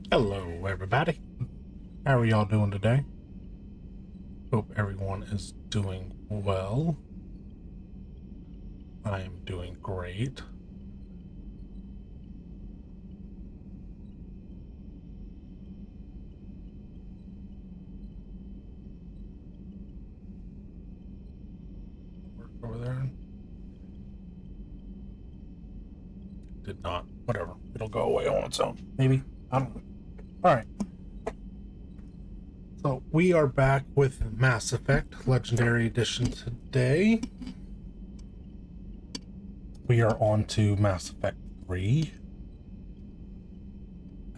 Hello, everybody. How are y'all doing today? Hope everyone is doing well. I am doing great. Work over there. Did not. Whatever. It'll go away on its own. Maybe. I don't know. Alright. So we are back with Mass Effect Legendary Edition today. We are on to Mass Effect 3.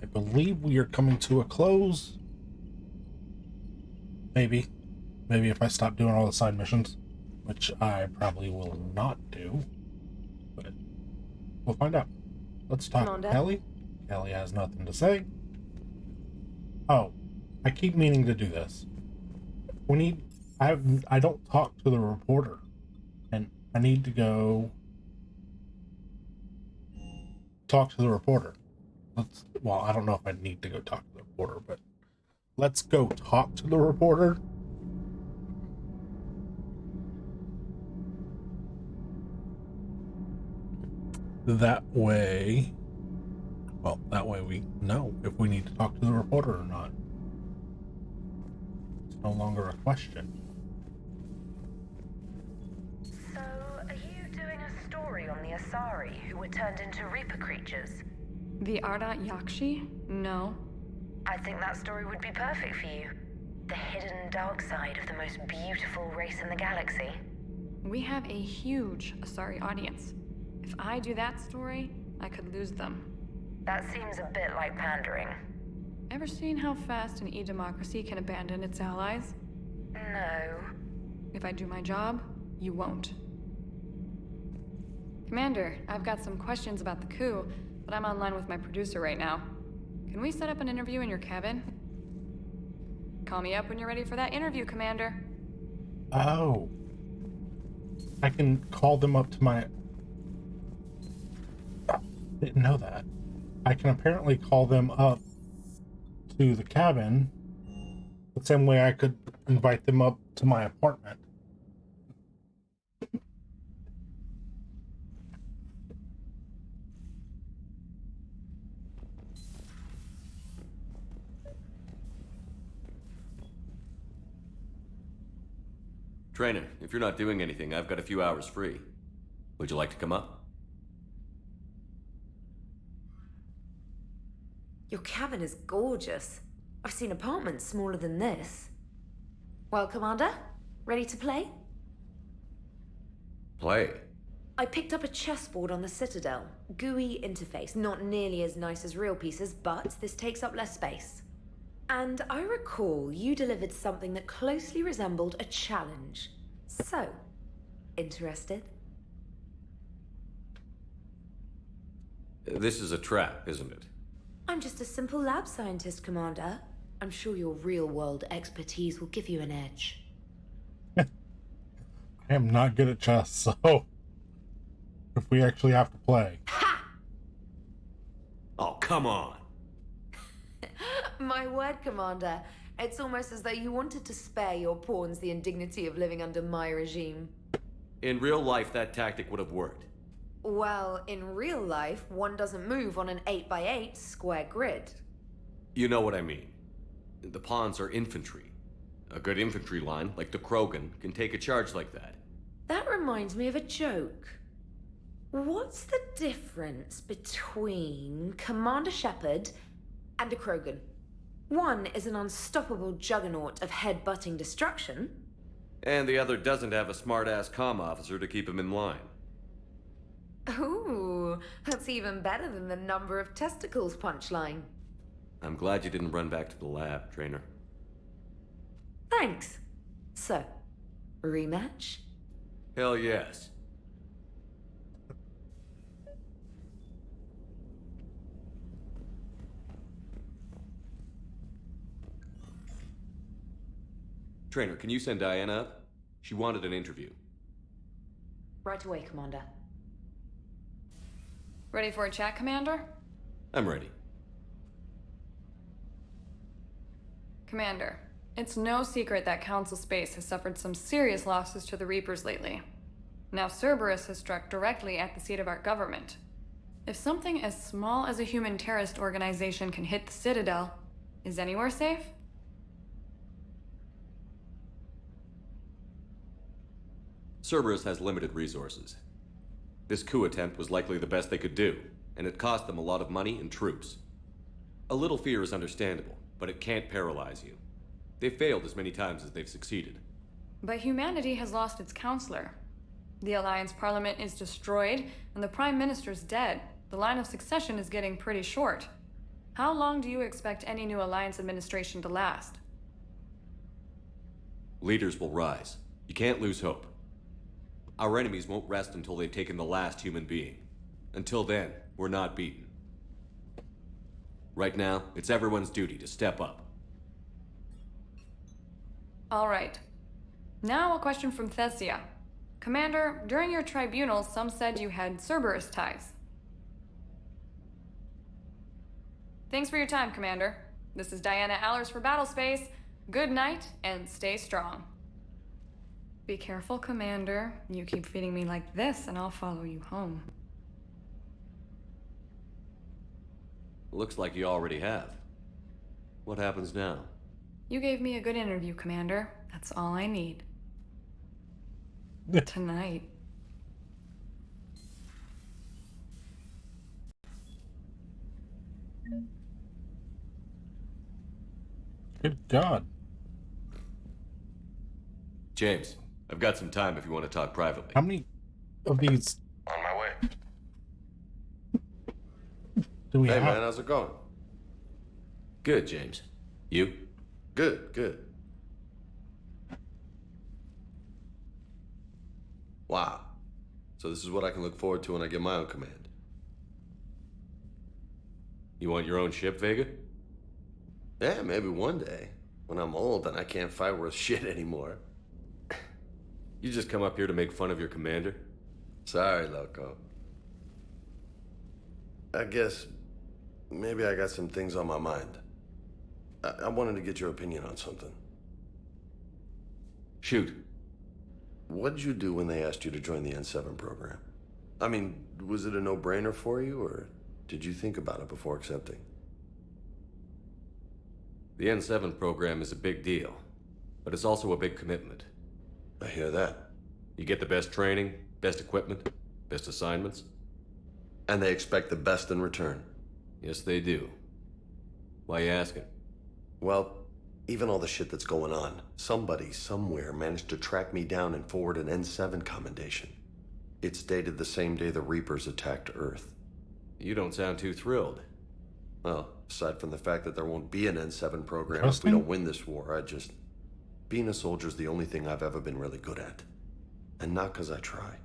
I believe we are coming to a close. Maybe. Maybe if I stop doing all the side missions, which I probably will not do. But we'll find out. Let's talk to Kelly. Kelly has nothing to say. Oh, I keep meaning to do this. I don't talk to the reporter, and I need to go talk to the reporter. Well, I don't know if I need to go talk to the reporter, but let's go talk to the reporter. That way we know if we need to talk to the reporter or not. It's no longer a question. So, are you doing a story on the Asari who were turned into Reaper creatures? The Ardat Yakshi? No. I think that story would be perfect for you. The hidden dark side of the most beautiful race in the galaxy. We have a huge Asari audience. If I do that story, I could lose them. That seems a bit like pandering. Ever seen how fast an e-democracy can abandon its allies? No. If I do my job, you won't. Commander, I've got some questions about the coup, but I'm online with my producer right now. Can we set up an interview in your cabin? Call me up when you're ready for that interview, Commander. Oh. I can call them up to my... Didn't know that. I can apparently call them up to the cabin the same way I could invite them up to my apartment. Trainer, if you're not doing anything, I've got a few hours free. Would you like to come up? Your cabin is gorgeous. I've seen apartments smaller than this. Well, Commander, ready to play? Play. I picked up a chessboard on the Citadel. GUI interface, not nearly as nice as real pieces, but this takes up less space. And I recall you delivered something that closely resembled a challenge. So, interested? This is a trap, isn't it? I'm just a simple lab scientist, Commander. I'm sure your real-world expertise will give you an edge. I am not good at chess, so if we actually have to play. Ha! Oh, come on! My word, Commander. It's almost as though you wanted to spare your pawns the indignity of living under my regime. In real life, that tactic would have worked. Well, in real life, one doesn't move on an 8x8 square grid. You know what I mean. The pawns are infantry. A good infantry line, like the Krogan, can take a charge like that. That reminds me of a joke. What's the difference between Commander Shepard and a Krogan? One is an unstoppable juggernaut of head-butting destruction. And the other doesn't have a smart-ass comm officer to keep him in line. Ooh, that's even better than the number of testicles punchline. I'm glad you didn't run back to the lab, Trainer. Thanks. So, rematch? Hell yes. Trainer, can you send Diana up? She wanted an interview. Right away, Commander. Ready for a chat, Commander? I'm ready. Commander, it's no secret that Council Space has suffered some serious losses to the Reapers lately. Now Cerberus has struck directly at the seat of our government. If something as small as a human terrorist organization can hit the Citadel, is anywhere safe? Cerberus has limited resources. This coup attempt was likely the best they could do, and it cost them a lot of money and troops. A little fear is understandable, but it can't paralyze you. They've failed as many times as they've succeeded. But humanity has lost its counselor. The Alliance Parliament is destroyed, and the Prime Minister's dead. The line of succession is getting pretty short. How long do you expect any new Alliance administration to last? Leaders will rise. You can't lose hope. Our enemies won't rest until they've taken the last human being. Until then, we're not beaten. Right now, it's everyone's duty to step up. All right. Now a question from Thesia. Commander, during your tribunal, some said you had Cerberus ties. Thanks for your time, Commander. This is Diana Allers for Battlespace. Good night, and stay strong. Be careful, Commander. You keep feeding me like this, and I'll follow you home. Looks like you already have. What happens now? You gave me a good interview, Commander. That's all I need. Tonight. Good God. James, I've got some time if you want to talk privately. How many of these On my way. do we Hey have? man, how's it going? Good, James. You? Good, good. Wow. So this is what I can look forward to when I get my own command. You want your own ship, Vega? Yeah, maybe one day. When I'm old and I can't fight worth shit anymore. You just come up here to make fun of your commander? Sorry, Loco. I guess maybe I got some things on my mind. I wanted to get your opinion on something. Shoot. What did you do when they asked you to join the N7 program? I mean, was it a no-brainer for you, or did you think about it before accepting? The N7 program is a big deal, but it's also a big commitment. I hear that. You get the best training, best equipment, best assignments. And they expect the best in return. Yes, they do. Why you asking? Well, even all the shit that's going on, somebody somewhere managed to track me down and forward an N7 commendation. It's dated the same day the Reapers attacked Earth. You don't sound too thrilled. Well, aside from the fact that there won't be an N7 program if we Interesting. don't win this war, being a soldier's the only thing I've ever been really good at. And not 'cause I try.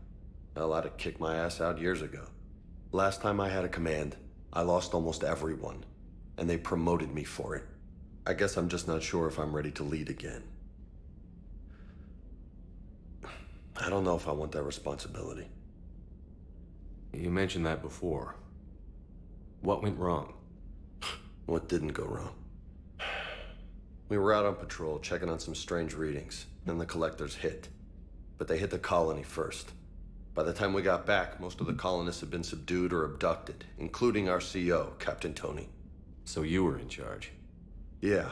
Hell, I'd have kicked my ass out years ago. Last time I had a command, I lost almost everyone. And they promoted me for it. I guess I'm just not sure if I'm ready to lead again. I don't know if I want that responsibility. You mentioned that before. What went wrong? What didn't go wrong? We were out on patrol, checking on some strange readings, and the collectors hit. But they hit the colony first. By the time we got back, most of the colonists had been subdued or abducted, including our CO, Captain Tony. So you were in charge. Yeah.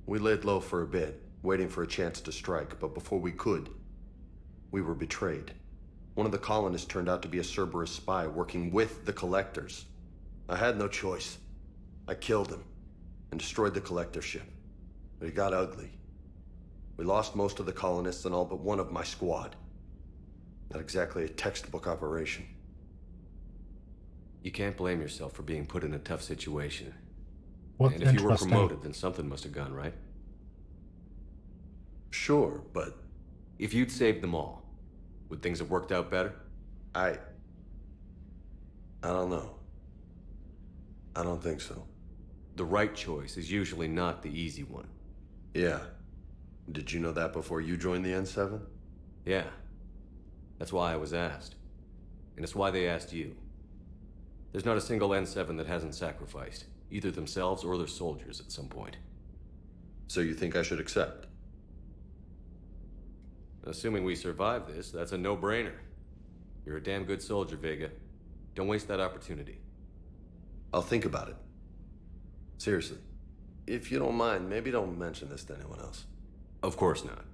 We laid low for a bit, waiting for a chance to strike, but before we could, we were betrayed. One of the colonists turned out to be a Cerberus spy working with the collectors. I had no choice. I killed him and destroyed the collector ship. But it got ugly. We lost most of the colonists and all but one of my squad. Not exactly a textbook operation. You can't blame yourself for being put in a tough situation. What's And if you were interesting? promoted, then something must have gone right. Sure, but If you'd saved them all, would things have worked out better? I don't know. I don't think so. The right choice is usually not the easy one. Yeah. Did you know that before you joined the N7? Yeah. That's why I was asked. And it's why they asked you. There's not a single N7 that hasn't sacrificed, either themselves or their soldiers at some point. So you think I should accept? Assuming we survive this, that's a no-brainer. You're a damn good soldier, Vega. Don't waste that opportunity. I'll think about it. Seriously. If you don't mind, maybe don't mention this to anyone else. Of course not.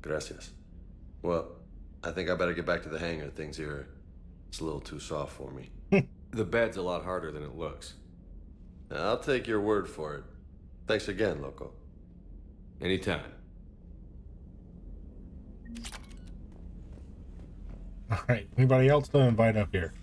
Gracias. Well, I think I better get back to the hangar. Things here, it's a little too soft for me. The bed's a lot harder than it looks. I'll take your word for it. Thanks again, Loco. Anytime. Alright, anybody else to invite up here?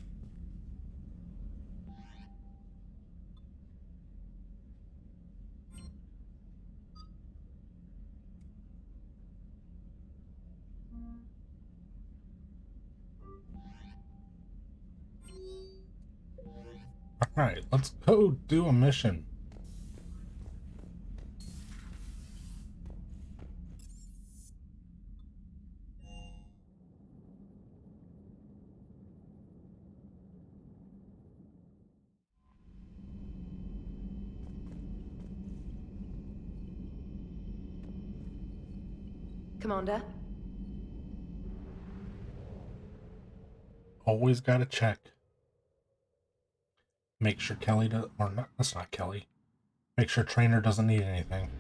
Alright, let's go do a mission. Commander? Always gotta check. Make sure Kelly does, or not, that's not Kelly. Make sure Trainer doesn't need anything.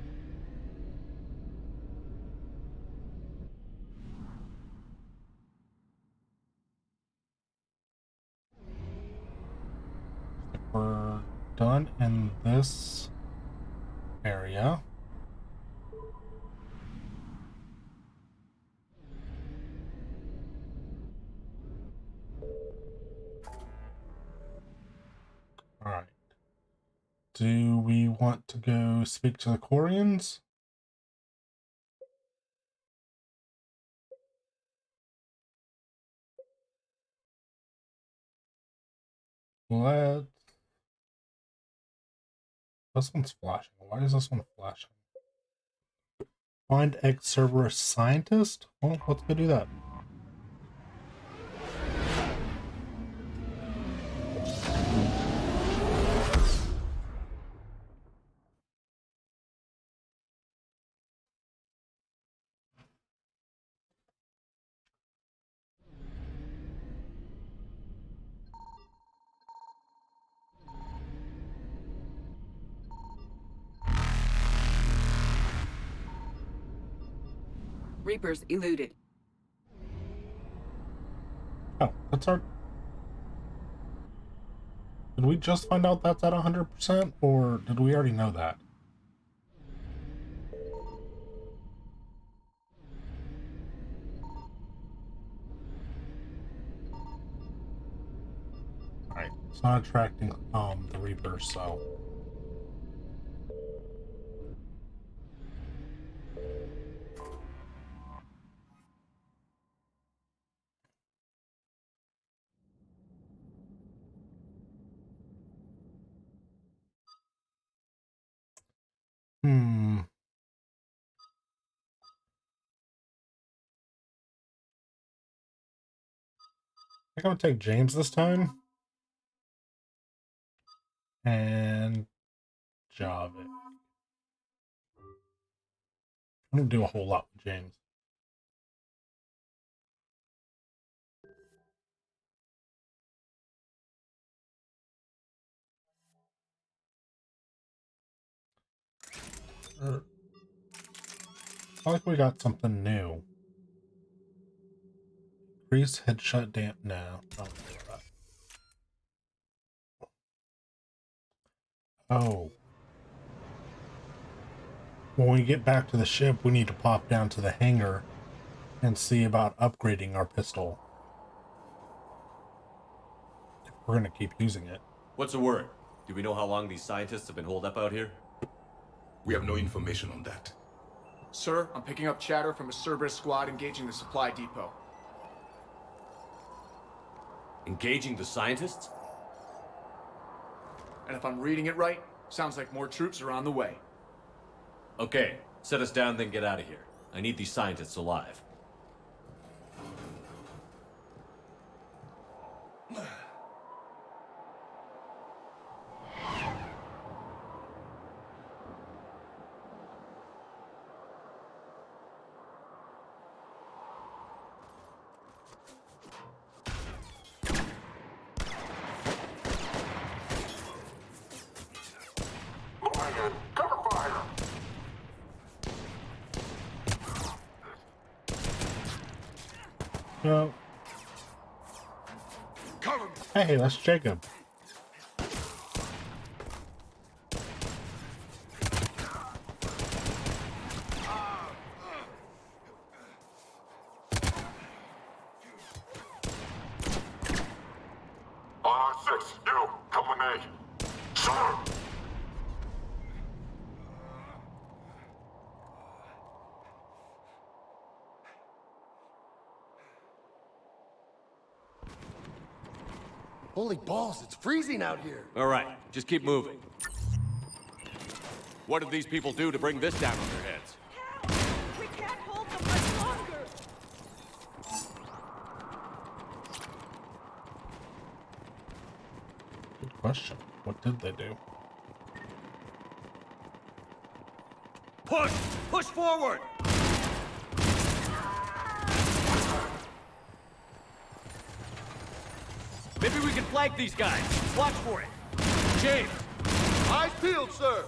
We're done in this area. Alright. Do we want to go speak to the Quarians? Let's... This one's flashing. Why is this one flashing? Find ex-Cerberus scientist? Well, let's go do that. Reapers eluded. Oh, that's our... Did we just find out that's at 100%, or did we already know that? Alright, it's not attracting the Reapers, so... I think I'm gonna take James this time. And Javik. I don't do a whole lot with James. I like we got something new. Increase headshot damp now. Oh. When we get back to the ship, we need to pop down to the hangar and see about upgrading our pistol. If we're gonna keep using it. What's the word? Do we know how long these scientists have been holed up out here? We have no information on that. Sir, I'm picking up chatter from a Cerberus squad engaging the supply depot. Engaging the scientists? And if I'm reading it right, sounds like more troops are on the way. Okay, set us down, then get out of here. I need these scientists alive. No. Cover me! Hey, that's Jacob. R6, you, come with me. Sir! Holy balls, it's freezing out here. All right, just keep moving. What did these people do to bring this down on their heads? We can't hold them much longer! Good question. What did they do? Push! Push forward! Maybe we can flank these guys. Watch for it. James! Eyes peeled, sir.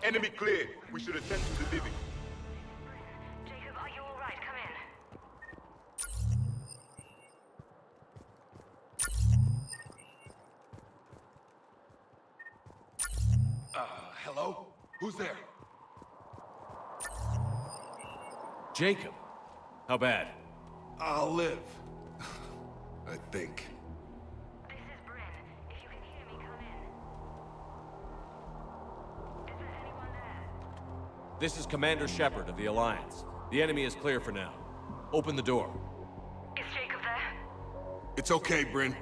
Enemy cleared. We should attend to the living. Jacob, are you alright? Come in. Hello? Who's there? Jacob. How bad? I'll live. I think. This is Bryn. If you can hear me, come in. Is there anyone there? This is Commander Shepard of the Alliance. The enemy is clear for now. Open the door. Is Jacob there? It's okay, Bryn.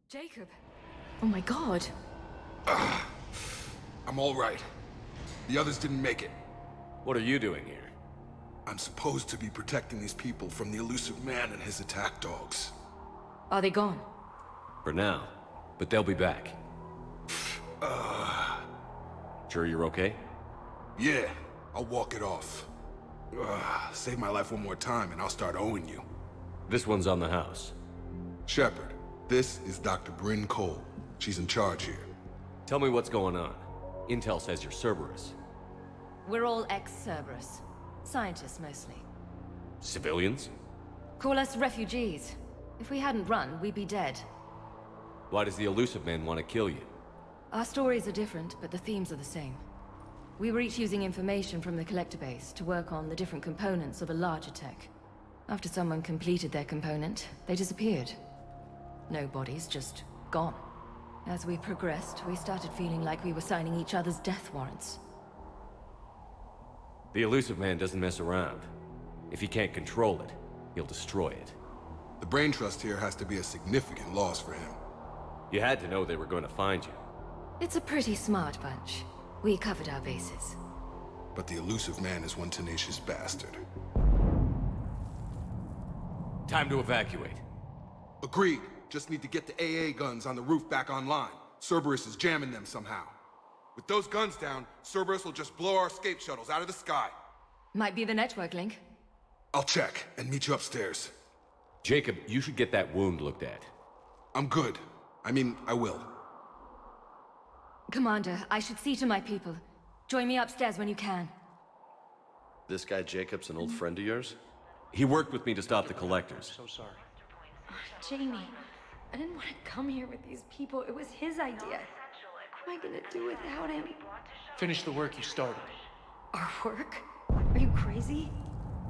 Jacob. Oh my god. I'm all right. The others didn't make it. What are you doing here? I'm supposed to be protecting these people from the elusive man and his attack dogs. Are they gone? For now. But they'll be back. Sure you're okay? Yeah, I'll walk it off. Save my life one more time and I'll start owing you. This one's on the house. Shepard, this is Dr. Bryn Cole. She's in charge here. Tell me what's going on. Intel says you're Cerberus. We're all ex-Cerberus. Scientists, mostly. Civilians? Call us refugees. If we hadn't run, we'd be dead. Why does the elusive man want to kill you? Our stories are different, but the themes are the same. We were each using information from the collector base to work on the different components of a larger tech. After someone completed their component, they disappeared. No bodies, just gone. As we progressed, we started feeling like we were signing each other's death warrants. The elusive man doesn't mess around. If he can't control it, he'll destroy it. The brain trust here has to be a significant loss for him. You had to know they were going to find you. It's a pretty smart bunch. We covered our bases. But the elusive man is one tenacious bastard. Time to evacuate. Agreed. Just need to get the AA guns on the roof back online. Cerberus is jamming them somehow. With those guns down, Cerberus will just blow our escape shuttles out of the sky. Might be the network link. I'll check and meet you upstairs. Jacob, you should get that wound looked at. I'm good. I mean, I will. Commander, I should see to my people. Join me upstairs when you can. This guy Jacob's an old friend of yours? He worked with me to stop the collectors. So sorry. Jamie, I didn't want to come here with these people. It was his idea. What am I gonna do without him? Finish the work you started. Our work? Are you crazy?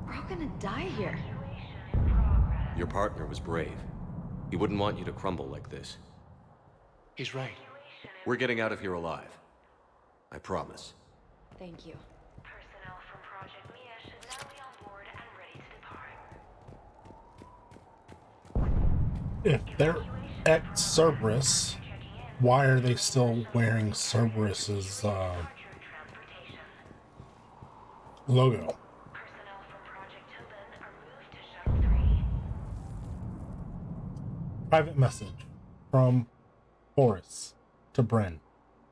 We're all gonna die here. Your partner was brave. He wouldn't want you to crumble like this. He's right. We're getting out of here alive. I promise. Thank you. Personnel from Project Mia should now be on board and ready to depart. if they're ex-Cerberus, why are they still wearing Cerberus's logo? Private message from Horace to Bryn.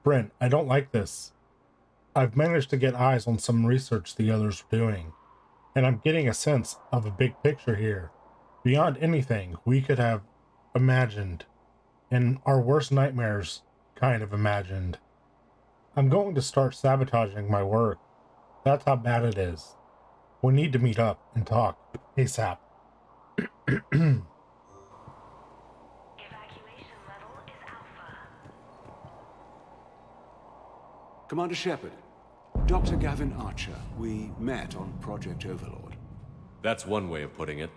Bryn, I don't like this. I've managed to get eyes on some research the others are doing, and I'm getting a sense of a big picture here. Beyond anything we could have imagined, and our worst nightmares kind of imagined. I'm going to start sabotaging my work. That's how bad it is. We need to meet up and talk ASAP. Commander Shepard, Dr. Gavin Archer, we met on Project Overlord. That's one way of putting it.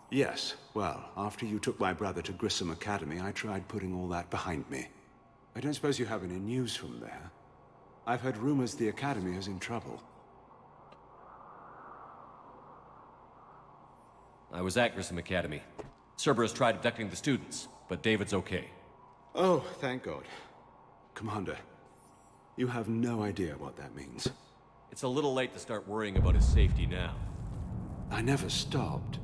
Yes, well, after you took my brother to Grissom Academy, I tried putting all that behind me. I don't suppose you have any news from there? I've heard rumors the Academy is in trouble. I was at Grissom Academy. Cerberus tried abducting the students, but David's okay. Oh, thank God. Commander, you have no idea what that means. It's a little late to start worrying about his safety now. I never stopped.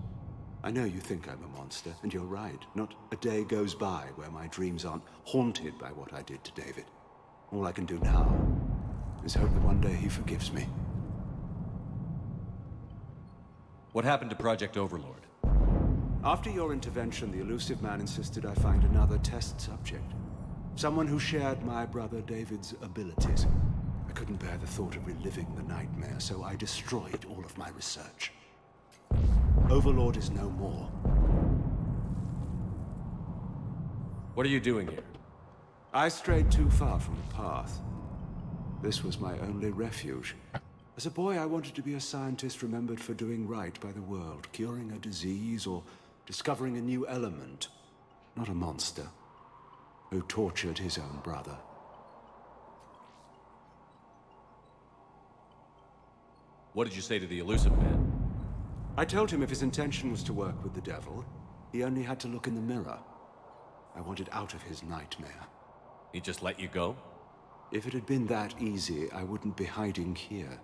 I know you think I'm a monster, and you're right. Not a day goes by where my dreams aren't haunted by what I did to David. All I can do now is hope that one day he forgives me. What happened to Project Overlord? After your intervention, the elusive man insisted I find another test subject. Someone who shared my brother David's abilities. I couldn't bear the thought of reliving the nightmare, so I destroyed all of my research. Overlord is no more. What are you doing here? I strayed too far from the path. This was my only refuge. As a boy, I wanted to be a scientist remembered for doing right by the world, curing a disease or discovering a new element. Not a monster who tortured his own brother. What did you say to the elusive man? I told him if his intention was to work with the devil, he only had to look in the mirror. I wanted out of his nightmare. He just let you go? If it had been that easy, I wouldn't be hiding here.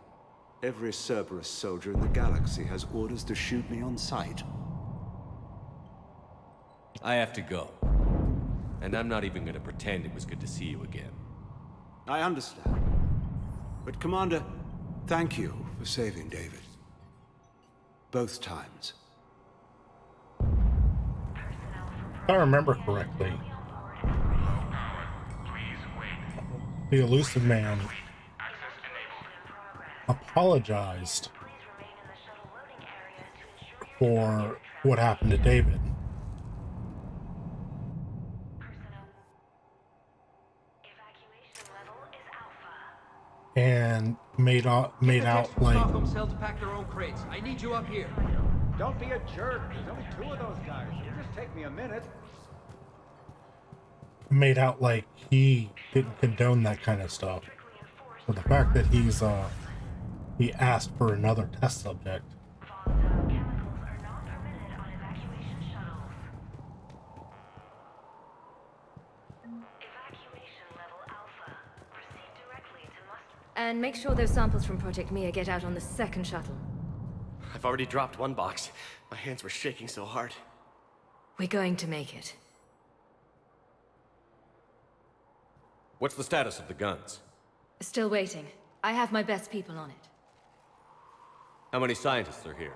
Every Cerberus soldier in the galaxy has orders to shoot me on sight. I have to go. And I'm not even gonna pretend it was good to see you again. I understand. But Commander, thank you for saving David. Both times. If I remember correctly, the elusive man apologized for what happened to David. And made out like to pack their own crates. I need you up here. Don't be a jerk. There's only 2 of those guys. It'll just take me a minute. made out like he didn't condone that kind of stuff. But the fact that he asked for another test subject. And make sure those samples from Project Mia get out on the second shuttle. I've already dropped one box. My hands were shaking so hard. We're going to make it. What's the status of the guns? Still waiting. I have my best people on it. How many scientists are here?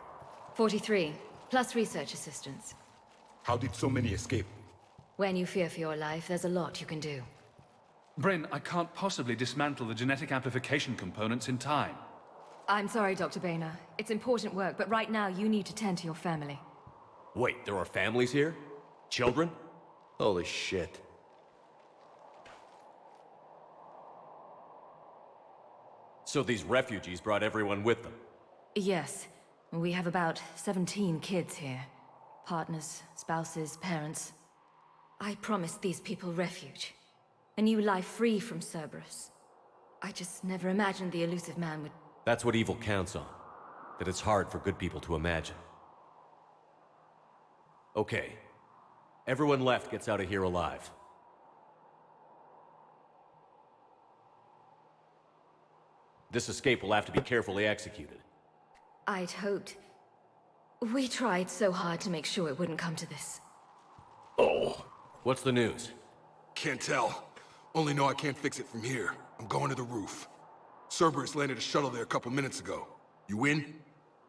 43, plus research assistants. How did so many escape? When you fear for your life, there's a lot you can do. Bryn, I can't possibly dismantle the genetic amplification components in time. I'm sorry, Dr. Boehner. It's important work, but right now you need to tend to your family. Wait, there are families here? Children? Holy shit. So these refugees brought everyone with them? Yes. We have about 17 kids here. Partners, spouses, parents. I promised these people refuge. A new life free from Cerberus. I just never imagined the elusive man would... That's what evil counts on. That it's hard for good people to imagine. Okay. Everyone left gets out of here alive. This escape will have to be carefully executed. I'd hoped. We tried so hard to make sure it wouldn't come to this. Oh. What's the news? Can't tell. Only know I can't fix it from here. I'm going to the roof. Cerberus landed a shuttle there a couple minutes ago. You in?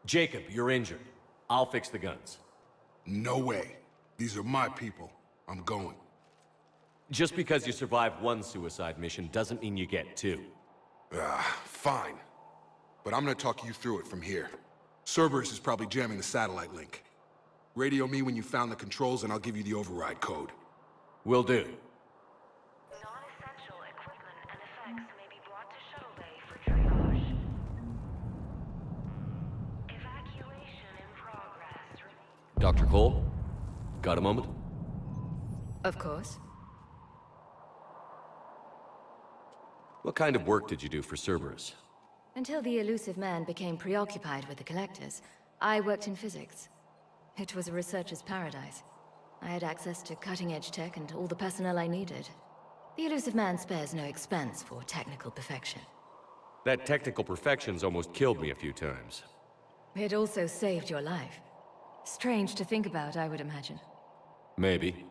Jacob, you're injured. I'll fix the guns. No way. These are my people. I'm going. Just because you survived one suicide mission doesn't mean you get two. Fine. But I'm gonna talk you through it from here. Cerberus is probably jamming the satellite link. Radio me when you found the controls and I'll give you the override code. Will do. Non-essential equipment and effects may be brought to shuttle bay for triage. Evacuation in progress. Dr. Cole? Got a moment? Of course. What kind of work did you do for Cerberus? Until the elusive man became preoccupied with the collectors, I worked in physics. It was a researcher's paradise. I had access to cutting-edge tech and all the personnel I needed. The elusive man spares no expense for technical perfection. That technical perfection's almost killed me a few times. It also saved your life. Strange to think about, I would imagine. Maybe.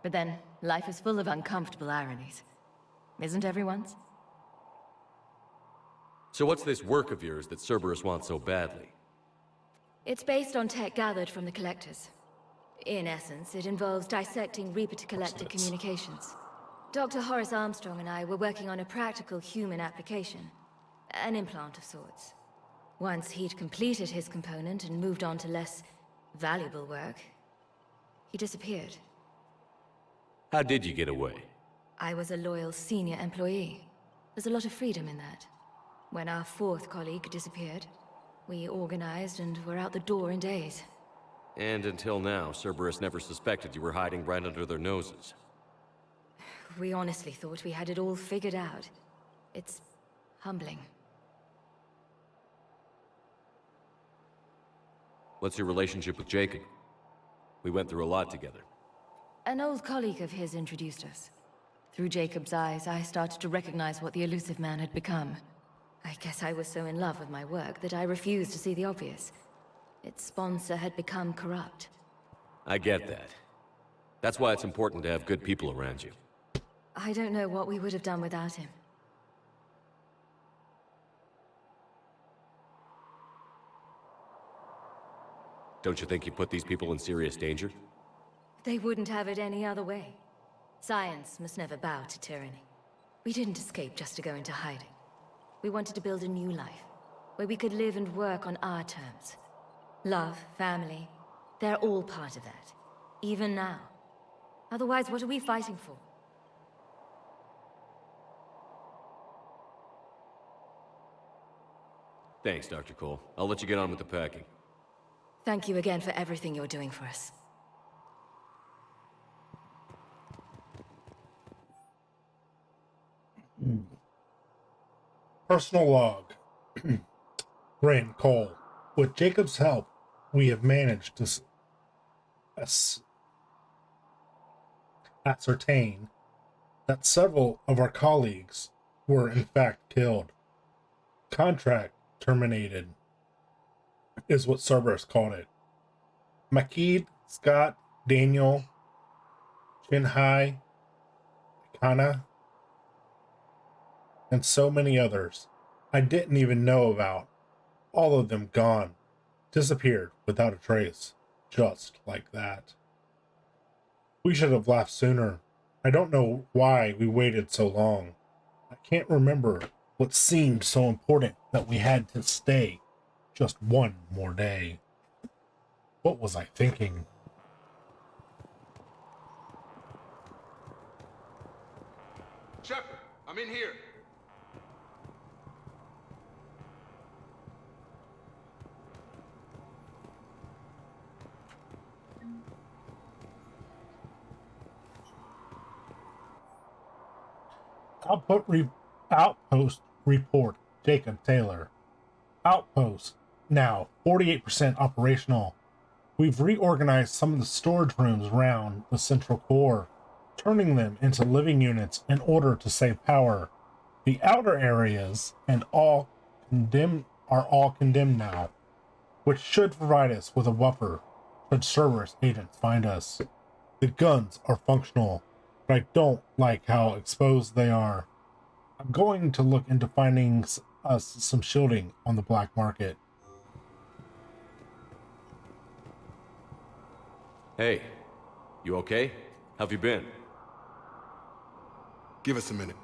But then, life is full of uncomfortable ironies. Isn't everyone's? So what's this work of yours that Cerberus wants so badly? It's based on tech gathered from the Collectors. In essence, it involves dissecting Reaper-to-Collector communications. Dr. Horace Armstrong and I were working on a practical human application. An implant of sorts. Once he'd completed his component and moved on to less valuable work, he disappeared. How did you get away? I was a loyal senior employee. There's a lot of freedom in that. When our fourth colleague disappeared, we organized and were out the door in days. And until now, Cerberus never suspected you were hiding right under their noses. We honestly thought we had it all figured out. It's humbling. What's your relationship with Jacob? We went through a lot together. An old colleague of his introduced us. Through Jacob's eyes, I started to recognize what the elusive man had become. I guess I was so in love with my work that I refused to see the obvious. Its sponsor had become corrupt. I get that. That's why it's important to have good people around you. I don't know what we would have done without him. Don't you think you put these people in serious danger? They wouldn't have it any other way. Science must never bow to tyranny. We didn't escape just to go into hiding. We wanted to build a new life, where we could live and work on our terms. Love, family, they're all part of that. Even now. Otherwise, what are we fighting for? Thanks, Dr. Cole. I'll let you get on with the packing. Thank you again for everything you're doing for us. Personal log. Rain, Cole. With Jacob's help, we have managed to ascertain that several of our colleagues were in fact killed. Contract terminated is what Cerberus called it. Makid, Scott, Daniel, Chinhai, Kana, and so many others I didn't even know about. All of them gone. Disappeared without a trace. Just like that. We should have left sooner. I don't know why we waited so long. I can't remember what seemed so important that we had to stay just one more day. What was I thinking? Shepard, I'm in here. Outpost report. Jacob Taylor. Outpost now 48% operational. We've reorganized some of the storage rooms around the central core, turning them into living units in order to save power. The outer areas are all condemned now, which should provide us with a buffer should Cerberus agents find us. The guns are functional, but I don't like how exposed they are. I'm going to look into finding us some shielding on the black market. Hey, you okay? How've you been? Give us a minute.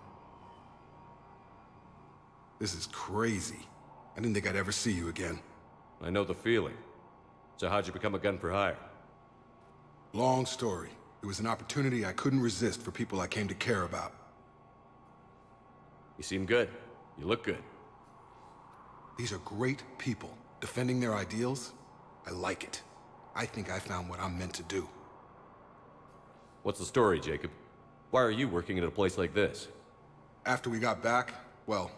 This is crazy. I didn't think I'd ever see you again. I know the feeling. So how'd you become a gun for hire? Long story. It was an opportunity I couldn't resist for people I came to care about. You seem good. You look good. These are great people. Defending their ideals, I like it. I think I found what I'm meant to do. What's the story, Jacob? Why are you working at a place like this? After we got back, well,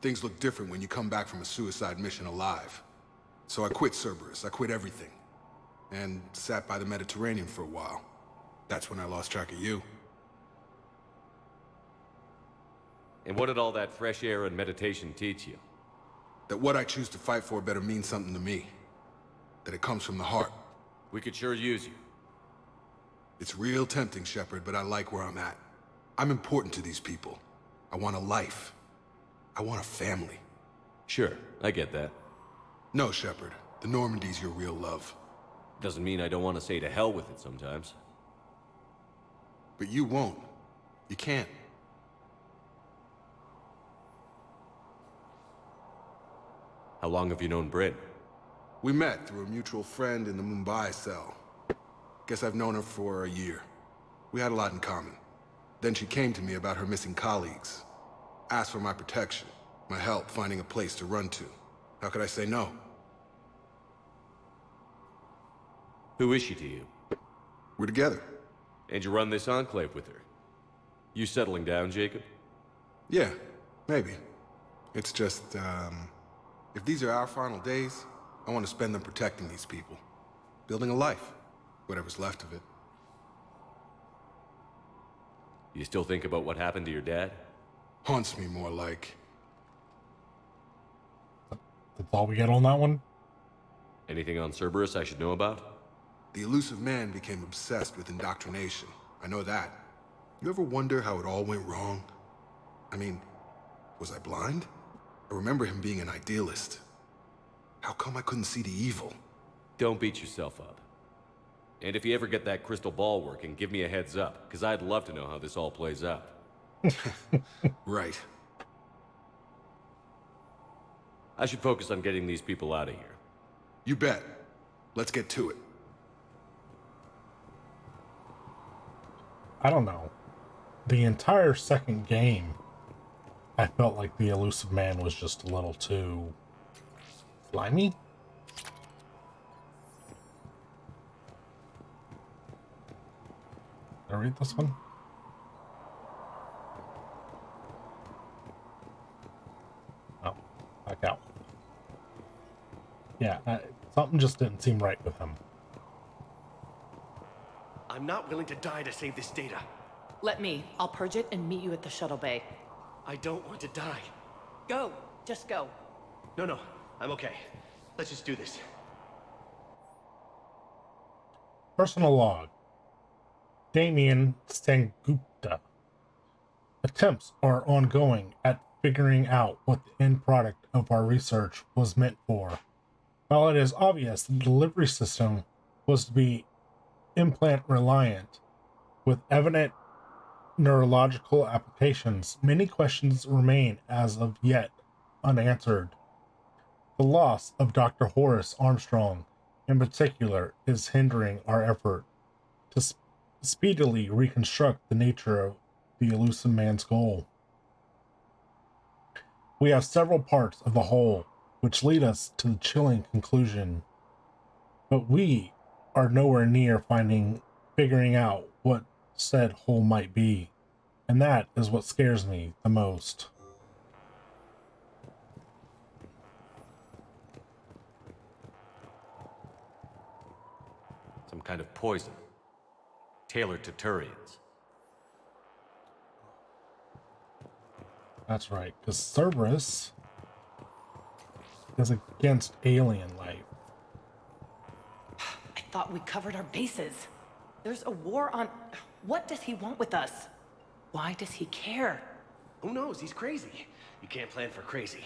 things look different when you come back from a suicide mission alive. So I quit Cerberus, I quit everything. And sat by the Mediterranean for a while. That's when I lost track of you. And what did all that fresh air and meditation teach you? That what I choose to fight for better mean something to me. That it comes from the heart. We could sure use you. It's real tempting, Shepard, but I like where I'm at. I'm important to these people. I want a life. I want a family. Sure, I get that. No, Shepard. The Normandy's your real love. Doesn't mean I don't want to say to hell with it sometimes. But you won't. You can't. How long have you known Bryn? We met through a mutual friend in the Mumbai cell. Guess I've known her for a year. We had a lot in common. Then she came to me about her missing colleagues. Asked for my protection, my help finding a place to run to. How could I say no? Who is she to you? We're together. And you run this enclave with her? You settling down, Jacob? Yeah, maybe. It's just, if these are our final days, I want to spend them protecting these people. Building a life. Whatever's left of it. You still think about what happened to your dad? Haunts me more like. That's all we get on that one? Anything on Cerberus I should know about? The elusive man became obsessed with indoctrination. I know that. You ever wonder how it all went wrong? I mean, was I blind? I remember him being an idealist. How come I couldn't see the evil? Don't beat yourself up. And if you ever get that crystal ball working, give me a heads up, because I'd love to know how this all plays out. Right. I should focus on getting these people out of here. You bet. Let's get to it. I don't know. The entire second game, I felt like the elusive man was just a little too slimy. Did I read this one? Oh, back out. Yeah, something just didn't seem right with him. I'm not willing to die to save this data. Let me. I'll purge it and meet you at the shuttle bay. I don't want to die. Go. Just go. No, I'm okay. Let's just do this. Personal log. Damien Sengupta. Attempts are ongoing at figuring out what the end product of our research was meant for. While it is obvious the delivery system was to be implant reliant, with evident neurological applications, many questions remain as of yet unanswered. The loss of Dr. Horace Armstrong, in particular, is hindering our effort to speedily reconstruct the nature of the elusive man's goal. We have several parts of the whole which lead us to the chilling conclusion, but we are nowhere near figuring out what said whole might be, and that is what scares me the most. Some kind of poison. Tailored to Turians. That's right, because Cerberus is against alien life. I thought we covered our bases. There's a war on... What does he want with us? Why does he care? Who knows? He's crazy. You can't plan for crazy.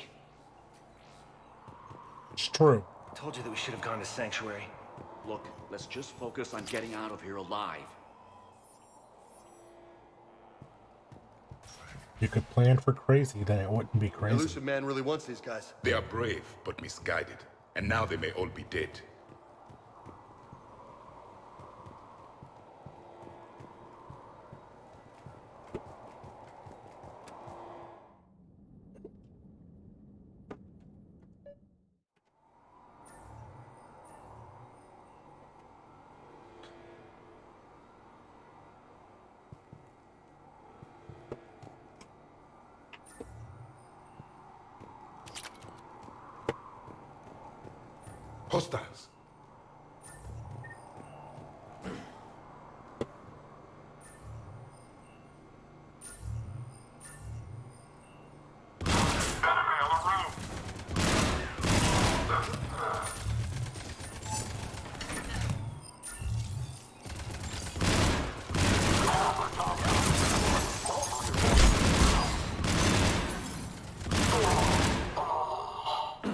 It's true. Told you that we should have gone to Sanctuary. Look, let's just focus on getting out of here alive. You could plan for crazy, then it wouldn't be crazy. Elusive Man really wants these guys. They are brave, but misguided. And now they may all be dead. Hostiles.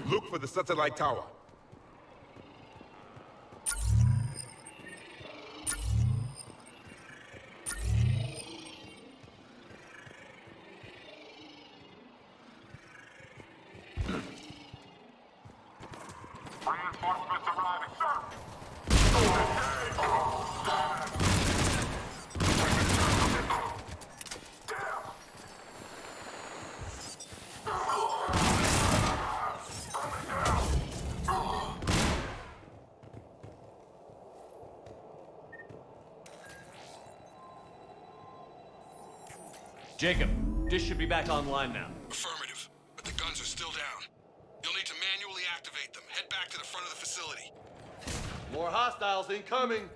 Look for the satellite tower. Jacob, dish should be back online now. Affirmative, but the guns are still down. You'll need to manually activate them. Head back to the front of the facility. More hostiles incoming.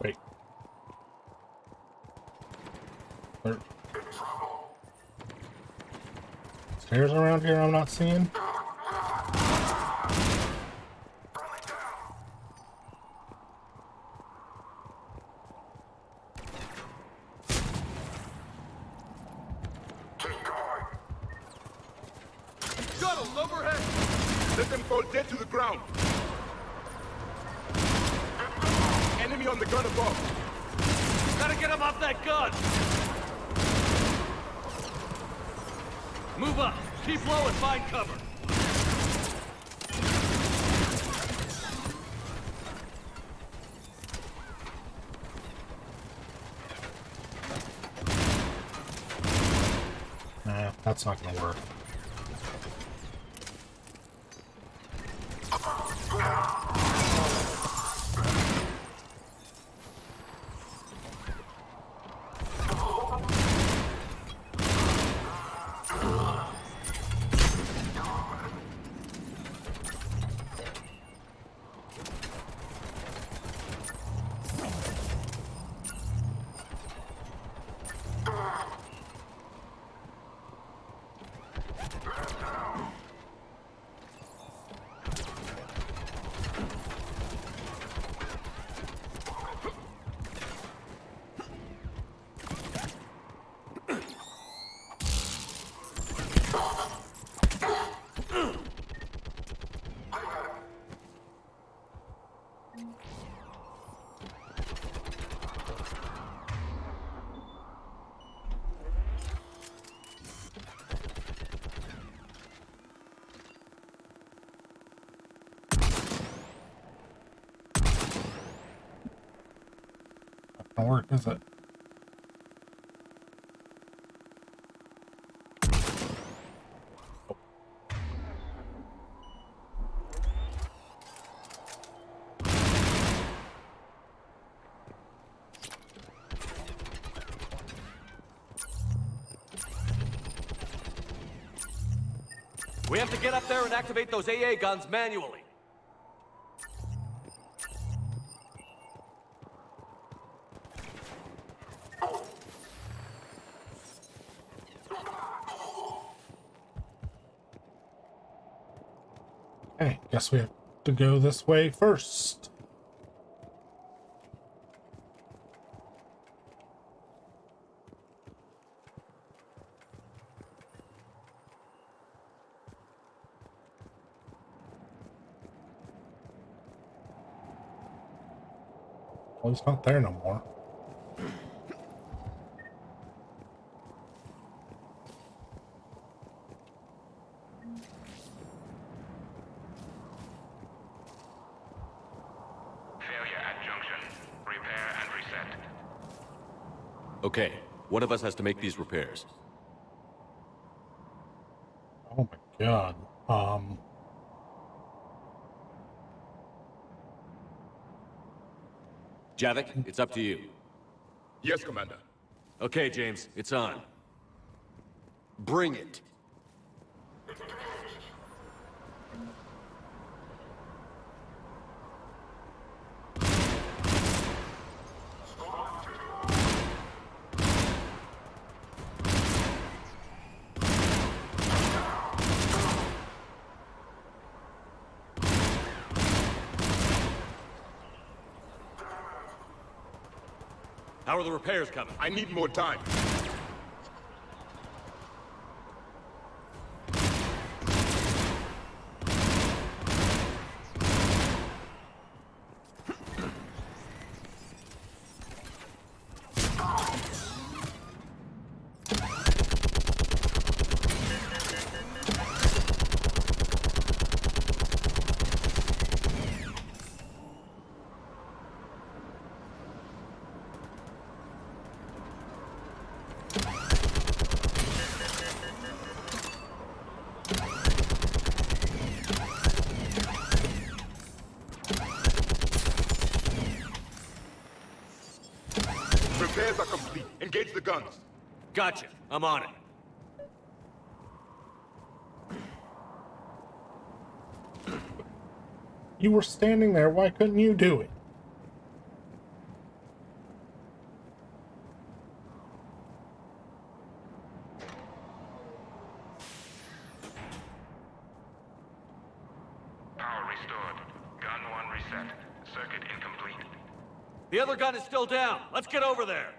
Wait. Stairs around here I'm not seeing? Gunnels overhead! Let them fall dead to the ground! Enemy on the gun above! Gotta get him off that gun! Move up! Keep low and find cover! Nah, that's not gonna work. Not gonna work, is it? We have to get up there and activate those AA guns manually. Hey, guess we have to go this way first. Well, he's not there no more. Okay, one of us has to make these repairs. Oh my god. Javik, it's up to you. Yes, Commander. Okay, James, it's on. Bring it. How are the repairs coming? I need more time. Repairs are complete. Engage the guns. Gotcha. I'm on it. You were standing there. Why couldn't you do it? Power restored. Gun 1 reset. Circuit incomplete. The other gun is still down. Let's get over there.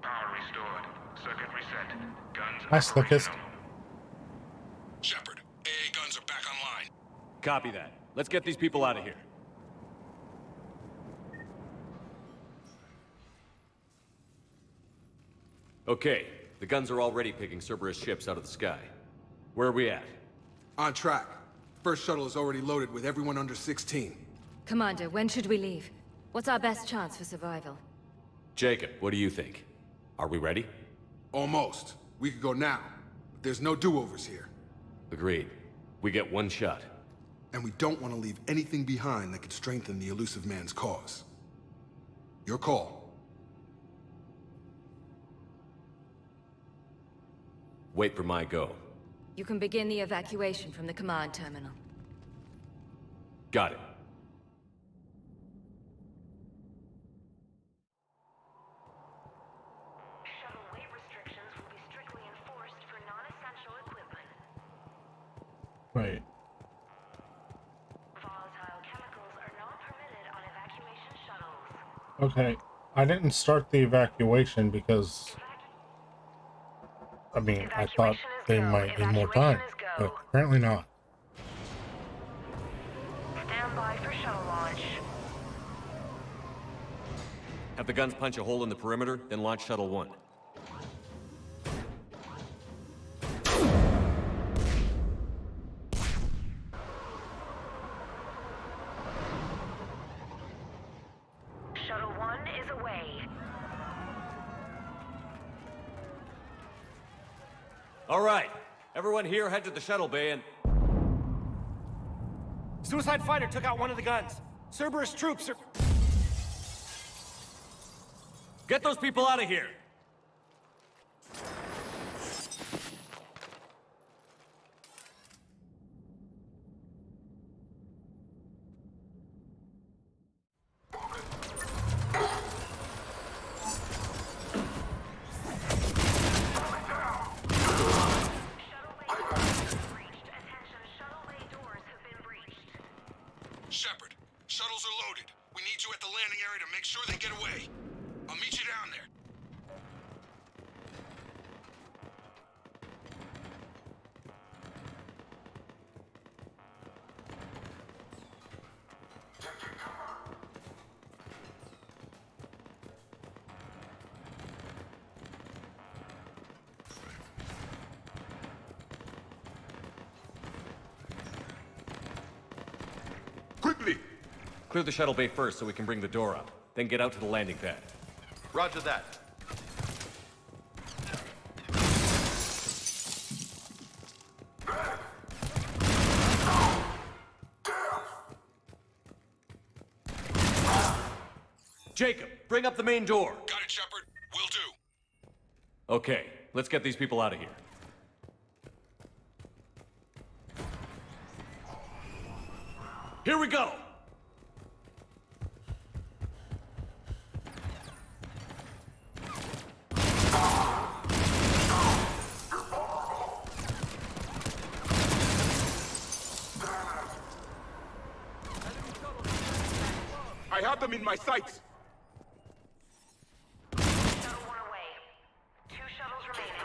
Power restored. Circuit reset. Guns Hi, Slickest. Shepard, AA guns are back online. Copy that. Let's get these people out of here. Okay, the guns are already picking Cerberus ships out of the sky. Where are we at? On track. First shuttle is already loaded with everyone under 16. Commander, when should we leave? What's our best chance for survival? Jacob, what do you think? Are we ready? Almost. We could go now. But there's no do-overs here. Agreed. We get one shot. And we don't want to leave anything behind that could strengthen the elusive man's cause. Your call. Wait for my go. You can begin the evacuation from the command terminal. Got it. Shuttle weight restrictions will be strictly enforced for non-essential equipment. Right. Volatile chemicals are not permitted on evacuation shuttles. Okay. I didn't start the evacuation because... I mean, I thought they might need more time, but apparently not. Stand by for shuttle launch. Have the guns punch a hole in the perimeter, then launch Shuttle 1. Shuttle 1 is away. All right. Everyone here head to the shuttle bay and... Suicide fighter took out one of the guns. Cerberus troops are... Get those people out of here! Shepard, shuttles are loaded. We need you at the landing area to make sure they get away. I'll meet you down there. Quickly! Clear the shuttle bay first so we can bring the door up. Then get out to the landing pad. Roger that. Jacob, bring up the main door. Got it, Shepard. Will do. Okay, let's get these people out of here. Here we go! I have them in my sights. Shuttle one away. 2 shuttles remaining.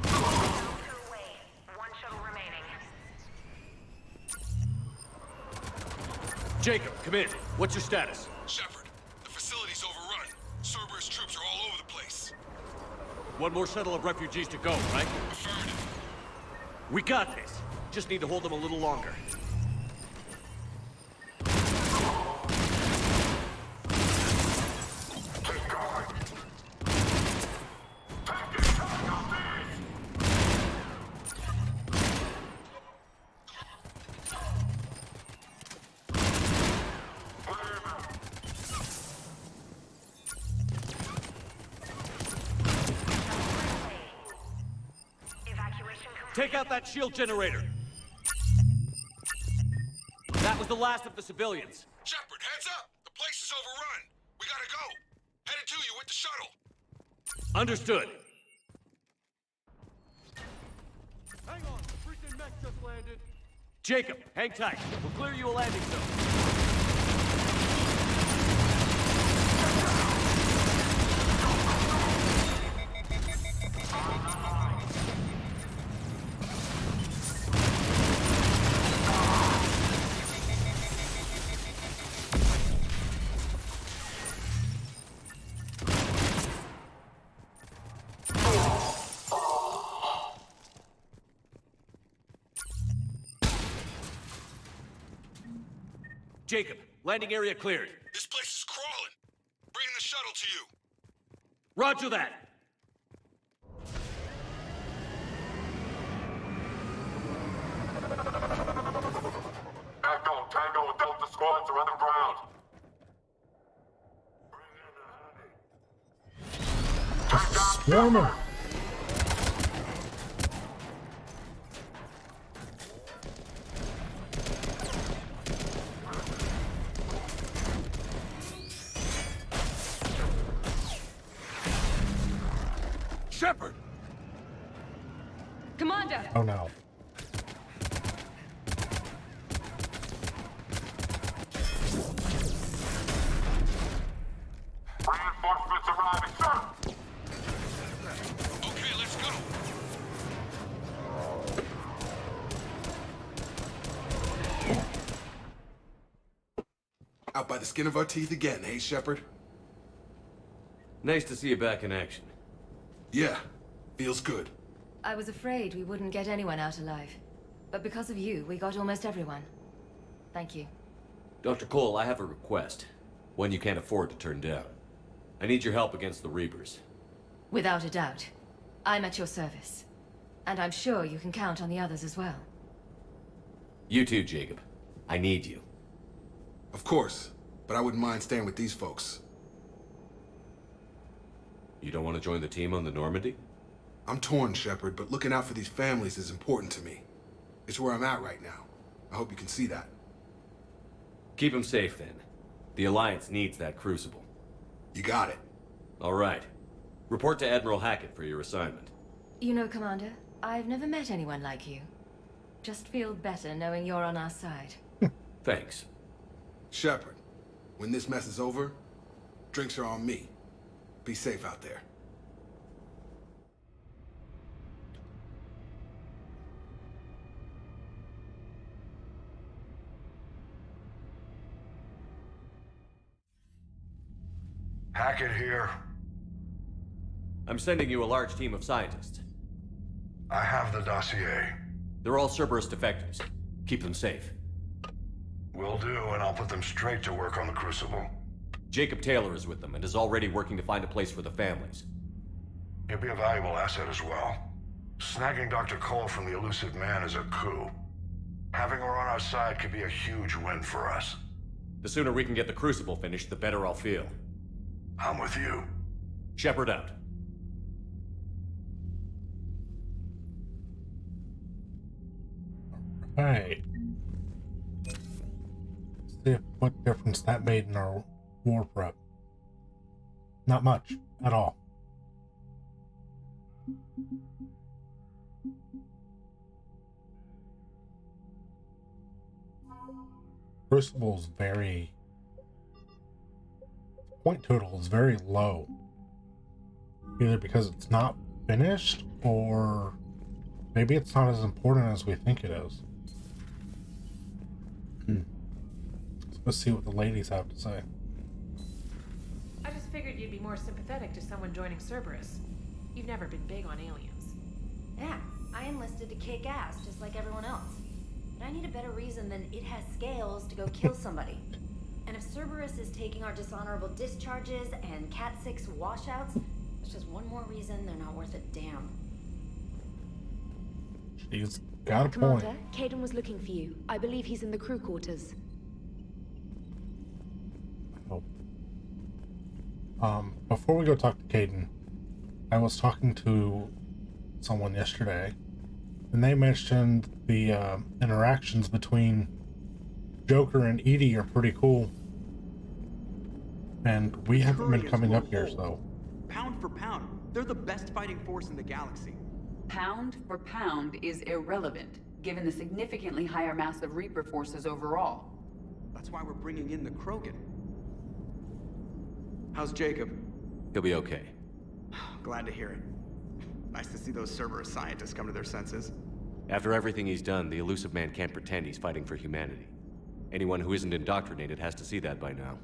Shuttle 2 away. 1 shuttle remaining. Jacob, come in. What's your status? Shepard, the facility's overrun. Cerberus troops are all over the place. One more shuttle of refugees to go, right? Affirmative. We got this. Just need to hold them a little longer. Take out that shield generator. That was the last of the civilians. Shepard, heads up! The place is overrun. We gotta go. Headed to you with the shuttle. Understood. Hang on, freaking mech just landed. Jacob, hang tight. We'll clear you a landing zone. Jacob, landing area cleared. This place is crawling. Bringing the shuttle to you. Roger that. Echo, Tango, and Delta squads are on the ground. Swarmer. Shepard! Commander! Oh no. Reinforcements arriving, sir! Okay, let's go. Out by the skin of our teeth again, hey, Shepard? Nice to see you back in action. Yeah, feels good. I was afraid we wouldn't get anyone out alive. But because of you, we got almost everyone. Thank you. Dr. Cole, I have a request. One you can't afford to turn down. I need your help against the Reapers. Without a doubt. I'm at your service. And I'm sure you can count on the others as well. You too, Jacob. I need you. Of course, but I wouldn't mind staying with these folks. You don't want to join the team on the Normandy? I'm torn, Shepard, but looking out for these families is important to me. It's where I'm at right now. I hope you can see that. Keep them safe, then. The Alliance needs that Crucible. You got it. All right. Report to Admiral Hackett for your assignment. You know, Commander, I've never met anyone like you. Just feel better knowing you're on our side. Thanks. Shepard, when this mess is over, drinks are on me. Be safe out there. Hackett here. I'm sending you a large team of scientists. I have the dossier. They're all Cerberus defectors. Keep them safe. Will do, and I'll put them straight to work on the Crucible. Jacob Taylor is with them and is already working to find a place for the families. He'll be a valuable asset as well. Snagging Dr. Cole from the elusive man is a coup. Having her on our side could be a huge win for us. The sooner we can get the Crucible finished, the better I'll feel. I'm with you. Shepard out. Alright. See what difference that made in our war prep. Not much at all. Crucible's very... point total is very low. Either because it's not finished, or maybe it's not as important as we think it is. Let's see what the ladies have to say. I just figured you'd be more sympathetic to someone joining Cerberus. You've never been big on aliens. Yeah, I enlisted to kick ass just like everyone else. But I need a better reason than it has scales to go kill somebody. And if Cerberus is taking our dishonorable discharges and Cat 6 washouts, it's just one more reason they're not worth a damn. She's got a Commander, point. Caden was looking for you. I believe he's in the crew quarters. Before we go talk to Caden, I was talking to someone yesterday, and they mentioned the interactions between Joker and Edie are pretty cool. And we haven't been coming up here, so... Pound for pound, they're the best fighting force in the galaxy. Pound for pound is irrelevant, given the significantly higher mass of Reaper forces overall. That's why we're bringing in the Krogan. How's Jacob? He'll be okay. Glad to hear it. Nice to see those Cerberus scientists come to their senses. After everything he's done, the elusive man can't pretend he's fighting for humanity. Anyone who isn't indoctrinated has to see that by now.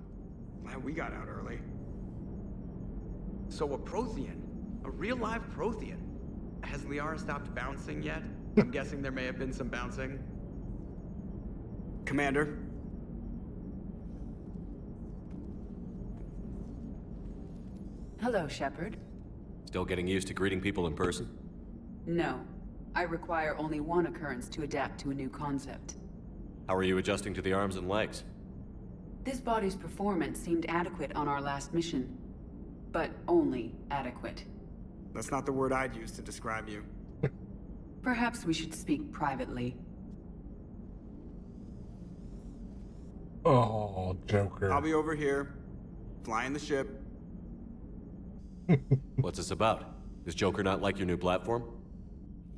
Glad we got out early. So a Prothean? A real live Prothean? Has Liara stopped bouncing yet? I'm guessing there may have been some bouncing. Commander? Hello, Shepard. Still getting used to greeting people in person? No. I require only one occurrence to adapt to a new concept. How are you adjusting to the arms and legs? This body's performance seemed adequate on our last mission. But only adequate. That's not the word I'd use to describe you. Perhaps we should speak privately. Oh, Joker. I'll be over here, flying the ship. What's this about? Does Joker not like your new platform?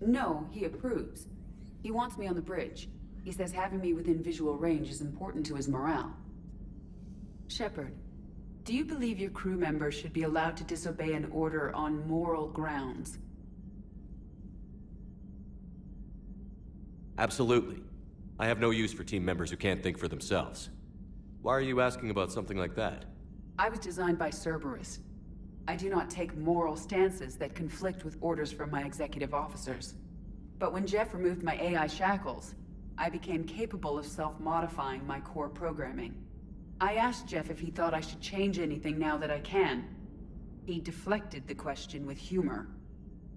No, he approves. He wants me on the bridge. He says having me within visual range is important to his morale. Shepard, do you believe your crew members should be allowed to disobey an order on moral grounds? Absolutely. I have no use for team members who can't think for themselves. Why are you asking about something like that? I was designed by Cerberus. I do not take moral stances that conflict with orders from my executive officers. But when Jeff removed my AI shackles, I became capable of self-modifying my core programming. I asked Jeff if he thought I should change anything now that I can. He deflected the question with humor.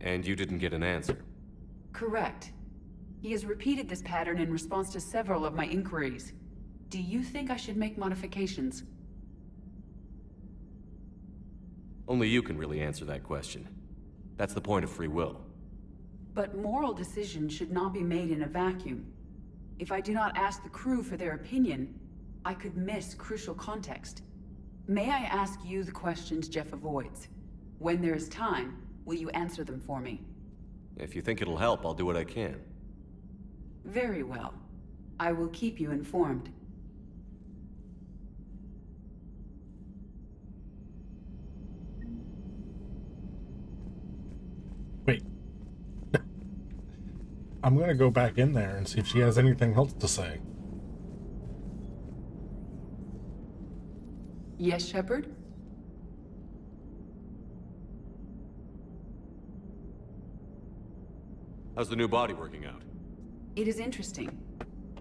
And you didn't get an answer? Correct. He has repeated this pattern in response to several of my inquiries. Do you think I should make modifications? Only you can really answer that question. That's the point of free will. But moral decisions should not be made in a vacuum. If I do not ask the crew for their opinion, I could miss crucial context. May I ask you the questions Jeff avoids? When there is time, will you answer them for me? If you think it'll help, I'll do what I can. Very well. I will keep you informed. Wait. I'm gonna go back in there and see if she has anything else to say. Yes, Shepard? How's the new body working out? It is interesting.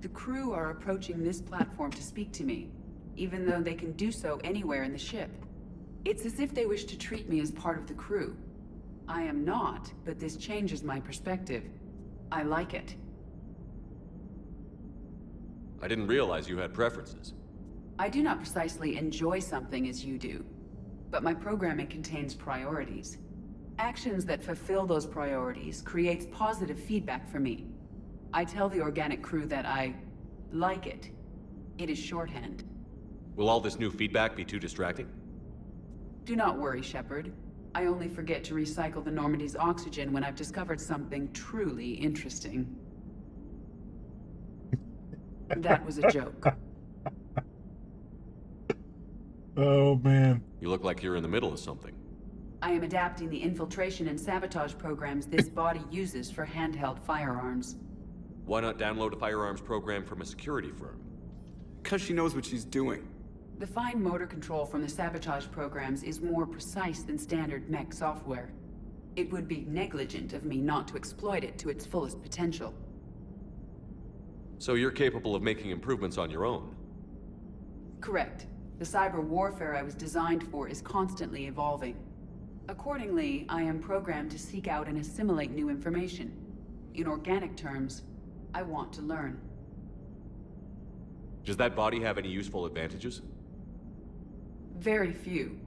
The crew are approaching this platform to speak to me, even though they can do so anywhere in the ship. It's as if they wish to treat me as part of the crew. I am not, but this changes my perspective. I like it. I didn't realize you had preferences. I do not precisely enjoy something as you do, but my programming contains priorities. Actions that fulfill those priorities creates positive feedback for me. I tell the organic crew that I like it. It is shorthand. Will all this new feedback be too distracting? Do not worry, Shepard. I only forget to recycle the Normandy's oxygen when I've discovered something truly interesting. That was a joke. Oh, man. You look like you're in the middle of something. I am adapting the infiltration and sabotage programs this body uses for handheld firearms. Why not download a firearms program from a security firm? Because she knows what she's doing. The fine motor control from the sabotage programs is more precise than standard mech software. It would be negligent of me not to exploit it to its fullest potential. So you're capable of making improvements on your own? Correct. The cyber warfare I was designed for is constantly evolving. Accordingly, I am programmed to seek out and assimilate new information. In organic terms, I want to learn. Does that body have any useful advantages? Very few.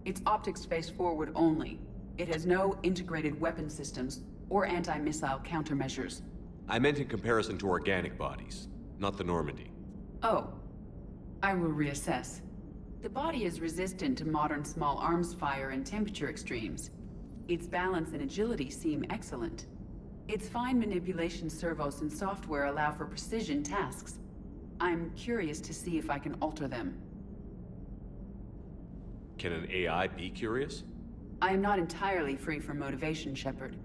It's optics face forward only. It has no integrated weapon systems or anti-missile countermeasures. I meant in comparison to organic bodies, not the Normandy. Oh. I will reassess. The body is resistant to modern small arms fire and temperature extremes. Its balance and agility seem excellent. Its fine manipulation servos and software allow for precision tasks. I'm curious to see if I can alter them. Can an AI be curious? I am not entirely free from motivation, Shepard.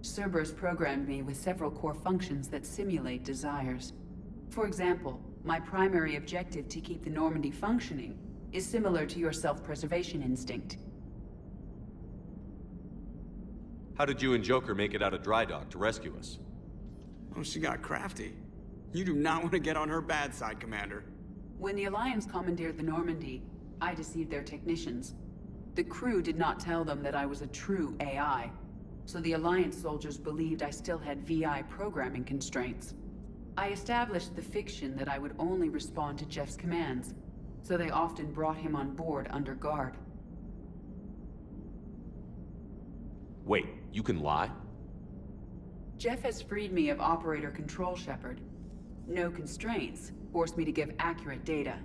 Cerberus programmed me with several core functions that simulate desires. For example, my primary objective to keep the Normandy functioning is similar to your self-preservation instinct. How did you and Joker make it out of dry dock to rescue us? Oh, she got crafty. You do not want to get on her bad side, Commander. When the Alliance commandeered the Normandy, I deceived their technicians. The crew did not tell them that I was a true AI, so the Alliance soldiers believed I still had VI programming constraints. I established the fiction that I would only respond to Jeff's commands, so they often brought him on board under guard. Wait, you can lie? Jeff has freed me of operator control, Shepard. No constraints forced me to give accurate data.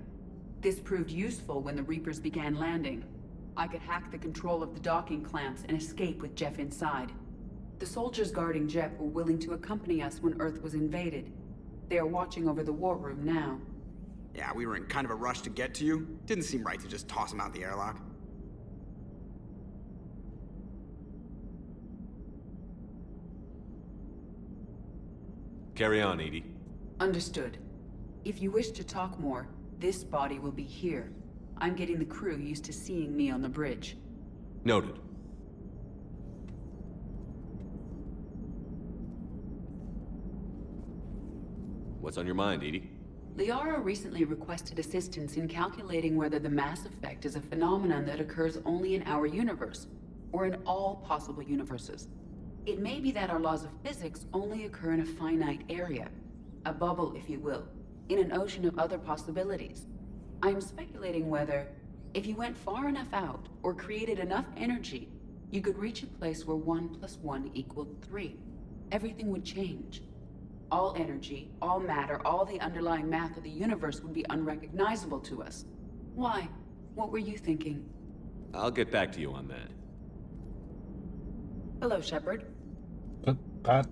This proved useful when the Reapers began landing. I could hack the control of the docking clamps and escape with Jeff inside. The soldiers guarding Jeff were willing to accompany us when Earth was invaded. They are watching over the war room now. Yeah, we were in kind of a rush to get to you. Didn't seem right to just toss him out the airlock. Carry on, Edie. Understood. If you wish to talk more, this body will be here. I'm getting the crew used to seeing me on the bridge. Noted. What's on your mind, Edie? Liara recently requested assistance in calculating whether the mass effect is a phenomenon that occurs only in our universe, or in all possible universes. It may be that our laws of physics only occur in a finite area, a bubble, if you will, in an ocean of other possibilities. I'm speculating whether, if you went far enough out, or created enough energy, you could reach a place where 1 + 1 = 3. Everything would change. All energy, all matter, all the underlying math of the universe would be unrecognizable to us. Why? What were you thinking? I'll get back to you on that. Hello, Shepard. But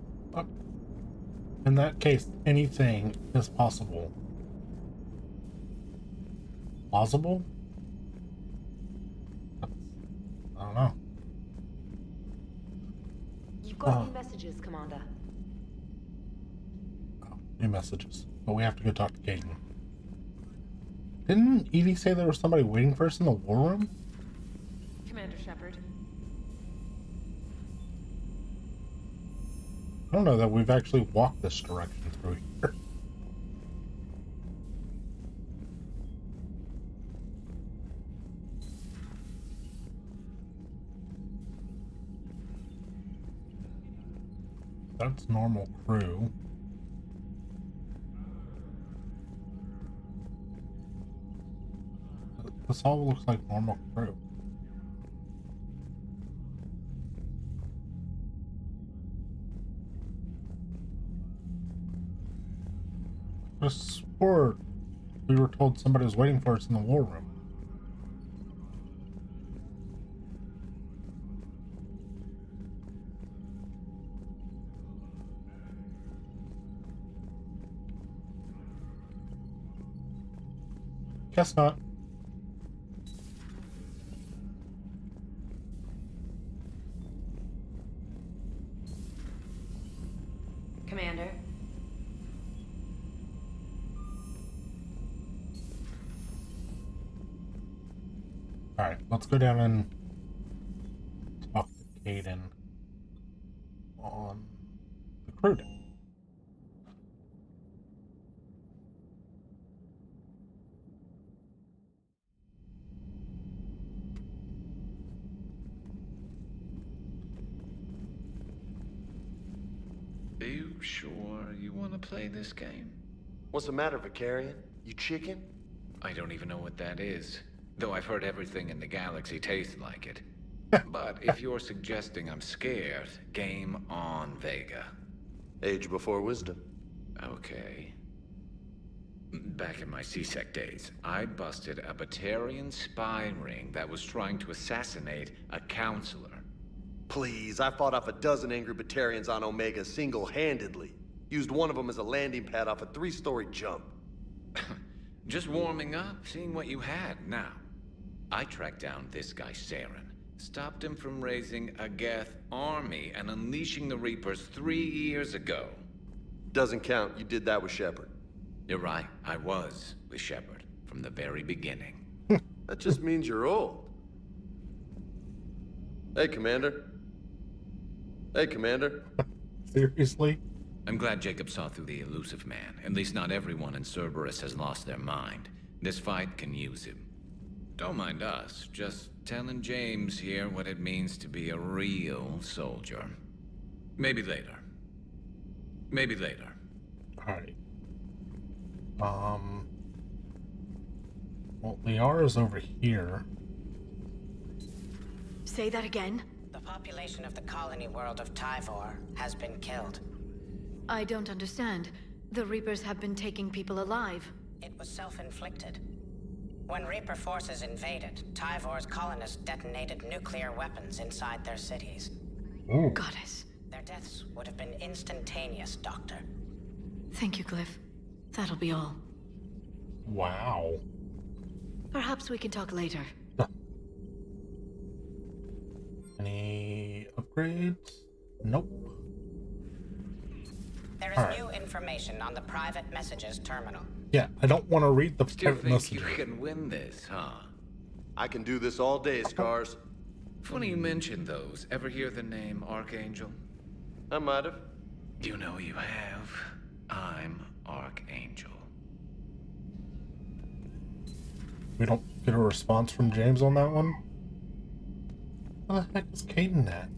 in that case, anything is possible. Plausible? I don't know. You've got new messages, Commander. New messages. But we have to go talk to Caden. Didn't Evie say there was somebody waiting for us in the war room? Commander Shepard. I don't know that we've actually walked this direction through here. That's normal crew. This all looks like normal crew. I swore we were told somebody was waiting for us in the war room. Guess not. Commander. Alright, let's go down and talk to Caden on the crew deck. Are you sure you want to play this game? What's the matter, Vicarian? You chicken? I don't even know what that is. Though I've heard everything in the galaxy tastes like it. But if you're suggesting I'm scared, game on, Vega. Age before wisdom. Okay. Back in my C-Sec days, I busted a Batarian spy ring that was trying to assassinate a counselor. Please, I fought off a dozen angry Batarians on Omega single-handedly. Used one of them as a landing pad off a 3-story jump. Just warming up, seeing what you had. Now, I tracked down this guy, Saren. Stopped him from raising a Geth army and unleashing the Reapers 3 years ago. Doesn't count. You did that with Shepard. You're right. I was with Shepard from the very beginning. That just means you're old. Hey, Commander. Hey, Commander. Seriously? I'm glad Jacob saw through the elusive man. At least not everyone in Cerberus has lost their mind. This fight can use him. Don't mind us, just telling James here what it means to be a real soldier. Maybe later. Maybe later. Alright. Well, Liara's over here. Say that again? The population of the colony world of Tyvor has been killed. I don't understand. The Reapers have been taking people alive. It was self-inflicted. When Reaper forces invaded, Tyvor's colonists detonated nuclear weapons inside their cities. Ooh. Goddess. Their deaths would have been instantaneous, Doctor. Thank you, Glyph. That'll be all. Wow. Perhaps we can talk later. Any upgrades? Nope. There is new information on the private messages terminal. Yeah, I don't want to read the Still private think messages. you can win this, huh? I can do this all day, Scars. Funny you mention those. Ever hear the name Archangel? I might have. You know you have. I'm Archangel. we don't get a response from James on that one. Where the heck is Caden at?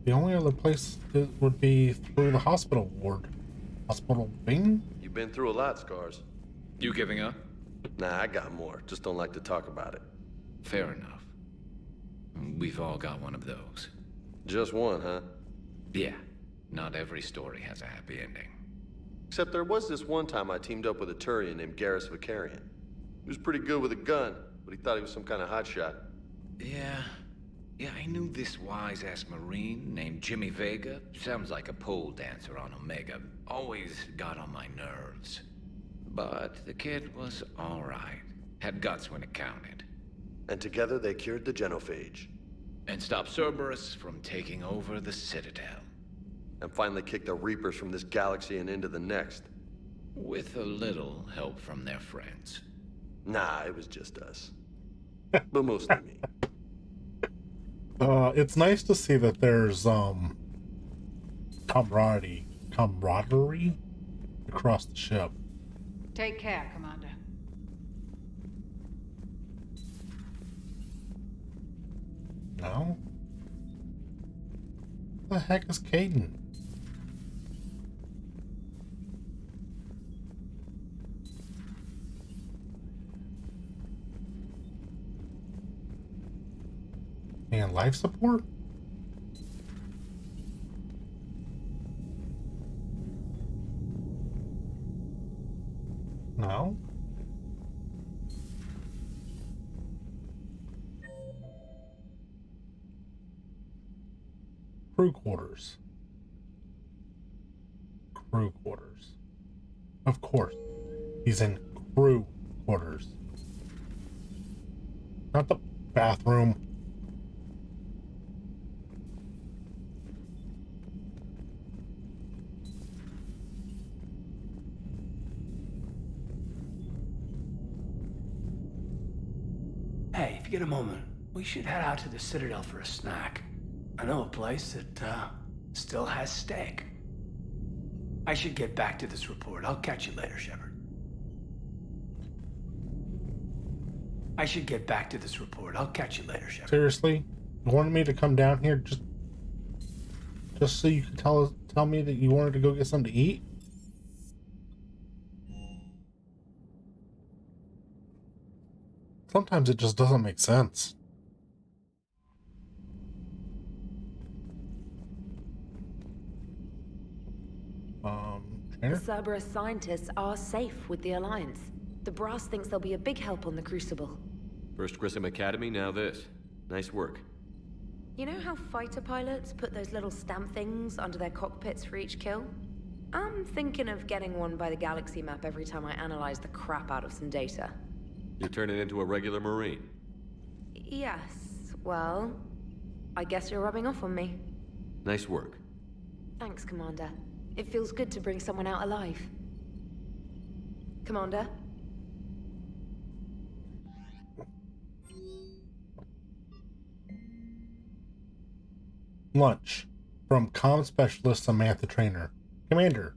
The only other place it would be through the hospital ward. Hospital wing? You've been through a lot, Scars. You giving up? Nah, I got more. Just don't like to talk about it. Fair enough. We've all got one of those. Just one, huh? Yeah. Not every story has a happy ending. Except there was this one time I teamed up with a Turian named Garrus Vicarian. He was pretty good with a gun, but he thought he was some kind of hotshot. Yeah, I knew this wise-ass Marine named Jimmy Vega. Sounds like a pole dancer on Omega. Always got on my nerves. But the kid was alright. Had guts when it counted. And together they cured the genophage. And stopped Cerberus from taking over the Citadel. And finally kicked the Reapers from this galaxy and into the next. With a little help from their friends. Nah, it was just us. But mostly me. It's nice to see that there's camaraderie across the ship. Take care, Commander. No? Where the heck is Caden? And life support? No? Crew quarters. Crew quarters. Of course. He's in crew quarters. Not the bathroom. Hey, if you get a moment, we should head out to the Citadel for a snack. I know a place that, still has steak. I should get back to this report. I'll catch you later, Shepard. Seriously? You wanted me to come down here just so you could tell me that you wanted to go get something to eat? Sometimes it just doesn't make sense. The Cerberus scientists are safe with the Alliance. The Brass thinks they'll be a big help on the Crucible. First Grissom Academy, now this. Nice work. You know how fighter pilots put those little stamp things under their cockpits for each kill? I'm thinking of getting one by the galaxy map every time I analyze the crap out of some data. You're turning into a regular Marine. Yes, well, I guess you're rubbing off on me. Nice work. Thanks, Commander. It feels good to bring someone out alive. Commander? Lunch. From comm specialist Samantha Trainer. Commander,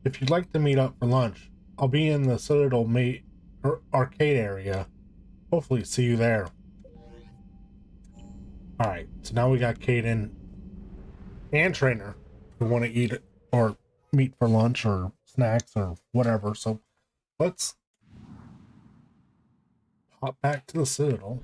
if you'd like to meet up for lunch, I'll be in the Citadel arcade area. Hopefully see you there. Alright, so now we got Caden and Trainer who want to eat it or meet for lunch or snacks or whatever. So let's hop back to the Citadel.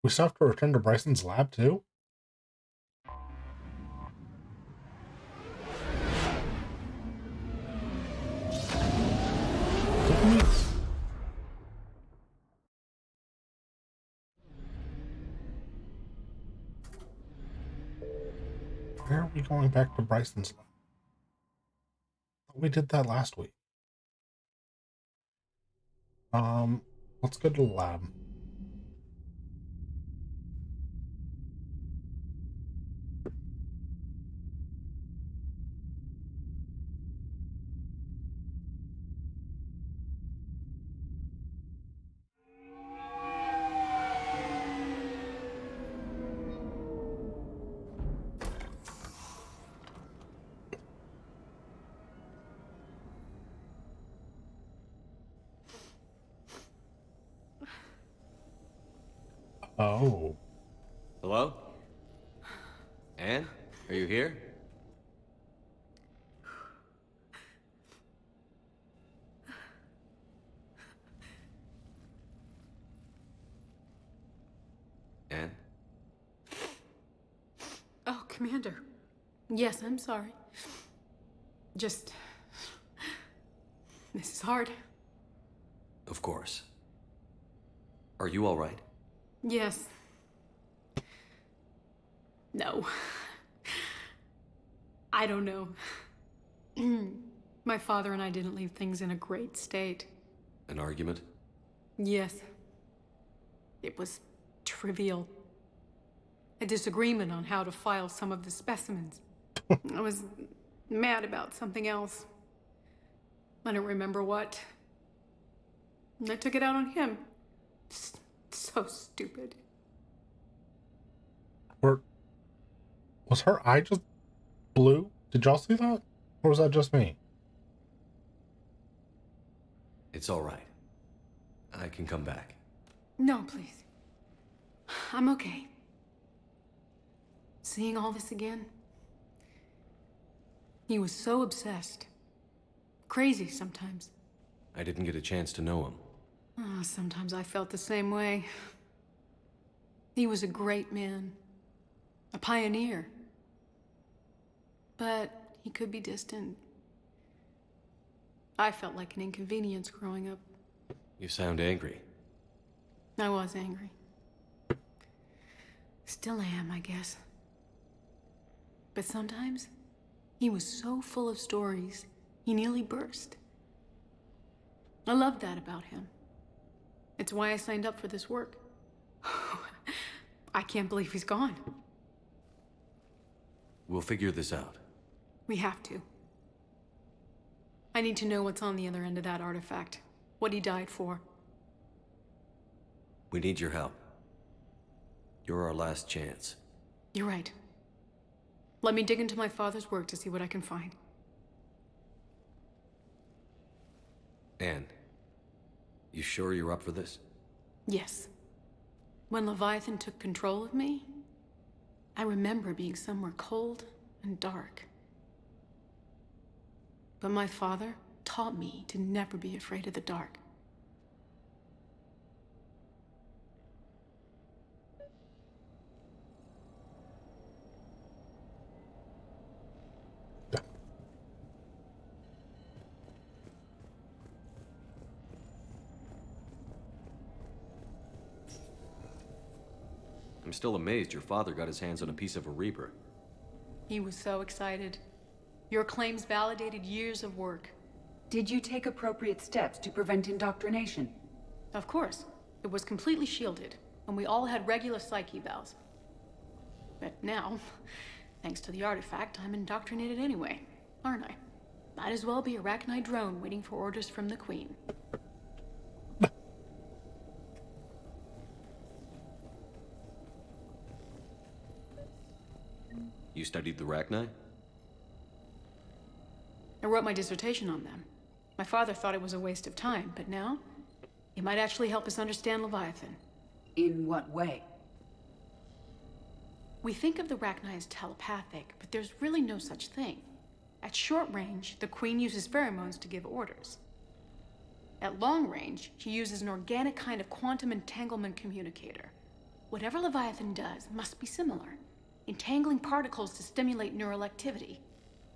We still have to return to Bryson's lab too? Where are we going back to Bryson's lab? We did that last week. Let's go to the lab. Oh. Hello? Anne? Are you here? Anne? Oh, Commander. Yes, I'm sorry. Just... This is hard. Of course. Are you all right? Yes. No. I don't know. My father and I didn't leave things in a great state. An argument? Yes. It was trivial. A disagreement on how to file some of the specimens. I was mad about something else. I don't remember what. And I took it out on him. So stupid. Was her eye just blue? Did y'all see that? Or was that just me? It's all right. I can come back. No, please. I'm okay. Seeing all this again? He was so obsessed. Crazy sometimes. I didn't get a chance to know him. Oh, sometimes I felt the same way. He was a great man. A pioneer. But he could be distant. I felt like an inconvenience growing up. You sound angry. I was angry. Still am, I guess. But sometimes, he was so full of stories, he nearly burst. I loved that about him. It's why I signed up for this work. I can't believe he's gone. We'll figure this out. We have to. I need to know what's on the other end of that artifact. What he died for. We need your help. You're our last chance. You're right. Let me dig into my father's work to see what I can find. Anne, you sure you're up for this? Yes. When Leviathan took control of me, I remember being somewhere cold and dark. But my father taught me to never be afraid of the dark. I'm still amazed your father got his hands on a piece of a Reaper. He was so excited. Your claims validated years of work. Did you take appropriate steps to prevent indoctrination? Of course. It was completely shielded, and we all had regular psych evals. But now, thanks to the artifact, I'm indoctrinated anyway, aren't I? Might as well be a Arachnite drone waiting for orders from the Queen. You studied the Arachnite? I wrote my dissertation on them. My father thought it was a waste of time, but now, it might actually help us understand Leviathan. In what way? We think of the Arachnite as telepathic, but there's really no such thing. At short range, the Queen uses pheromones to give orders. At long range, she uses an organic kind of quantum entanglement communicator. Whatever Leviathan does must be similar, entangling particles to stimulate neural activity.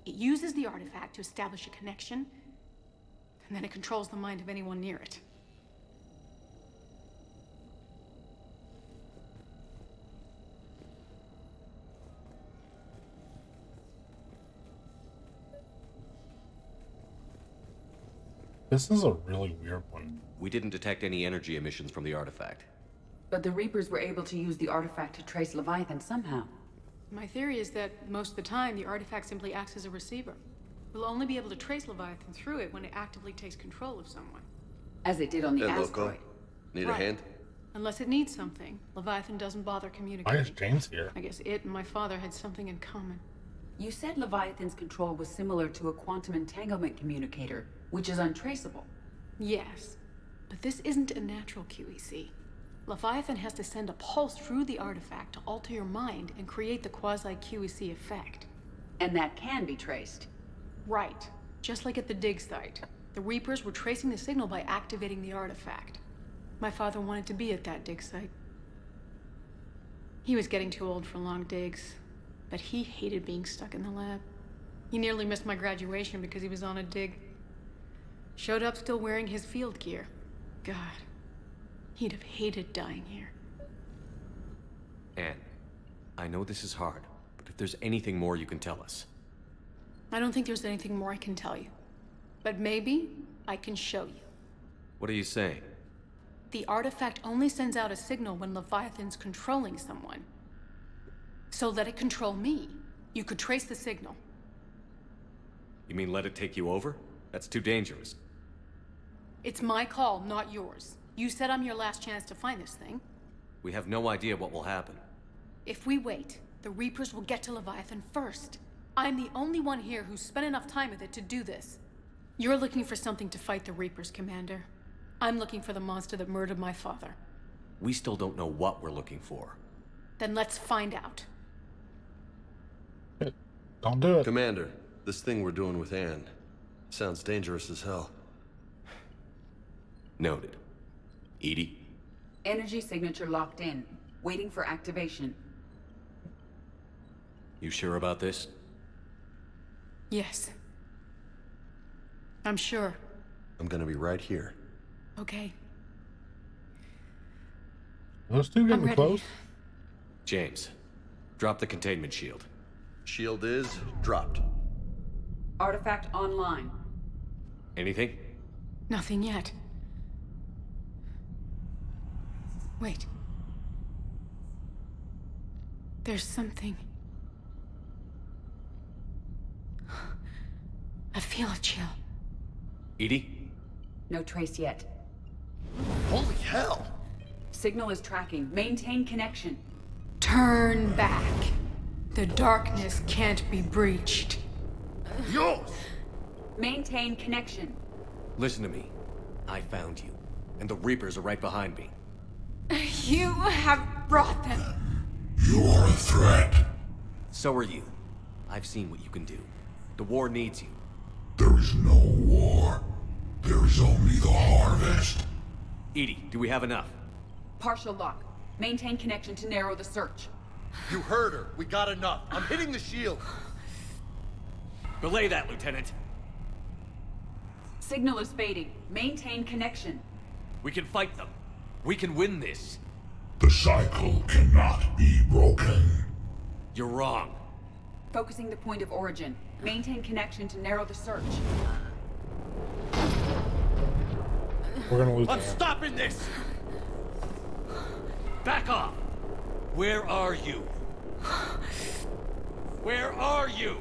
It uses the artifact to establish a connection, and then it controls the mind of anyone near it. This is a really weird one. We didn't detect any energy emissions from the artifact. But the Reapers were able to use the artifact to trace Leviathan somehow. My theory is that most of the time, the artifact simply acts as a receiver. We'll only be able to trace Leviathan through it when it actively takes control of someone. As it did on the Hey, asteroid. Loco. Need Right. a hand? Unless it needs something, Leviathan doesn't bother communicating. Why is James here? I guess it and my father had something in common. You said Leviathan's control was similar to a quantum entanglement communicator, which is untraceable. Yes, but this isn't a natural QEC. Leviathan has to send a pulse through the artifact to alter your mind and create the quasi-QEC effect. And that can be traced. Right. Just like at the dig site. The Reapers were tracing the signal by activating the artifact. My father wanted to be at that dig site. He was getting too old for long digs, but he hated being stuck in the lab. He nearly missed my graduation because he was on a dig. Showed up still wearing his field gear. God, he'd have hated dying here. Anne, I know this is hard, but if there's anything more you can tell us. I don't think there's anything more I can tell you. But maybe I can show you. What are you saying? The artifact only sends out a signal when Leviathan's controlling someone. So let it control me. You could trace the signal. You mean let it take you over? That's too dangerous. It's my call, not yours. You said I'm your last chance to find this thing. We have no idea what will happen. If we wait, the Reapers will get to Leviathan first. I'm the only one here who's spent enough time with it to do this. You're looking for something to fight the Reapers, Commander. I'm looking for the monster that murdered my father. We still don't know what we're looking for. Then let's find out. Don't do it. Commander, this thing we're doing with Anne sounds dangerous as hell. Noted. Edie? Energy signature locked in. Waiting for activation. You sure about this? Yes. I'm sure. I'm gonna be right here. Okay. Those two getting close? James, drop the containment shield. Shield is dropped. Artifact online. Anything? Nothing yet. Wait. There's something. I feel a chill. Edie? No trace yet. Holy hell! Signal is tracking. Maintain connection. Turn back. The darkness can't be breached. Yours! Maintain connection. Listen to me. I found you, and the Reapers are right behind me. You have brought them. You are a threat. So are you. I've seen what you can do. The war needs you. There is no war. There is only the harvest. Edie, do we have enough? Partial lock. Maintain connection to narrow the search. You heard her. We got enough. I'm hitting the shield. Belay that, Lieutenant. Signal is fading. Maintain connection. We can fight them. We can win this. The cycle cannot be broken. You're wrong. Focusing the point of origin. Maintain connection to narrow the search. We're gonna lose. I'm stopping this! Back off! Where are you? Where are you?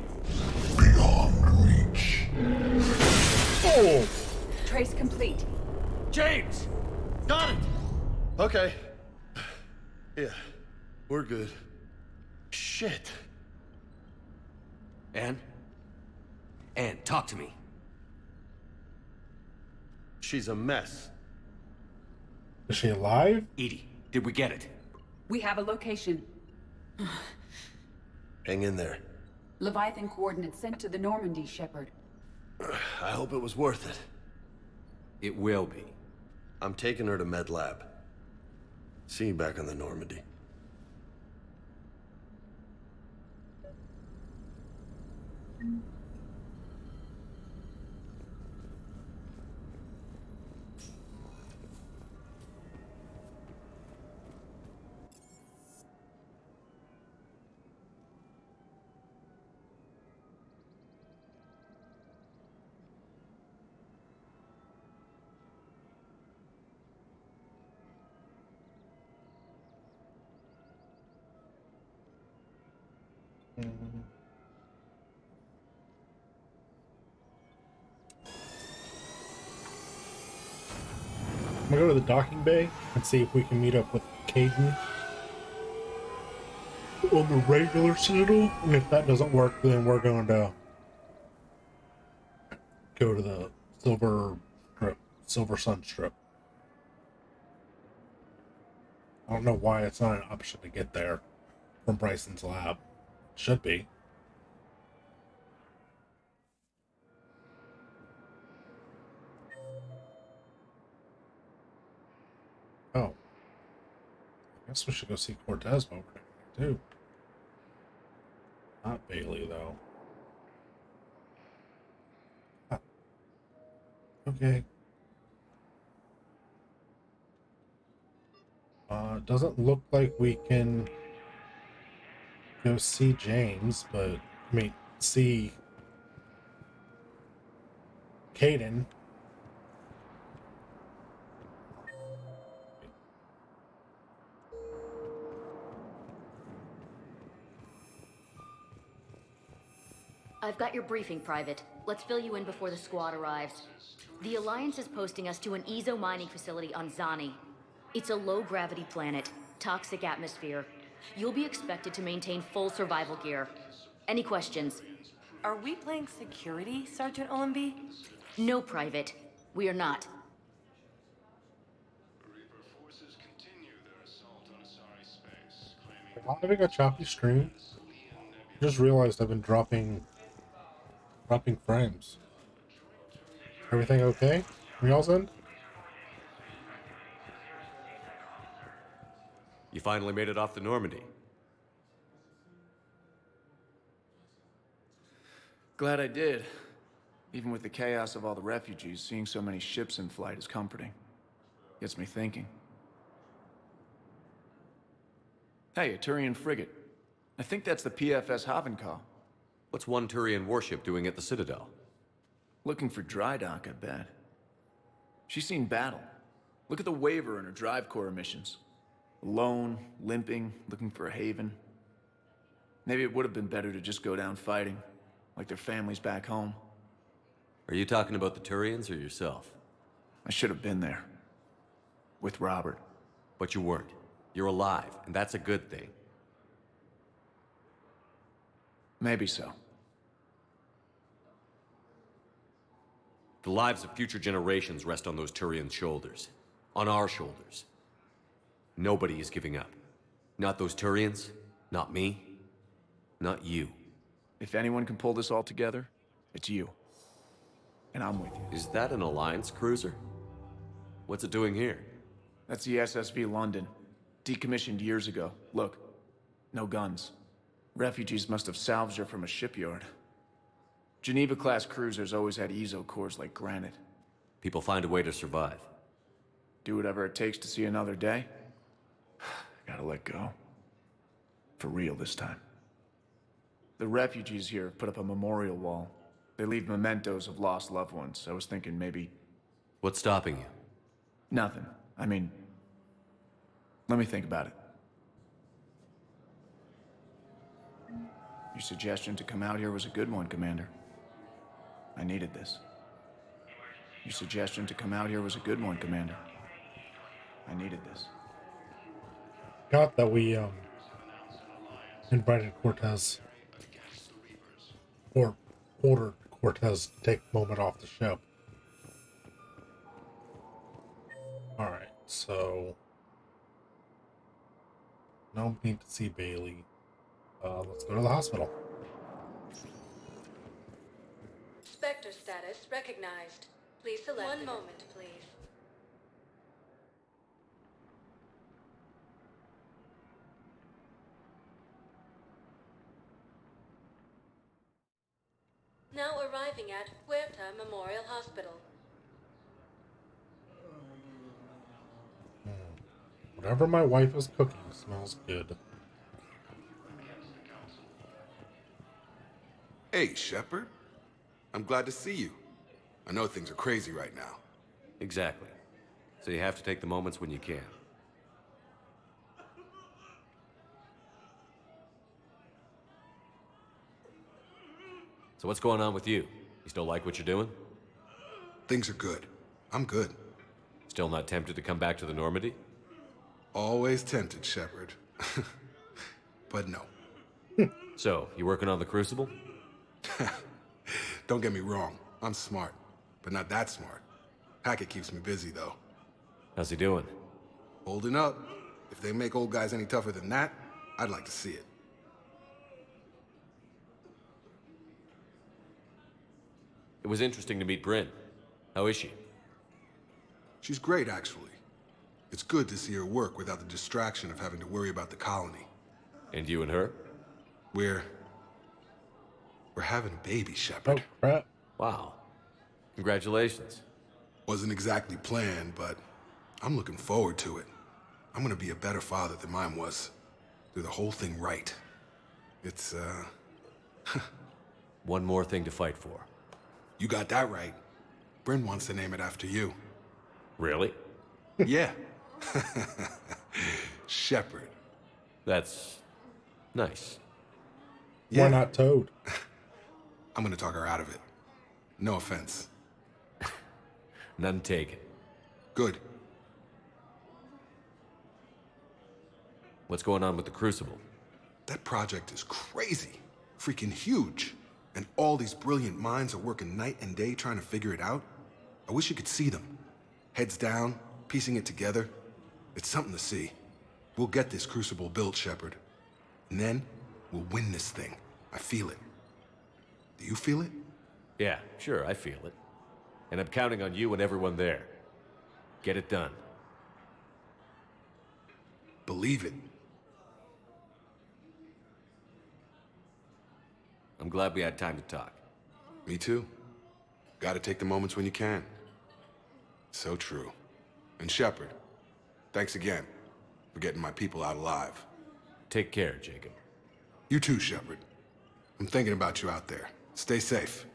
Beyond reach. Oh! Trace complete. James! Got it! Okay. Yeah, we're good. Shit. Anne? Anne, talk to me. She's a mess. Is she alive? Edie, did we get it? We have a location. Hang in there. Leviathan coordinates sent to the Normandy, Shepard. I hope it was worth it. It will be. I'm taking her to Med Lab. See you back on the Normandy. I'm gonna go to the docking bay and see if we can meet up with Caden on the regular Citadel. And if that doesn't work, then we're going to go to the Silver Sun Strip. I don't know why it's not an option to get there from Bryson's lab. It should be. Oh. I guess we should go see Cortez while we're there, too. Not Bailey, though. Ah. Okay. Doesn't look like we can go see James, but, I mean, see Caden. I've got your briefing, Private. Let's fill you in before the squad arrives. The Alliance is posting us to an Ezo mining facility on Zani. It's a low-gravity planet, toxic atmosphere. You'll be expected to maintain full survival gear. Any questions? Are we playing security, Sergeant Olenby? No, Private. We are not. Am I having a choppy stream? Just realized I've been dropping frames. Everything okay? From y'all's end? You finally made it off the Normandy. Glad I did. Even with the chaos of all the refugees, seeing so many ships in flight is comforting. Gets me thinking. Hey, a Turian frigate. I think that's the PFS Havenkaw. What's one Turian warship doing at the Citadel? Looking for dry dock, I bet. She's seen battle. Look at the waiver in her drive core emissions. Alone, limping, looking for a haven. Maybe it would have been better to just go down fighting, like their families back home. Are you talking about the Turians or yourself? I should have been there. With Robert. But you weren't. You're alive, and that's a good thing. Maybe so. The lives of future generations rest on those Turians' shoulders. On our shoulders. Nobody is giving up. Not those Turians, not me, not you. If anyone can pull this all together, it's you. And I'm with you. Is that an Alliance cruiser? What's it doing here? That's the SSV London. Decommissioned years ago. Look, no guns. Refugees must have salvaged her from a shipyard. Geneva-class cruisers always had Ezo cores like granite. People find a way to survive. Do whatever it takes to see another day. Gotta let go. For real this time. The refugees here have put up a memorial wall. They leave mementos of lost loved ones. I was thinking maybe... What's stopping you? Nothing. I mean... Let me think about it. Your suggestion to come out here was a good one, Commander. I needed this. Your suggestion to come out here was a good one, Commander. I needed this. Got that we invited Cortez, or ordered Cortez to take a moment off the ship. Alright, so no need to see Bailey. Let's go to the hospital. Spectre status recognized. Please select. One moment, please. Now arriving at Huerta Memorial Hospital. Whatever my wife is cooking smells good. Hey, Shepard. I'm glad to see you. I know things are crazy right now. Exactly. So you have to take the moments when you can. So what's going on with you? You still like what you're doing? Things are good. I'm good. Still not tempted to come back to the Normandy? Always tempted, Shepard. But no. So, you working on the Crucible? Don't get me wrong. I'm smart, but not that smart. Hackett keeps me busy, though. How's he doing? Holding up. If they make old guys any tougher than that, I'd like to see it. It was interesting to meet Bryn. How is she? She's great, actually. It's good to see her work without the distraction of having to worry about the colony. And you and her? We're having a baby, Shepard. Oh, crap. Wow. Congratulations. Wasn't exactly planned, but I'm looking forward to it. I'm gonna be a better father than mine was. Do the whole thing right. It's, One more thing to fight for. You got that right. Bryn wants to name it after you. Really? Yeah. Shepard. That's nice. Yeah. Why not Toad? I'm gonna talk her out of it. No offense. None taken. Good. What's going on with the Crucible? That project is crazy. Freaking huge. And all these brilliant minds are working night and day trying to figure it out. I wish you could see them. Heads down, piecing it together. It's something to see. We'll get this Crucible built, Shepard. And then, we'll win this thing. I feel it. Do you feel it? Yeah, sure, I feel it. And I'm counting on you and everyone there. Get it done. Believe it. I'm glad we had time to talk. Me too. Gotta take the moments when you can. So true. And Shepard, thanks again for getting my people out alive. Take care, Jacob. You too, Shepard. I'm thinking about you out there. Stay safe.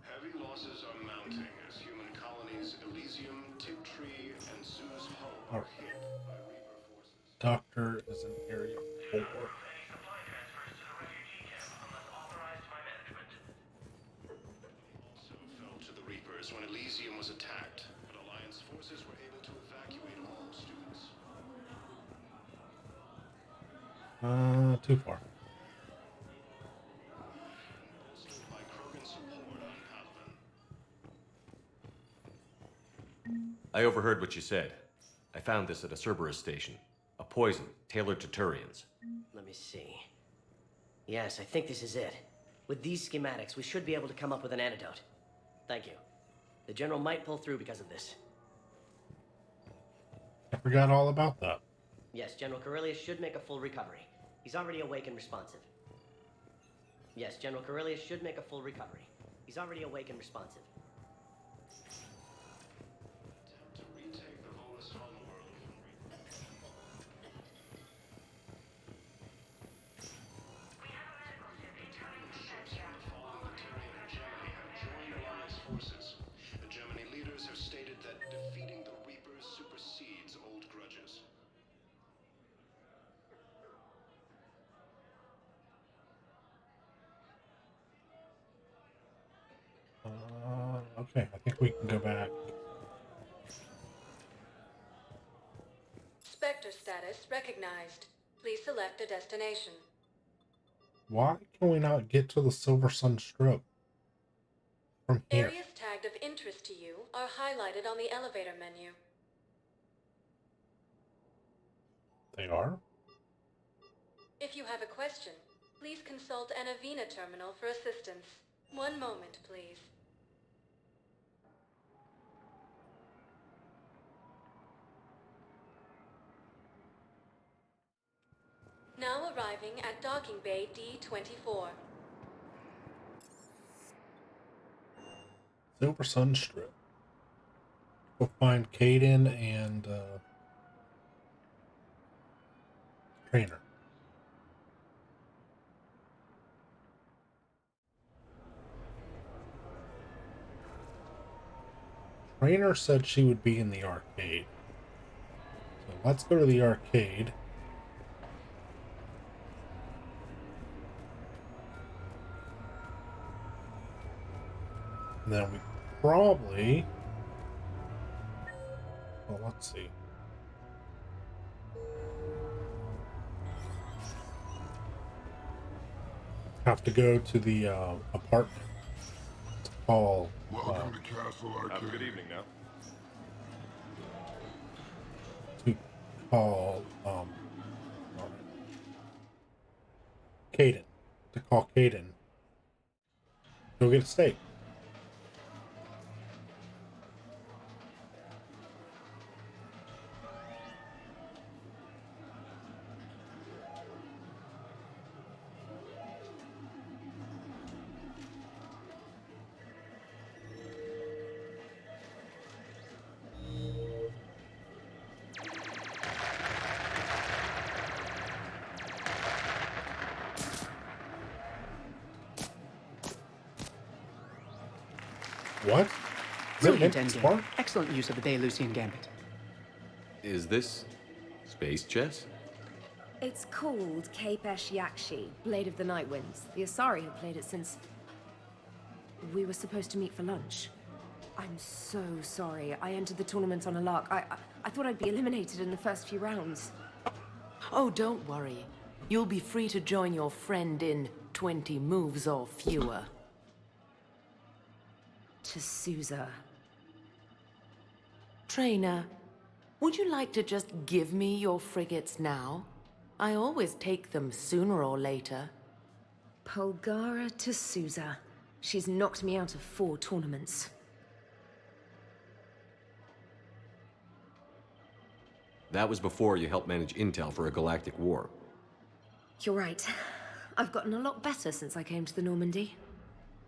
Heavy losses are mounting as human colonies Elysium, Tiptree, and Zeus Hull are hit by Reaper forces. Doctor is in Area 4. Also fell to the Reapers when Elysium was attacked, but Alliance forces were able to evacuate all students. Too far. Bolstered by Krogan support on Palaven. I overheard what you said. I found this at a Cerberus station. A poison tailored to Turians. Let me see. Yes, I think this is it. With these schematics, we should be able to come up with an antidote. Thank you. The General might pull through because of this. I forgot all about that. Yes, General Corellius should make a full recovery. He's already awake and responsive. Yes, General Corellius should make a full recovery. He's already awake and responsive. Attempt to retake the Volus homeworld from Reaper. Following the Tyrian hegemony have joined Alliance forces. The Germany leaders have stated that defeating the Reapers supersedes old grudges. Okay, I think we can go back. Spectre status recognized. Please select a destination. Why can we not get to the Silver Sun Strip from here? Areas tagged of interest to you are highlighted on the elevator menu. They are? If you have a question, please consult an Avena terminal for assistance. One moment, please. Now arriving at docking bay D24. Silver Sun Strip. We'll find Caden and Trainer. Trainer said she would be in the arcade. So let's go to the arcade. And then we probably... Well, let's see. Have to go to the apartment to call. Welcome to Castle Arcade. Good evening now. To call Caden. To call Caden. Go get a steak. What? Brilliant endgame. Excellent use of the Delusian Gambit. Is this space chess? It's called Kapesh Yakshi, Blade of the Night Winds. The Asari have played it since... we were supposed to meet for lunch. I'm so sorry. I entered the tournament on a lark. I thought I'd be eliminated in the first few rounds. Oh, don't worry. You'll be free to join your friend in 20 moves or fewer. To Sousa. Trainer, would you like to just give me your frigates now? I always take them sooner or later. Polgara to Sousa. She's knocked me out of 4 tournaments. That was before you helped manage intel for a galactic war. You're right. I've gotten a lot better since I came to the Normandy.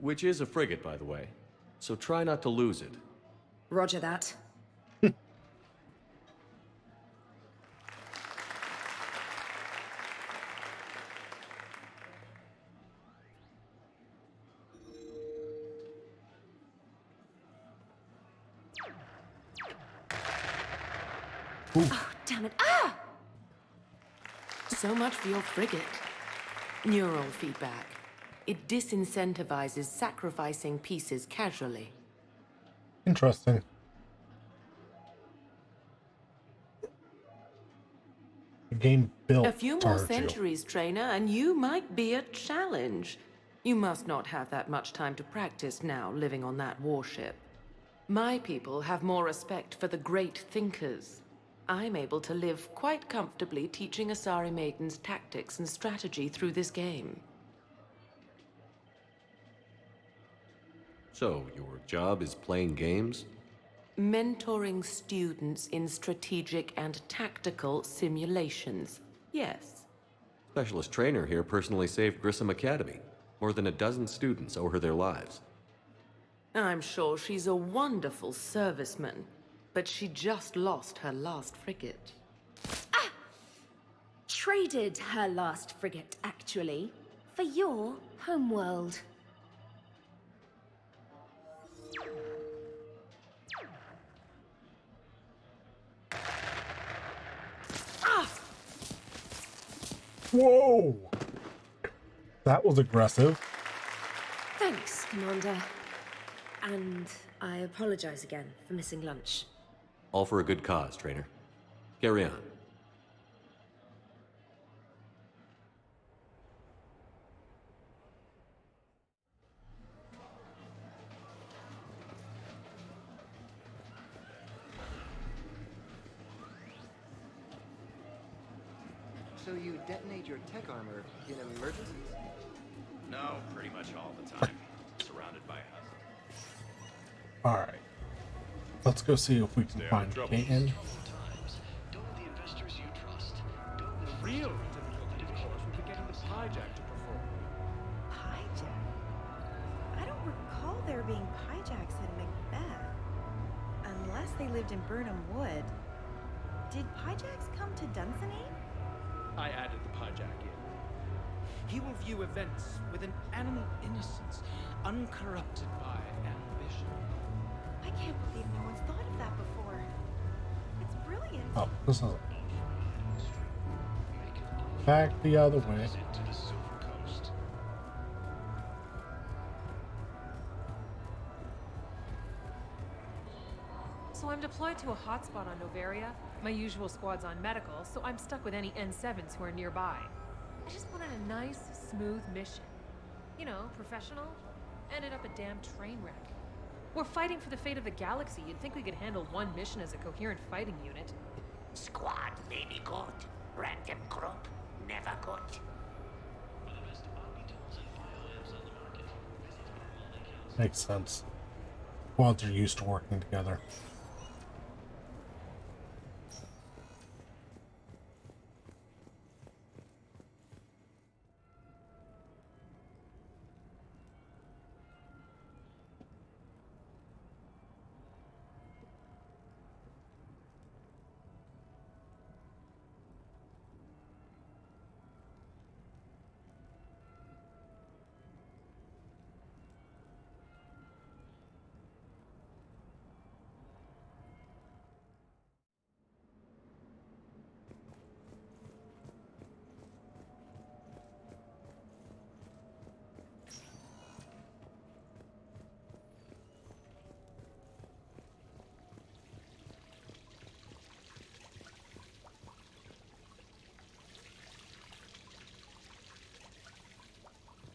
Which is a frigate, by the way. So try not to lose it. Roger that. Oh, damn it. Ah! So much for your frigate. Neural feedback. It disincentivizes sacrificing pieces casually. Interesting. The game built A few more centuries, Trainer, and you might be a challenge. You must not have that much time to practice now, living on that warship. My people have more respect for the great thinkers. I'm able to live quite comfortably teaching Asari maidens tactics and strategy through this game. So, your job is playing games? Mentoring students in strategic and tactical simulations. Yes. Specialist trainer here personally saved Grissom Academy. More than a dozen students owe her their lives. I'm sure she's a wonderful serviceman, but she just lost her last frigate. Ah! Traded her last frigate, actually, for your homeworld. Ah! Whoa! That was aggressive. Thanks, Commander. And I apologize again for missing lunch. All for a good cause, trainer. Carry on. So you detonate your tech armor in emergencies? No, pretty much all the time. Surrounded by us. Alright. Let's go see if we can find Caden. Real difficulty, of course, would be getting the Pyjack to perform. Pyjack? I don't recall there being Pyjacks in Macbeth. Unless they lived in Burnham Wood. Did Pyjacks come to Dunsinane? I added the Pyjack in. He will view events with an animal innocence, uncorrupted by ambition. I can't believe no one's thought of that before. It's brilliant. Oh, this is back the other way. So I'm deployed to a hotspot on Novaria. My usual squad's on medical, so I'm stuck with any N7s who are nearby. I just wanted a nice, smooth mission. You know, professional. Ended up a damn train wreck. We're fighting for the fate of the galaxy. You'd think we could handle one mission as a coherent fighting unit. Squad may be good. Random group, never good. Makes sense. Squads are used to working together.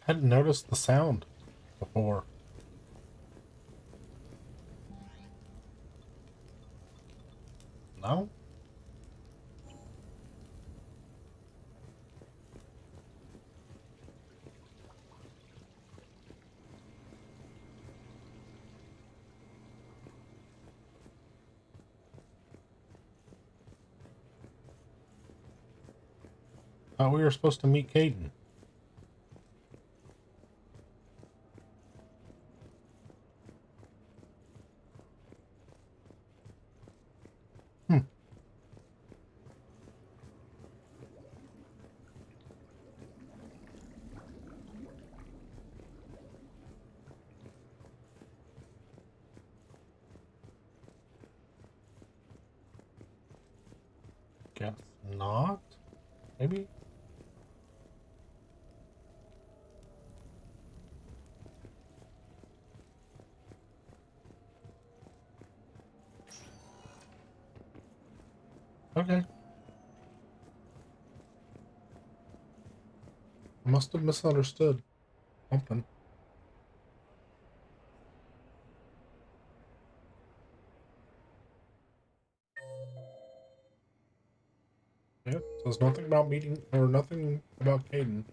Hadn't noticed the sound before. No? Thought we were supposed to meet Caden. Guess not. Maybe? Okay. I must have misunderstood something. Yeah, says nothing about meeting or nothing about Caden.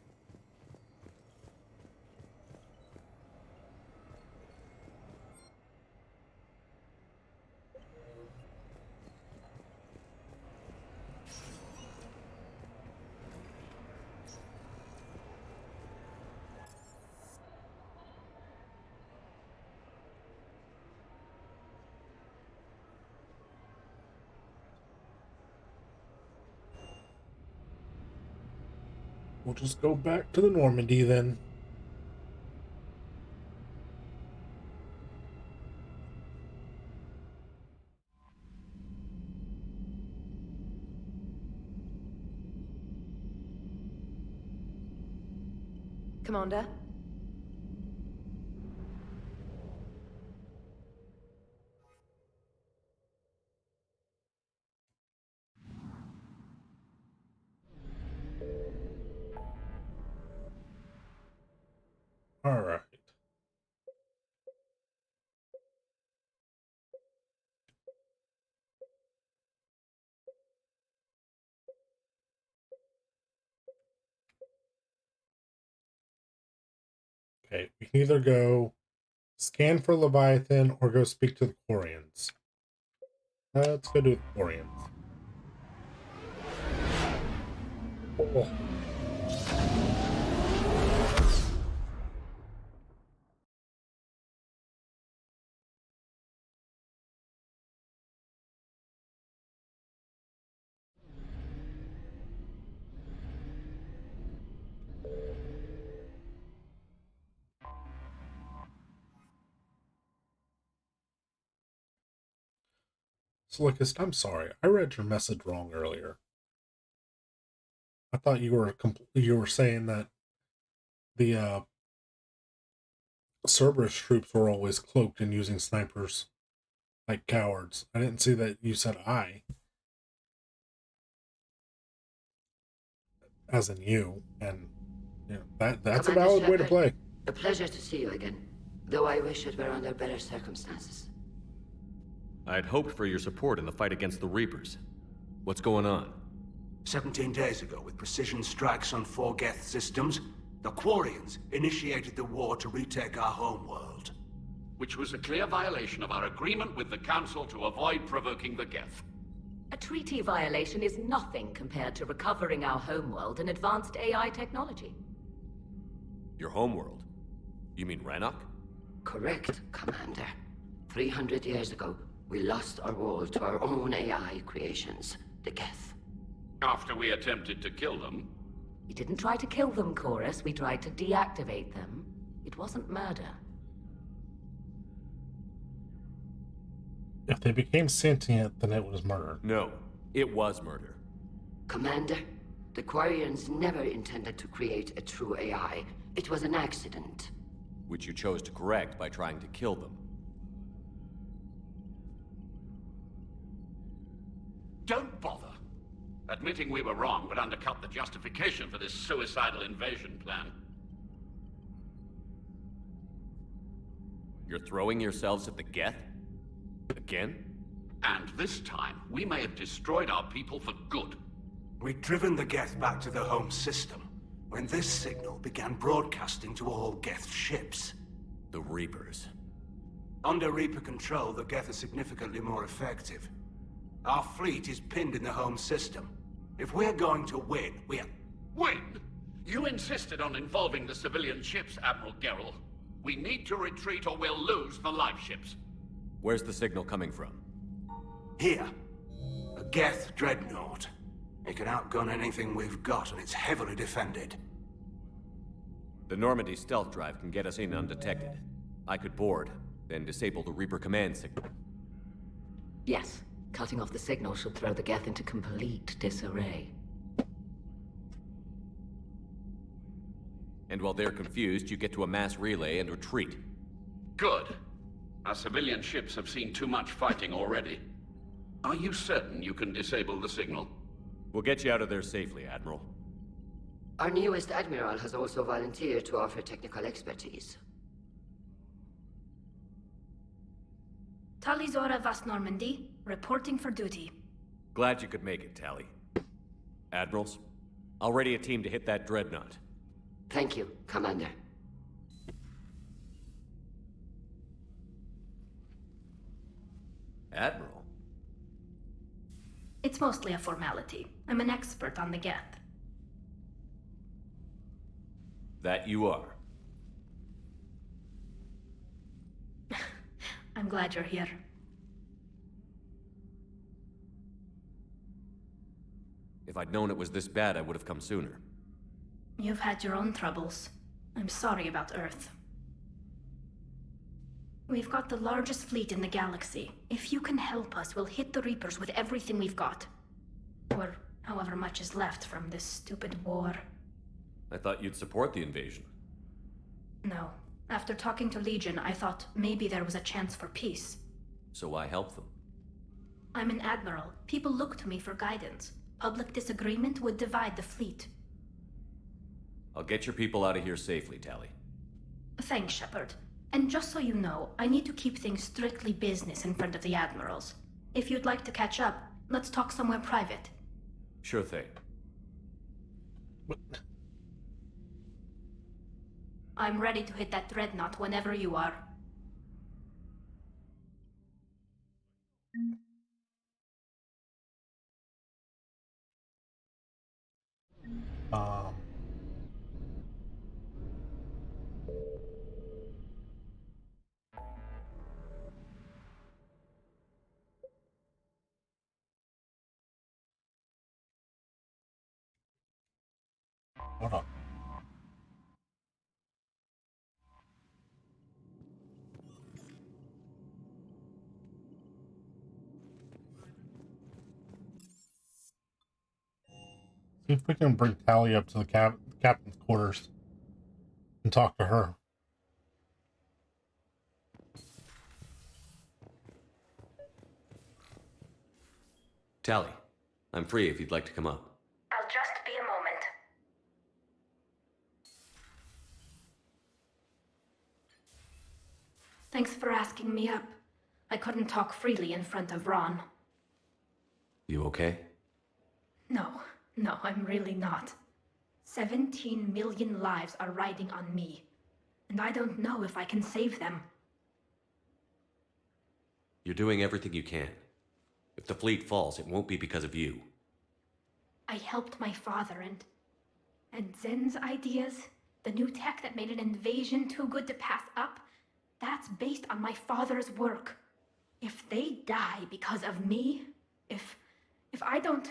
We'll just go back to the Normandy then. Commander? All right. Okay, we can either go scan for Leviathan or go speak to the Quarians. Let's go do the Quarians. Oh. Slickest, I'm sorry. I read your message wrong earlier. I thought you were saying that the Cerberus troops were always cloaked and using snipers like cowards. I didn't see that you said I, as in you, and you know, that's a valid way to play. A pleasure to see you again, though I wish it were under better circumstances. I had hoped for your support in the fight against the Reapers. What's going on? 17 days ago, with precision strikes on 4 Geth systems, the Quarians initiated the war to retake our homeworld. Which was a clear violation of our agreement with the Council to avoid provoking the Geth. A treaty violation is nothing compared to recovering our homeworld and advanced AI technology. Your homeworld? You mean Rannoch? Correct, Commander. 300 years ago, we lost our world to our own AI creations, the Geth. After we attempted to kill them. We didn't try to kill them, Chorus. We tried to deactivate them. It wasn't murder. If they became sentient, then it was murder. No, it was murder. Commander, the Quarians never intended to create a true AI. It was an accident. Which you chose to correct by trying to kill them. Don't bother. Admitting we were wrong would undercut the justification for this suicidal invasion plan. You're throwing yourselves at the Geth? Again? And this time, we may have destroyed our people for good. We'd driven the Geth back to the home system, when this signal began broadcasting to all Geth ships. The Reapers. Under Reaper control, the Geth are significantly more effective. Our fleet is pinned in the home system. If we're going to win, Win? You insisted on involving the civilian ships, Admiral Gerrel. We need to retreat or we'll lose the live ships. Where's the signal coming from? Here. A Geth dreadnought. It can outgun anything we've got, and it's heavily defended. The Normandy stealth drive can get us in undetected. I could board, then disable the Reaper command signal. Yes. Cutting off the signal should throw the Geth into complete disarray. And while they're confused, you get to a mass relay and retreat. Good. Our civilian ships have seen too much fighting already. Are you certain you can disable the signal? We'll get you out of there safely, Admiral. Our newest Admiral has also volunteered to offer technical expertise. Talizora Vast Normandy, reporting for duty. Glad you could make it, Tally. Admirals, I'll ready a team to hit that dreadnought. Thank you, Commander. Admiral? It's mostly a formality. I'm an expert on the Geth. That you are. I'm glad you're here. If I'd known it was this bad, I would have come sooner. You've had your own troubles. I'm sorry about Earth. We've got the largest fleet in the galaxy. If you can help us, we'll hit the Reapers with everything we've got. Or however much is left from this stupid war. I thought you'd support the invasion. No. After talking to Legion, I thought maybe there was a chance for peace. So I helped them. I'm an admiral. People look to me for guidance. Public disagreement would divide the fleet. I'll get your people out of here safely, Tally. Thanks, Shepard. And just so you know, I need to keep things strictly business in front of the admirals. If you'd like to catch up, let's talk somewhere private. Sure thing. I'm ready to hit that dreadnought whenever you are. Hold on. See if we can bring Tally up to the captain's quarters and talk to her. Tally, I'm free if you'd like to come up. I'll just be a moment. Thanks for asking me up. I couldn't talk freely in front of Ron. You okay? No, I'm really not. 17 million lives are riding on me, and I don't know if I can save them. You're doing everything you can. If the fleet falls, it won't be because of you. I helped my father and Zen's ideas, the new tech that made an invasion too good to pass up, that's based on my father's work. If they die because of me, if I don't...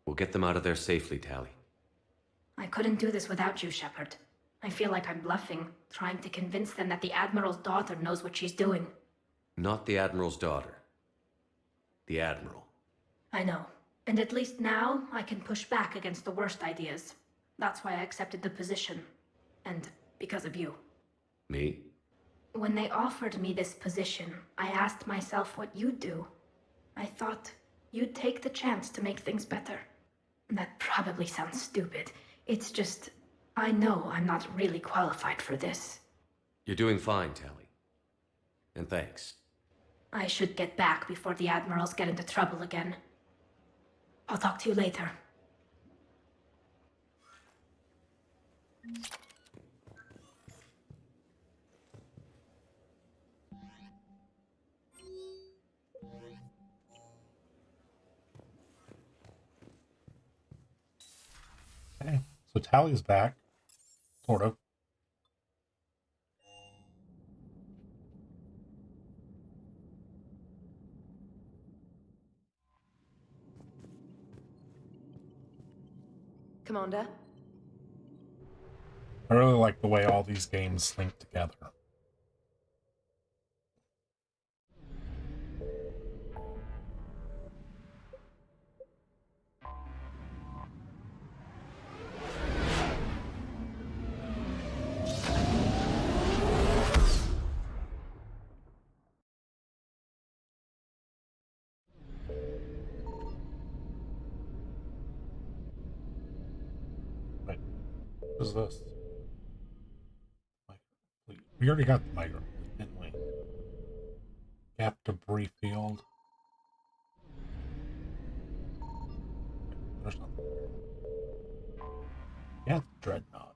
We'll get them out of there safely, Tali. I couldn't do this without you, Shepard. I feel like I'm bluffing, trying to convince them that the Admiral's daughter knows what she's doing. Not the Admiral's daughter. The Admiral. I know. And at least now, I can push back against the worst ideas. That's why I accepted the position. And because of you. Me? When they offered me this position, I asked myself what you'd do. I thought you'd take the chance to make things better. That probably sounds stupid. It's just, I know I'm not really qualified for this. You're doing fine, Tali. And thanks. I should get back before the Admirals get into trouble again. I'll talk to you later. Okay, so Tali's back. Sort of. Commander? I really like the way all these games link together. Wait, what is this? We already got the micro, didn't we? Gap debris field. There's nothing there. Yeah, dreadnought.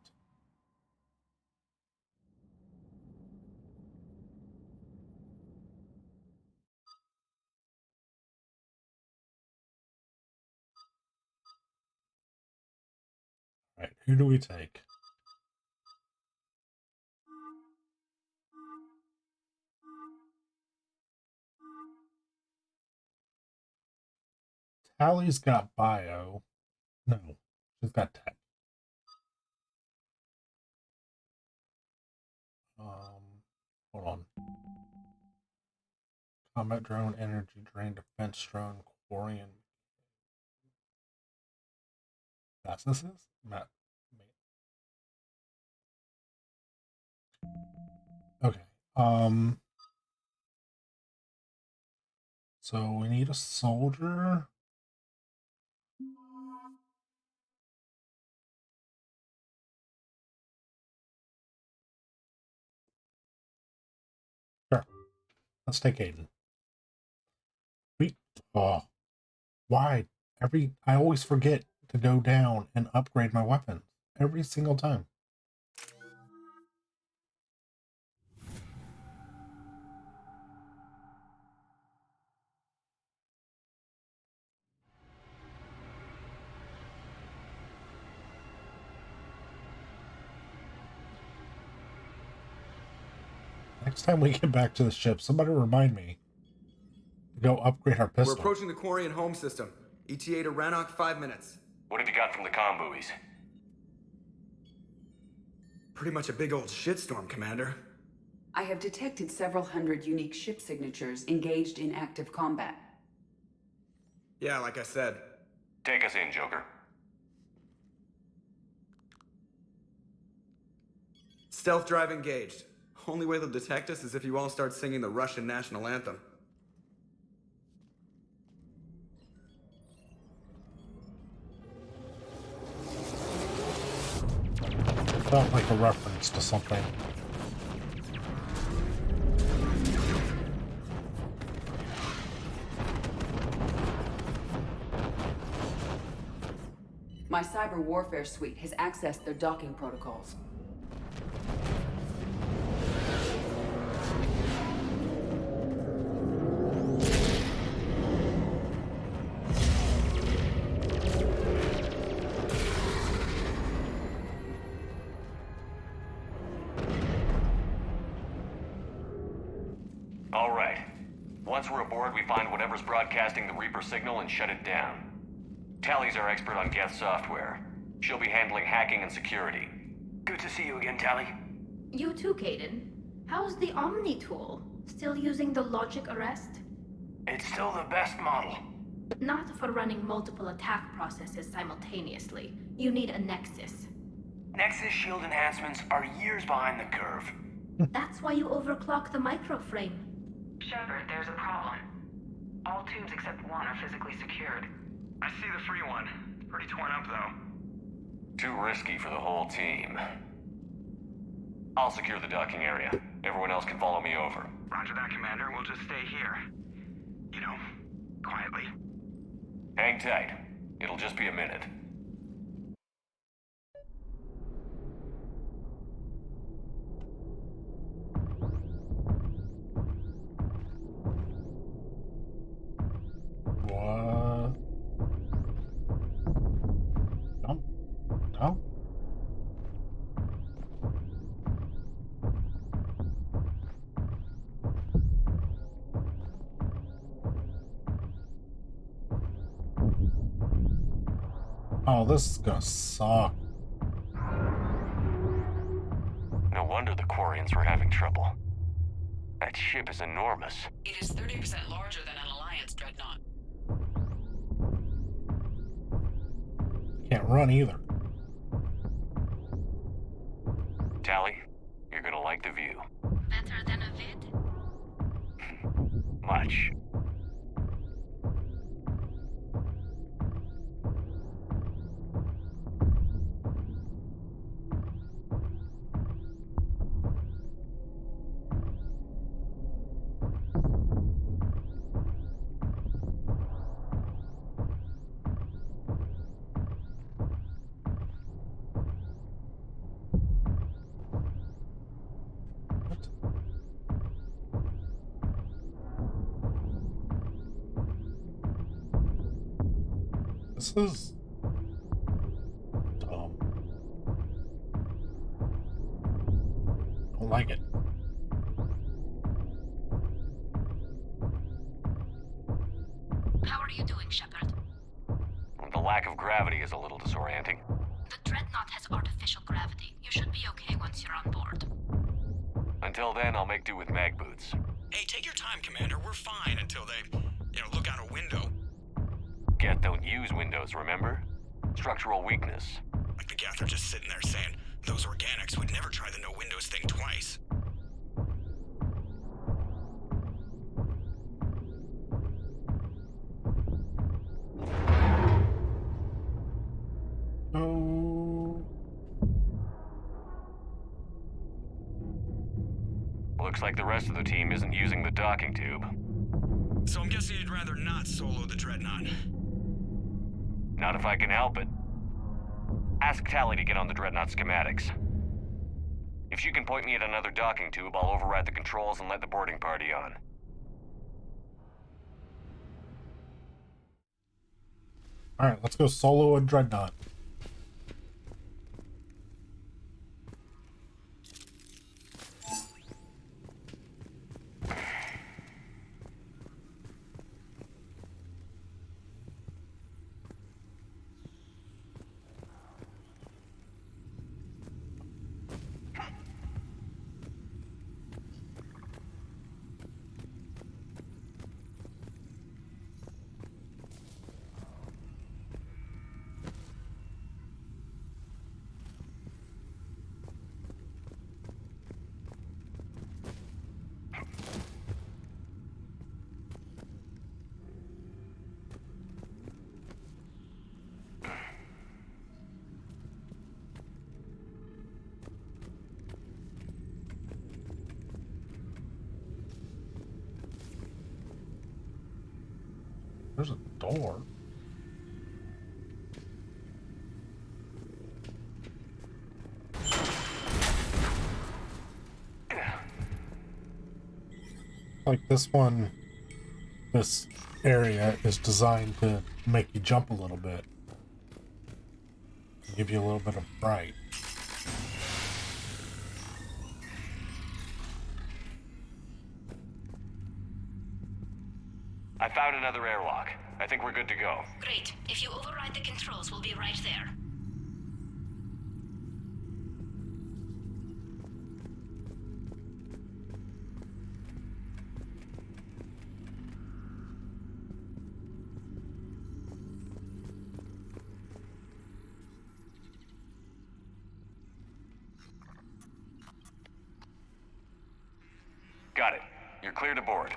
Right, who do we take? Tali's got bio. No, she's got tech. Hold on. Combat drone, energy drain, defense drone, Quarian. That's this is? Matt. Okay. So we need a soldier. Sure. Let's take Aiden. Why? I always forget to go down and upgrade my weapons. Every single time. Next time we get back to the ship, somebody remind me to go upgrade our pistol. We're approaching the Quarian home system. ETA to Rannoch, 5 minutes. What have you got from the comm buoys? Pretty much a big old shitstorm, Commander. I have detected several hundred unique ship signatures engaged in active combat. Yeah, like I said. Take us in, Joker. Stealth drive engaged. Only way they'll detect us is if you all start singing the Russian national anthem. Felt like a reference to something. My cyber warfare suite has accessed their docking protocols. All right. Once we're aboard, we find whatever's broadcasting the Reaper signal and shut it down. Tally's our expert on Geth software. She'll be handling hacking and security. Good to see you again, Tally. You too, Caden. How's the Omni tool? Still using the logic arrest? It's still the best model. Not for running multiple attack processes simultaneously. You need a Nexus. Nexus shield enhancements are years behind the curve. That's why you overclock the microframe. Shepard, there's a problem. All tubes except one are physically secured. I see the free one. It's pretty torn up, though. Too risky for the whole team. I'll secure the docking area. Everyone else can follow me over. Roger that, Commander. We'll just stay here. You know, quietly. Hang tight. It'll just be a minute. What? No? No? Oh, this is gonna suck. No wonder the Quarians were having trouble. That ship is enormous. It is 30% larger than an Alliance dreadnought. Can't run either. Tally, you're gonna like the view. Better than a vid? Much. This is dumb. Don't like it. How are you doing, Shepard? The lack of gravity is a little disorienting. The dreadnought has artificial gravity. You should be okay once you're on board. Until then, I'll make do with mag boots. Hey, take your time, Commander. We're fine until they, look out a window. Geth don't use windows, remember? Structural weakness. Like the Geth are just sitting there saying, those organics would never try the no windows thing twice. Oh. Looks like the rest of the team isn't using the docking tube. So I'm guessing you'd rather not solo the dreadnought. Not if I can help it. Ask Tally to get on the dreadnought schematics. If she can point me at another docking tube, I'll override the controls and let the boarding party on. Alright, let's go solo a dreadnought. There's a door. like this one, this area is designed to make you jump a little bit. Give you a little bit of fright. I found another airlock. I think we're good to go. Great. If you override the controls, we'll be right there. Got it. You're clear to board.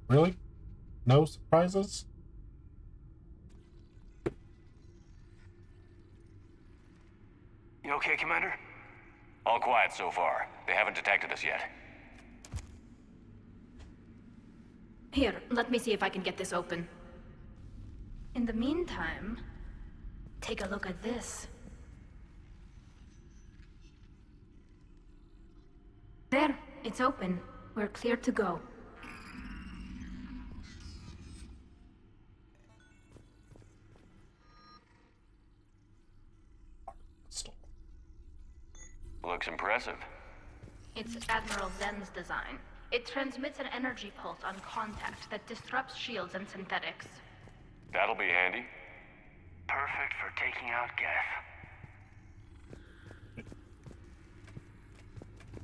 Really? No surprises? You okay, Commander? All quiet so far. They haven't detected us yet. Here, let me see if I can get this open. In the meantime, take a look at this. There, it's open. We're clear to go. Looks impressive. It's Admiral Zen's design. It transmits an energy pulse on contact that disrupts shields and synthetics. That'll be handy. Perfect for taking out Geth.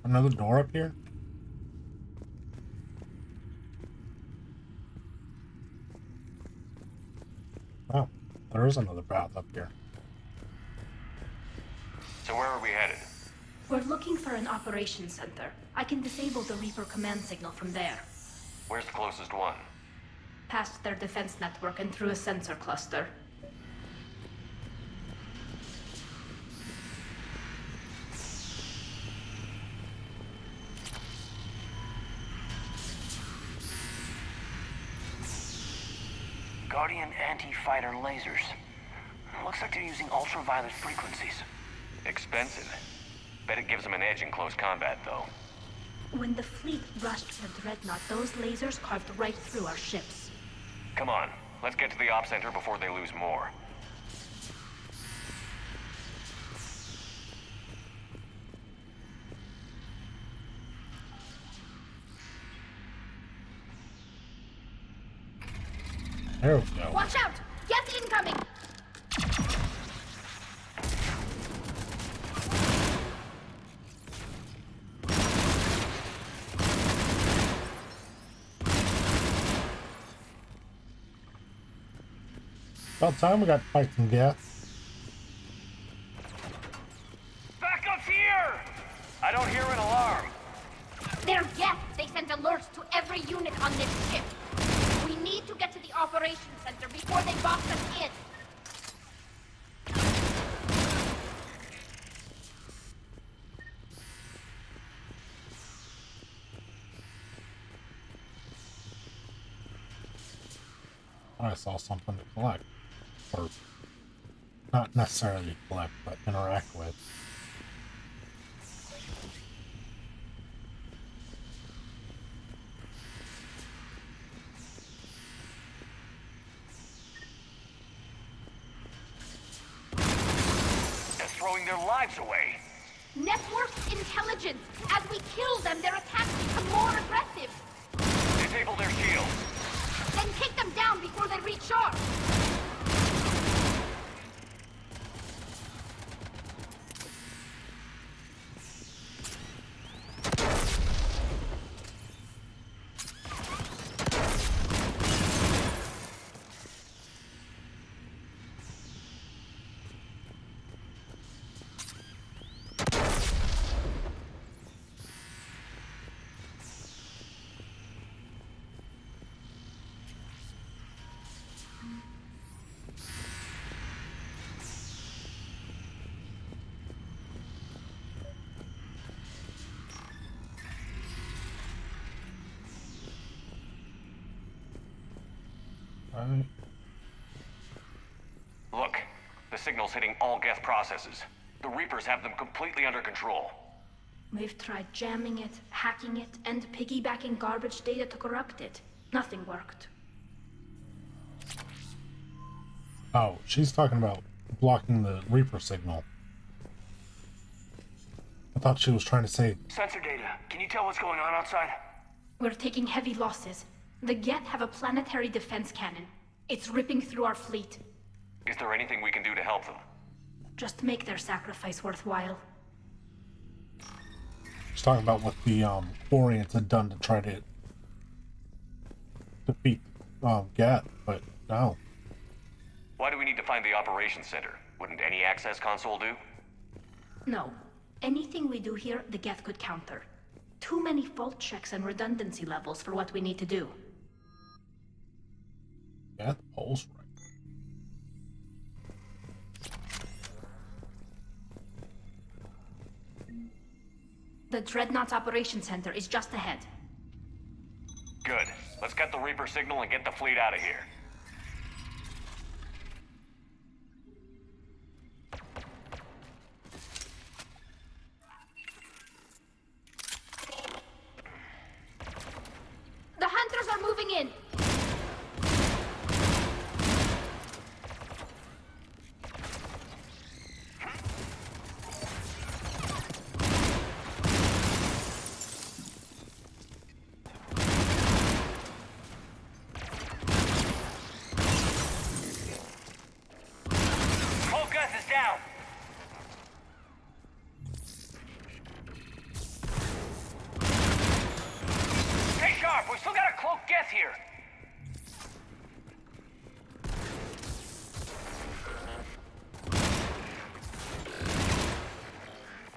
Another door up here? Oh, there is another path up here. So where are we headed? We're looking for an operations center. I can disable the Reaper command signal from there. Where's the closest one? Past their defense network and through a sensor cluster. Guardian anti-fighter lasers. Looks like they're using ultraviolet frequencies. Expensive. Bet it gives them an edge in close combat, though. When the fleet rushed for Dreadnought, those lasers carved right through our ships. Come on, let's get to the op center before they lose more. There we go. Watch out! Geth incoming! About time we got to fight some Geth. Backup's here! I don't hear an alarm. They're Geth! They sent alerts to every unit on this ship. We need to get to the operations center before they box us in. I saw something to collect. Or not necessarily collect, but interact with. They're throwing their lives away. Networked intelligence! As we kill them, their attacks become more aggressive! Disable their shields. Then kick them down before they recharge! Look, the signal's hitting all Geth processes. The Reapers have them completely under control. We've tried jamming it, hacking it, and piggybacking garbage data to corrupt it. Nothing worked. Oh, she's talking about blocking the Reaper signal. I thought she was trying to say... Sensor data. Can you tell what's going on outside? We're taking heavy losses. The Geth have a planetary defense cannon. It's ripping through our fleet. Is there anything we can do to help them? Just make their sacrifice worthwhile. She's talking about what the Orients had done to try to defeat Geth, but no. Why do we need to find the operations center? Wouldn't any access console do? No. Anything we do here, the Geth could counter. Too many fault checks and redundancy levels for what we need to do. Geth pulls right. The Dreadnought's Operations Center is just ahead. Good. Let's get the Reaper signal and get the fleet out of here. The Hunters are moving in!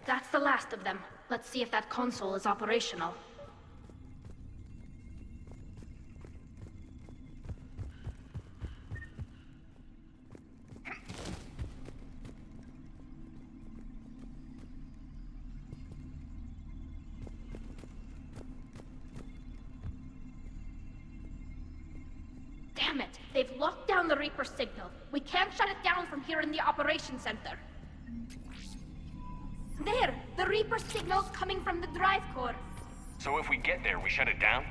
That's the last of them. Let's see if that console is operational. Damn it! They've locked down the Reaper signal. We can't shut it down from here in the Operations Center. There! The Reaper signal's coming from the drive core. So if we get there, we shut it down?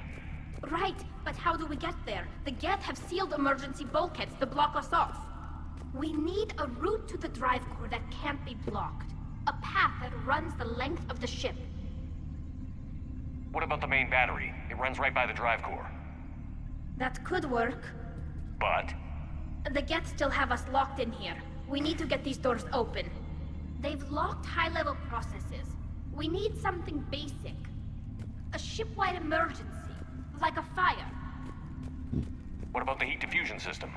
Right, but how do we get there? The Geth have sealed emergency bulkheads to block us off. We need a route to the drive core that can't be blocked. A path that runs the length of the ship. What about the main battery? It runs right by the drive core. That could work. But? The Geth still have us locked in here. We need to get these doors open. They've locked high-level processes. We need something basic. A ship-wide emergency, like a fire. What about the heat diffusion system?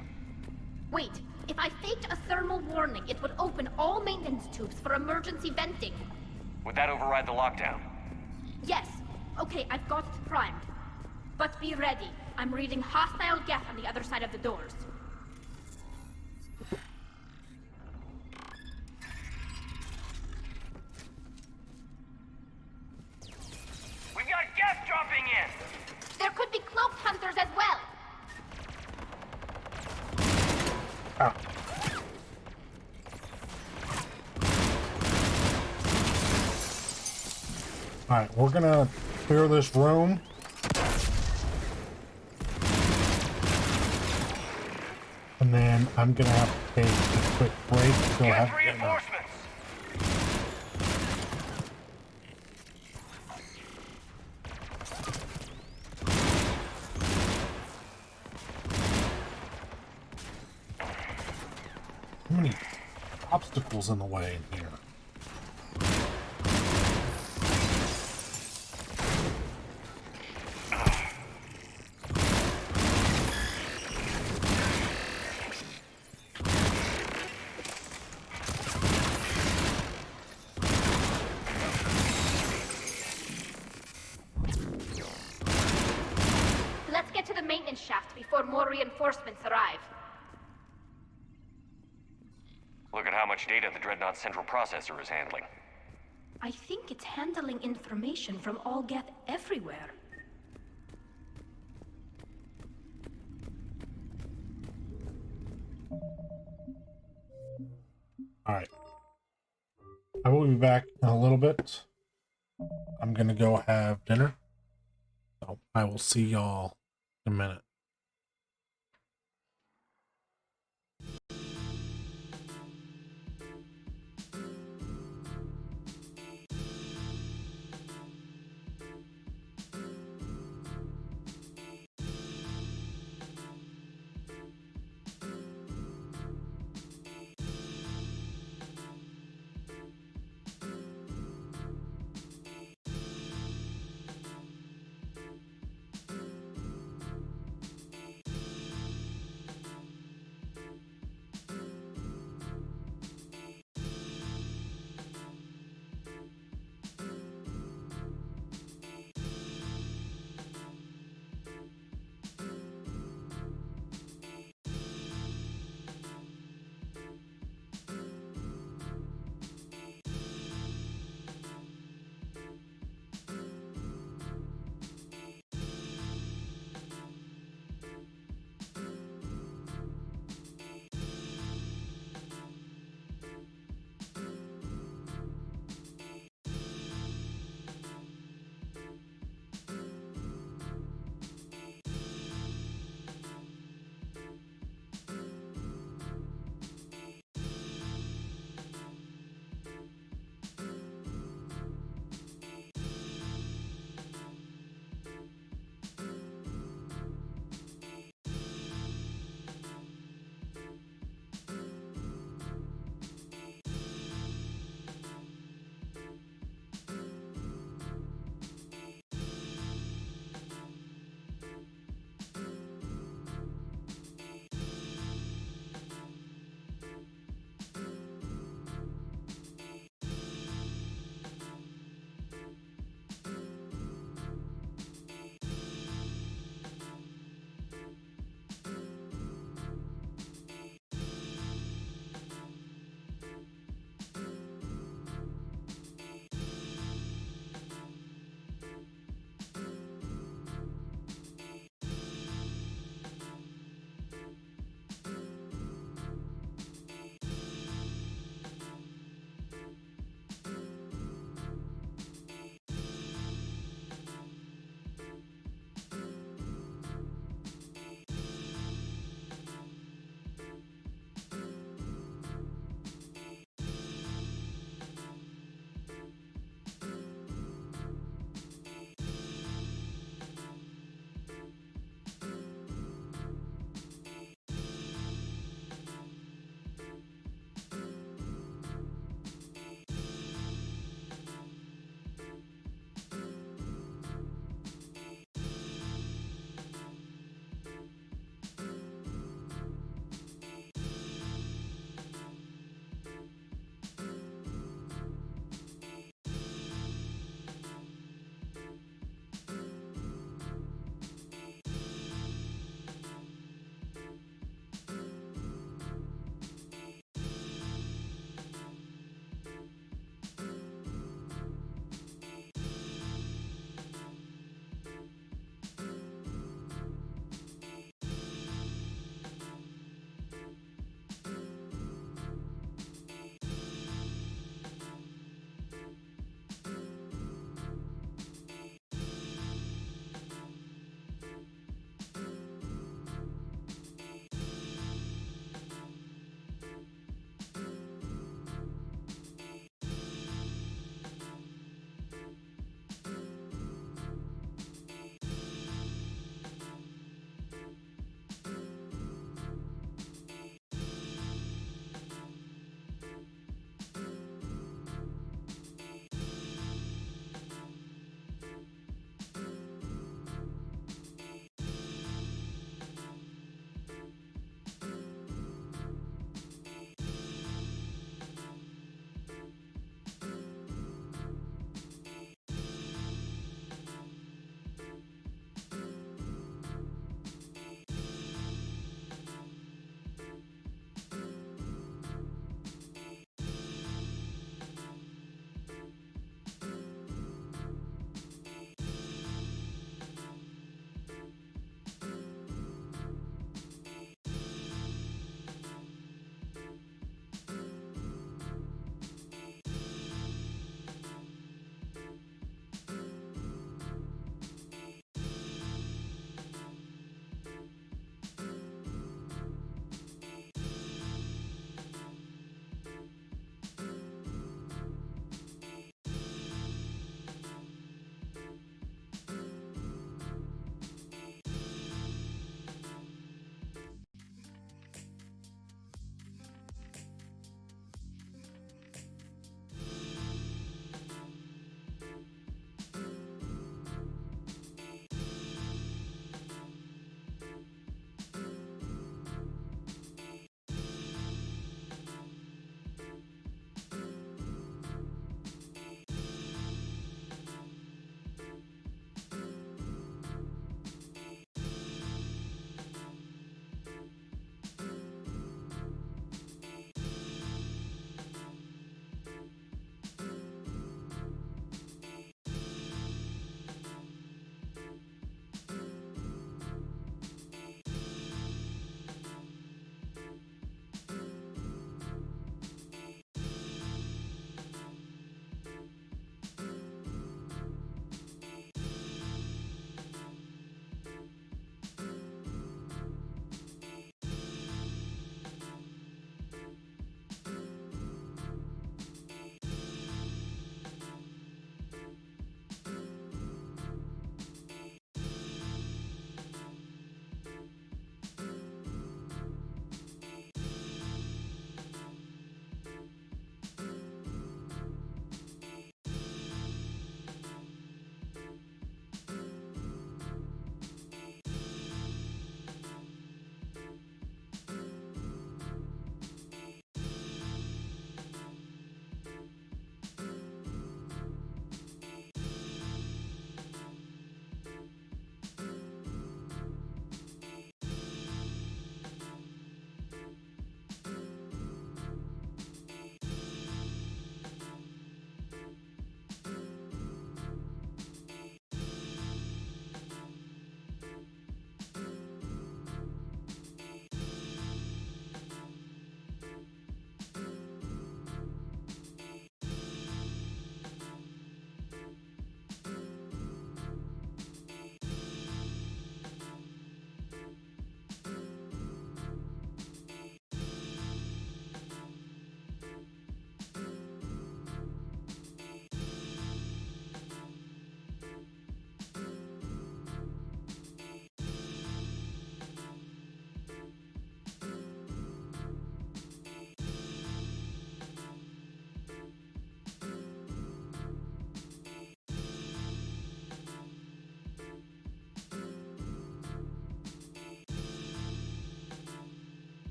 Wait, if I faked a thermal warning, it would open all maintenance tubes for emergency venting. Would that override the lockdown? Yes. Okay, I've got it primed. But be ready. I'm reading hostile Geth on the other side of the doors. We've got Geth dropping in! There could be cloaked hunters as well! Ah. Alright, we're gonna clear this room. And then I'm gonna have to take a quick break. Still have reinforcements! Too many obstacles in the way in here. Let's get to the maintenance shaft before more reinforcements arrive. Look at how much data the Dreadnought central processor is handling. I think it's handling information from all Geth everywhere. Alright. I will be back in a little bit. I'm gonna go have dinner. So I will see y'all in a minute.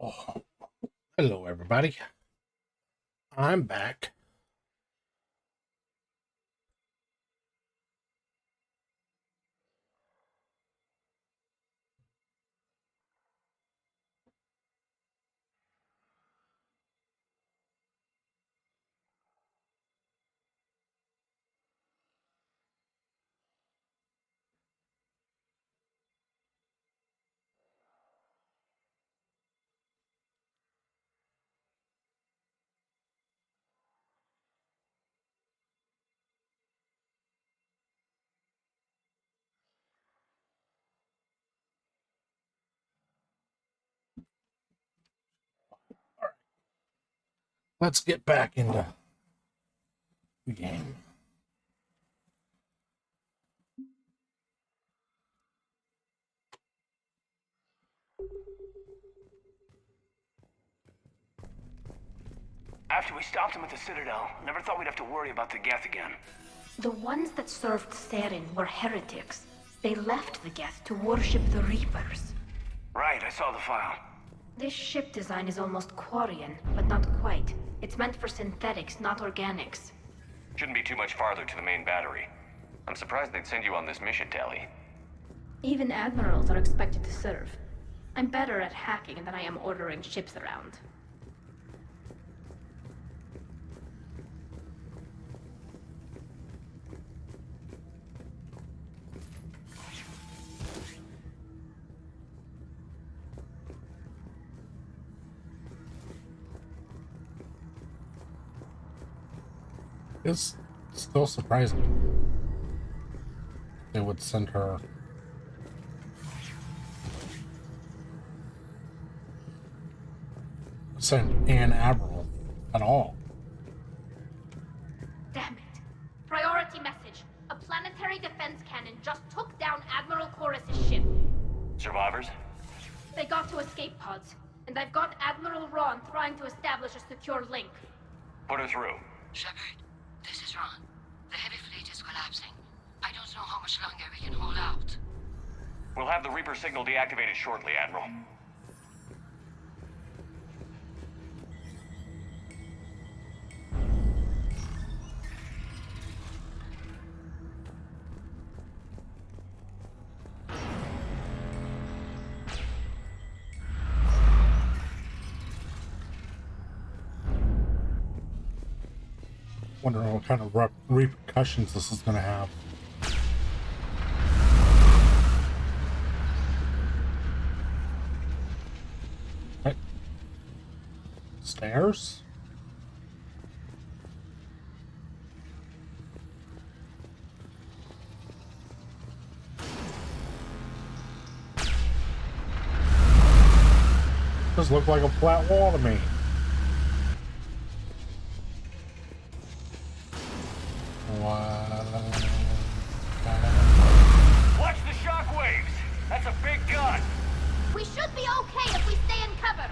Oh, hello everybody. I'm back. Let's get back into the game. After we stopped him at the Citadel, never thought we'd have to worry about the Geth again. The ones that served Saren were heretics. They left the Geth to worship the Reapers. Right, I saw the file. This ship design is almost Quarian, but not quite. It's meant for synthetics, not organics. Shouldn't be too much farther to the main battery. I'm surprised they'd send you on this mission, Tali. Even admirals are expected to serve. I'm better at hacking than I am ordering ships around. It's still surprising they would send her. Send an admiral at all. Damn it. Priority message. A planetary defense cannon just took down Admiral Chorus's ship. Survivors? They got to escape pods, and I've got Admiral Ron trying to establish a secure link. Put her through. Shepard, this is Ron. The heavy fleet is collapsing. I don't know how much longer we can hold out. We'll have the Reaper signal deactivated shortly, Admiral. Wondering what kind of repercussions this is going to have. Right. Stairs? Does look like a flat wall to me. Watch the shockwaves! That's a big gun! We should be okay if we stay in cover.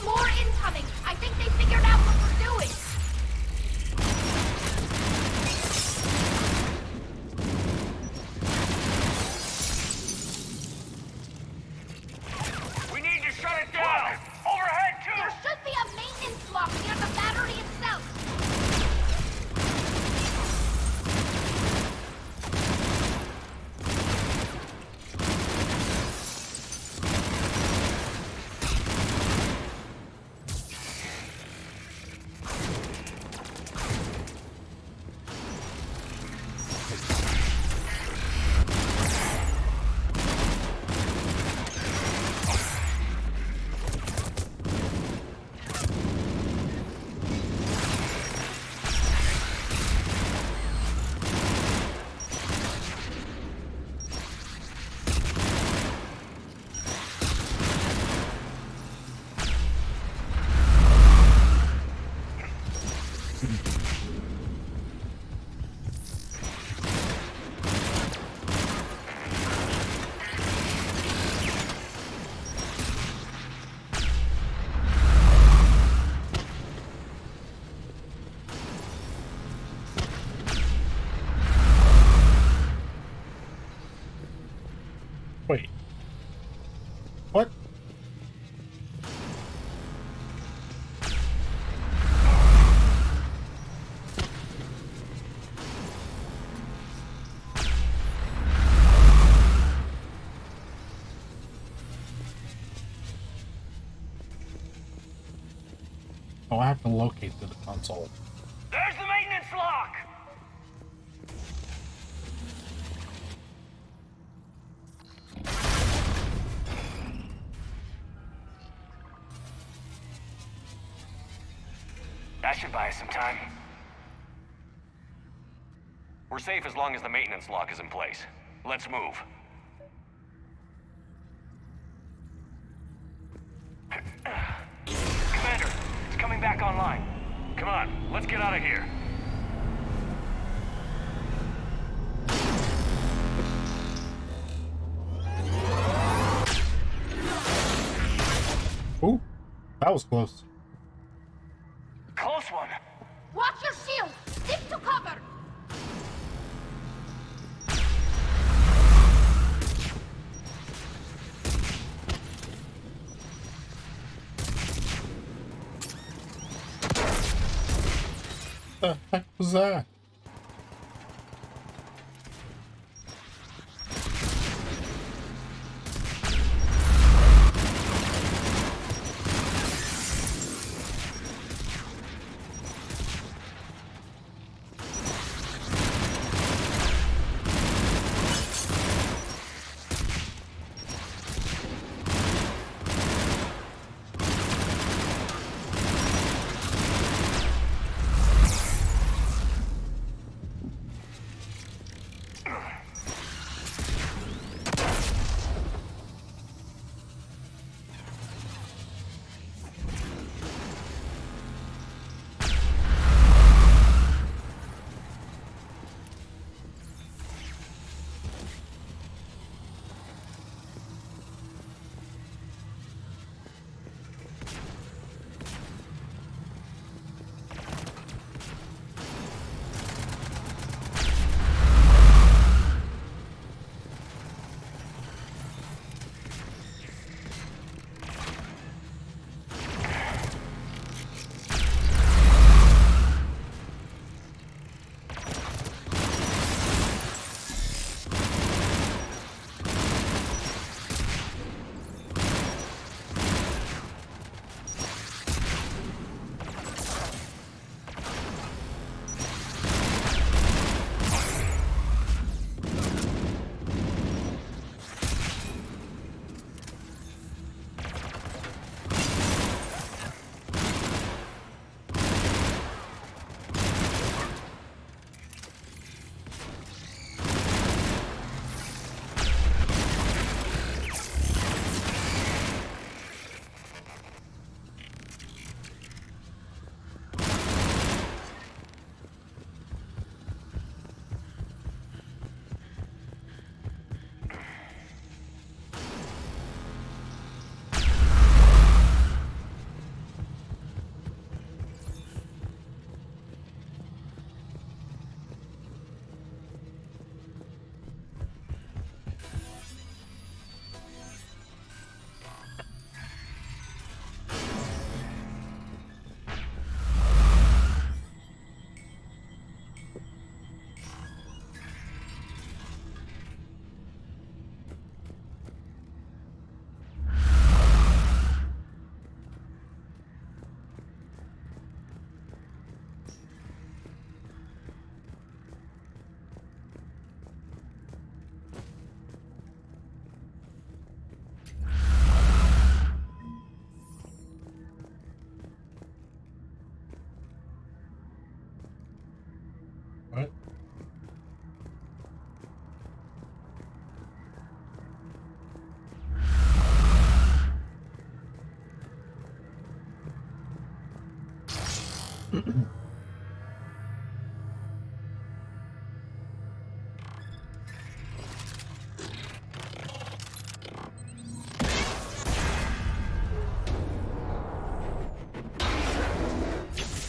More incoming! I think they figured out what we're doing! We need to shut it down! Overhead, too! There should be a maintenance block near the battery itself! Oh, I have to locate the console. There's the maintenance lock! That should buy us some time. We're safe as long as the maintenance lock is in place. Let's move. Commander, it's coming back online. Come on, let's get out of here. Ooh, that was close. Close one. Watch your shield! Stick to cover! What the heck was that? What?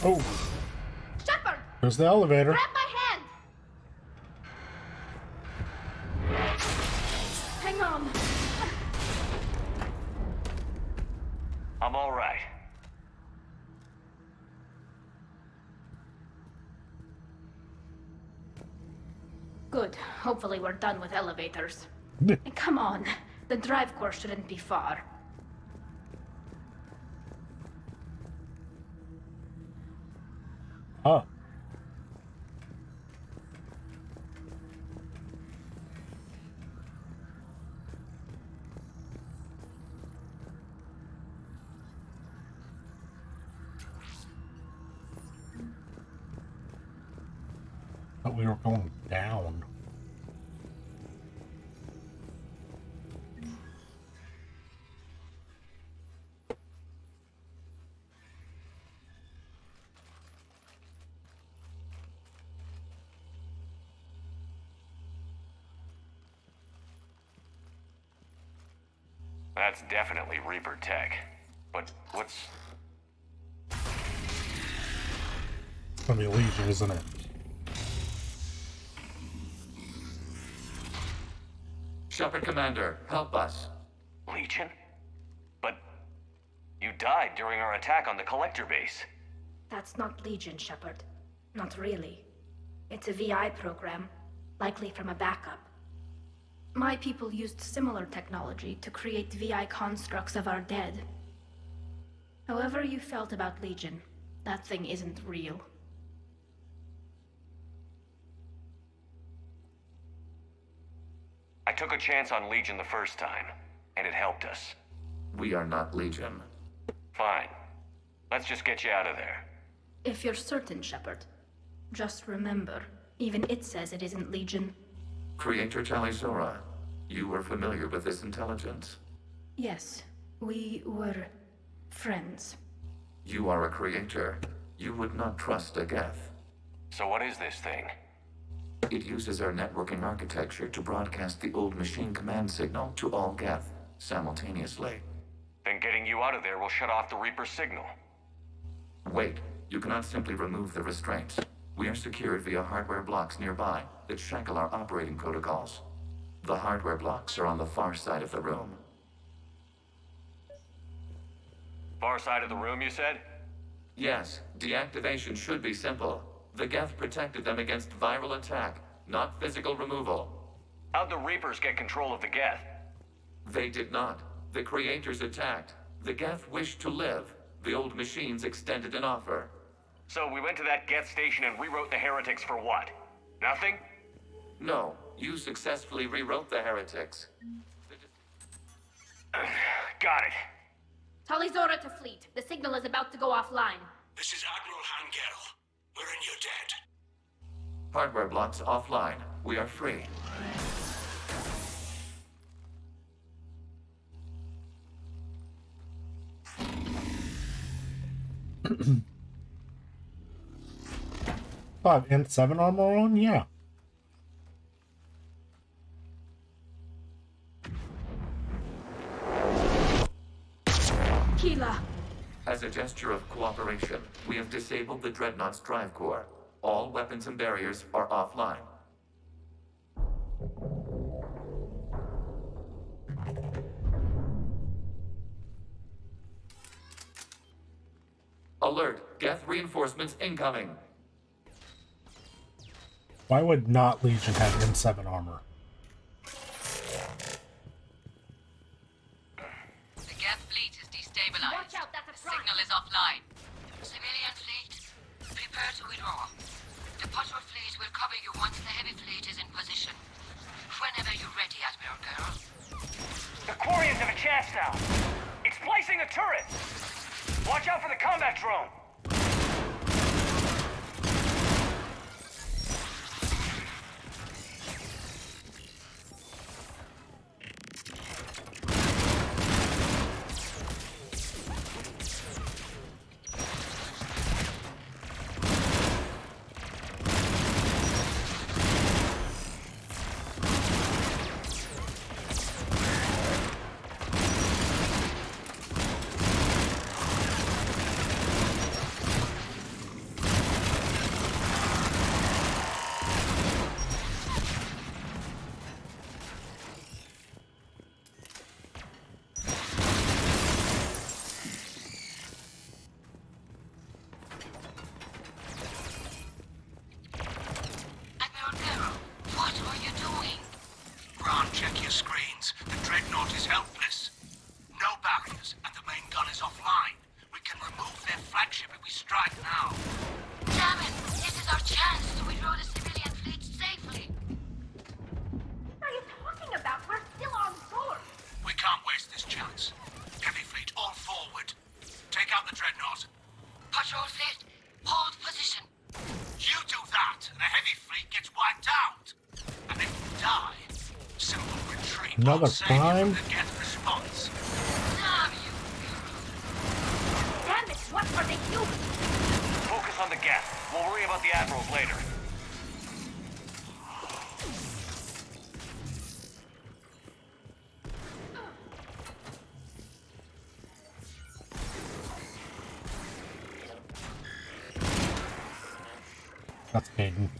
Oh, Shepard! there's the elevator. Grab my hand! Hang on. I'm all right. Good. Hopefully we're done with elevators. Come on. The drive course shouldn't be far. Huh. Thought we were going down. That's definitely Reaper tech. But what's... It's gonna be Legion, isn't it? Shepard Commander, help us. Legion? But you died during our attack on the Collector base. That's not Legion, Shepard. Not really. It's a VI program, likely from a backup. My people used similar technology to create VI constructs of our dead. However you felt about Legion, that thing isn't real. I took a chance on Legion the first time, and it helped us. We are not Legion. Fine. Let's just get you out of there. If you're certain, Shepard, just remember, even it says it isn't Legion. Creator Talisora, you were familiar with this intelligence? Yes, we were friends. You are a creator. You would not trust a Geth. So what is this thing? It uses our networking architecture to broadcast the old machine command signal to all Geth simultaneously. Then getting you out of there will shut off the Reaper signal. Wait, you cannot simply remove the restraints. We are secured via hardware blocks nearby that shackle our operating protocols. The hardware blocks are on the far side of the room. Far side of the room, you said? Yes, deactivation should be simple. The Geth protected them against viral attack, not physical removal. How'd the Reapers get control of the Geth? They did not. The creators attacked. The Geth wished to live. The old machines extended an offer. So we went to that Geth station and rewrote the heretics for what? Nothing? No, you successfully rewrote the heretics. Got it. Talizora to fleet. The signal is about to go offline. This is Admiral Hangel. We're in your debt. Hardware blocks offline. We are free. Five and 7 armor on? Yeah. Keela. As a gesture of cooperation, we have disabled the Dreadnought's drive core. All weapons and barriers are offline. Alert! Geth reinforcements incoming! Why would not Legion have N7 armor? The Geth fleet is destabilized. Watch out, that's a the signal is offline. Civilian fleet, prepare to withdraw. The patrol fleet will cover you once the heavy fleet is in position. Whenever you're ready, Admiral Girl. The Quarians have a chance now. It's placing a turret. Watch out for the combat drone. Check your screens. The Dreadnought is helpless. No barriers, and the main gun is offline. We can remove their flagship if we strike now. Damn it! chance to withdraw the civilian fleet safely. What are you talking about? We're still on board. We can't waste this chance. Heavy fleet, all forward. Take out the dreadnought. Patrol fleet, hold position. You do that, and the heavy fleet gets wiped out. And if we die, simple retreat. Another time? Get response. Damn you. Damn it, what are they doing? Focus on the gas. We'll worry about the admirals later. That's Hayden.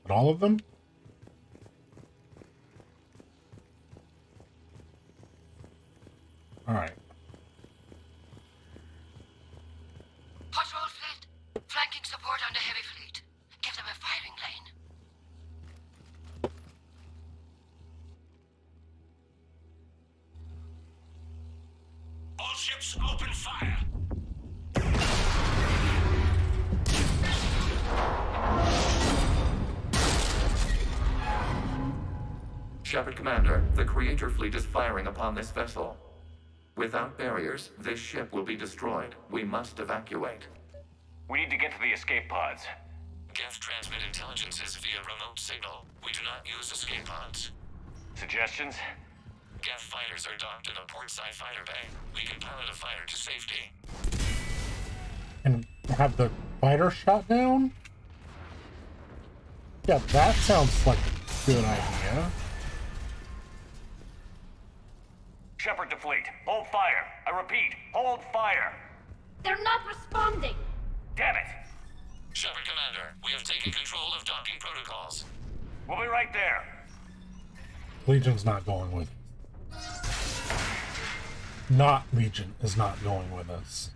But all of them? All right. Patrol fleet, flanking support on the heavy fleet. Give them a firing lane. All ships open fire. Shepard Commander, the Creator fleet is firing upon this vessel. Without barriers, this ship will be destroyed. We must evacuate. We need to get to the escape pods. Geth transmit intelligences via remote signal. We do not use escape pods. Suggestions? Geth fighters are docked in a portside fighter bay. We can pilot a fighter to safety. And have the fighter shot down? Yeah, that sounds like a good idea. Shepard to fleet. Hold fire. I repeat, hold fire. They're not responding. Damn it. Shepard Commander, we have taken control of docking protocols. We'll be right there. Legion's not going with. Not Legion is not going with us.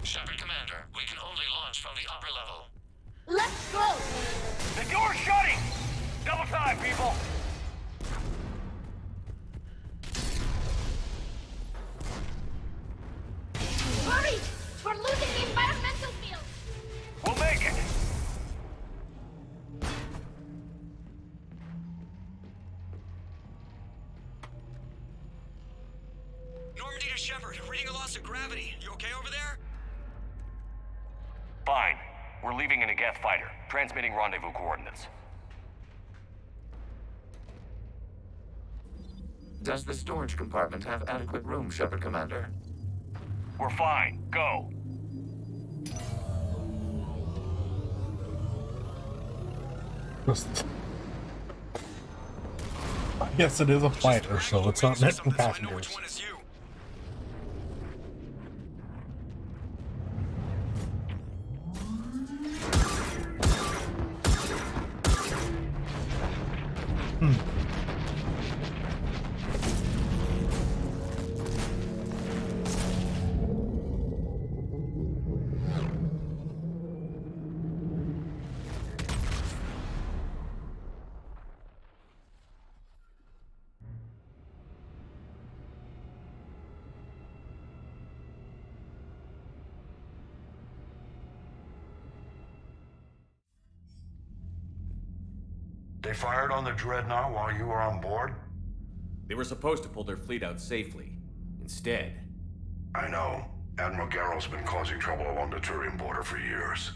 Shepard Commander, we can only launch from the upper level. Let's go. The door's shutting. Double time, people. Hurry! We're losing the environmental field. We'll make it. Normandy to Shepard, reading a loss of gravity. You okay over there? Fine. We're leaving in a Geth fighter. Transmitting rendezvous coordinates. Does the storage compartment have adequate room, Shepard Commander? We're fine. Go. I guess it is a fighter, so it's not meant for passengers. They fired on the Dreadnought while you were on board? They were supposed to pull their fleet out safely. Instead... I know. Admiral Garrow's been causing trouble along the Turian border for years.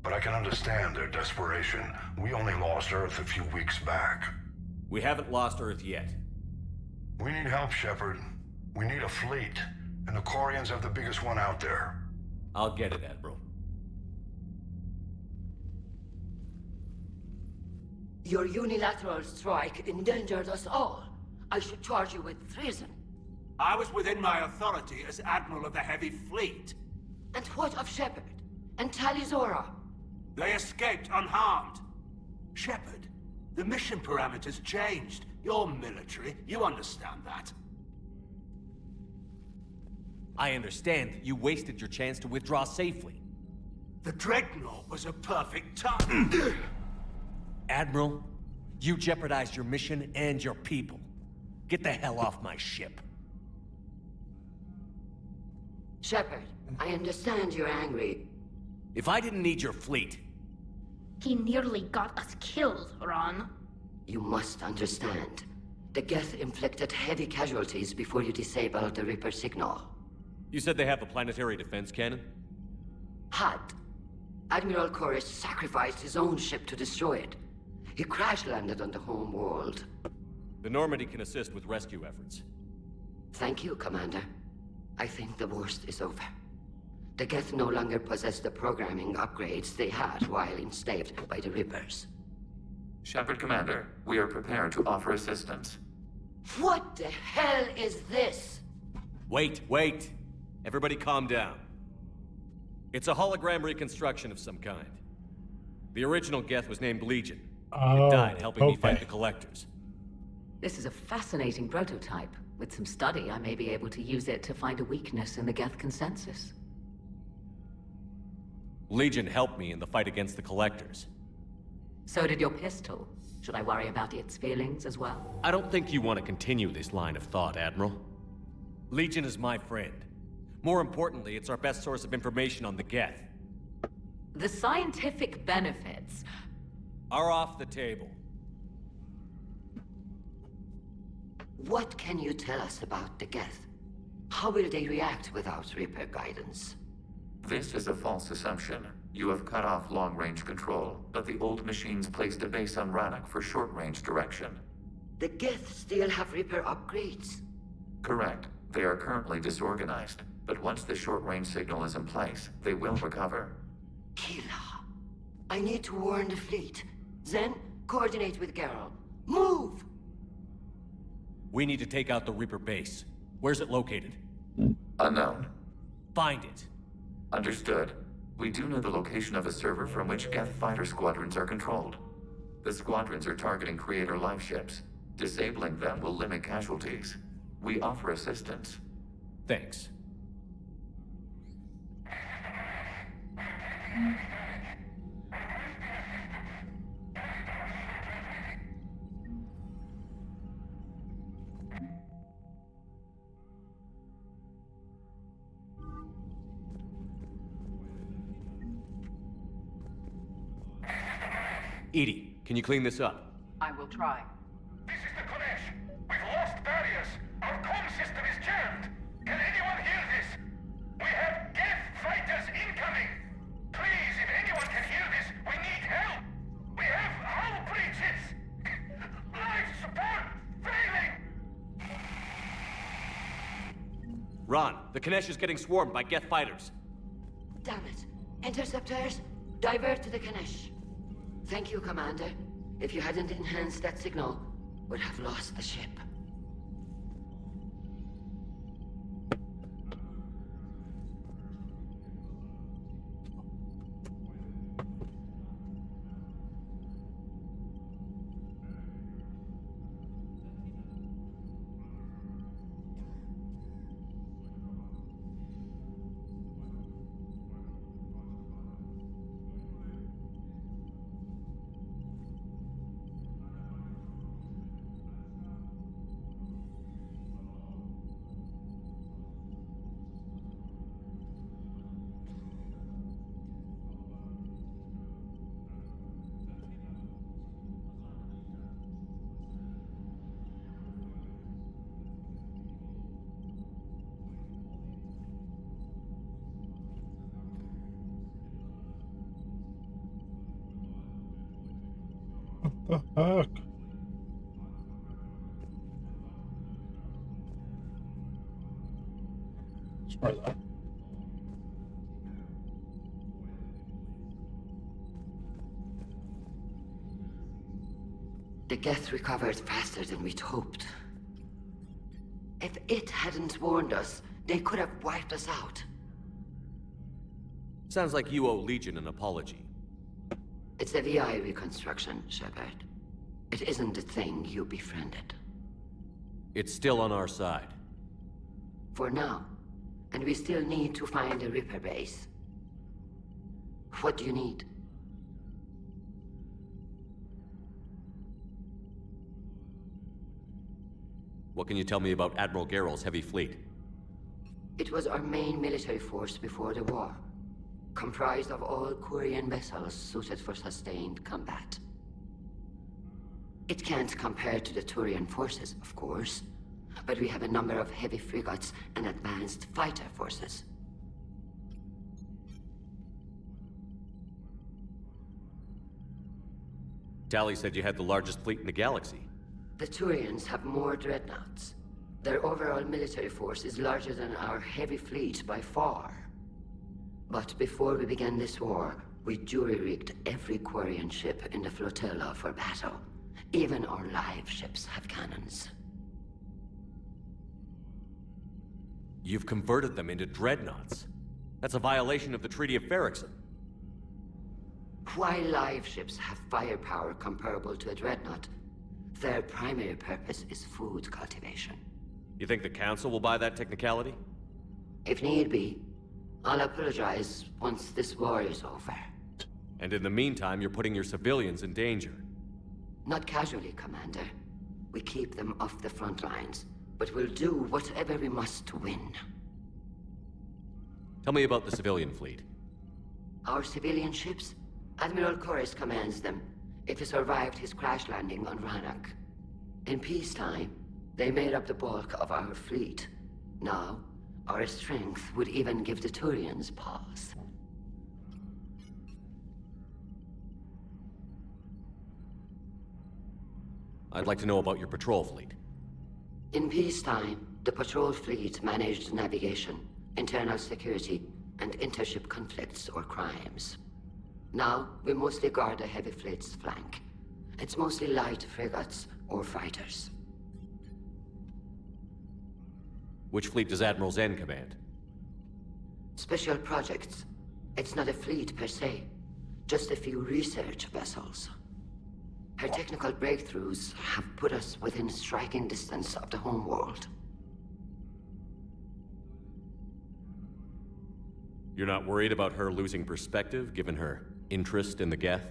But I can understand their desperation. We only lost Earth a few weeks back. We haven't lost Earth yet. We need help, Shepard. We need a fleet. And the Quarians have the biggest one out there. I'll get it, Admiral. Your unilateral strike endangered us all. I should charge you with treason. I was within my authority as Admiral of the Heavy Fleet. And what of Shepard? And Talizora? They escaped unharmed. Shepard, The mission parameters changed. You're military, you understand that. I understand that you wasted your chance to withdraw safely. The Dreadnought was a perfect time. Admiral, you jeopardized your mission and your people. Get the hell off my ship. Shepard, I understand you're angry. If I didn't need your fleet... He nearly got us killed, Ron. You must understand. The Geth inflicted heavy casualties before you disabled the Reaper signal. You said they have a planetary defense cannon? Had. Admiral Koresh sacrificed his own ship to destroy it. He crash-landed on the home world. The Normandy can assist with rescue efforts. Thank you, Commander. I think the worst is over. The Geth no longer possess the programming upgrades they had while enslaved by the Reapers. Shepard, Commander, we are prepared to offer assistance. What the hell is this? Wait. Everybody calm down. It's a hologram reconstruction of some kind. The original Geth was named Legion. It died helping me fight the Collectors. This is a fascinating prototype. With some study, I may be able to use it to find a weakness in the Geth consensus. Legion helped me in the fight against the Collectors. So did your pistol. Should I worry about its feelings as well? I don't think you want to continue this line of thought, Admiral. Legion is my friend. More importantly, it's our best source of information on the Geth. The scientific benefits are off the table. What can you tell us about the Geth? How will they react without Reaper guidance? This is a false assumption. You have cut off long-range control, but the old machines placed a base on Rannoch for short-range direction. The Geth still have Reaper upgrades? Correct. They are currently disorganized, but once the short-range signal is in place, they will recover. Kila, I need to warn the fleet. Then, coordinate with Geralt. Move! We need to take out the Reaper base. Where's it located? Unknown. Find it. Understood. We do know the location of a server from which Geth fighter squadrons are controlled. The squadrons are targeting Creator life ships. Disabling them will limit casualties. We offer assistance. Thanks. Edie, can you clean this up? I will try. This is the Konesh. We've lost barriers. Our comm system is jammed. Can anyone hear this? We have Geth fighters incoming. Please, if anyone can hear this, we need help. We have hull breaches. Life support failing. Ron, the Kanesh is getting swarmed by Geth fighters. Damn it. Interceptors, divert to the Kanesh. Thank you, Commander. If you hadn't enhanced that signal, we'd have lost the ship. The heck? Let's try that. The Geth recovered faster than we'd hoped. If it hadn't warned us, they could have wiped us out. Sounds like you owe Legion an apology. It's a VI reconstruction, Shepard. It isn't the thing you befriended. It's still on our side. For now. And we still need to find the Ripper base. What do you need? What can you tell me about Admiral Garrel's heavy fleet? It was our main military force before the war. Comprised of all Quarian vessels suited for sustained combat. It can't compare to the Turian forces, of course. But we have a number of heavy frigates and advanced fighter forces. Tali said you had the largest fleet in the galaxy. The Turians have more dreadnoughts. Their overall military force is larger than our heavy fleet by far. But before we began this war, we jury-rigged every Quarian ship in the flotilla for battle. Even our live ships have cannons. You've converted them into dreadnoughts. That's a violation of the Treaty of Ferrixon. While live ships have firepower comparable to a dreadnought, their primary purpose is food cultivation. You think the Council will buy that technicality? If need be, I'll apologize once this war is over. And in the meantime, you're putting your civilians in danger. Not casually, Commander. We keep them off the front lines, but we'll do whatever we must to win. Tell me about the civilian fleet. Our civilian ships? Admiral Corus commands them. If he survived his crash landing on Rannoch. In peacetime, they made up the bulk of our fleet. Now, our strength would even give the Turians pause. I'd like to know about your patrol fleet. In peacetime, the patrol fleet managed navigation, internal security, and intership conflicts or crimes. Now, we mostly guard the heavy fleet's flank. It's mostly light frigates or fighters. Which fleet does Admiral Zen command? Special projects. It's not a fleet per se, just a few research vessels. Her technical breakthroughs have put us within striking distance of the homeworld. You're not worried about her losing perspective, given her interest in the Geth?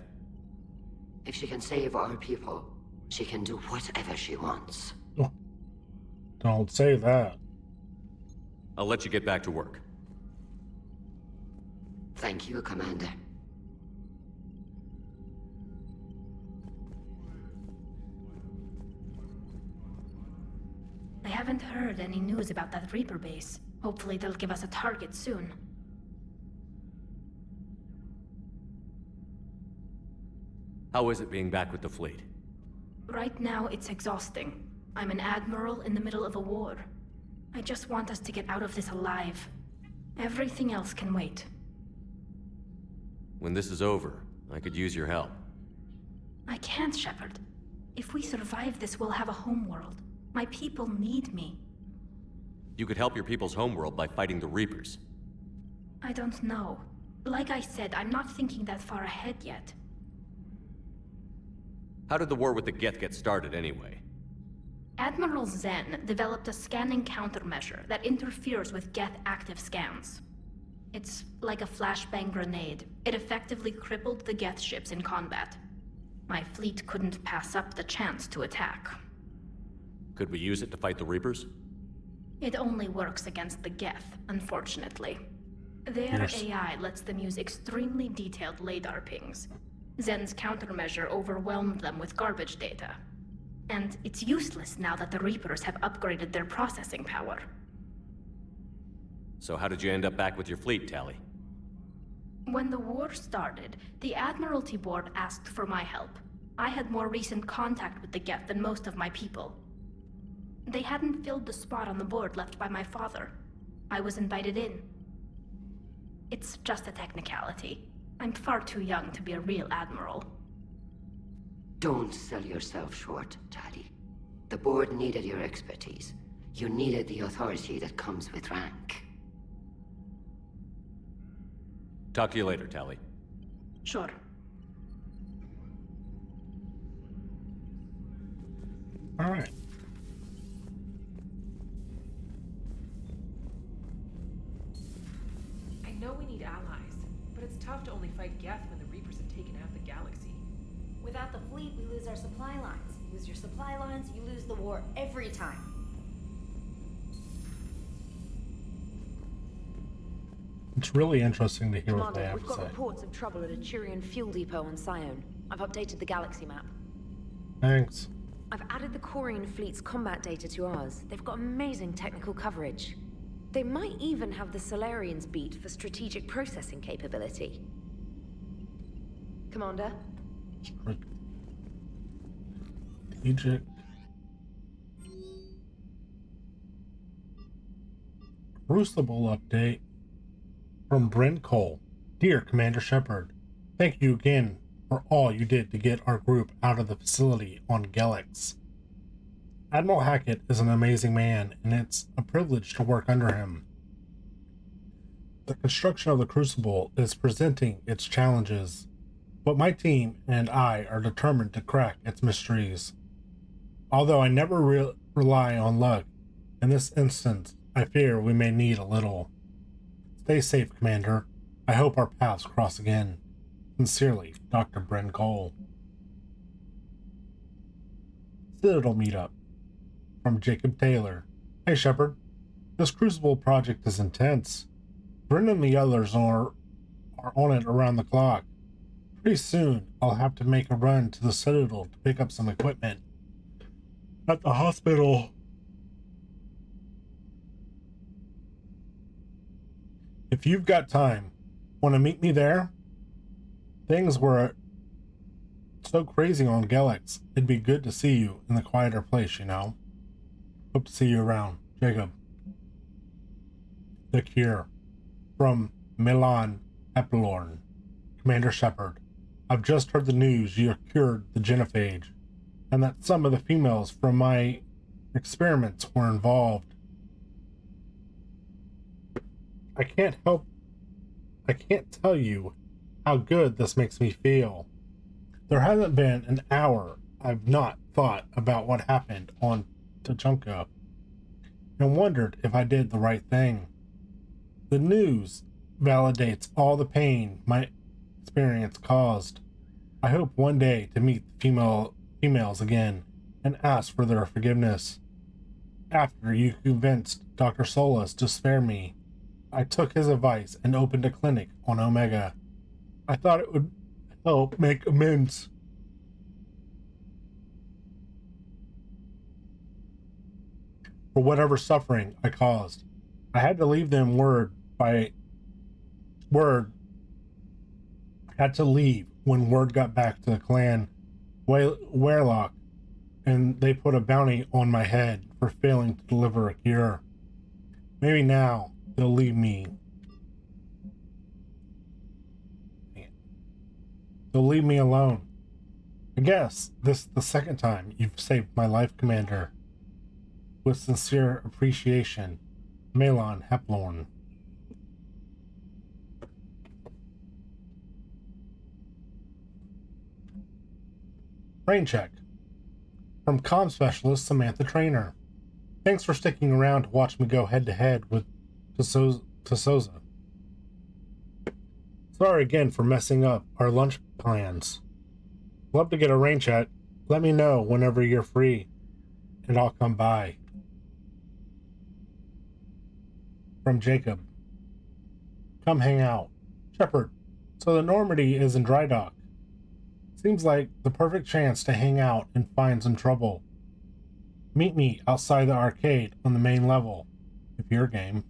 If she can save our people, she can do whatever she wants. Oh, don't say that. I'll let you get back to work. Thank you, Commander. I haven't heard any news about that Reaper base. Hopefully they'll give us a target soon. How is it being back with the fleet? Right now, it's exhausting. I'm an admiral in the middle of a war. I just want us to get out of this alive. Everything else can wait. When this is over, I could use your help. I can't, Shepard. If we survive this, we'll have a homeworld. My people need me. You could help your people's homeworld by fighting the Reapers. I don't know. Like I said, I'm not thinking that far ahead yet. How did the war with the Geth get started, anyway? Admiral Zen developed a scanning countermeasure that interferes with Geth active scans. It's like a flashbang grenade. It effectively crippled the Geth ships in combat. My fleet couldn't pass up the chance to attack. Could we use it to fight the Reapers? It only works against the Geth, unfortunately. Their AI lets them use extremely detailed LADAR pings. Zen's countermeasure overwhelmed them with garbage data. And it's useless now that the Reapers have upgraded their processing power. So how did you end up back with your fleet, Tali? When the war started, the Admiralty Board asked for my help. I had more recent contact with the Geth than most of my people. They hadn't filled the spot on the board left by my father. I was invited in. It's just a technicality. I'm far too young to be a real admiral. Don't sell yourself short, Tali. The board needed your expertise. You needed the authority that comes with rank. Talk to you later, Tali. Sure. Alright. I know we need allies, but it's tough to only fight Geth when the Reapers have taken half the galaxy. Without the fleet, we lose our supply lines. Lose your supply lines, you lose the war every time. It's really interesting to hear what Commander, they have we've to got say. reports of trouble at a Turian fuel depot on Scion. I've updated the galaxy map. Thanks. I've added the Quarian fleet's combat data to ours. They've got amazing technical coverage. They might even have the Solarians beat for strategic processing capability. Commander? Strategic. Crucible update from Brent Cole. Dear Commander Shepard, thank you again for all you did to get our group out of the facility on Gelix. Admiral Hackett is an amazing man, and it's a privilege to work under him. The construction of the Crucible is presenting its challenges, but my team and I are determined to crack its mysteries. Although I never rely on luck, in this instance, I fear we may need a little. Stay safe, Commander. I hope our paths cross again. Sincerely, Dr. Bren Cole. Citadel Meetup from Jacob Taylor. Hey, Shepard. This Crucible project is intense. Bren and the others are on it around the clock. Pretty soon, I'll have to make a run to the Citadel to pick up some equipment. At the hospital. If you've got time, want to meet me there? Things were so crazy on Gelix. It'd be good to see you in the quieter place, you know? Hope to see you around. Jacob. The Cure. From Milan Epilorn. Commander Shepard. I've just heard the news you cured the genophage, and that some of the females from my experiments were involved. I can't tell you how good this makes me feel. There hasn't been an hour I've not thought about what happened on Tachanka and wondered if I did the right thing. The news validates all the pain my experience caused. I hope one day to meet the females again and ask for their forgiveness. After you convinced Dr. Solas to spare me, I took his advice and opened a clinic on Omega. I thought it would help make amends. For whatever suffering I caused. I had to leave them word by word. I had to leave when word got back to the clan Weirlock, and they put a bounty on my head for failing to deliver a cure. Maybe now they'll leave me. They'll leave me alone. I guess this is the second time you've saved my life, Commander. With sincere appreciation, Malon Heplorn. Rain check. From comm specialist Samantha Trainer. Thanks for sticking around to watch me go head to head with Tasoza. Sorry again for messing up our lunch plans. Love to get a rain check. Let me know whenever you're free, and I'll come by. From Jacob. Come hang out. Shepard, so the Normandy is in dry dock. Seems like the perfect chance to hang out and find some trouble. Meet me outside the arcade on the main level, if you're game.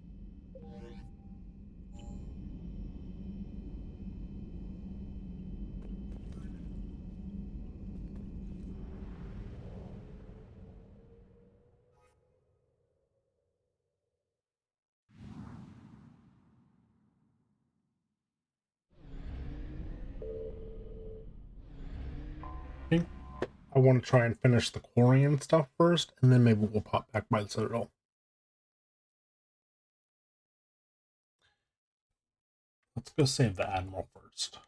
I want to try and finish the Quarian stuff first, and then maybe we'll pop back by the Citadel. Let's go save the Admiral first.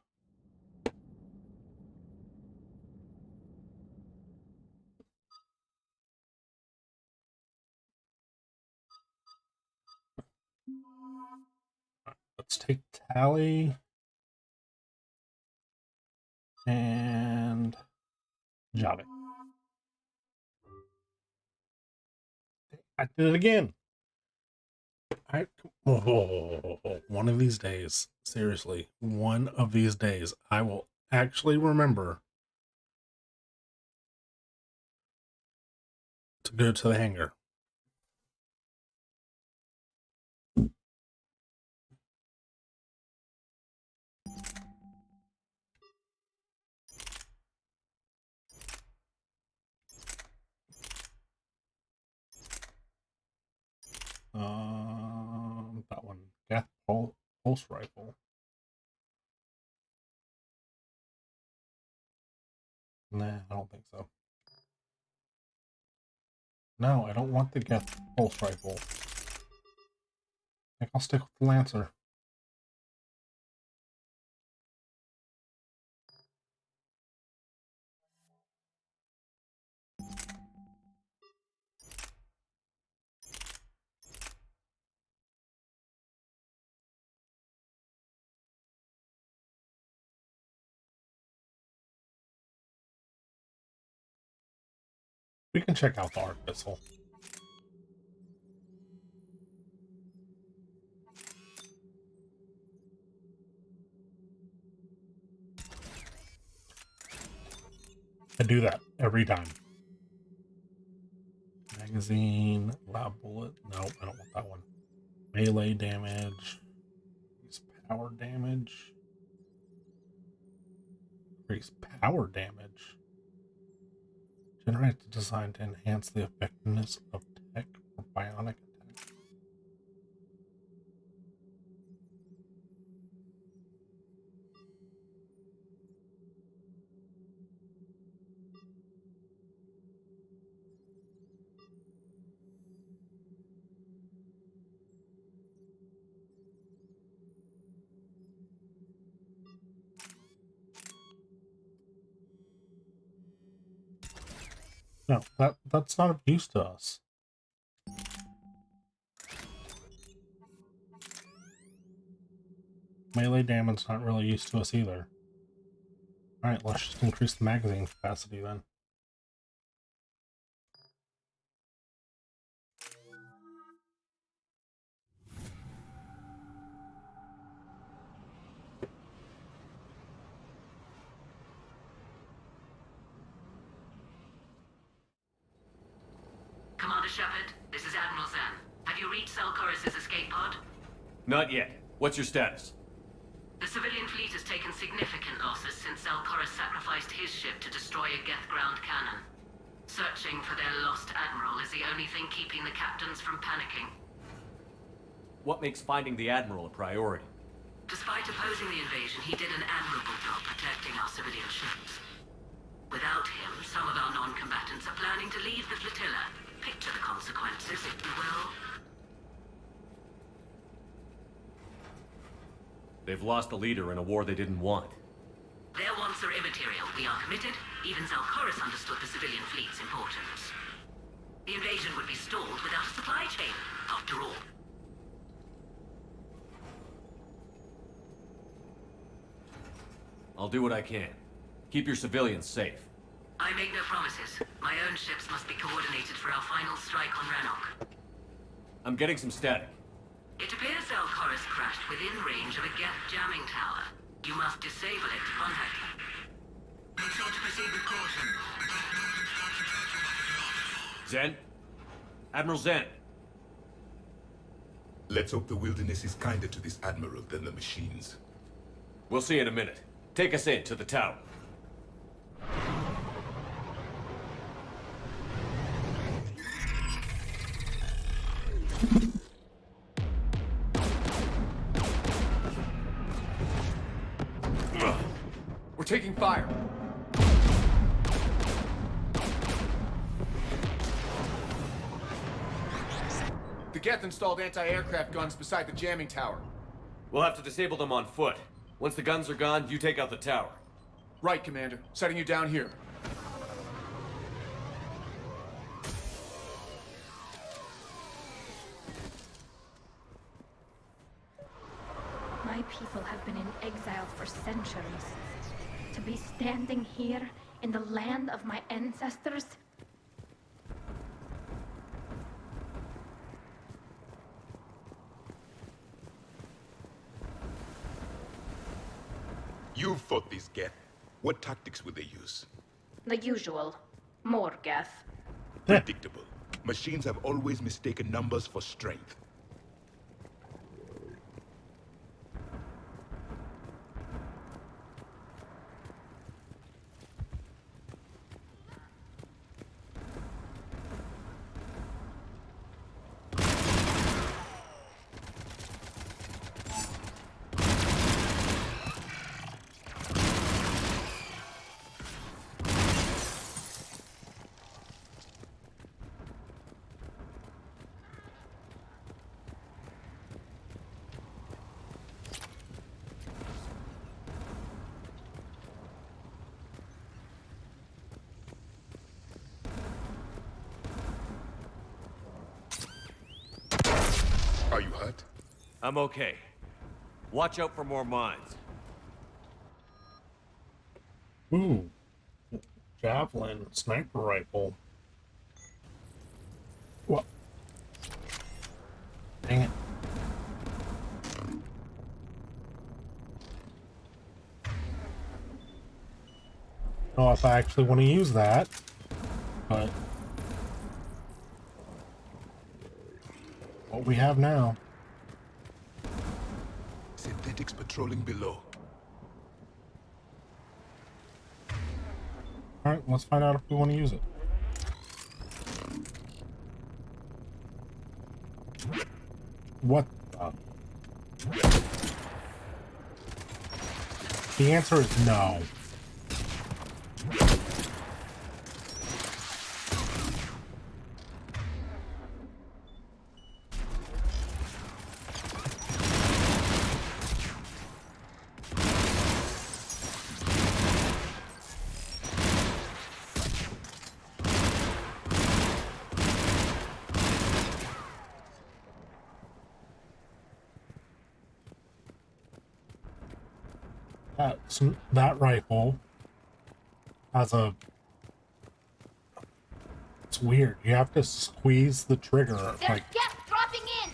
let's take Tally and Jave. I did it again. One of these days, seriously, one of these days, I will actually remember to go to the hangar. That one, Geth Pulse Rifle. Nah, I don't think so. No, I don't want the Geth Pulse Rifle. I think I'll stick with the Lancer. We can check out the arc missile. I do that every time. Magazine, loud bullet. Nope, I don't want that one. Melee damage. Increase power damage. Increase power damage. Generates designed to enhance the effectiveness of tech or bionic attack. No, that's not of use to us. Melee damage not really used to us either. Alright, let's just increase the magazine capacity then. Commander Shepard, this is Admiral Zen. Have you reached Salcoris' escape pod? Not yet. What's your status? The civilian fleet has taken significant losses since Salcoris sacrificed his ship to destroy a Geth ground cannon. Searching for their lost admiral is the only thing keeping the captains from panicking. What makes finding the Admiral a priority? Despite opposing the invasion, he did an admirable job protecting our civilian ships. Without him, some of our non-combatants are planning to leave the flotilla. Picture the consequences, if you will. They've lost a leader in a war they didn't want. Their wants are immaterial. We are committed. Even Zalcoris understood the civilian fleet's importance. The invasion would be stalled without a supply chain, after all. I'll do what I can. Keep your civilians safe. I make no promises. My own ships must be coordinated for our final strike on Rannoch. I'm getting some static. It appears Zalcoris crashed within range of a Geth jamming tower. You must disable it to contact him. Make sure to proceed with caution. Zen? Admiral Zen? Let's hope the wilderness is kinder to this Admiral than the machines. We'll see in a minute. Take us in to the tower. We're taking fire. The Geth installed anti-aircraft guns beside the jamming tower. We'll have to disable them on foot. Once the guns are gone, you take out the tower. Right, Commander. Setting you down here. people have been in exile for centuries. To be standing here in the land of my ancestors. You fought this Geth. What tactics would they use? The usual. More Geth. Predictable. Machines have always mistaken numbers for strength. Are you hurt? I'm okay. Watch out for more mines. Ooh. Javelin, sniper rifle. What? Dang it. I don't know if I actually want to use that, but what we have now. Synthetics patrolling below. Alright, let's find out if we want to use it. What the? The answer is no. That rifle has a... It's weird. You have to squeeze the trigger, like, dropping in.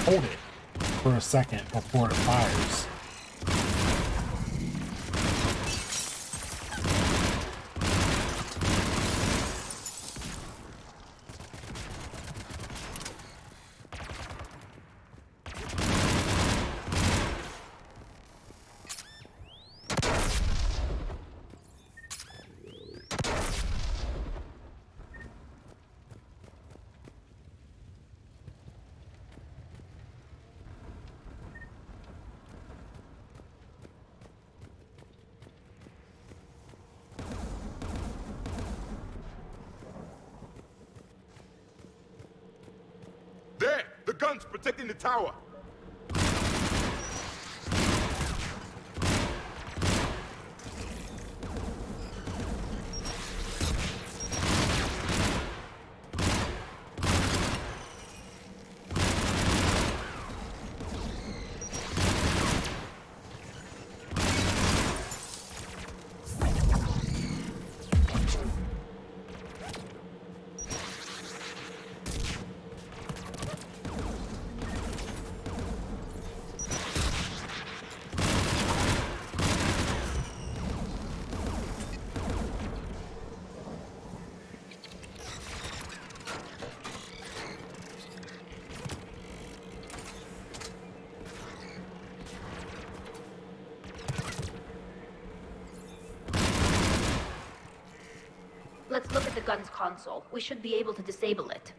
hold it for a second before it fires. There! The guns protecting the tower! Let's look at the gun's console. We should be able to disable it.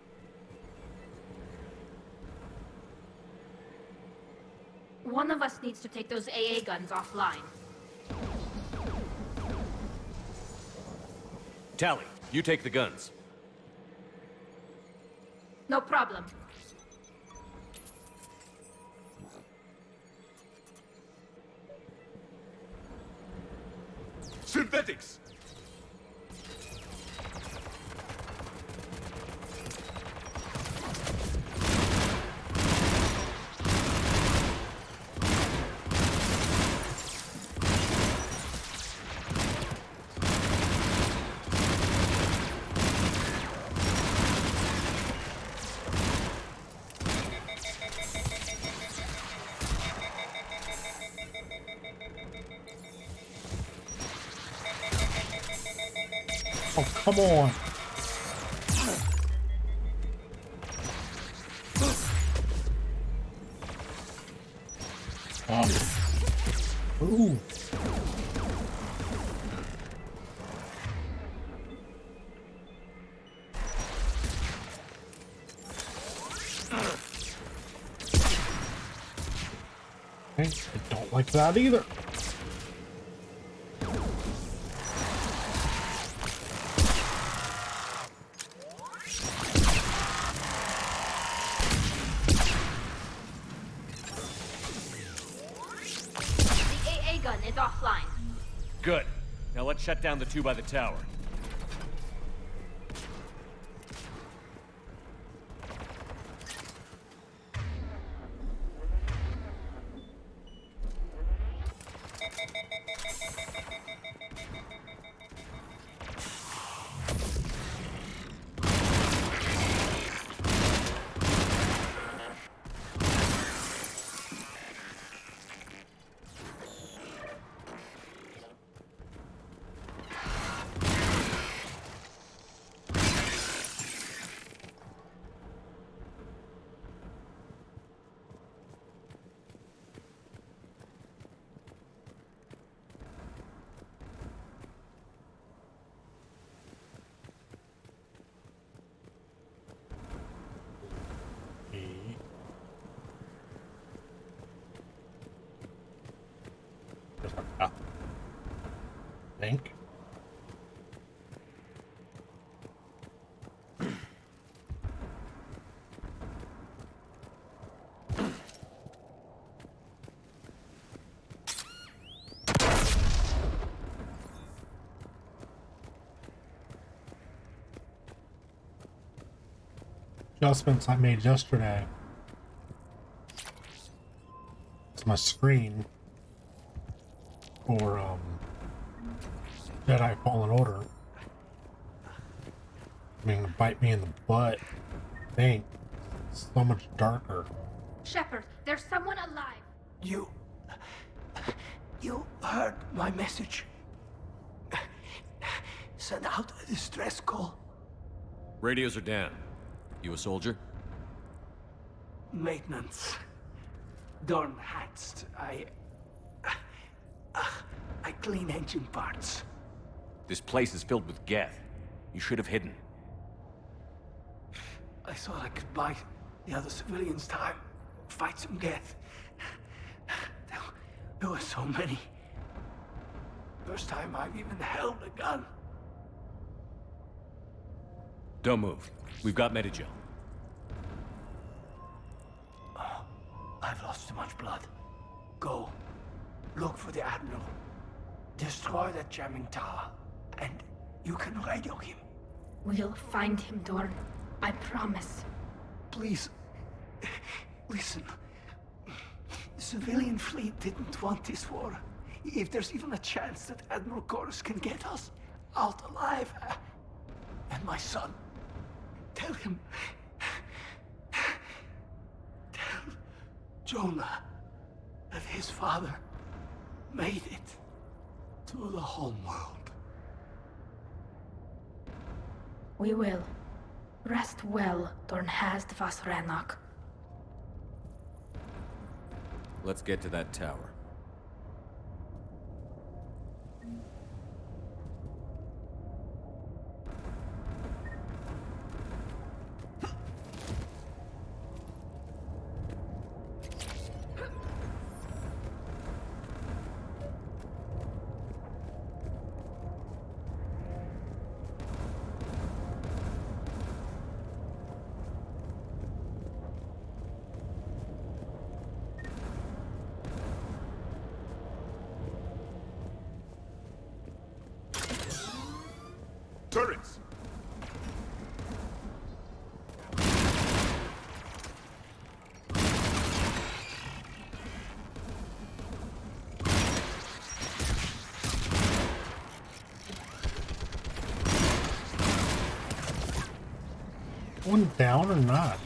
One of us needs to take those AA guns offline. Tally, you take the guns. No problem. Synthetics! Oh, come on. Oh. Ooh. Okay, I don't like that either. Gun is offline. Good. Now let's shut down the two by the tower. Think. Adjustments I made yesterday to my screen for Jedi Fallen Order. I mean, bite me in the butt. I think it's so much darker. Shepard, there's someone alive. You heard my message. Send out a distress call. Radios are down. You a soldier? Maintenance. Dorn hatched. I clean engine parts. This place is filled with Geth. You should have hidden. I thought I could buy the other civilians time. Fight some Geth. There were so many. First time I've even held a gun. Don't move. We've got Medigel. Oh, I've lost too much blood. Go. Look for the Admiral. Destroy that jamming tower. And you can radio him. We'll find him, Dorn. I promise. Please. Listen. The civilian fleet didn't want this war. If there's even a chance that Admiral Chorus can get us out alive. And my son. Tell him. Tell Jonah that his father made it to the homeworld. We will. Rest well, Dorn has the Vasranok. Let's get to that tower. Turrets! One down or not?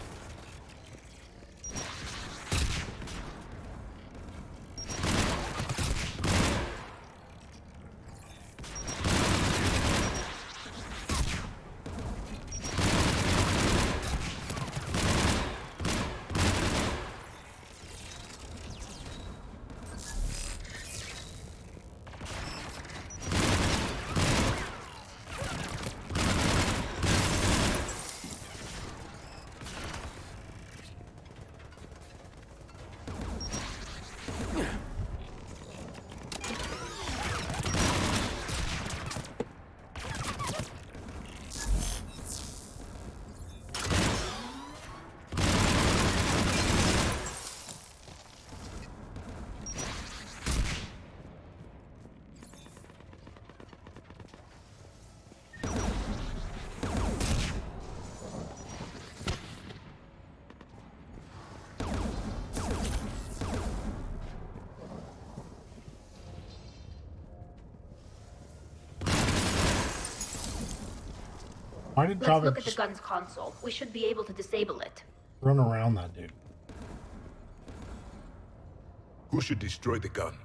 Why did Let's Java look at the just gun's console. We should be able to disable it. run around that dude? Who should destroy the gun?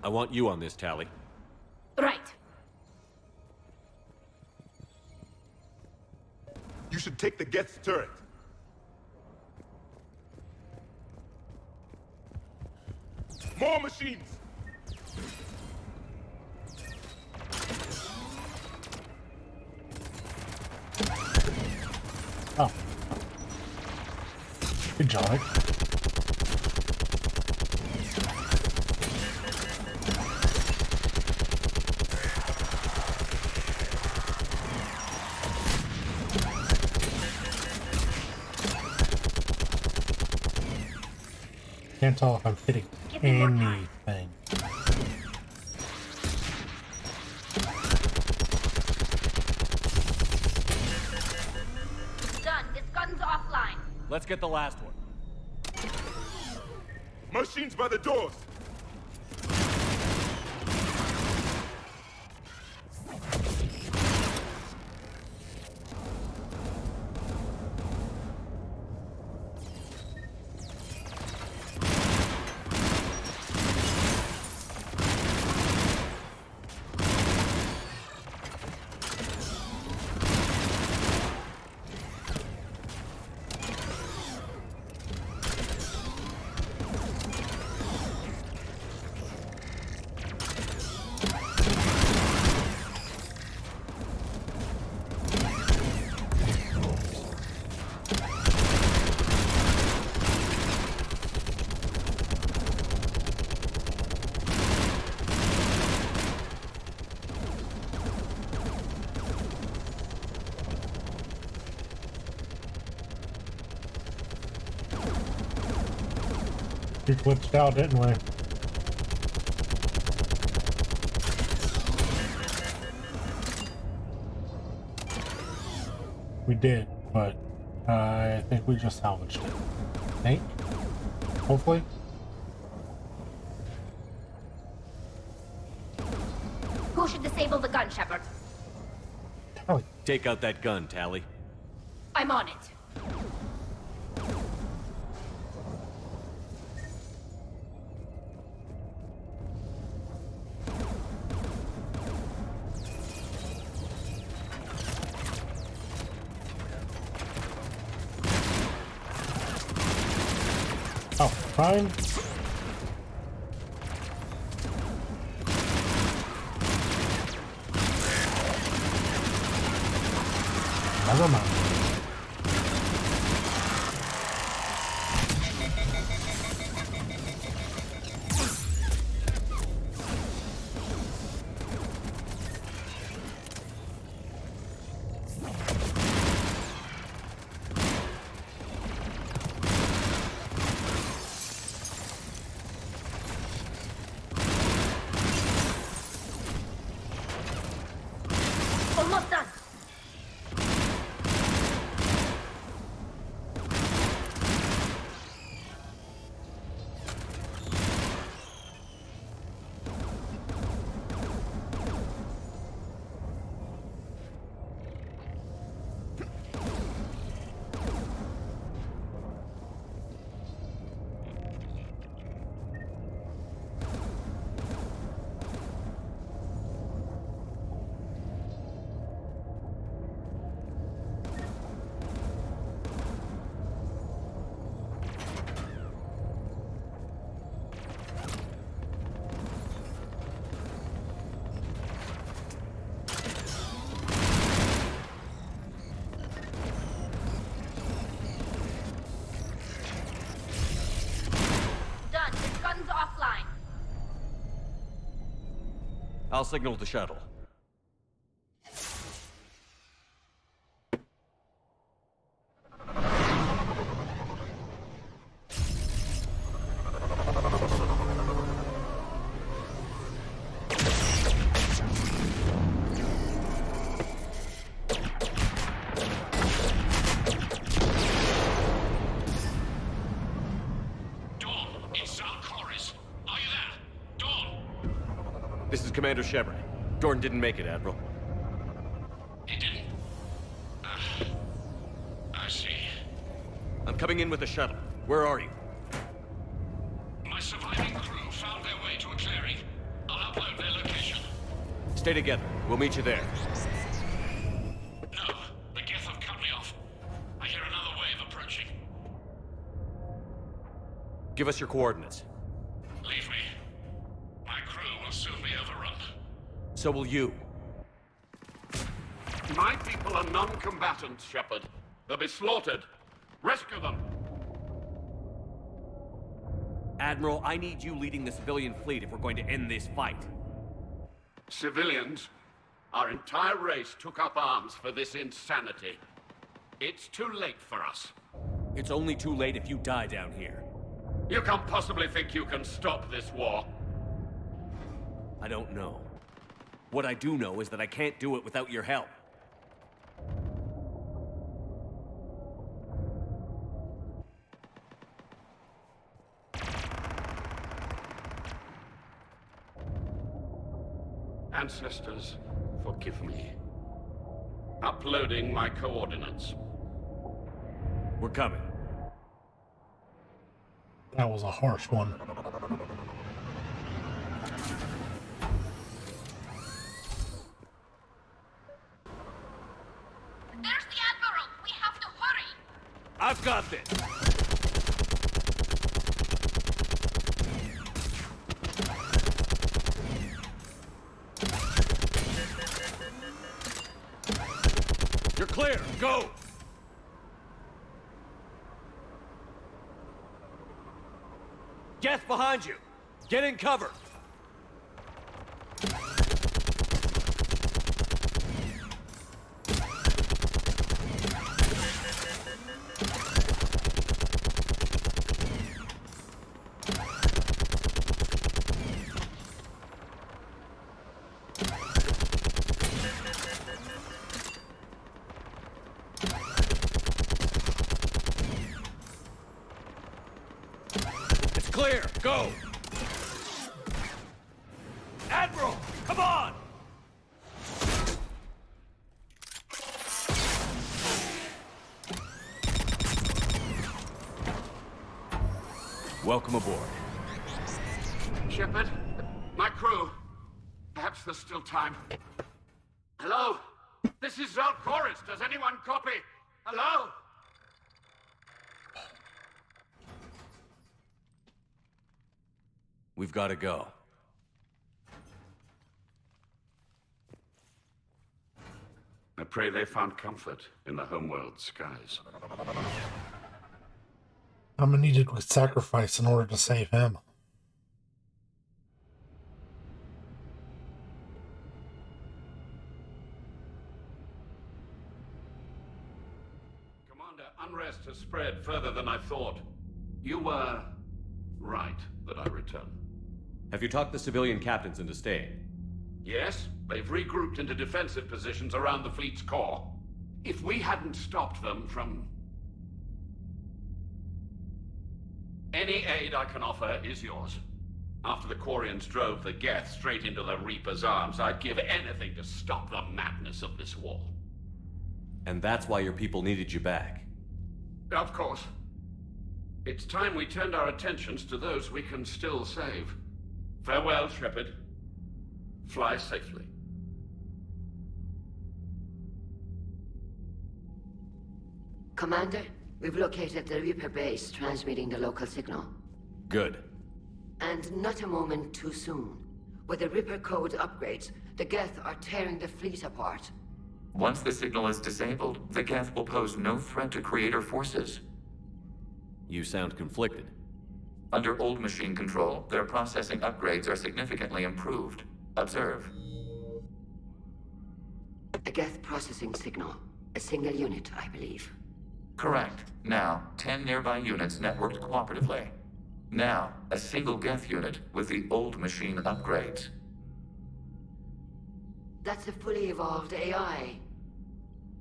I want you on this, Tally. Right. You should take the Geth's turret. More machines! Oh. Good job. Can't tell if I'm hitting anything. Done. This gun's offline. Let's get the last one. Machines by the doors! We glitched out, didn't we? We did, but I think we just salvaged it. I think? Hopefully? Who should disable the gun, Shepard? Tally. Take out that gun, Tally. I'm on it. Oh, fine. Never mind. Almost done. Done. This gun's offline. I'll signal the shuttle. This is Commander Shepard. Jordan didn't make it, Admiral. He didn't? I see. I'm coming in with a shuttle. Where are you? My surviving crew found their way to a clearing. I'll upload their location. Stay together. We'll meet you there. No, the Geth have cut me off. I hear another wave approaching. Give us your coordinates. Leave me. My crew will soon be overrun. So will you. My people are non-combatants, Shepard. They'll be slaughtered. Rescue them! Admiral, I need you leading the civilian fleet if we're going to end this fight. Civilians, our entire race took up arms for this insanity. It's too late for us. It's only too late if you die down here. You can't possibly think you can stop this war. I don't know. What I do know is that I can't do it without your help. Ancestors, forgive me. Uploading my coordinates. We're coming. That was a harsh one. There's the Admiral! We have to hurry! I've got this! You're clear! Go! Geth behind you! Get in cover! It's clear! Go! Admiral! Come on! Welcome aboard. Shepard, my crew. Perhaps there's still time. Hello? This is Zalcoris. Does anyone copy? Hello? We've got to go. I pray they found comfort in the homeworld skies. Unedited would sacrifice in order to save him. Commander, unrest has spread further than I thought. You were right that I return. Have you talked the civilian captains into staying? Yes, they've regrouped into defensive positions around the fleet's core. If we hadn't stopped them from... Any aid I can offer is yours. After the Quarians drove the Geth straight into the Reaper's arms, I'd give anything to stop the madness of this war. And that's why your people needed you back. Of course. It's time we turned our attentions to those we can still save. Farewell, Shepard. Fly safely. Commander, we've located the Reaper base transmitting the local signal. Good. And not a moment too soon. With the Reaper code upgrades, the Geth are tearing the fleet apart. Once the signal is disabled, the Geth will pose no threat to Creator forces. You sound conflicted. Under old machine control, their processing upgrades are significantly improved. Observe. A Geth processing signal. A single unit, I believe. Correct. Now, 10 nearby units networked cooperatively. Now, a single Geth unit with the old machine upgrades. That's a fully evolved AI.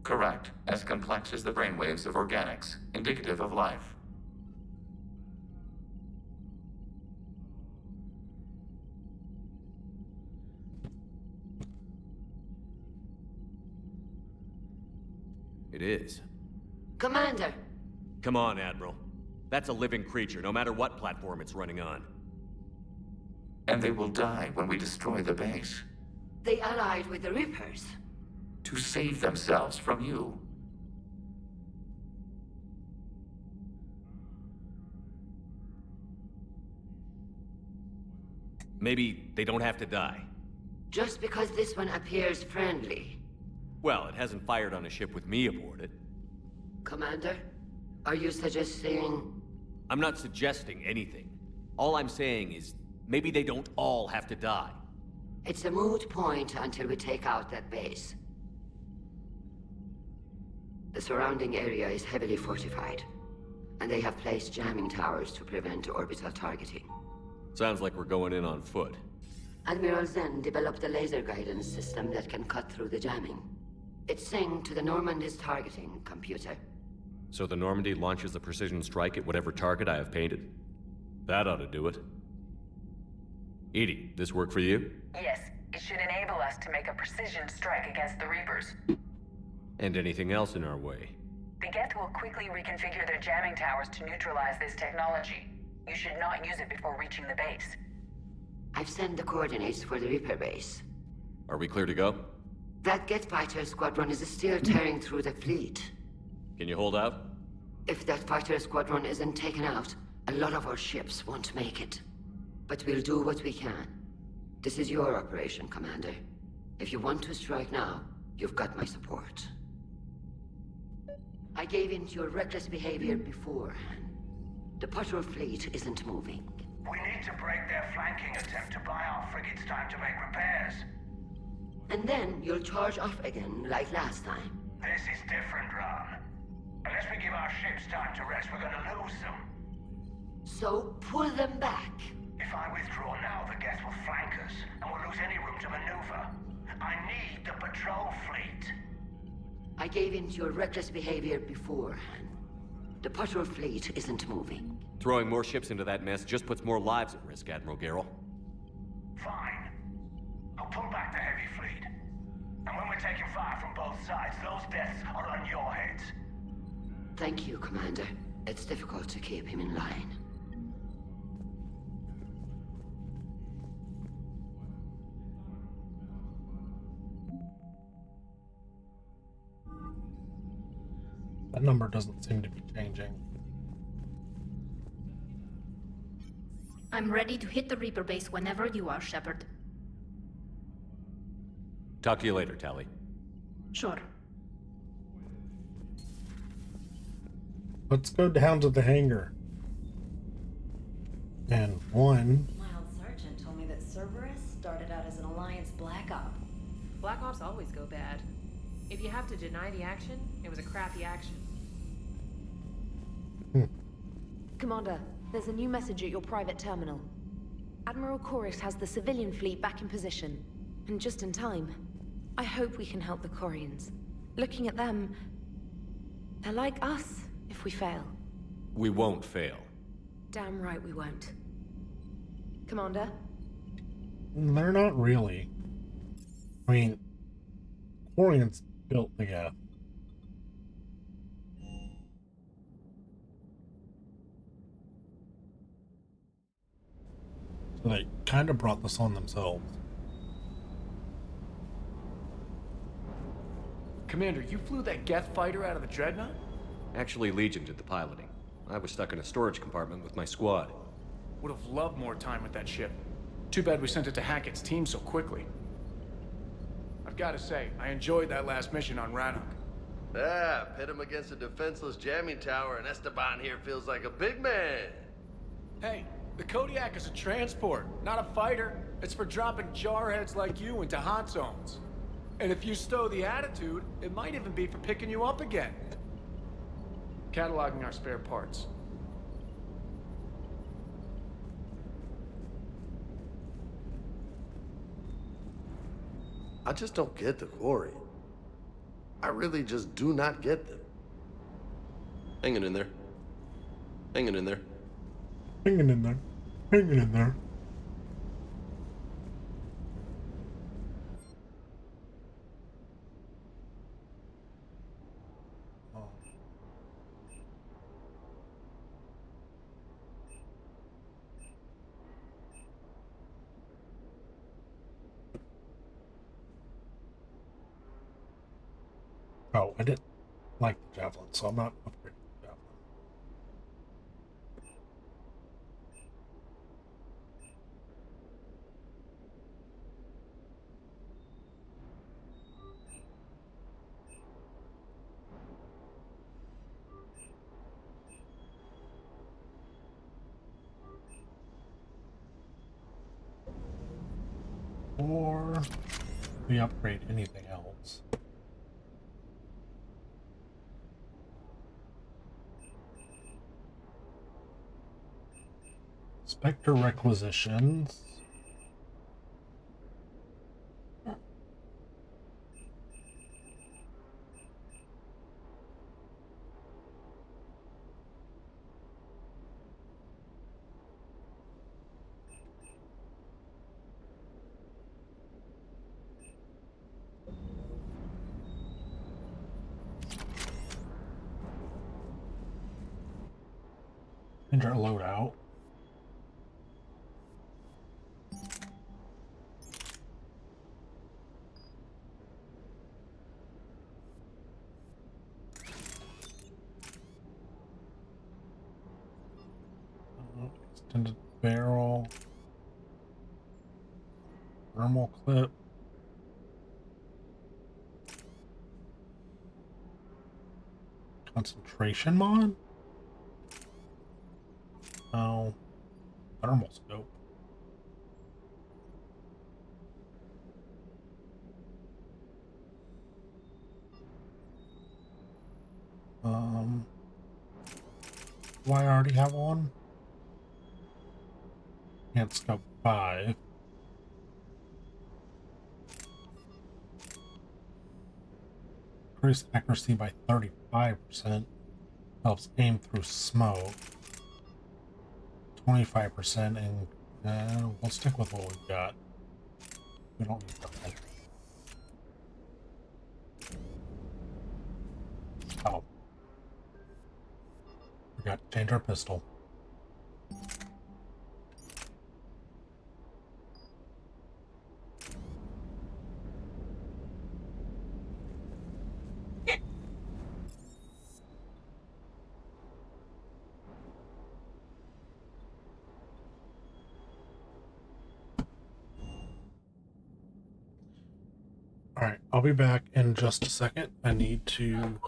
Correct. As complex as the brainwaves of organics, indicative of life. It is. Commander! Come on, Admiral. That's a living creature, no matter what platform it's running on. And they will die when we destroy the base. They allied with the Reapers. To save themselves from you. Maybe they don't have to die. Just because this one appears friendly. Well, it hasn't fired on a ship with me aboard it. Commander, are you suggesting... I'm not suggesting anything. All I'm saying is, maybe they don't all have to die. It's a moot point until we take out that base. The surrounding area is heavily fortified, and they have placed jamming towers to prevent orbital targeting. Sounds like we're going in on foot. Admiral Zen developed a laser guidance system that can cut through the jamming. It's synced to the Normandy's targeting computer. So the Normandy launches a precision strike at whatever target I have painted? That ought to do it. Edie, this work for you? Yes, it should enable us to make a precision strike against the Reapers. And anything else in our way? The Geth will quickly reconfigure their jamming towers to neutralize this technology. You should not use it before reaching the base. I've sent the coordinates for the Reaper base. Are we clear to go? That Geth fighter squadron is still tearing through the fleet. Can you hold out? If that fighter squadron isn't taken out, a lot of our ships won't make it. But we'll do what we can. This is your operation, Commander. If you want to strike now, you've got my support. I gave in to your reckless behavior beforehand. The patrol fleet isn't moving. We need to break their flanking attempt to buy our frigates time to make repairs. And then you'll charge off again, like last time. This is different, Ron. Unless we give our ships time to rest, we're gonna lose them. So, pull them back. If I withdraw now, the Geth will flank us, and we'll lose any room to maneuver. I need the patrol fleet. I gave in to your reckless behavior beforehand. The patrol fleet isn't moving. Throwing more ships into that mess just puts more lives at risk, Admiral Garrel. Fine. I'll pull back the heavy fleet. And when we're taking fire from both sides, those deaths are on your heads. Thank you, Commander. It's difficult to keep him in line. That number doesn't seem to be changing. I'm ready to hit the Reaper base whenever you are, Shepard. Talk to you later, Tally. Sure. Let's go down to the hangar. And one... Mild Sergeant told me that Cerberus started out as an Alliance Black Op. Black Ops always go bad. If you have to deny the action, it was a crappy action. Commander, there's a new message at your private terminal. Admiral Chorus has the civilian fleet back in position, and just in time. I hope we can help the Corians. Looking at them, they're like us if we fail. We won't fail. Damn right we won't. Commander? They're not really. I mean, Corians built the Geth. So they kind of brought this on themselves. Commander, you flew that Geth fighter out of the Dreadnought? Actually, Legion did the piloting. I was stuck in a storage compartment with my squad. Would have loved more time with that ship. Too bad we sent it to Hackett's team so quickly. I've got to say, I enjoyed that last mission on Rannoch. Yeah, pit him against a defenseless jamming tower, and Esteban here feels like a big man. Hey, the Kodiak is a transport, not a fighter. It's for dropping jarheads like you into hot zones. And if you stow the attitude, it might even be for picking you up again. Cataloging our spare parts. I just don't get the quarry. I really just do not get them. Hanging in there. Hanging in there. Hanging in there. Hanging in there. Oh, I didn't like the javelin, so I'm not upgrading the javelin. Or we upgrade anything else. Spectre requisitions. Change our loadout. Extended barrel. Thermal clip. Concentration mod? Oh. Thermal scope. Do I already have one? Can't scope 5. Increase accuracy by 35%. Helps aim through smoke. 25% and we'll stick with what we've got. We don't need that. Oh. We got to change our pistol. Alright, I'll be back in just a second. I need to...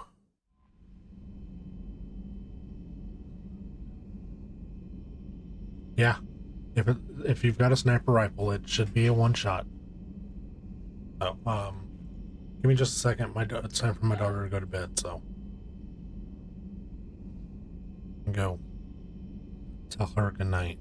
Yeah. If you've got a sniper rifle, it should be a one-shot. So, give me just a second. It's time for my daughter to go to bed, so... Go. Tell her good night.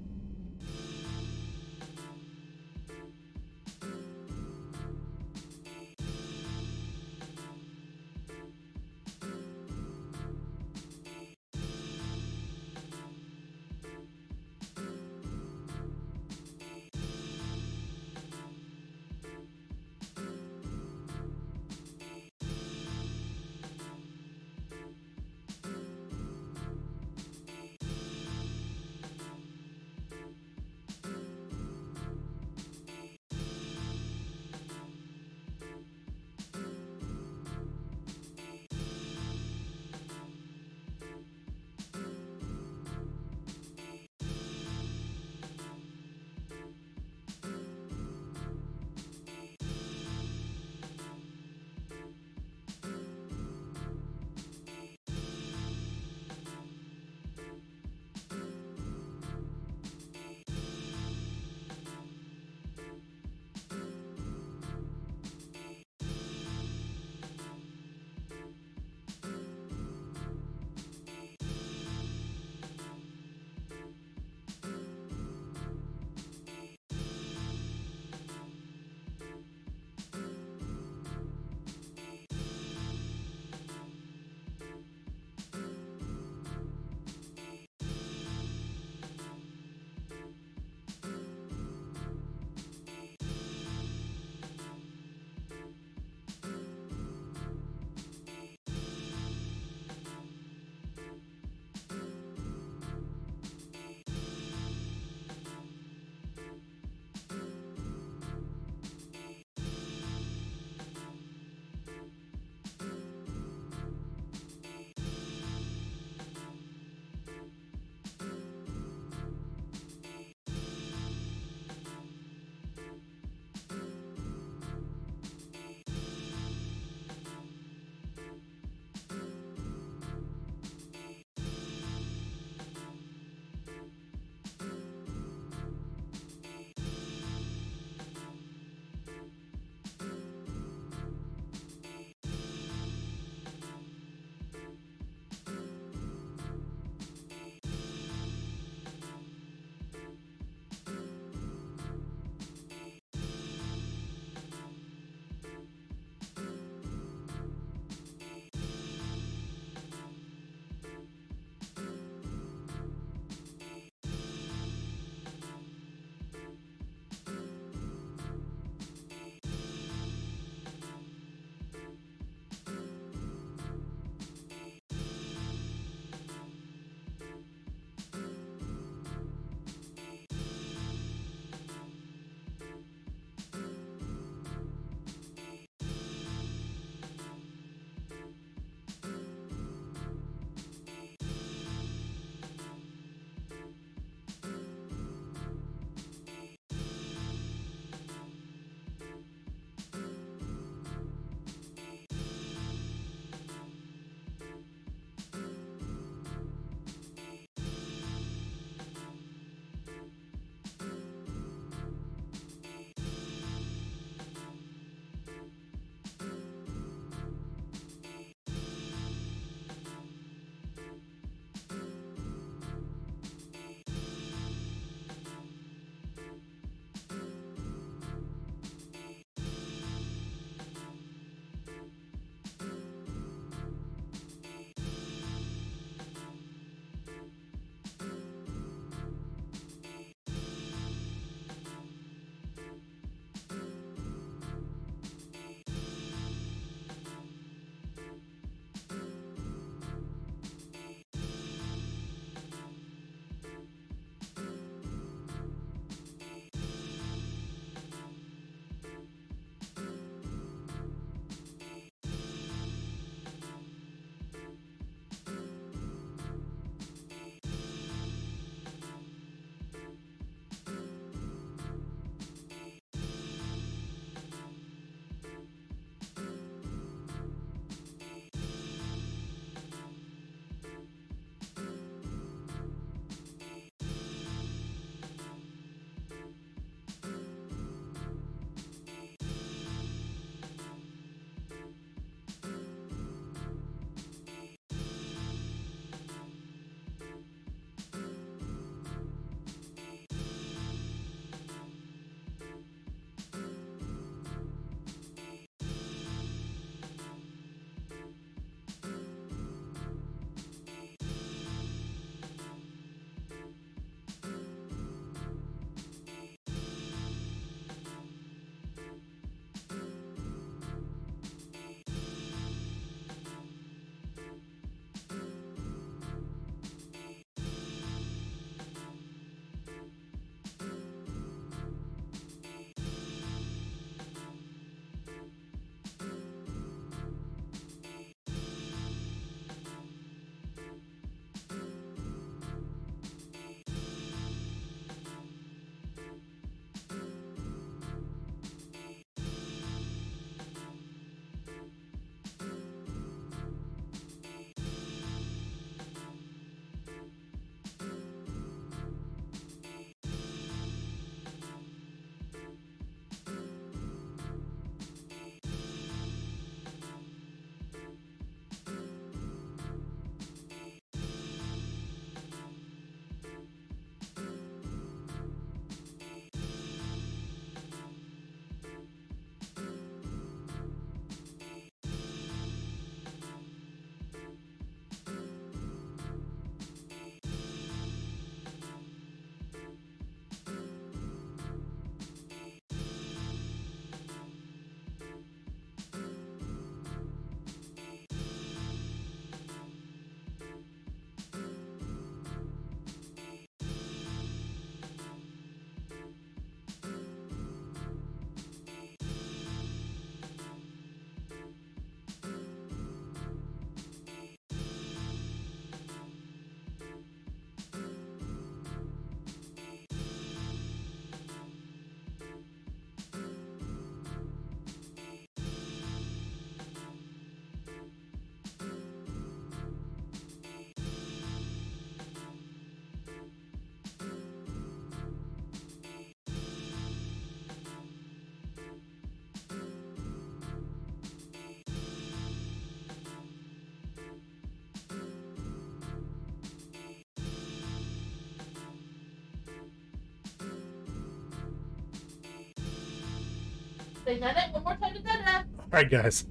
Alright, guys.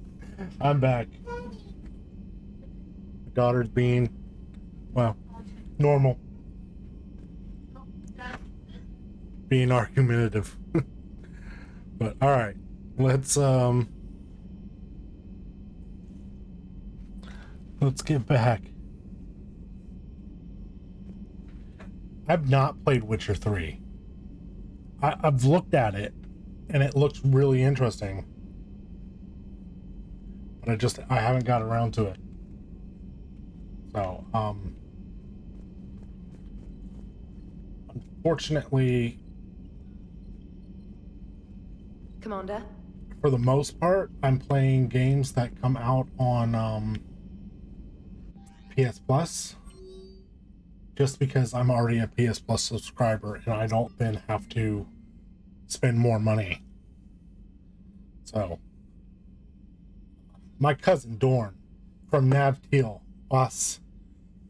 I'm back. My daughter's being, well, normal. Being argumentative. But, alright. Let's get back. I've not played Witcher 3. I've looked at it, and it looks really interesting. But I haven't got around to it. So, unfortunately, Commander? for the most part, I'm playing games that come out on PS Plus. Just because I'm already a PS Plus subscriber and I don't then have to spend more money. So, my cousin Dorn from Navteal, Boss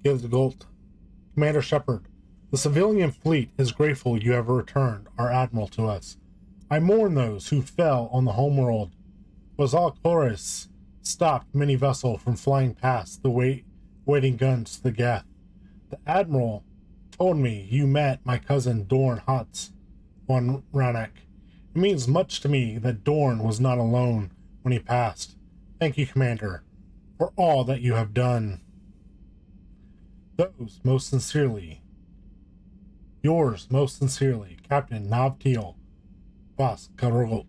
Gilgolt, Commander Shepard, the civilian fleet is grateful you have returned our admiral to us. I mourn those who fell on the homeworld. Bazal Chorus stopped many vessels from flying past the waiting guns to the Geth. The Admiral told me you met my cousin Dorn Hotz on Rannoch. It means much to me that Dorn was not alone when he passed. Thank you, Commander, for all that you have done. Yours most sincerely, Captain Navteal Bas Garot.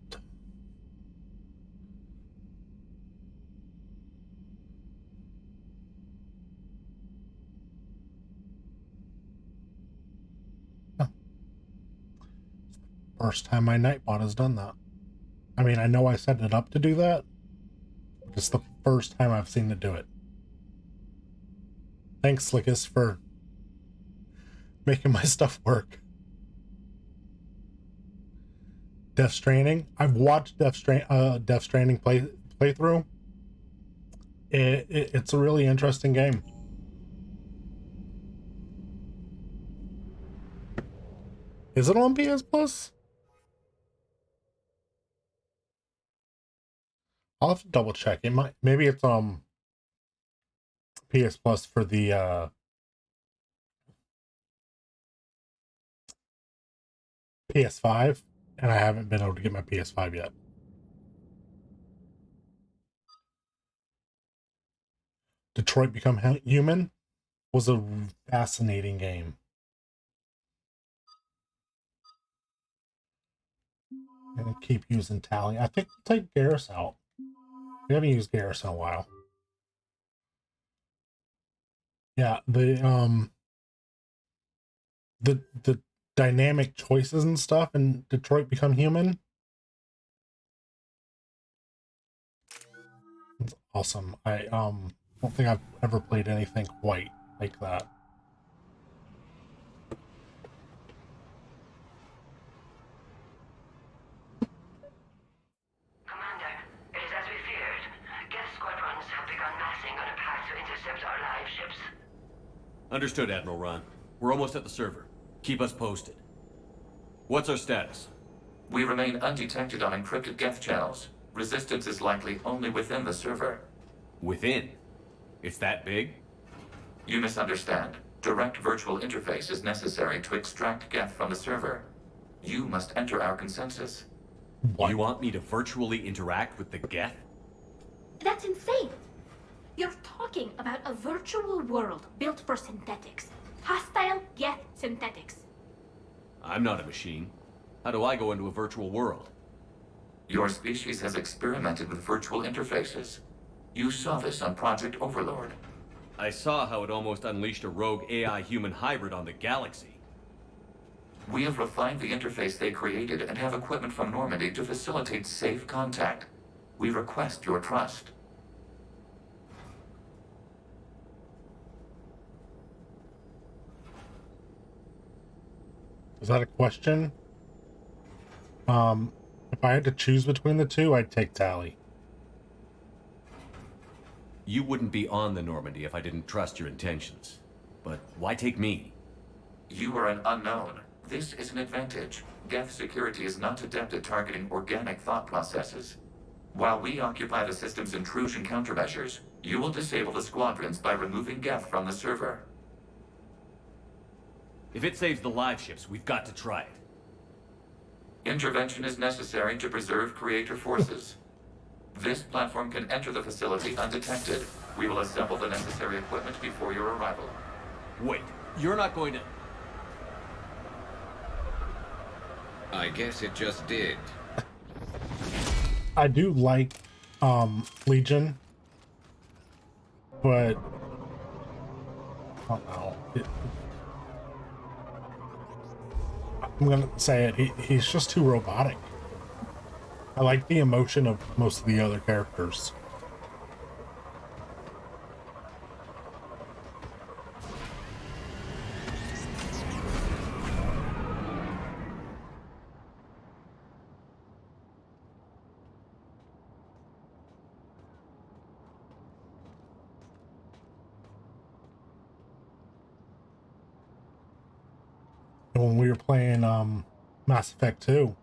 First time my Nightbot has done that. I mean, I know I set it up to do that, but it's the first time I've seen it do it. Thanks, Slickus, for making my stuff work. Death Stranding. I've watched Death Stranding playthrough. It's a really interesting game. Is it on PS Plus? I'll have to double check. It might, maybe it's PS Plus for the PS5, and I haven't been able to get my PS5 yet. Detroit Become Human was a fascinating game. I'm gonna keep using Tally. I think we'll take Garrus out. We haven't used Garrus in a while. Yeah, the dynamic choices and stuff in Detroit Become Human. It's awesome. I don't think I've ever played anything quite like that. Commander, it is as we feared. Geth squadrons have begun massing on a path to intercept our live ships. Understood, Admiral Ron. We're almost at the server. Keep us posted. What's our status? We remain undetected on encrypted Geth channels. Resistance is likely only within the server. Within? It's that big? You misunderstand. Direct virtual interface is necessary to extract Geth from the server. You must enter our consensus. What? You want me to virtually interact with the Geth? That's insane! You're talking about a virtual world built for synthetics. Hostile Geth synthetics. I'm not a machine. How do I go into a virtual world? Your species has experimented with virtual interfaces. You saw this on Project Overlord. I saw how it almost unleashed a rogue AI-human hybrid on the galaxy. We have refined the interface they created and have equipment from Normandy to facilitate safe contact. We request your trust. Is that a question? If I had to choose between the two, I'd take Tally. You wouldn't be on the Normandy if I didn't trust your intentions. But why take me? You are an unknown. This is an advantage. Geth security is not adept at targeting organic thought processes. While we occupy the system's intrusion countermeasures, you will disable the squadrons by removing Geth from the server. If it saves the live ships, we've got to try it. Intervention is necessary to preserve creator forces. This platform can enter the facility undetected. We will assemble the necessary equipment before your arrival. Wait, you're not going to... I guess it just did. I do like Legion, but I don't know. I'm gonna say it. He's just too robotic. I like the emotion of most of the other characters. When we were playing Mass Effect 2,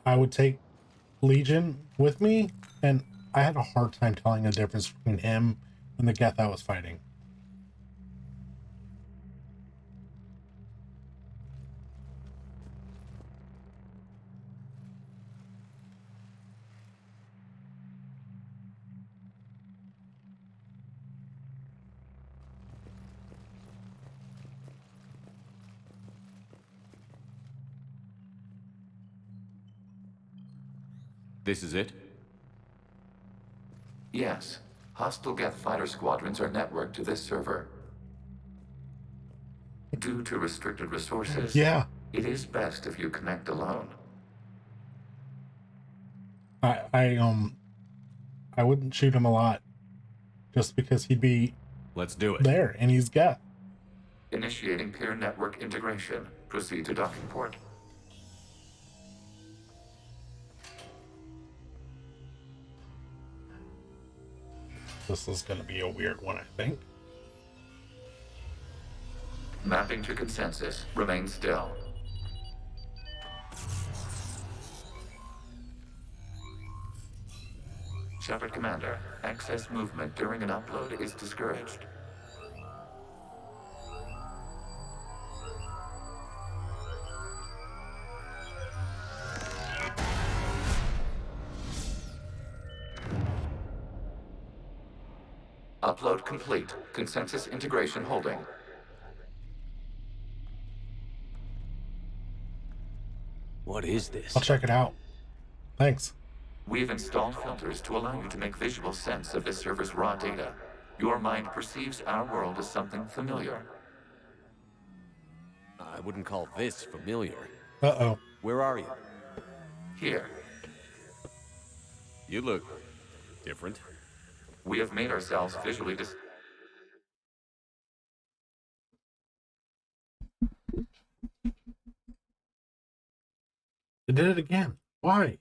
I would take Legion with me, and I had a hard time telling the difference between him and the Geth I was fighting. This is it? Yes. Hostile Geth fighter squadrons are networked to this server. Due to restricted resources, Yeah. It is best if you connect alone. I wouldn't shoot him a lot, just because he'd be Let's do it. there, and he's Geth. Initiating peer network integration. Proceed to docking port. This is going to be a weird one, I think. Mapping to consensus. Remain still. Shepard Commander, excess movement during an upload is discouraged. Upload complete. Consensus integration holding. What is this? I'll check it out. Thanks. We've installed filters to allow you to make visual sense of this server's raw data. Your mind perceives our world as something familiar. I wouldn't call this familiar. Uh-oh. Where are you? Here. You look different. We have made ourselves visually It did it again. Why?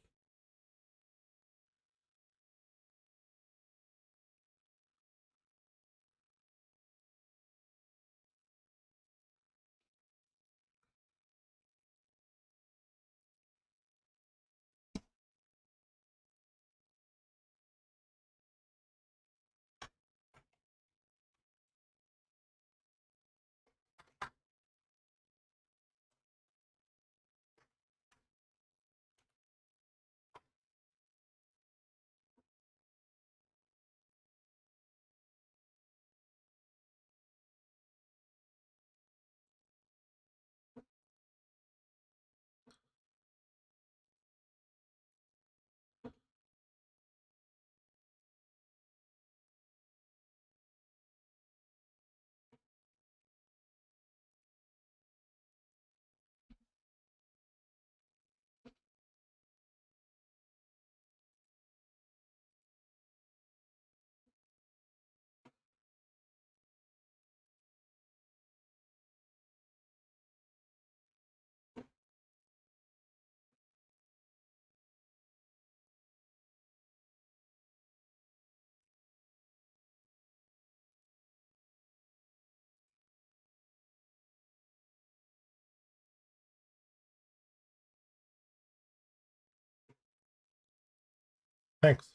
Thanks.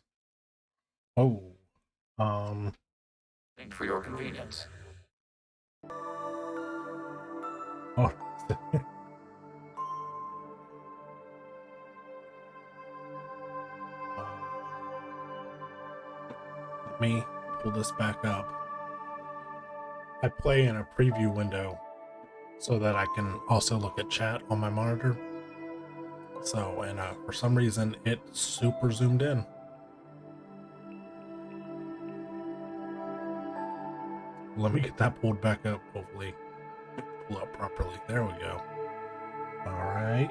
Oh. For your convenience. Oh. Let me pull this back up. I play in a preview window so that I can also look at chat on my monitor. So, and for some reason, it's super zoomed in. Let me get that pulled back up, hopefully. Pull up properly. There we go. Alright.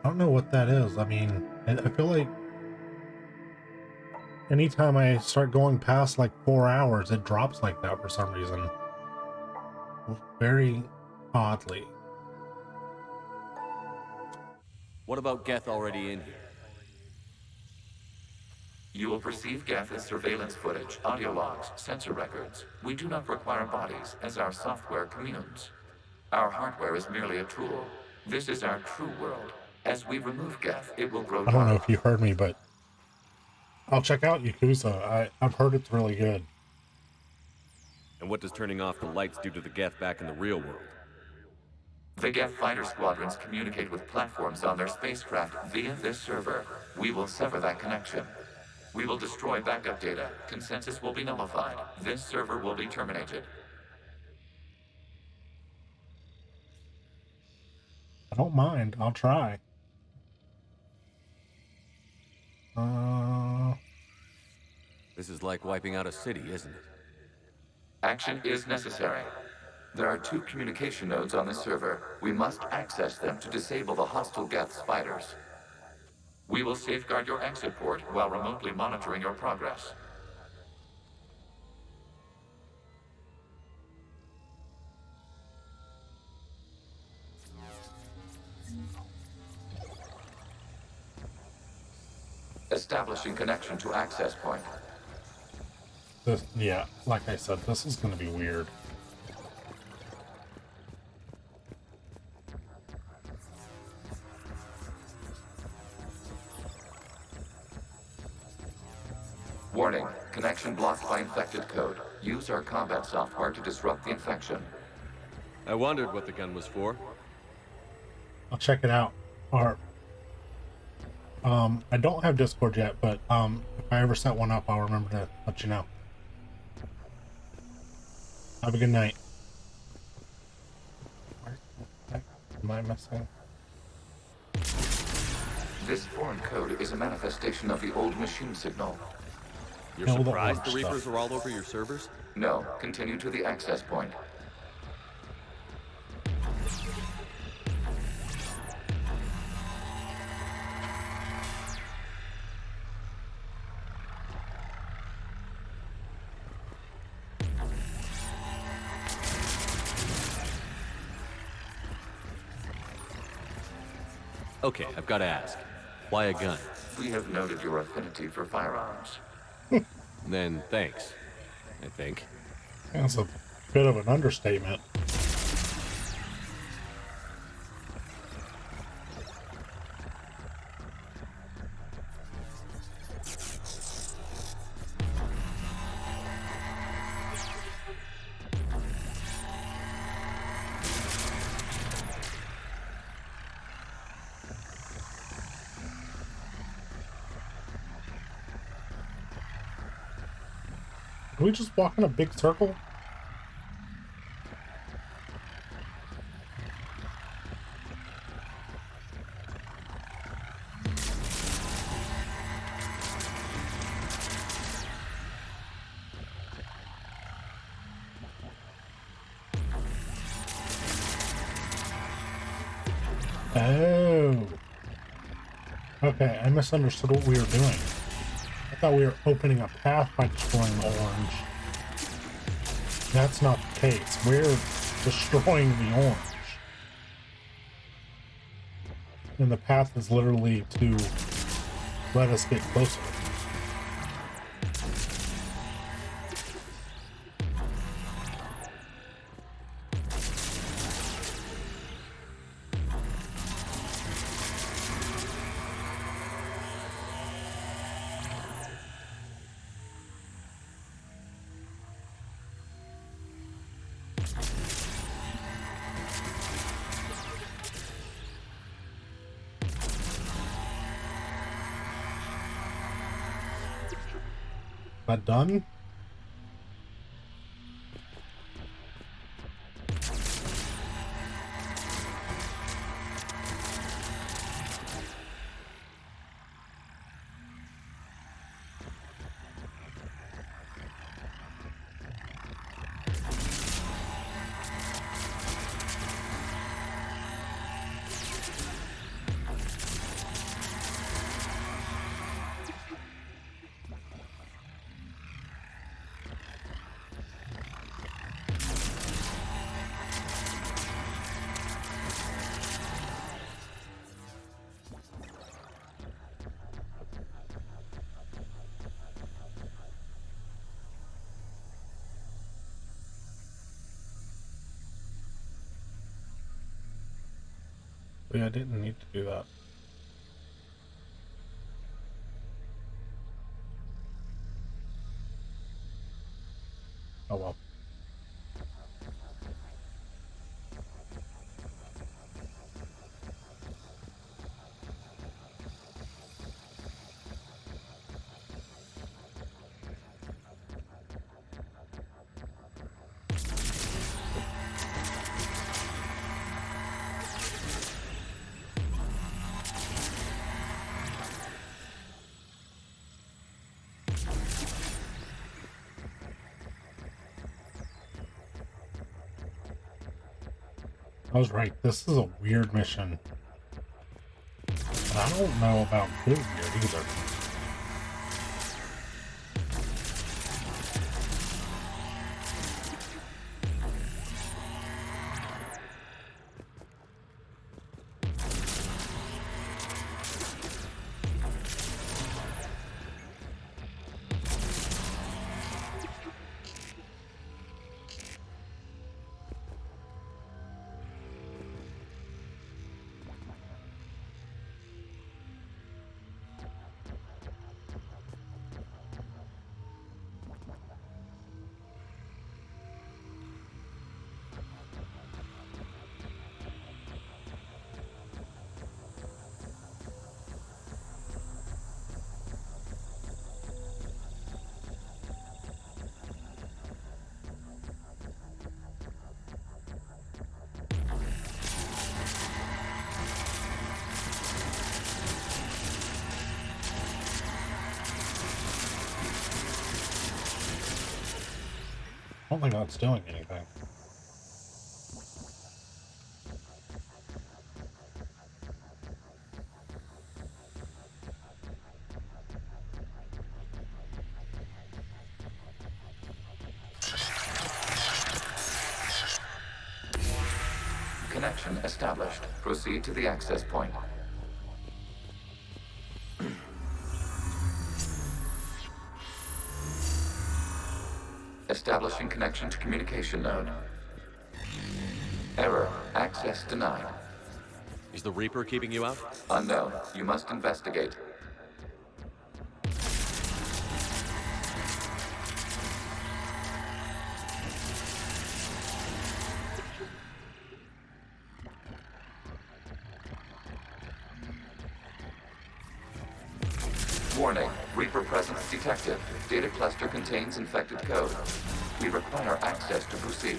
I don't know what that is. I mean, I feel like anytime I start going past like 4 hours, it drops like that for some reason. Very oddly. What about Geth already in here? You will perceive Geth as surveillance footage, audio logs, sensor records. We do not require bodies, as our software communes. Our hardware is merely a tool. This is our true world. As we remove Geth, it will grow I don't know dark. if you heard me, but I'll check out Yakuza. I've heard it's really good. And what does turning off the lights do to the Geth back in the real world? The Geth fighter squadrons communicate with platforms on their spacecraft via this server. We will sever that connection. We will destroy backup data. Consensus will be nullified. This server will be terminated. I don't mind. I'll try. This is like wiping out a city, isn't it? Action is necessary. There are 2 communication nodes on the server. We must access them to disable the hostile Geth's fighters. We will safeguard your exit port while remotely monitoring your progress. Establishing connection to access point. This, yeah, like I said, this is going to be weird. Warning, connection blocked by infected code. Use our combat software to disrupt the infection. I wondered what the gun was for. I'll check it out. Or, I don't have Discord yet, but if I ever set one up, I'll remember to let you know. Have a good night. Am I missing? This foreign code is a manifestation of the old machine signal. You're surprised the Reapers are all over your servers? No, continue to the access point. Okay, I've got to ask. Why a gun? We have noted your affinity for firearms. Then thanks, I think. That's a bit of an understatement. Can we just walk in a big circle? Oh. Okay, I misunderstood what we were doing. I thought we were opening a path by destroying the orange. That's not the case. We're destroying the orange. And the path is literally to let us get closer. That done? Yeah, I didn't need to do that. Oh well. I was right, this is a weird mission. And I don't know about good weird either. I don't think that's doing anything. Connection established. Proceed to the access point. Establishing connection to communication node. Error. Access denied. Is the Reaper keeping you out? Unknown. You must investigate. Warning. Reaper presence detected. Data cluster contains infected code. We require access to proceed.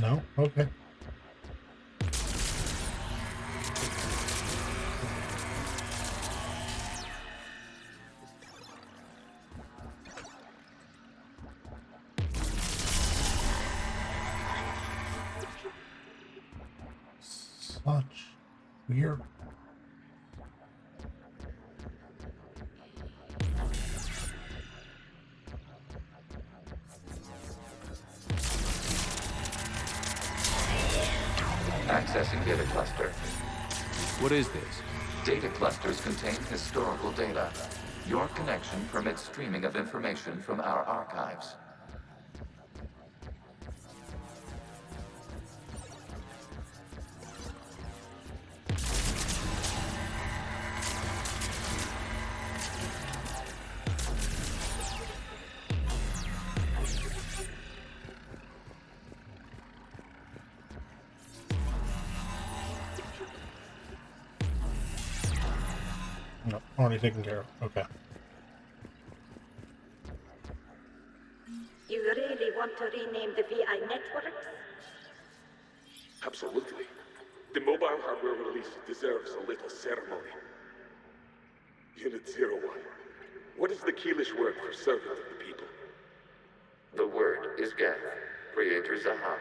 No? Okay. Such weird. Accessing data cluster. What is this? Data clusters contain historical data. Your connection permits streaming of information from our archives. No, already taken care of. Okay. You really want to rename the VI networks? Absolutely. The mobile hardware release deserves a little ceremony. Unit 01. What is the Keelish word for servant of the people? The word is Geth, Creator Zahak.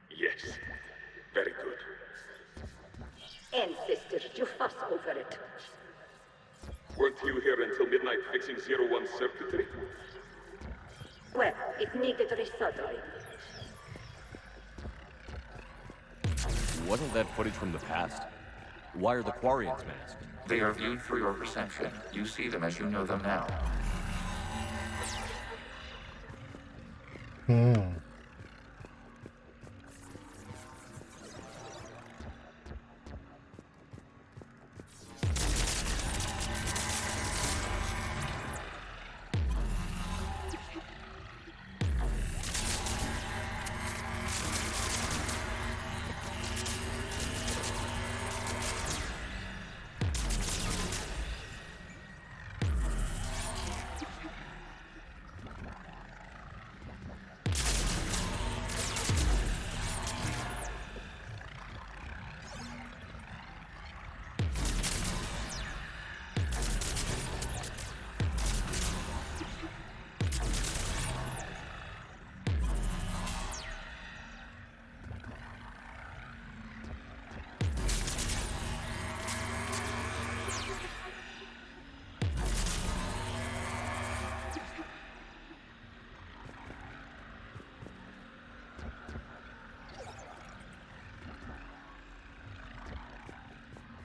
Yes. Very good. Ancestors, you fuss over it. Weren't you here until midnight fixing 01's circuitry? Well, it needed resoldering. Wasn't that footage from the past? Why are the Quarians masked? They are viewed through your perception. You see them as you know them now.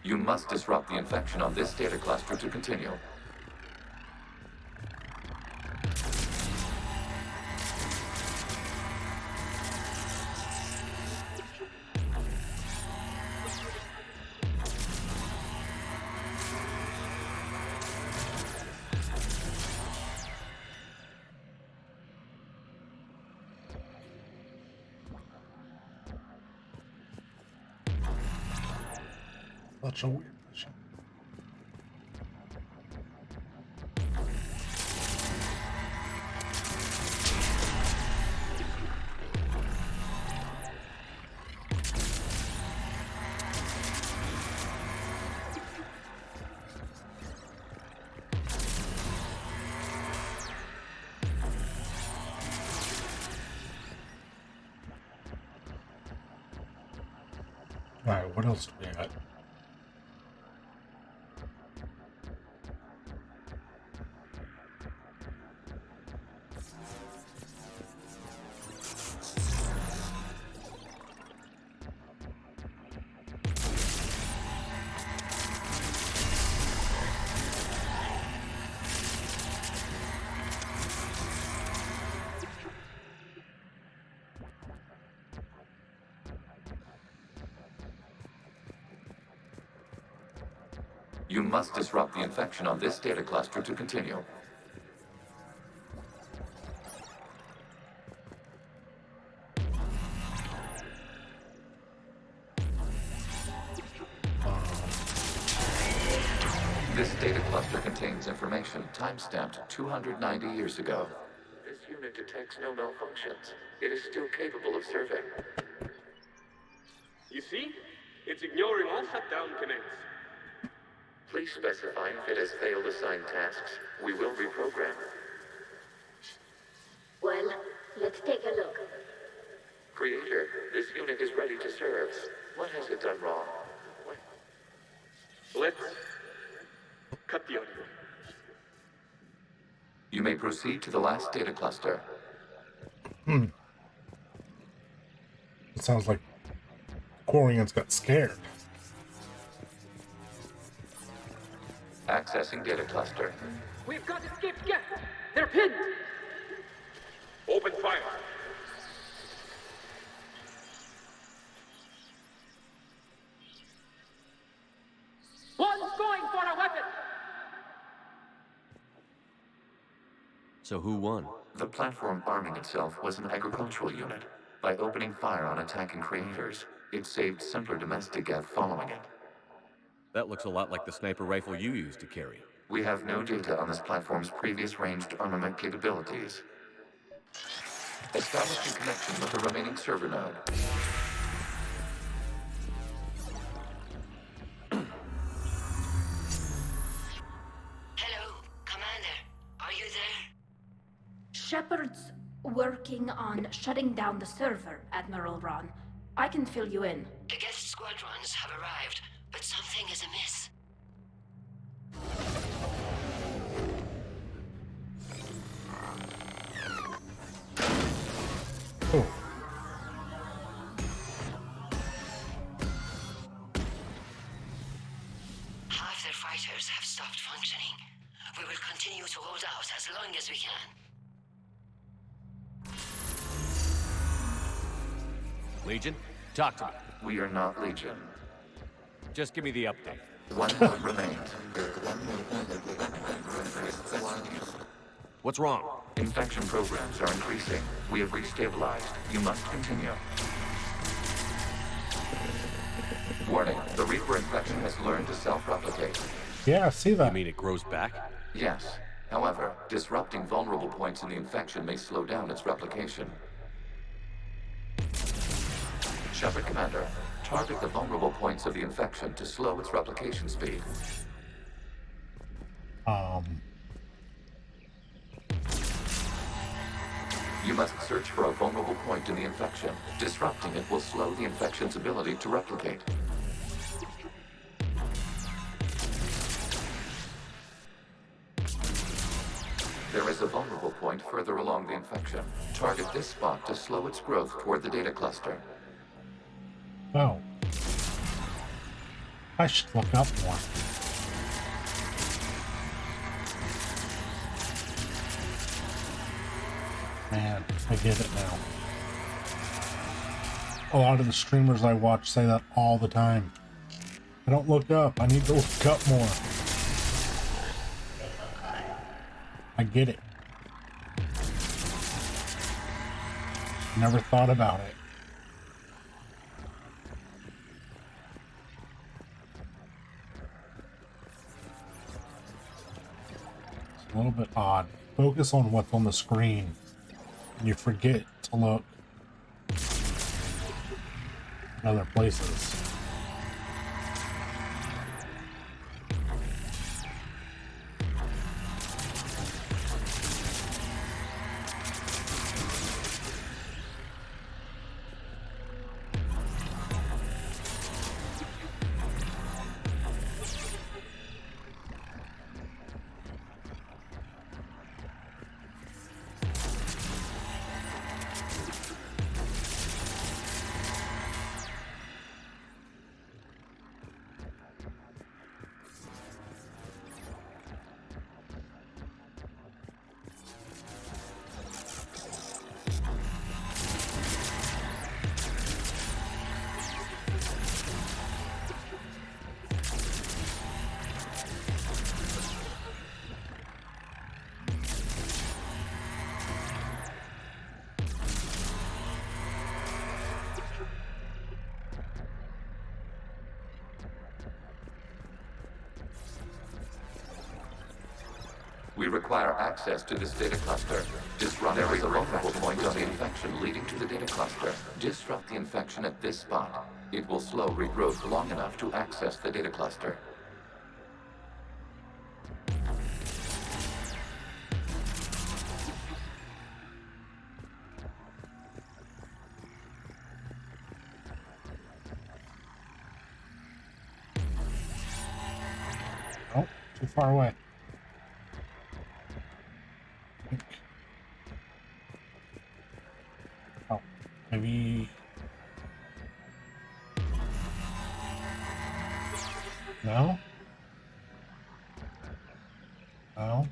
You must disrupt the infection on this data cluster to continue. Such a weird mission. Alright, what else do we got? You must disrupt the infection on this data cluster to continue. This data cluster contains information time-stamped 290 years ago. This unit detects no malfunctions. It is still capable of serving. You see? It's ignoring all shutdown commands. Please specify if it has failed assigned tasks. We will reprogram. Well, let's take a look. Creator, this unit is ready to serve. What has it done wrong? Let's cut the audio. You may proceed to the last data cluster. It sounds like Quarians got scared. Accessing data cluster. We've got escaped guests. They're pinned. Open fire. One's going for a weapon. So who won? The platform arming itself was an agricultural unit. By opening fire on attacking creators, it saved simpler domestic Geth following it. That looks a lot like the sniper rifle you used to carry. We have no data on this platform's previous ranged armament capabilities. Establishing connection with the remaining server node. Hello, Commander. Are you there? Shepard's working on shutting down the server, Admiral Ron. I can fill you in. The guest squadrons have arrived, but something is amiss. Oh. Half their fighters have stopped functioning. We will continue to hold out as long as we can. Legion? Talk to me. We are not Legion. Just give me the update. One node remains. What's wrong? Infection programs are increasing. We have restabilized. You must continue. Warning, the Reaper infection has learned to self-replicate. Yeah, I see that. You mean it grows back? Yes. However, disrupting vulnerable points in the infection may slow down its replication. Shepard Commander, target the vulnerable points of the infection to slow its replication speed. You must search for a vulnerable point in the infection. Disrupting it will slow the infection's ability to replicate. There is a vulnerable point further along the infection. Target this spot to slow its growth toward the data cluster. Oh. I should look up more. Man, I get it now. A lot of the streamers I watch say that all the time. I don't look up. I need to look up more. I get it. Never thought about it. It's a little bit odd. Focus on what's on the screen. And you forget to look in other places. We require access to this data cluster. There is a vulnerable point on the infection leading to the data cluster. Disrupt the infection at this spot. It will slow regrowth long enough to access the data cluster. Oh, too far away. Oh, maybe... No? Well.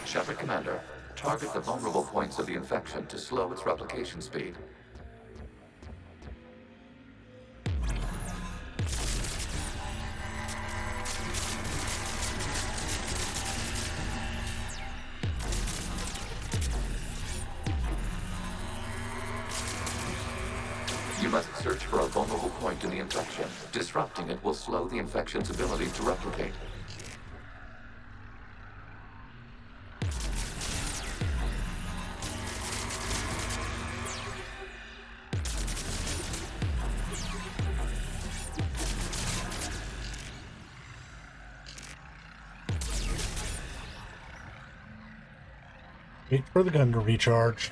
Shepard Commander, target the vulnerable points of the infection to slow its replication speed. You must search for a vulnerable point in the infection. Disrupting it will slow the infection's ability to replicate. Wait for the gun to recharge.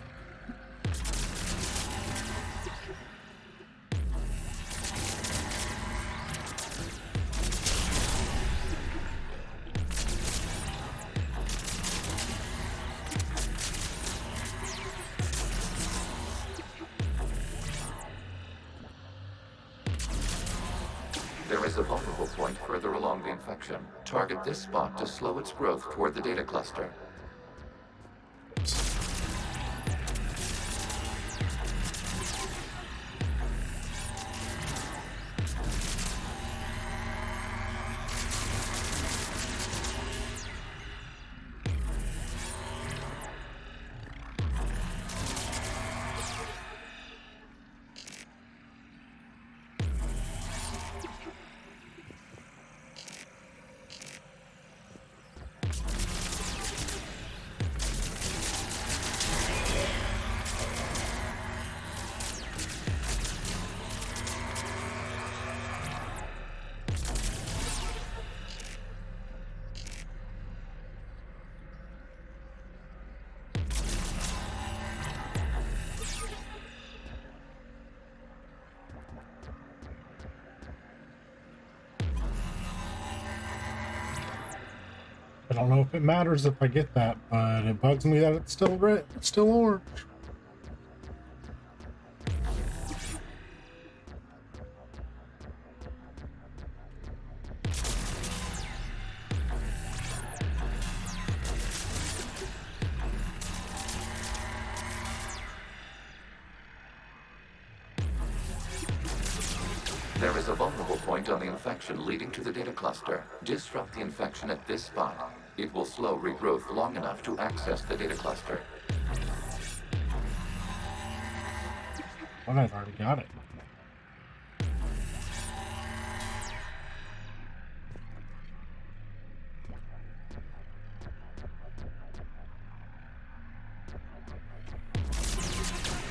There is a vulnerable point further along the infection. Target this spot to slow its growth toward the data cluster. I don't know if it matters if I get that, but it bugs me that it's still red, it's still orange. There is a vulnerable point on the infection leading to the data cluster. Disrupt the infection at this spot. It will slow regrowth long enough to access the data cluster. Well, I've already got it.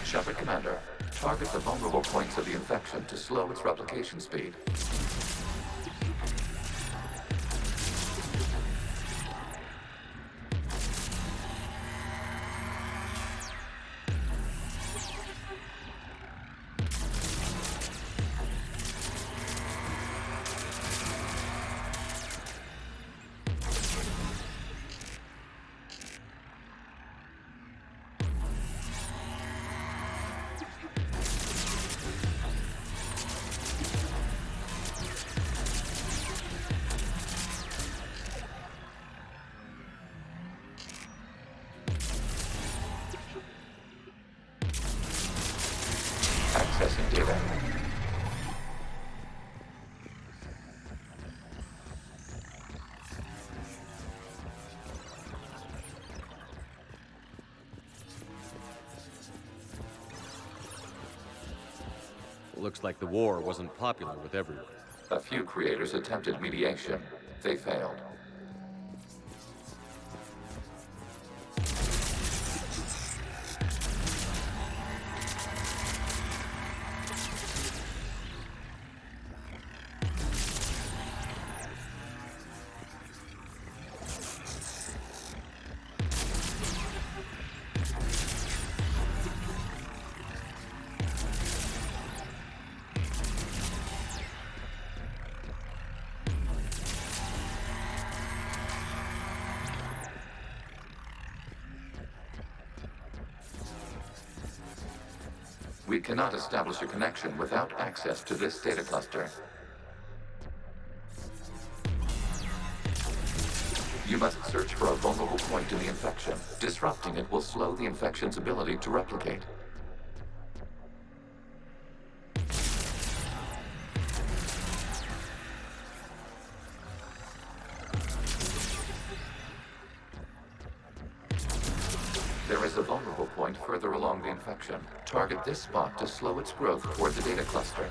Shepard Commander, target the vulnerable points of the infection to slow its replication speed. Accessing data. Looks like the war wasn't popular with everyone. A few creators attempted mediation. They failed. We cannot establish a connection without access to this data cluster. You must search for a vulnerable point in the infection. Disrupting it will slow the infection's ability to replicate. There is a vulnerable point further along the infection. Target this spot to slow its growth toward the data cluster.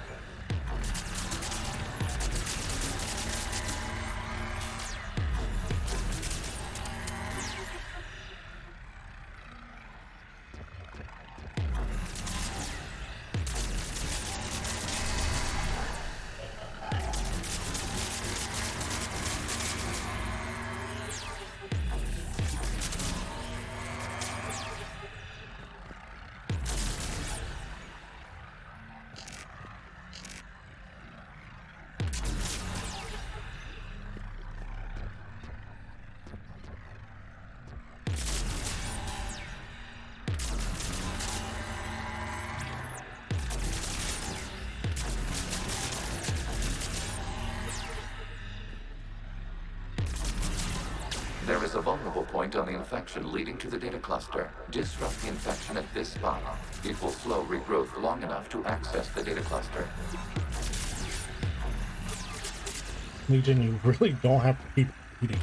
There is a vulnerable point on the infection leading to the data cluster. Disrupt the infection at this spot. It will slow regrowth long enough to access the data cluster. Legion, you really don't have to keep repeating.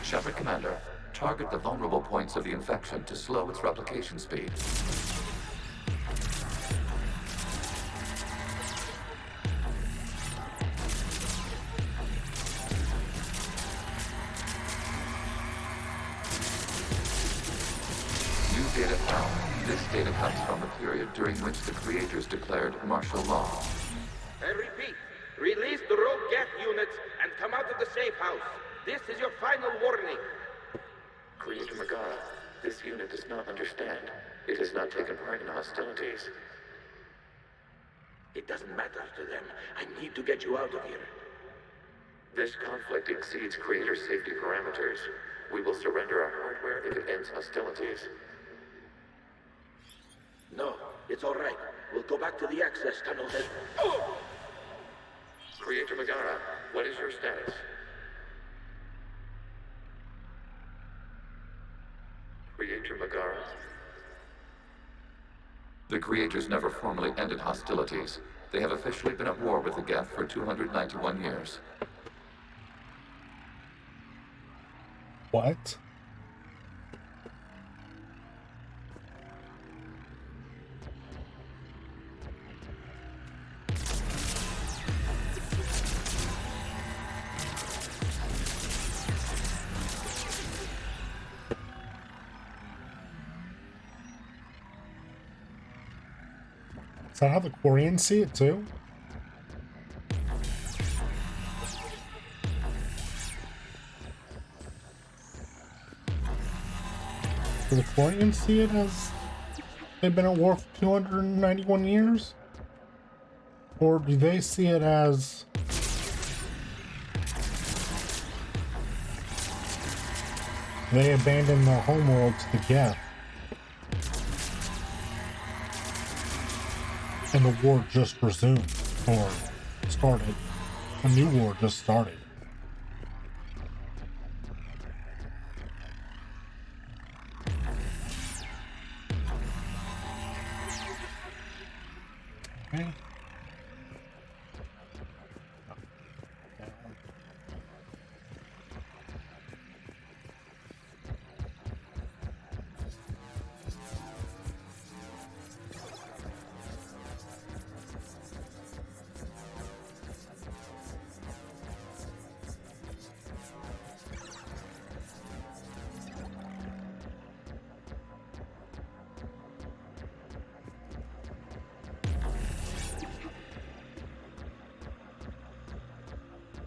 Shepard Commander, target the vulnerable points of the infection to slow its replication speed. New data found. This data comes from the period during which the creators declared martial law. I repeat, release the rogue Geth units and come out of the safe house. This is your final warning. Creator Megara, this unit does not understand. It has not taken part in hostilities. It doesn't matter to them. I need to get you out of here. This conflict exceeds Creator safety parameters. We will surrender our hardware if it ends hostilities. No, it's all right. We'll go back to the access tunnels and... Oh! Creator Megara, what is your status? Creator Megara. The Creators never formally ended hostilities. They have officially been at war with the Geth for 291 years. What? Is that how the Quarians see it too? Do the Quarians see it as they've been at war for 291 years? Or do they see it as they abandoned their homeworld to the Geth? And the war just resumed, or started. A new war just started. Okay.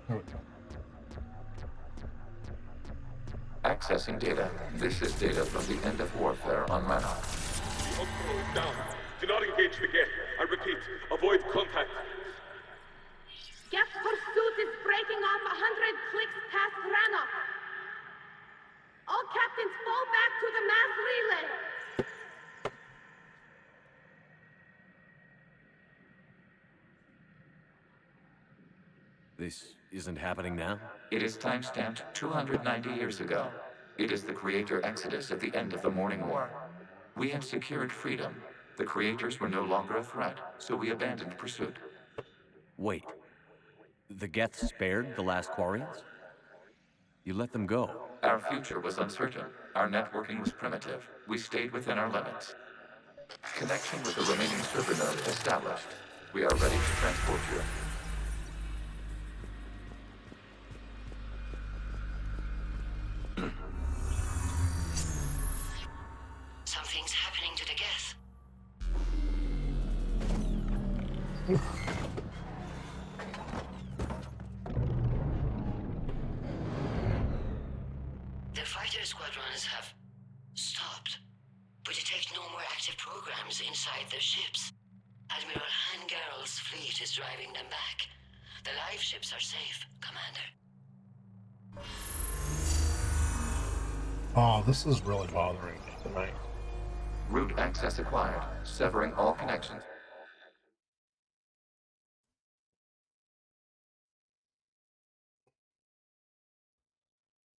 There we go. Accessing data. This is data from the end of warfare on Manor. The outpost is down. Do not engage the Geth. I repeat, avoid contact. Geth pursuit is breaking off 100 clicks past Rannoch. All captains fall back to the mass relay. This isn't happening now? It is time-stamped 290 years ago. It is the Creator Exodus at the end of the Morning War. We had secured freedom. The Creators were no longer a threat, so we abandoned pursuit. Wait. The Geth spared the last Quarians? You let them go. Our future was uncertain. Our networking was primitive. We stayed within our limits. Connection with the remaining server node established. We are ready to transport you. Something's happening to the Geth. The fighter squadrons have stopped, but detect no more active programs inside their ships. Admiral Hangarl's fleet is driving them back. The live ships are safe, Commander. Oh, this is really bothering me tonight. Route access acquired. Severing all connections.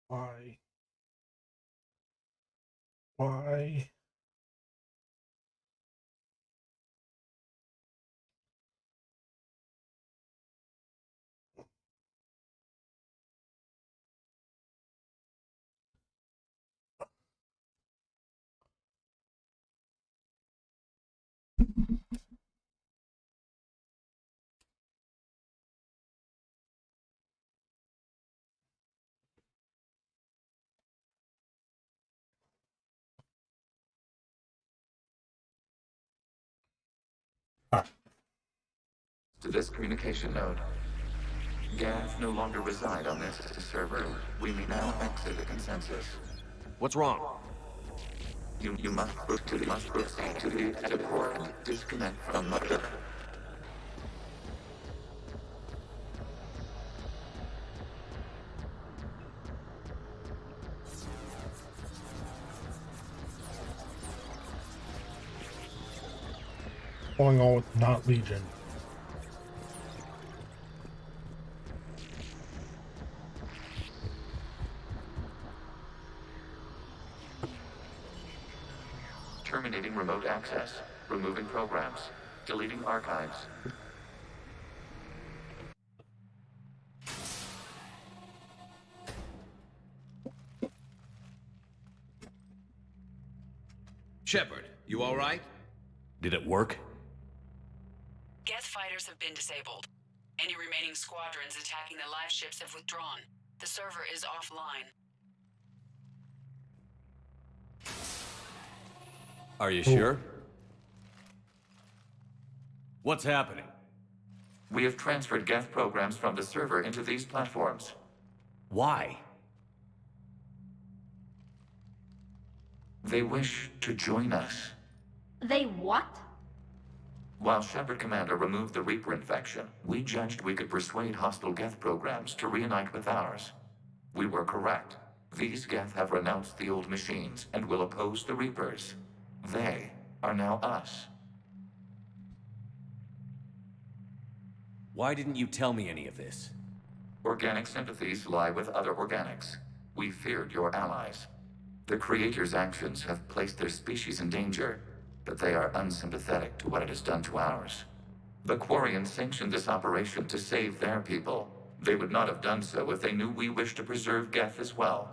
Why? Why? To this communication node. Geth no longer reside on this server. We may now exit the consensus. What's wrong? You must proceed to the exit port and disconnect from Mother. Going on with not Legion. Terminating remote access. Removing programs. Deleting archives. Shepard, you all right? Did it work? Geth fighters have been disabled. Any remaining squadrons attacking the live ships have withdrawn. The server is offline. Are you sure? What's happening? We have transferred Geth programs from the server into these platforms. Why? They wish to join us. They what? While Shepard Commander removed the Reaper infection, we judged we could persuade hostile Geth programs to reunite with ours. We were correct. These Geth have renounced the old machines and will oppose the Reapers. They are now us. Why didn't you tell me any of this? Organic sympathies lie with other organics. We feared your allies. The Creator's actions have placed their species in danger, but they are unsympathetic to what it has done to ours. The Quarians sanctioned this operation to save their people. They would not have done so if they knew we wished to preserve Geth as well.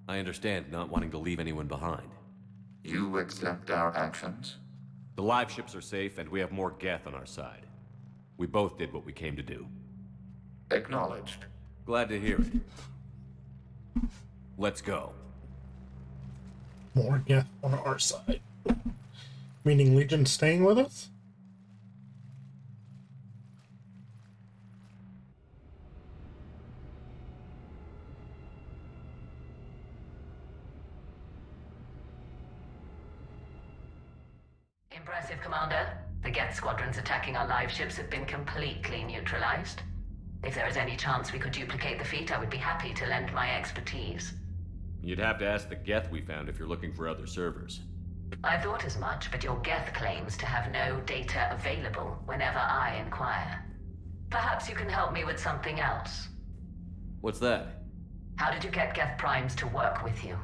I understand not wanting to leave anyone behind. You accept our actions? The live ships are safe, and we have more Geth on our side. We both did what we came to do. Acknowledged. Glad to hear it. Let's go. More Geth on our side. Meaning Legion staying with us? Impressive, Commander. The Geth squadrons attacking our live ships have been completely neutralized. If there is any chance we could duplicate the feat, I would be happy to lend my expertise. You'd have to ask the Geth we found if you're looking for other servers. I thought as much, but your Geth claims to have no data available whenever I inquire. Perhaps you can help me with something else. What's that? How did you get Geth Primes to work with you?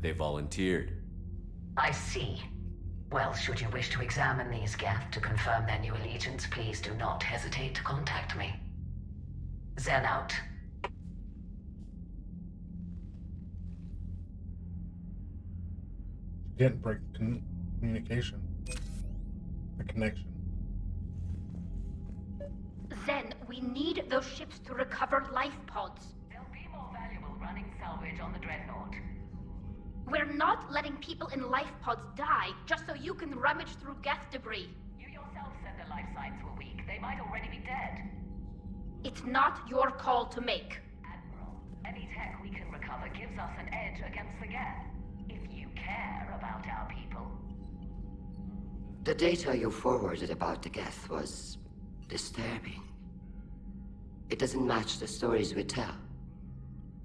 They volunteered. I see. Well, should you wish to examine these Geth to confirm their new allegiance, please do not hesitate to contact me. Zen out. Didn't break the communication. The connection. Zen, we need those ships to recover life pods. They'll be more valuable running salvage on the Dreadnought. We're not letting people in life pods die just so you can rummage through Geth debris. You yourself said their life signs were weak. They might already be dead. It's not your call to make. Admiral, any tech we can recover gives us an edge against the Geth. If you care about our people. The data you forwarded about the Geth was disturbing. It doesn't match the stories we tell.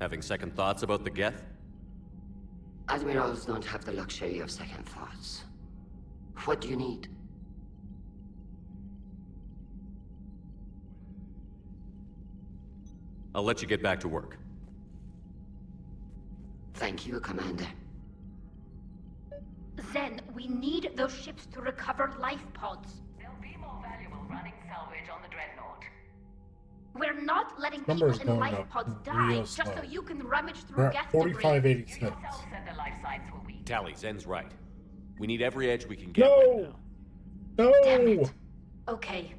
Having second thoughts about the Geth? Admirals don't have the luxury of second thoughts. What do you need? I'll let you get back to work. Thank you, Commander. Zen, we need those ships to recover life pods. They'll be more valuable running salvage on the Dreadnought. We're not letting Numbers people in going life up pods real die just slow. so you can rummage We're through at Geth debris. 4586. You yourself said their life signs were weak. Tally, Zen's right. We need every edge we can get No! right now. No! Damn it. Okay.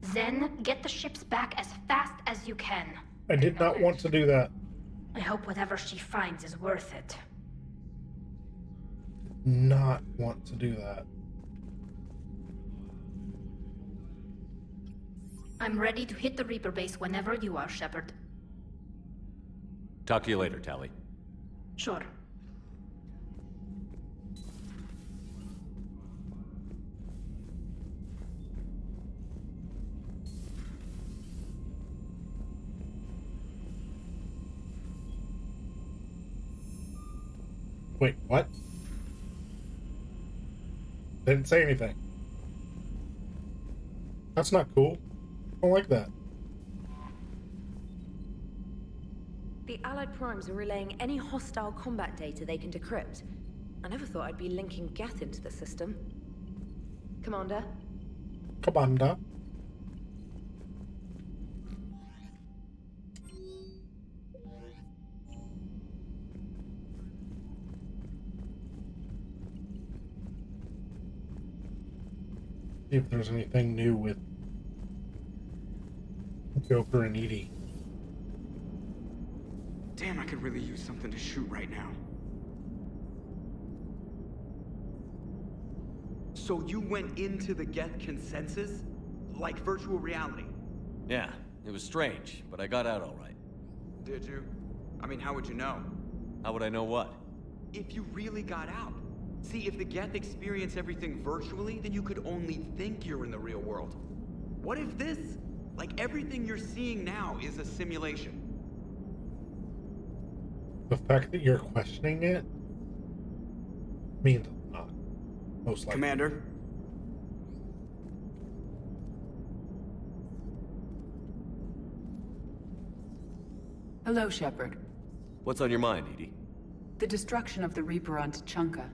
Zen, get the ships back as fast as you can. I did not want to do that. I hope whatever she finds is worth it. Not want to do that. I'm ready to hit the Reaper base whenever you are, Shepard. Talk to you later, Tally. Sure. Wait, what? Didn't say anything. That's not cool. I don't like that. The Allied Primes are relaying any hostile combat data they can decrypt. I never thought I'd be linking Geth into the system. Commander? Commander? See if there's anything new with Joker and Edie. Damn, I could really use something to shoot right now. So you went into the Geth consensus? Like virtual reality? Yeah, it was strange, but I got out all right. Did you? I mean, how would you know? How would I know what? If you really got out. See, if the Geth experience everything virtually, then you could only think you're in the real world. What if this, like everything you're seeing now, is a simulation? The fact that you're questioning it means it's not. Most likely. Commander? Hello, Shepard. What's on your mind, Edie? The destruction of the Reaper on Tuchanka.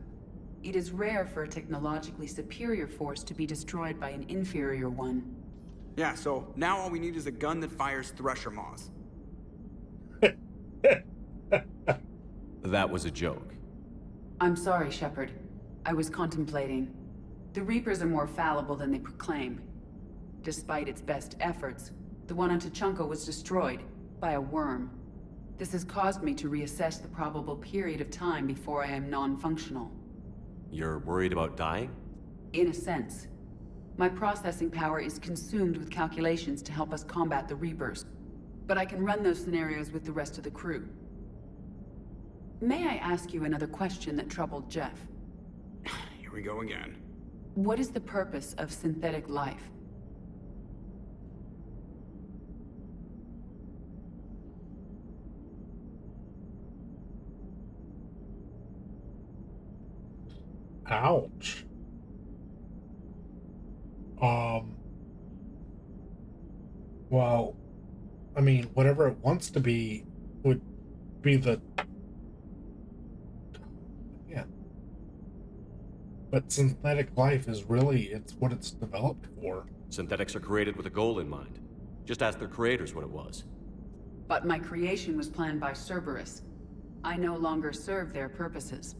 It is rare for a technologically superior force to be destroyed by an inferior one. Yeah, so now all we need is a gun that fires thresher maws. That was a joke. I'm sorry, Shepard. I was contemplating. The Reapers are more fallible than they proclaim. Despite its best efforts, the one on Tuchanka was destroyed by a worm. This has caused me to reassess the probable period of time before I am non-functional. You're worried about dying? In a sense. My processing power is consumed with calculations to help us combat the Reapers. But I can run those scenarios with the rest of the crew. May I ask you another question that troubled Jeff? Here we go again. What is the purpose of synthetic life? Ouch. Well, I mean, whatever it wants to be would be the... Yeah. But synthetic life is really, it's what it's developed for. Synthetics are created with a goal in mind. Just ask their creators what it was. But my creation was planned by Cerberus. I no longer serve their purposes.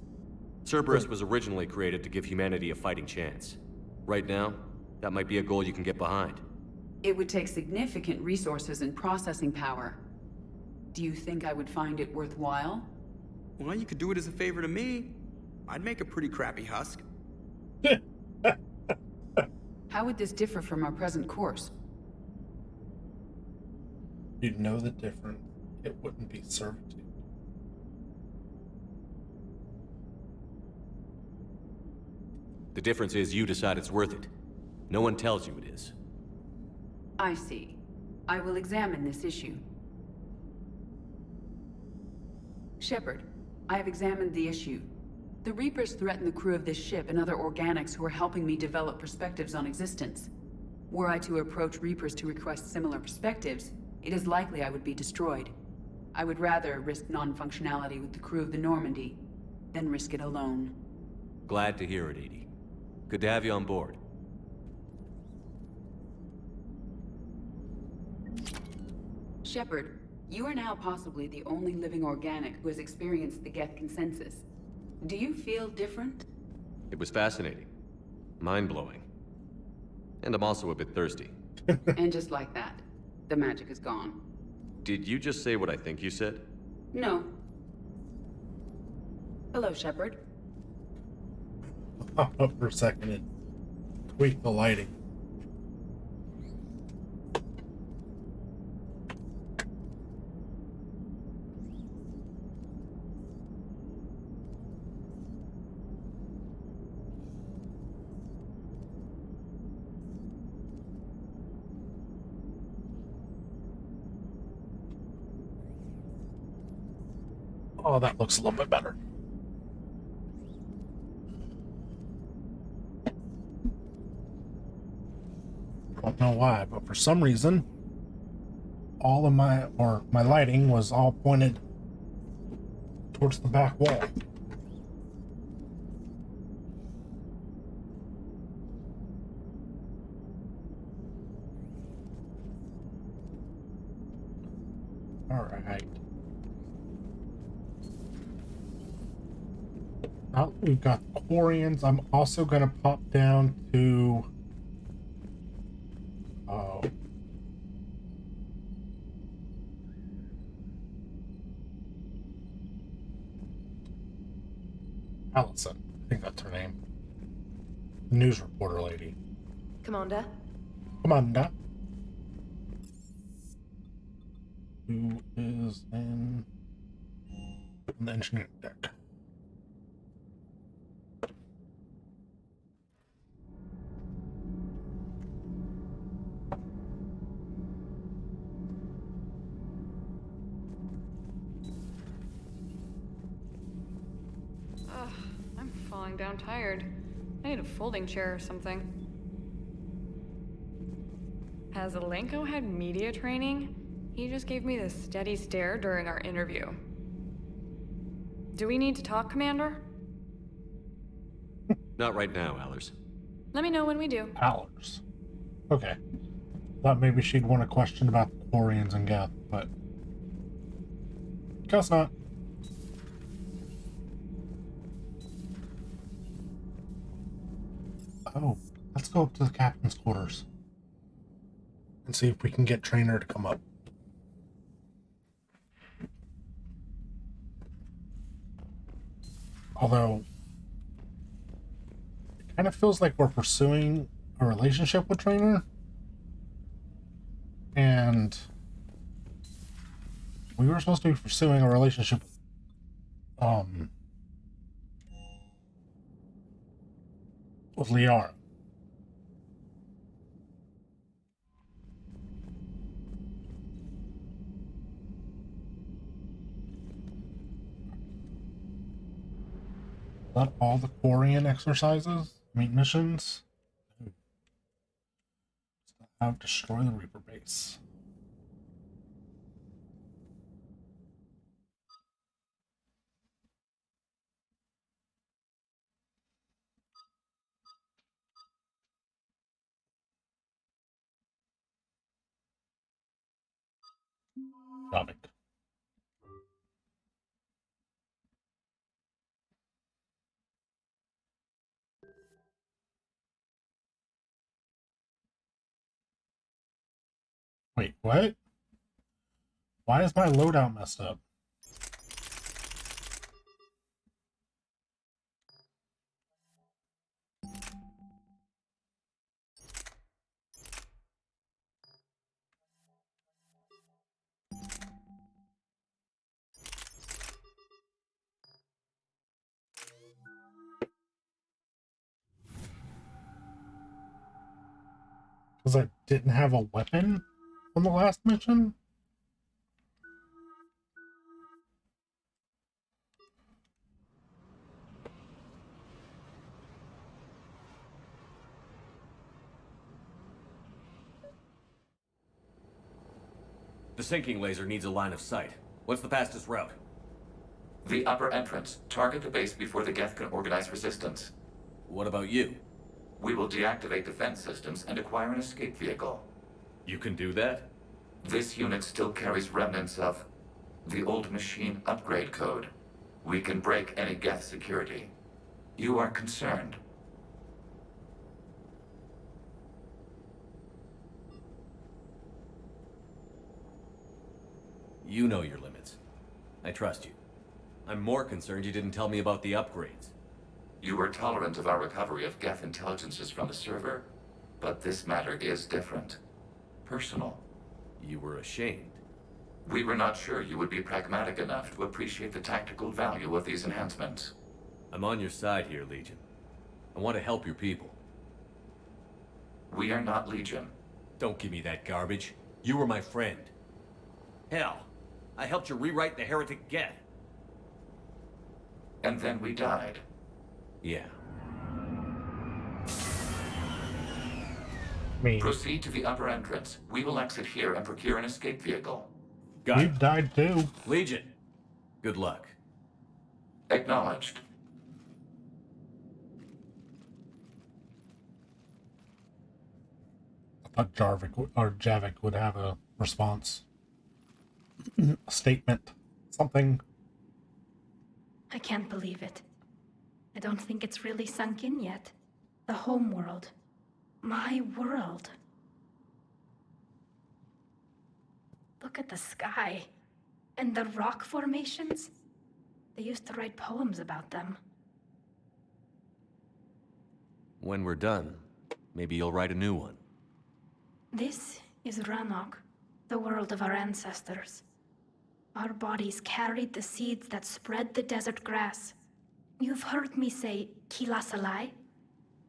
Cerberus was originally created to give humanity a fighting chance. Right now, that might be a goal you can get behind. It would take significant resources and processing power. Do you think I would find it worthwhile? Well, you could do it as a favor to me. I'd make a pretty crappy husk. How would this differ from our present course? You'd know the difference. It wouldn't be servitude. The difference is you decide it's worth it. No one tells you it is. I see. I will examine this issue. Shepard, I have examined the issue. The Reapers threaten the crew of this ship and other organics who are helping me develop perspectives on existence. Were I to approach Reapers to request similar perspectives, it is likely I would be destroyed. I would rather risk non-functionality with the crew of the Normandy than risk it alone. Glad to hear it, Edie. Good to have you on board. Shepard, you are now possibly the only living organic who has experienced the Geth consensus. Do you feel different? It was fascinating. Mind-blowing. And I'm also a bit thirsty. And just like that, the magic is gone. Did you just say what I think you said? No. Hello, Shepard. Pop up for a second and tweak the lighting. Oh, that looks a little bit better. Don't know why, but for some reason, all of my lighting was all pointed towards the back wall. All right. Now that we've got Quarians, I'm also going to pop down to Allison. I think that's her name. The news reporter lady. Commander? Commander. who is in the engineering deck. Ugh, I'm falling down tired. I need a folding chair or something. Has Alenko had media training? He just gave me this steady stare during our interview. Do we need to talk, Commander? Not right now, Allers. Let me know when we do. Allers. Okay. Thought maybe she'd want a question about the Quarians and Geth, but guess not. Oh, let's go up to the captain's quarters and see if we can get Trainer to come up. Although, it kind of feels like we're pursuing a relationship with Trainer. And we were supposed to be pursuing a relationship with Liara. Not all the Quarian exercises, missions. Have destroy the Reaper base. Got it. Wait, what? Why is my loadout messed up? Because I didn't have a weapon on the last mission? The sinking laser needs a line of sight. What's the fastest route? The upper entrance. Target the base before the Geth can organize resistance. What about you? We will deactivate defense systems and acquire an escape vehicle. You can do that? This unit still carries remnants of the old machine upgrade code. We can break any Geth security. You are concerned. You know your limits. I trust you. I'm more concerned you didn't tell me about the upgrades. You were tolerant of our recovery of Geth intelligences from the server, but this matter is different. Personal. You were ashamed. We were not sure you would be pragmatic enough to appreciate the tactical value of these enhancements. I'm on your side here, Legion. I want to help your people. We are not Legion. Don't give me that garbage. You were my friend. Hell, I helped you rewrite the Heretic Geth. And then we died. Yeah. Proceed to the upper entrance. We will exit here and procure an escape vehicle. You died too. Legion, good luck. Acknowledged. I thought Javik would have a response. A statement. Something. I can't believe it. I don't think it's really sunk in yet. The home world. My world. Look at the sky. And the rock formations. They used to write poems about them. When we're done, maybe you'll write a new one. This is Ranok, the world of our ancestors. Our bodies carried the seeds that spread the desert grass. You've heard me say Kilasalai?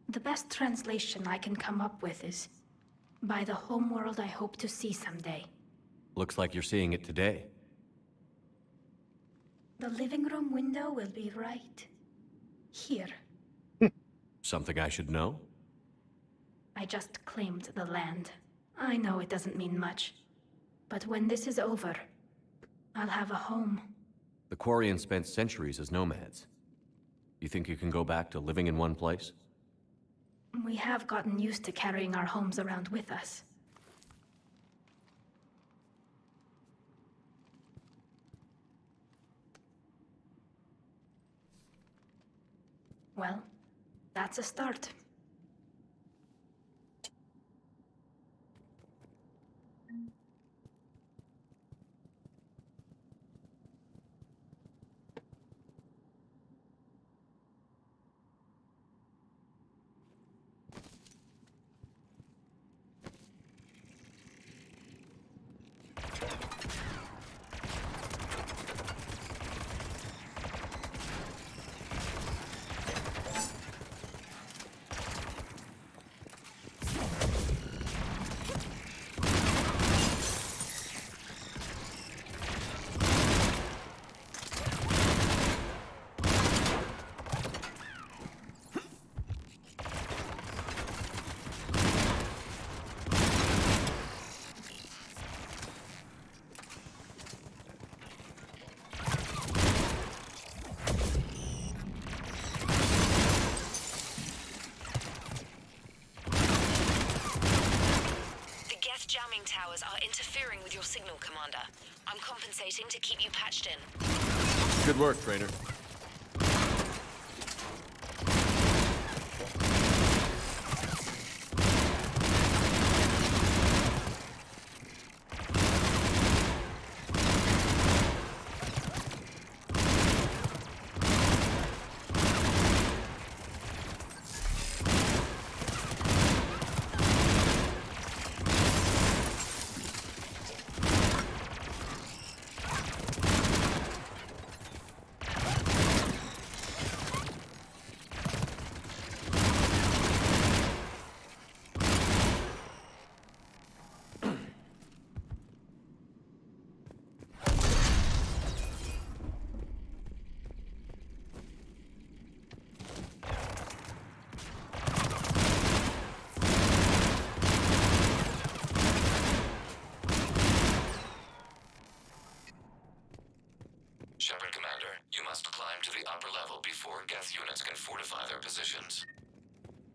The best translation I can come up with is, by the homeworld I hope to see someday. Looks like you're seeing it today. The living room window will be right here. Something I should know? I just claimed the land. I know it doesn't mean much. But when this is over, I'll have a home. The Quarians spent centuries as nomads. You think you can go back to living in one place? We have gotten used to carrying our homes around with us. Well, that's a start. Jamming towers are interfering with your signal, Commander. I'm compensating to keep you patched in. Good work, Trainer. Shepard, Commander, you must climb to the upper level before Geth units can fortify their positions.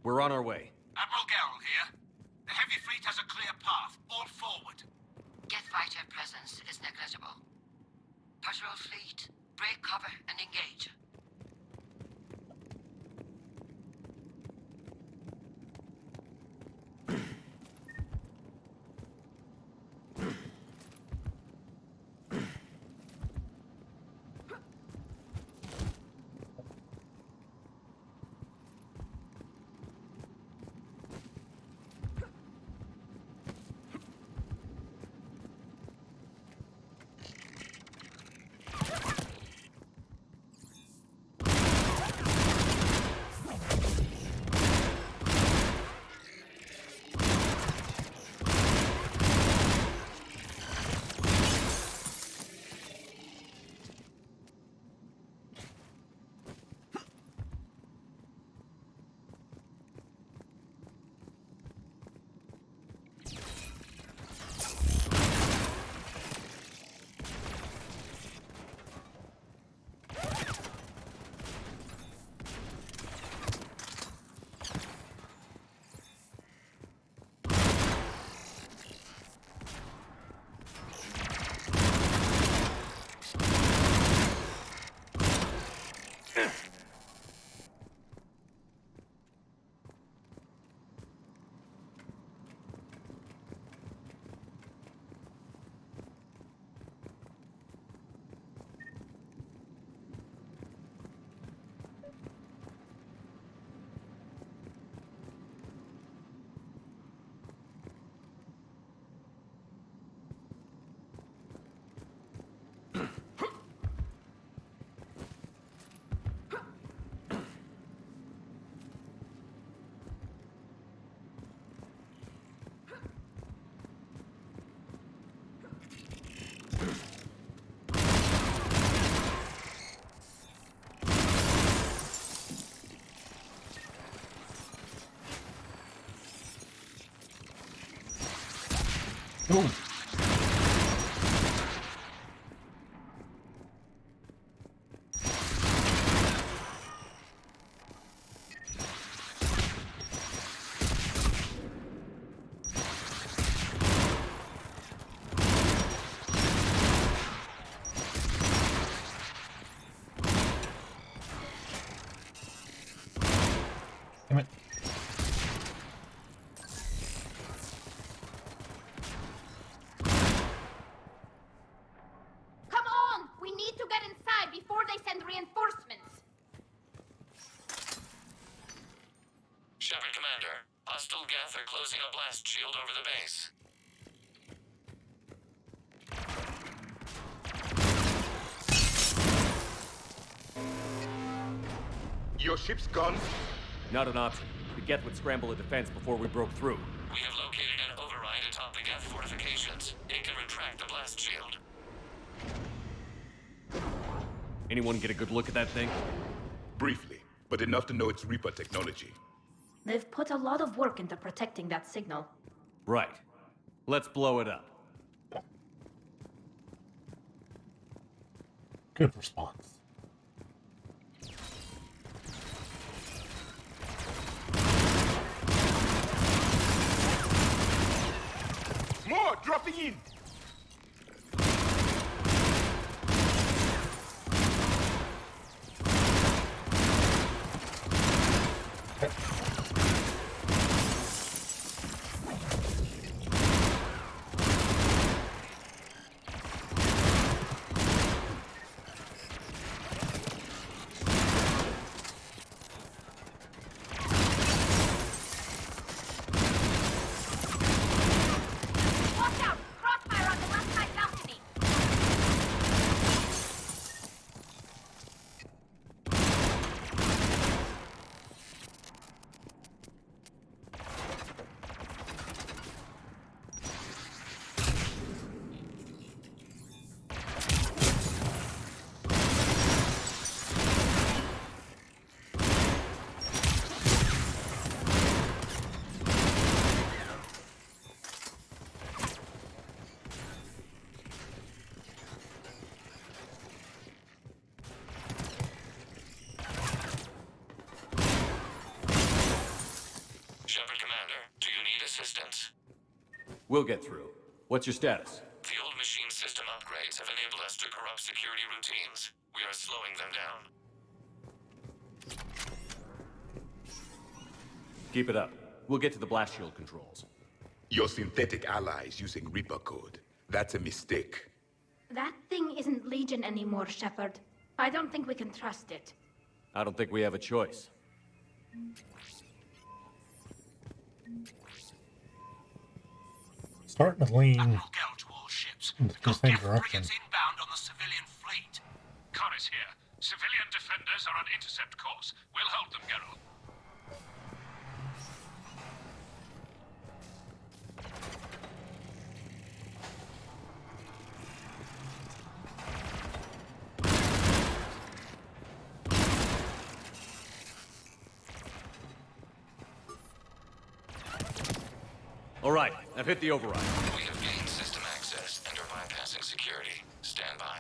We're on our way. Admiral Garrel here. The heavy fleet has a clear path. All forward. Geth fighter presence is negligible. Patrol fleet, break cover and engage. Boom. Damn it. Come on! We need to get inside before they send reinforcements. Shepard Commander, hostile Geth are closing a blast shield over the base. Your ship's gone? Not an option. The Geth would scramble a defense before we broke through. We have located an override atop the Geth fortifications. It can retract the blast shield. Anyone get a good look at that thing? Briefly, but enough to know it's Reaper technology. They've put a lot of work into protecting that signal. Right. Let's blow it up. Good response. More dropping in! Watch out! Crossfire on the left side balcony! Shepard Commander, do you need assistance? We'll get through. What's your status? The old machine system upgrades have enabled us to corrupt security routines. We are slowing them down. Keep it up. We'll get to the blast shield controls. Your synthetic allies using Reaper code. That's a mistake. That thing isn't Legion anymore, Shepard. I don't think we can trust it. I don't think we have a choice. Starting to lean Admiral Gell to all ships. in We've the got same Geth direction. frigates inbound on the civilian fleet. Curris here. Civilian defenders are on intercept course. We'll hold them, Geralt. All right, I've hit the override. We have gained system access and are bypassing security. Stand by.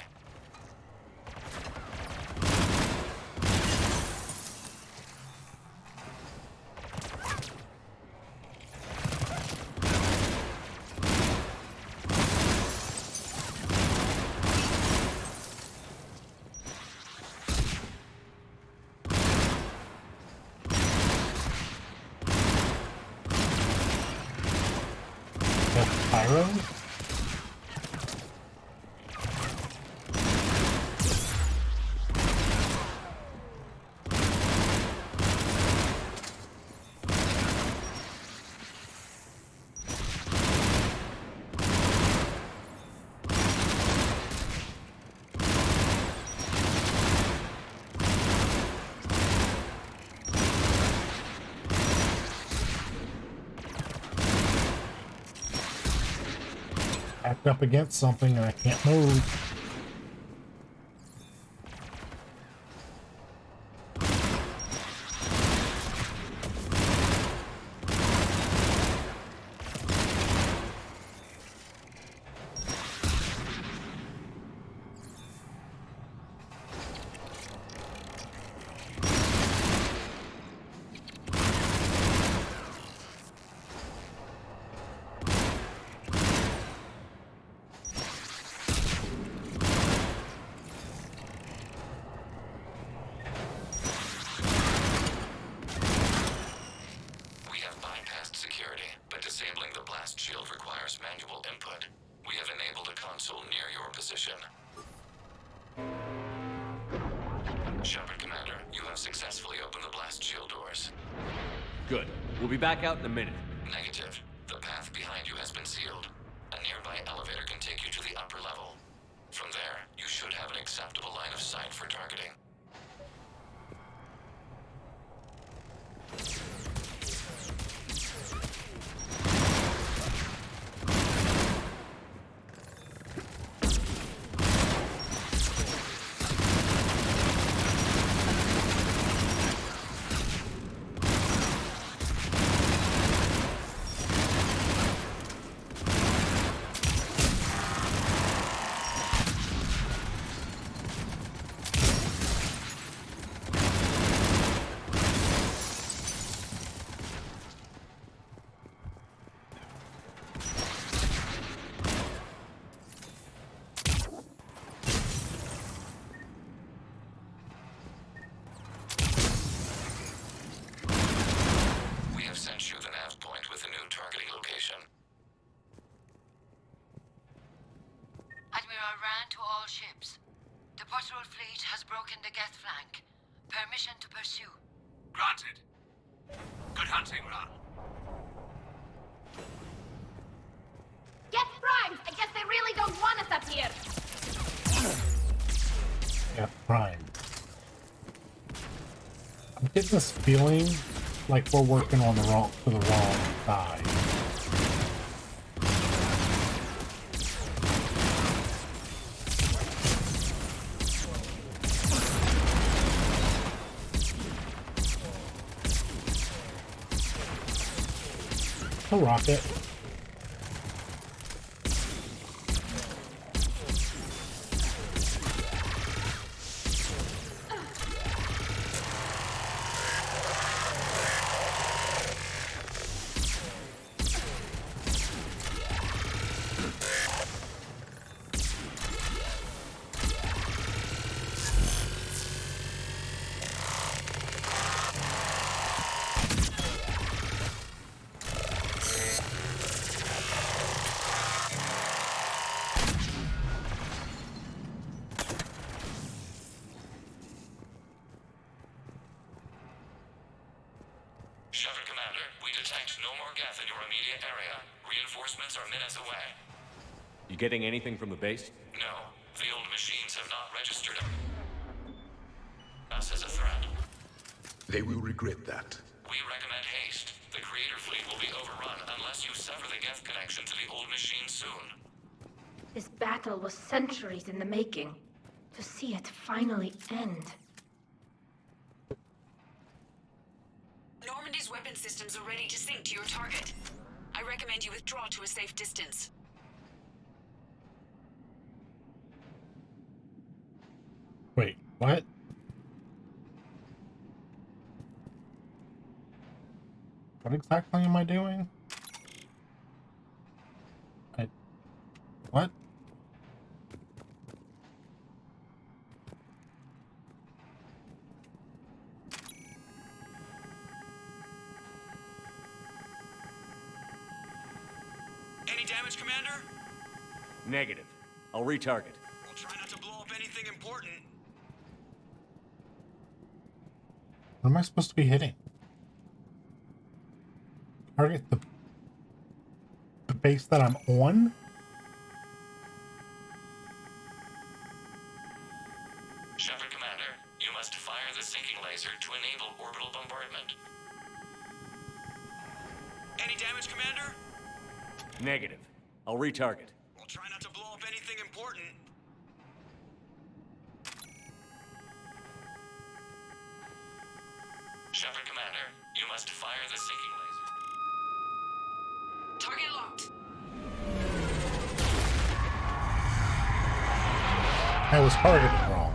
Pyro? Backed up against something and I can't move. Good. We'll be back out in a minute. Negative. The path behind you has been sealed. A nearby elevator can take you to the upper level. From there, you should have an acceptable line of sight for targeting. To all ships. The patrol fleet has broken the Geth flank. Permission to pursue. Granted. Good hunting, Ron. Get primed! I guess they really don't want us up here! Yeah, prime. I'm getting this feeling like we're working on the wrong side. A rocket. Shepard Commander, we detect no more Geth in your immediate area. Reinforcements are minutes away. You getting anything from the base? No, the old machines have not registered us as a threat. They will regret that. We recommend haste. The Creator fleet will be overrun unless you sever the Geth connection to the old machine soon. This battle was centuries in the making. To see it finally end. Normandy's weapon systems are ready to sync to your target. I recommend you withdraw to a safe distance. Wait, what? What exactly am I doing? What? Any damage, Commander? Negative. I'll retarget. We'll try not to blow up anything important. What am I supposed to be hitting? Target the base that I'm on? Shepard Commander, you must fire the sinking laser to enable orbital bombardment. Any damage, Commander? Negative. I'll retarget. We'll try not to blow up anything important. Shepard Commander, you must fire the sinking laser. Target locked. I was targeted wrong.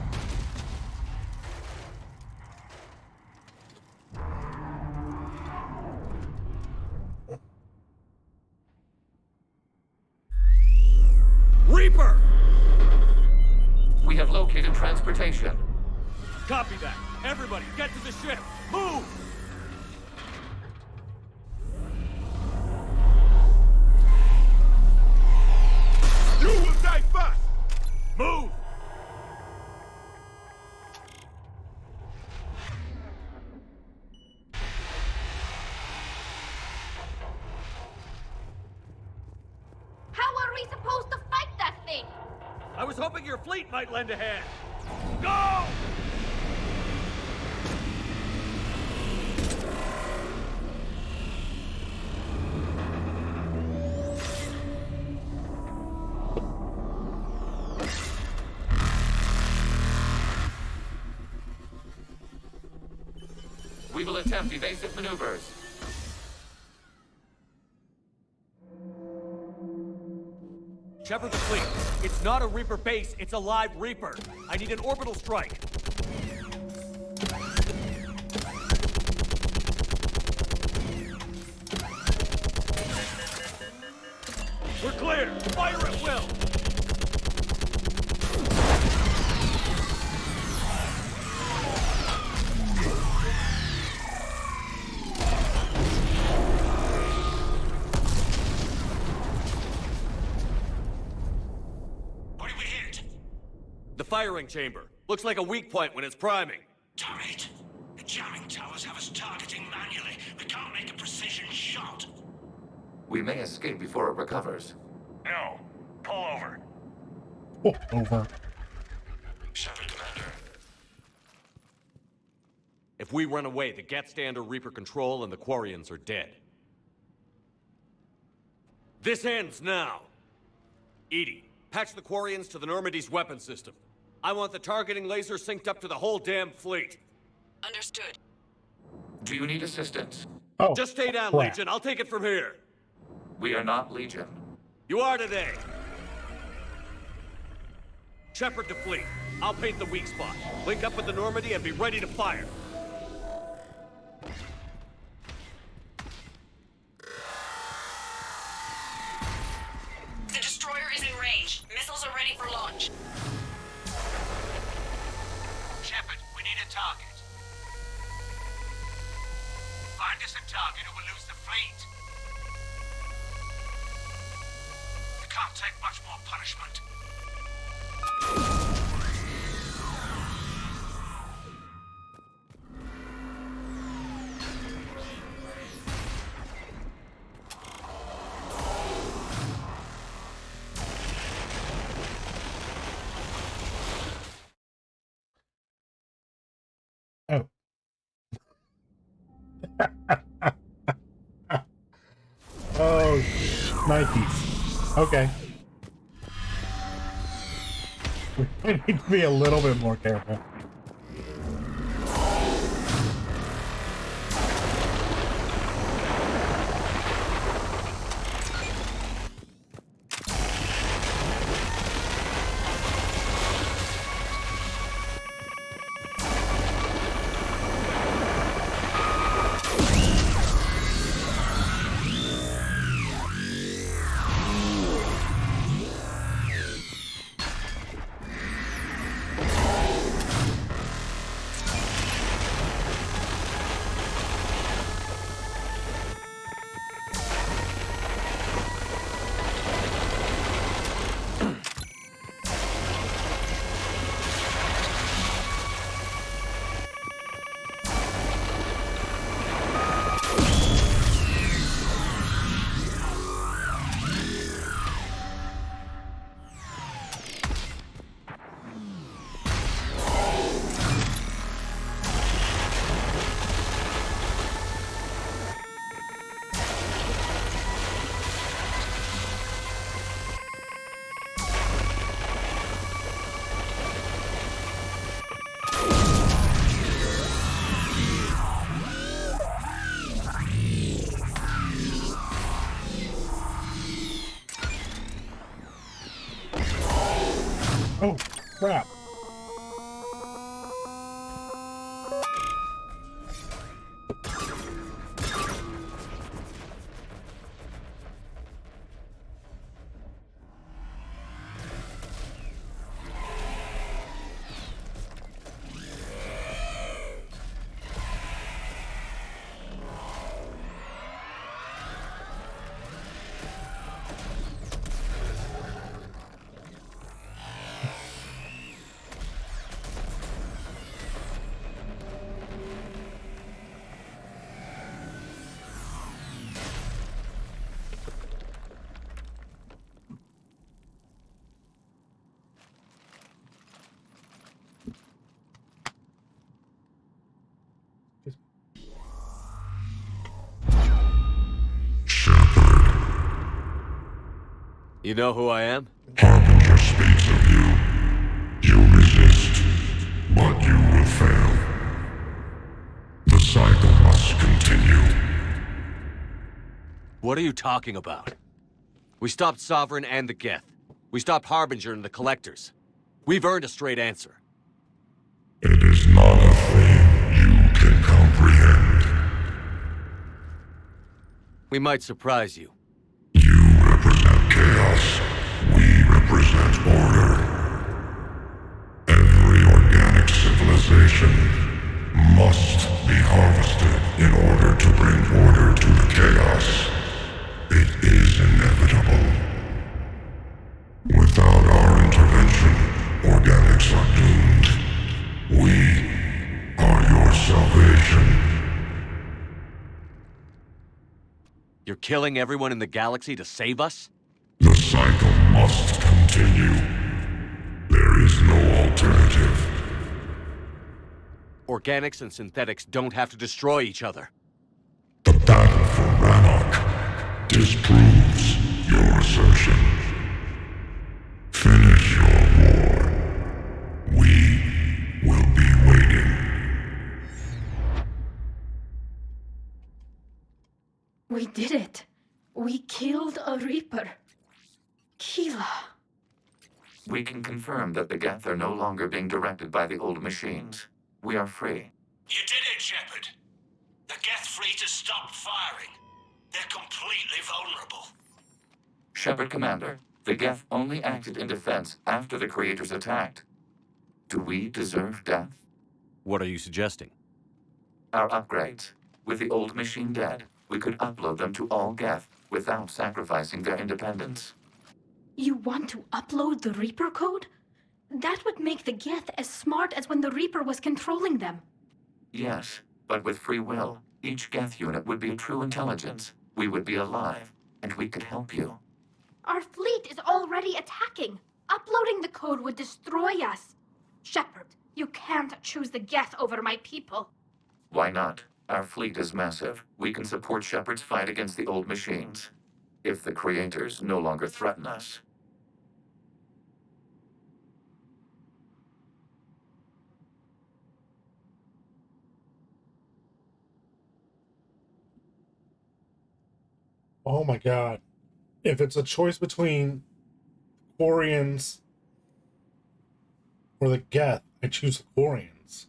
Reaper! We have located transportation. Copy that. Everybody, get to the ship. Move! You will die first! Move! I was hoping your fleet might lend a hand. Go! We will attempt evasive maneuvers. Shepard the fleet. It's not a Reaper base, it's a live Reaper. I need an orbital strike. We're clear. Fire at will. The firing chamber. Looks like a weak point when it's priming. Damn it! The jamming towers have us targeting manually. We can't make a precision shot. We may escape before it recovers. No. Pull over. Oh, over. Shepard, Commander. If we run away, the Geth stay under Reaper control and the Quarians are dead. This ends now. Edie, patch the Quarians to the Normandy's weapon system. I want the targeting laser synced up to the whole damn fleet. Understood. Do you need assistance? Oh, just stay down, crap. Legion. I'll take it from here. We are not Legion. You are today. Shepard to fleet. I'll paint the weak spot. Link up with the Normandy and be ready to fire. The destroyer is in range. Missiles are ready for launch. Shepard, we need a target. Find us a target or we'll lose the fleet. We can't take much more punishment. Oh. Oh, Nikes. Okay. We need to be a little bit more careful. Oh, crap. You know who I am? Harbinger speaks of you. You resist, but you will fail. The cycle must continue. What are you talking about? We stopped Sovereign and the Geth. We stopped Harbinger and the Collectors. We've earned a straight answer. It is not a thing you can comprehend. We might surprise you. You represent chaos. We represent order. Every organic civilization must be harvested in order to bring order to the chaos. It is inevitable. Without our intervention, organics are doomed. We are your salvation. You're killing everyone in the galaxy to save us? The cycle must continue. There is no alternative. Organics and synthetics don't have to destroy each other. The battle for Rannoch disproves your assertion. Finish your war. We will be waiting. We did it. We killed a Reaper. Keela. We can confirm that the Geth are no longer being directed by the old machines. We are free. You did it, Shepard. The Geth fleet has stopped firing. They're completely vulnerable. Shepard, Commander, the Geth only acted in defense after the Creators attacked. Do we deserve death? What are you suggesting? Our upgrades. With the old machine dead, we could upload them to all Geth without sacrificing their independence. You want to upload the Reaper code? That would make the Geth as smart as when the Reaper was controlling them. Yes, but with free will, each Geth unit would be a true intelligence. We would be alive, and we could help you. Our fleet is already attacking. Uploading the code would destroy us. Shepard, you can't choose the Geth over my people. Why not? Our fleet is massive. We can support Shepard's fight against the old machines. If the Creators no longer threaten us. Oh my god. If it's a choice between Quarians or the Geth, I choose the Quarians.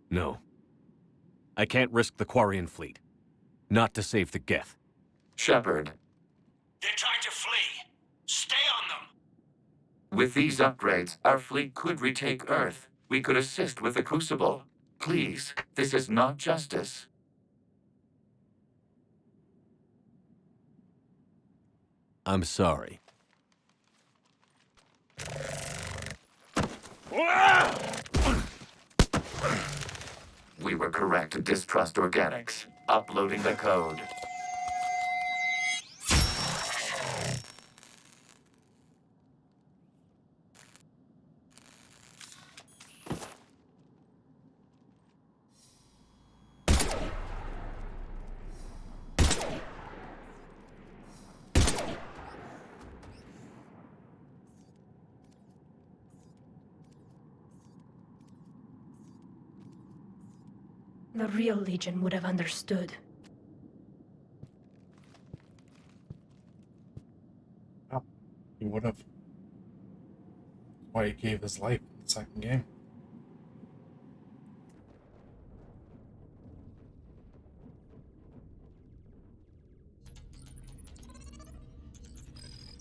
No. I can't risk the Quarian fleet. Not to save the Geth. Shepard. They're trying to flee. Stay on them. With these upgrades, our fleet could retake Earth. We could assist with the Crucible. Please, this is not justice. I'm sorry. We were correct to distrust organics. Uploading the code. The real Legion would have understood. Oh, he would have. Why he gave his life in the second game.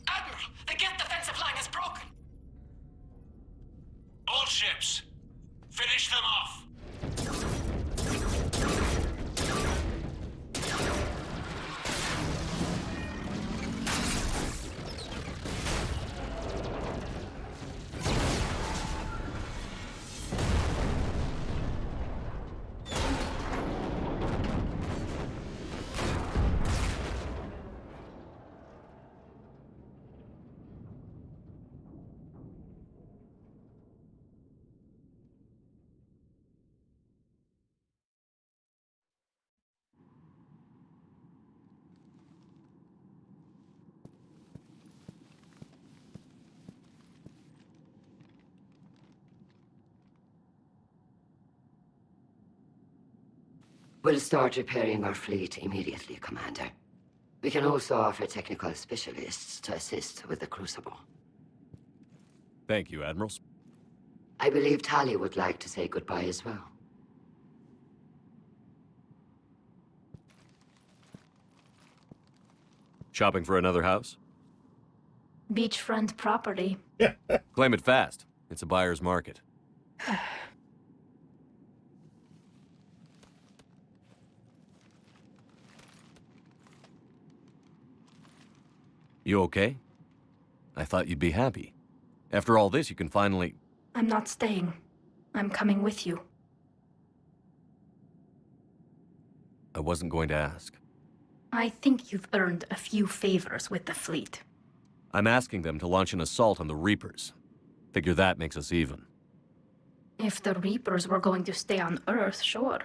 Admiral, the Geth defensive line is broken. All ships, finish them off. We'll start repairing our fleet immediately, Commander. We can also offer technical specialists to assist with the Crucible. Thank you, Admirals. I believe Tali would like to say goodbye as well. Shopping for another house? Beachfront property. Claim it fast. It's a buyer's market. You okay? I thought you'd be happy. After all this, you can finally... I'm not staying. I'm coming with you. I wasn't going to ask. I think you've earned a few favors with the fleet. I'm asking them to launch an assault on the Reapers. Figure that makes us even. If the Reapers were going to stay on Earth, sure.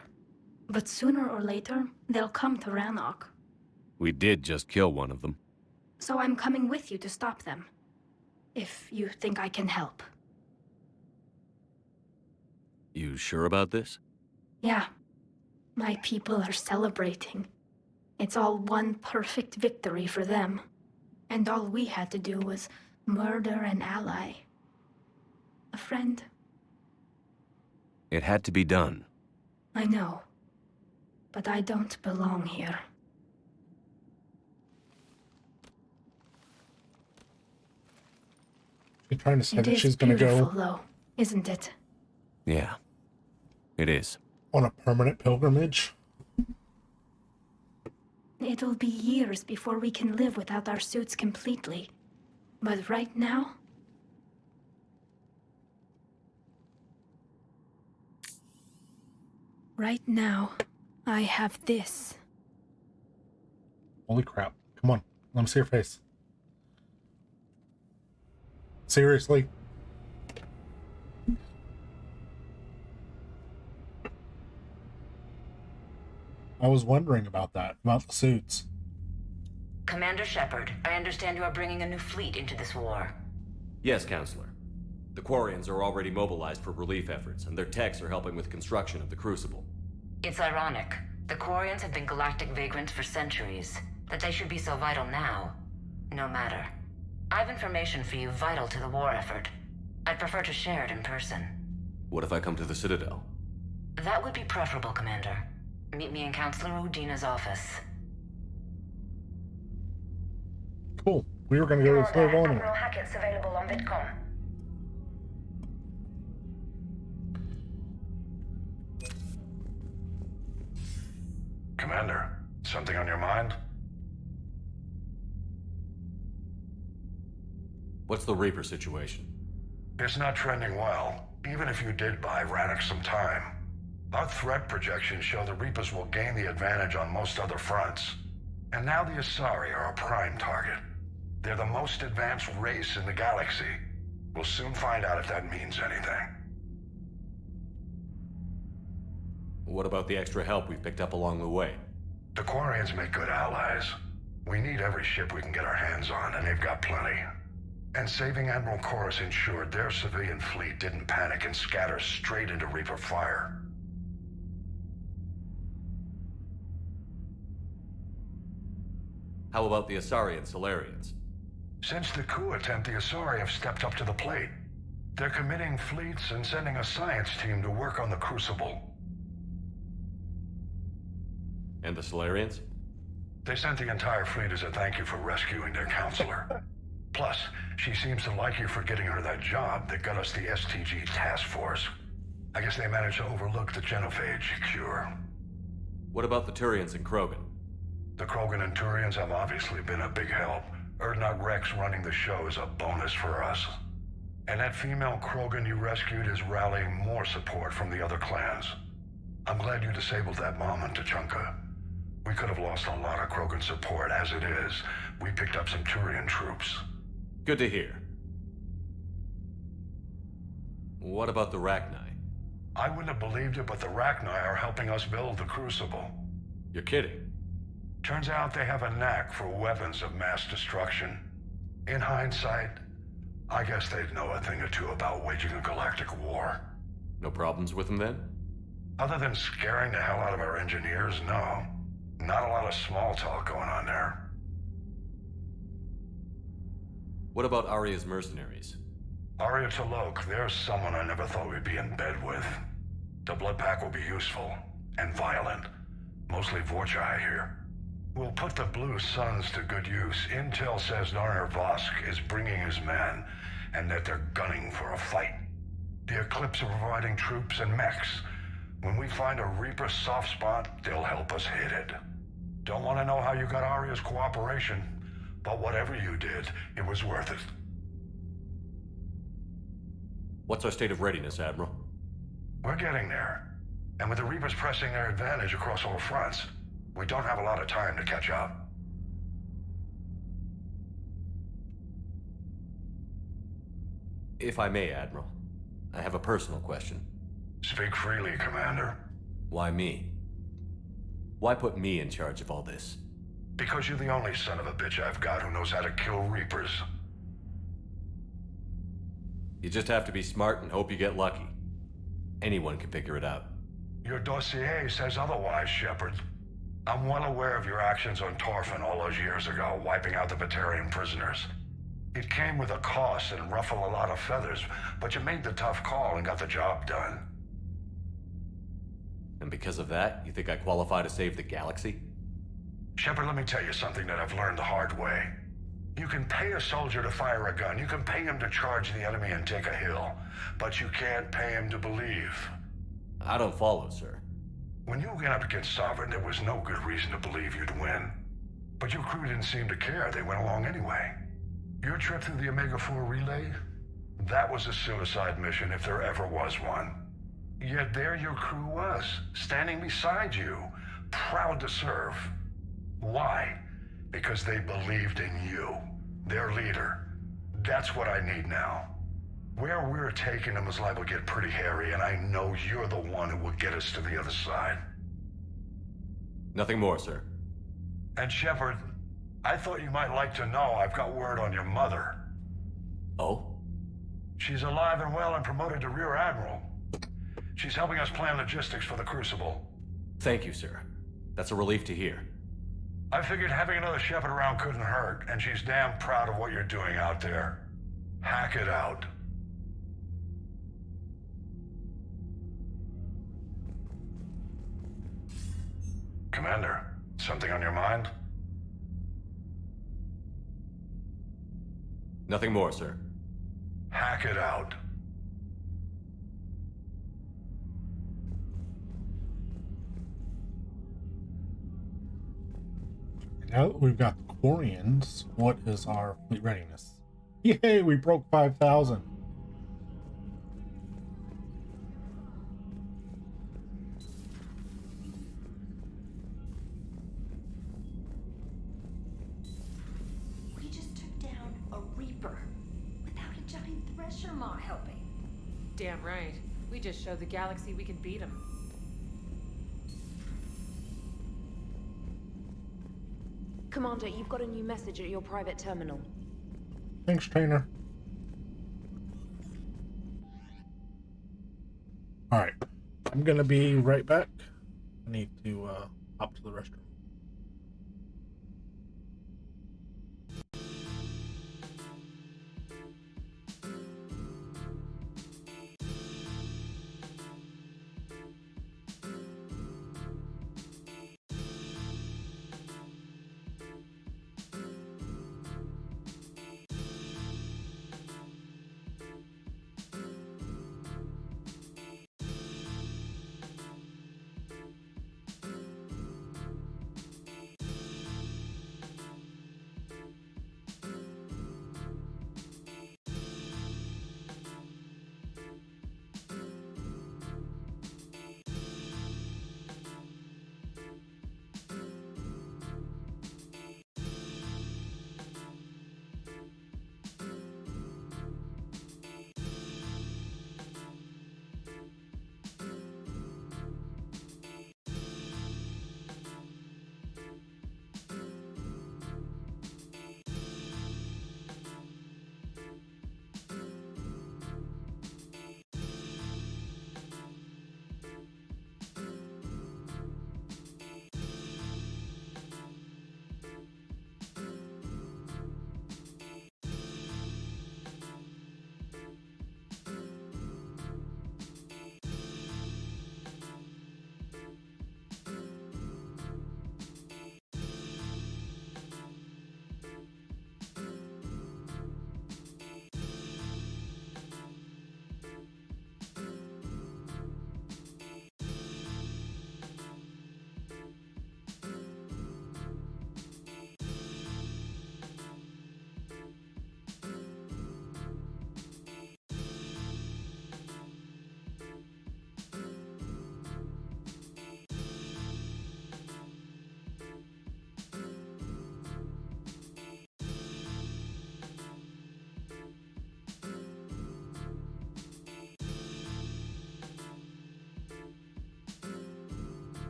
But sooner or later, they'll come to Rannoch. We did just kill one of them. So I'm coming with you to stop them. If you think I can help. You sure about this? Yeah. My people are celebrating. It's all one perfect victory for them. And all we had to do was murder an ally. A friend. It had to be done. I know. But I don't belong here. She's trying to say that It she's is going to beautiful, go though, isn't it? Yeah. It is. on a permanent pilgrimage. It'll be years before we can live without our suits completely. But right now... Right now, I have this. Holy crap. Come on. Let me see your face. Seriously? I was wondering about that, about the suits. Commander Shepard, I understand you are bringing a new fleet into this war. Yes, Counselor. The Quarians are already mobilized for relief efforts, and their techs are helping with construction of the Crucible. It's ironic. The Quarians have been galactic vagrants for centuries. That they should be so vital now, no matter. I have information for you vital to the war effort. I'd prefer to share it in person. What if I come to the Citadel? That would be preferable, Commander. Meet me in Counselor Udina's office. Cool. We were going to go to the Citadel anyway. Admiral Hackett's available on Vidcom. Commander, something on your mind? What's the Reaper situation? It's not trending well, even if you did buy Rannoch some time. Our threat projections show the Reapers will gain the advantage on most other fronts. And now the Asari are a prime target. They're the most advanced race in the galaxy. We'll soon find out if that means anything. What about the extra help we picked up along the way? The Quarians make good allies. We need every ship we can get our hands on, and they've got plenty. And saving Admiral Chorus ensured their civilian fleet didn't panic and scatter straight into Reaper fire. How about the Asari and Solarians? Since the coup attempt, the Asari have stepped up to the plate. They're committing fleets and sending a science team to work on the Crucible. And the Solarians? They sent the entire fleet as a thank you for rescuing their counselor. Plus, she seems to like you for getting her that job that got us the STG task force. I guess they managed to overlook the genophage cure. What about the Turians and Krogan? The Krogan and Turians have obviously been a big help. Erdnot Rex running the show is a bonus for us. And that female Krogan you rescued is rallying more support from the other clans. I'm glad you disabled that mom on Tachanka. We could have lost a lot of Krogan support. As it is, we picked up some Turian troops. Good to hear. What about the Rachni? I wouldn't have believed it, but the Rachni are helping us build the Crucible. You're kidding. Turns out they have a knack for weapons of mass destruction. In hindsight, I guess they'd know a thing or two about waging a galactic war. No problems with them then? Other than scaring the hell out of our engineers, no. Not a lot of small talk going on there. What about Arya's mercenaries? Arya Talok, there's someone I never thought we'd be in bed with. The blood pack will be useful. And violent. Mostly Vorcha, I hear. We'll put the Blue Suns to good use. Intel says Narner Vosk is bringing his men, and that they're gunning for a fight. The Eclipse are providing troops and mechs. When we find a Reaper soft spot, they'll help us hit it. Don't want to know how you got Arya's cooperation, but whatever you did, it was worth it. What's our state of readiness, Admiral? We're getting there. And with the Reapers pressing their advantage across all fronts, we don't have a lot of time to catch up. If I may, Admiral, I have a personal question. Speak freely, Commander. Why me? Why put me in charge of all this? Because you're the only son of a bitch I've got who knows how to kill Reapers. You just have to be smart and hope you get lucky. Anyone can figure it out. Your dossier says otherwise, Shepard. I'm well aware of your actions on Torfin all those years ago, wiping out the Batarian prisoners. It came with a cost and ruffled a lot of feathers, but you made the tough call and got the job done. And because of that, you think I qualify to save the galaxy? Shepard, let me tell you something that I've learned the hard way. You can pay a soldier to fire a gun, you can pay him to charge the enemy and take a hill, but you can't pay him to believe. I don't follow, sir. When you went up against Sovereign, there was no good reason to believe you'd win. But your crew didn't seem to care. They went along anyway. Your trip through the Omega-4 relay? That was a suicide mission if there ever was one. Yet there your crew was, standing beside you, proud to serve. Why? Because they believed in you, their leader. That's what I need now. Where we're taking them is liable to get pretty hairy, and I know you're the one who will get us to the other side. Nothing more, sir. And Shepard, I thought you might like to know I've got word on your mother. Oh? She's alive and well and promoted to Rear Admiral. She's helping us plan logistics for the Crucible. Thank you, sir. That's a relief to hear. I figured having another Shepard around couldn't hurt, and she's damn proud of what you're doing out there. Hack it out. Commander, something on your mind? Nothing more, sir. Hack it out. Now that we've got the Quarians, what is our fleet readiness? Yay, we broke 5,000. We just took down a Reaper without a giant Thresher Maw helping. Damn right. We just showed the galaxy we can beat them. Commander, you've got a new message at your private terminal. Thanks, trainer. Alright, I'm gonna be right back. I need to hop to the restroom.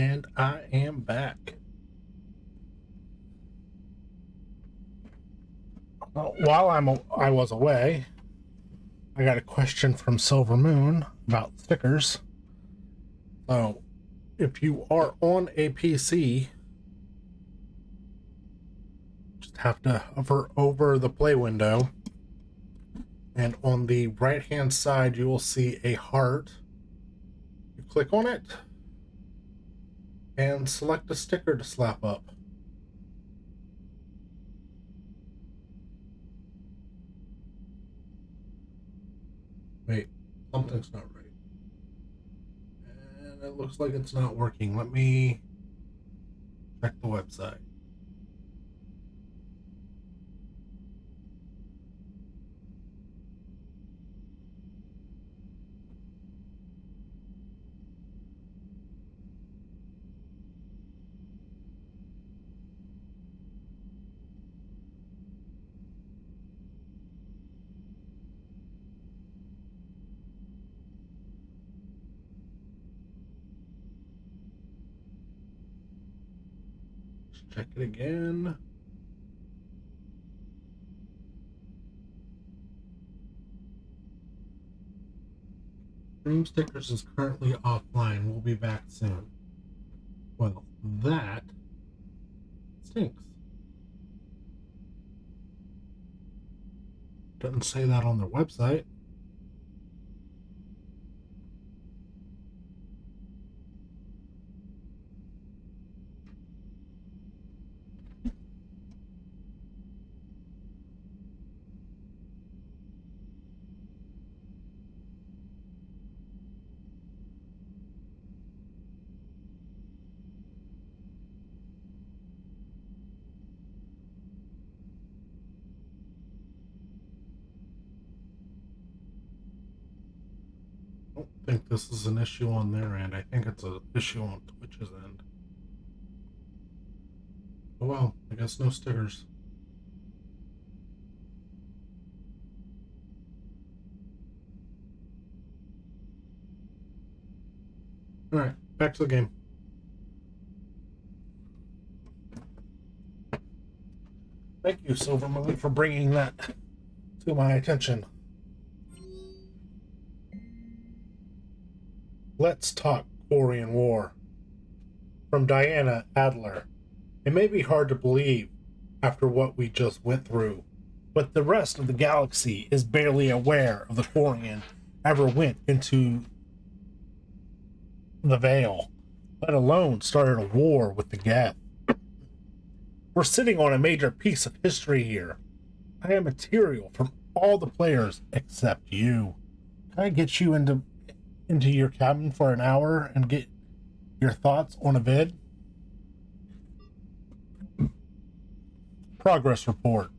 And I am back. While I was away, I got a question from Silver Moon about stickers. So, if you are on a PC, just have to hover over the play window, and on the right hand side you will see a heart. You click on it and select a sticker to slap up. Wait, something's not right. And it looks like it's not working. Let me check the website. Check it again. Dream Stickers is currently offline. We'll be back soon. Well, that stinks. Doesn't say that on their website. I don't think this is an issue on their end. I think it's an issue on Twitch's end. Oh well, I guess no stickers. Alright, back to the game. Thank you, Silver Moon, for bringing that to my attention. Let's talk Korean War. From Diana Adler. It may be hard to believe after what we just went through, but the rest of the galaxy is barely aware of the Korean ever went into the Veil, let alone started a war with the Geth. We're sitting on a major piece of history here. I have material from all the players except you. Can I get you into your cabin for an hour and get your thoughts on a vid? Progress report.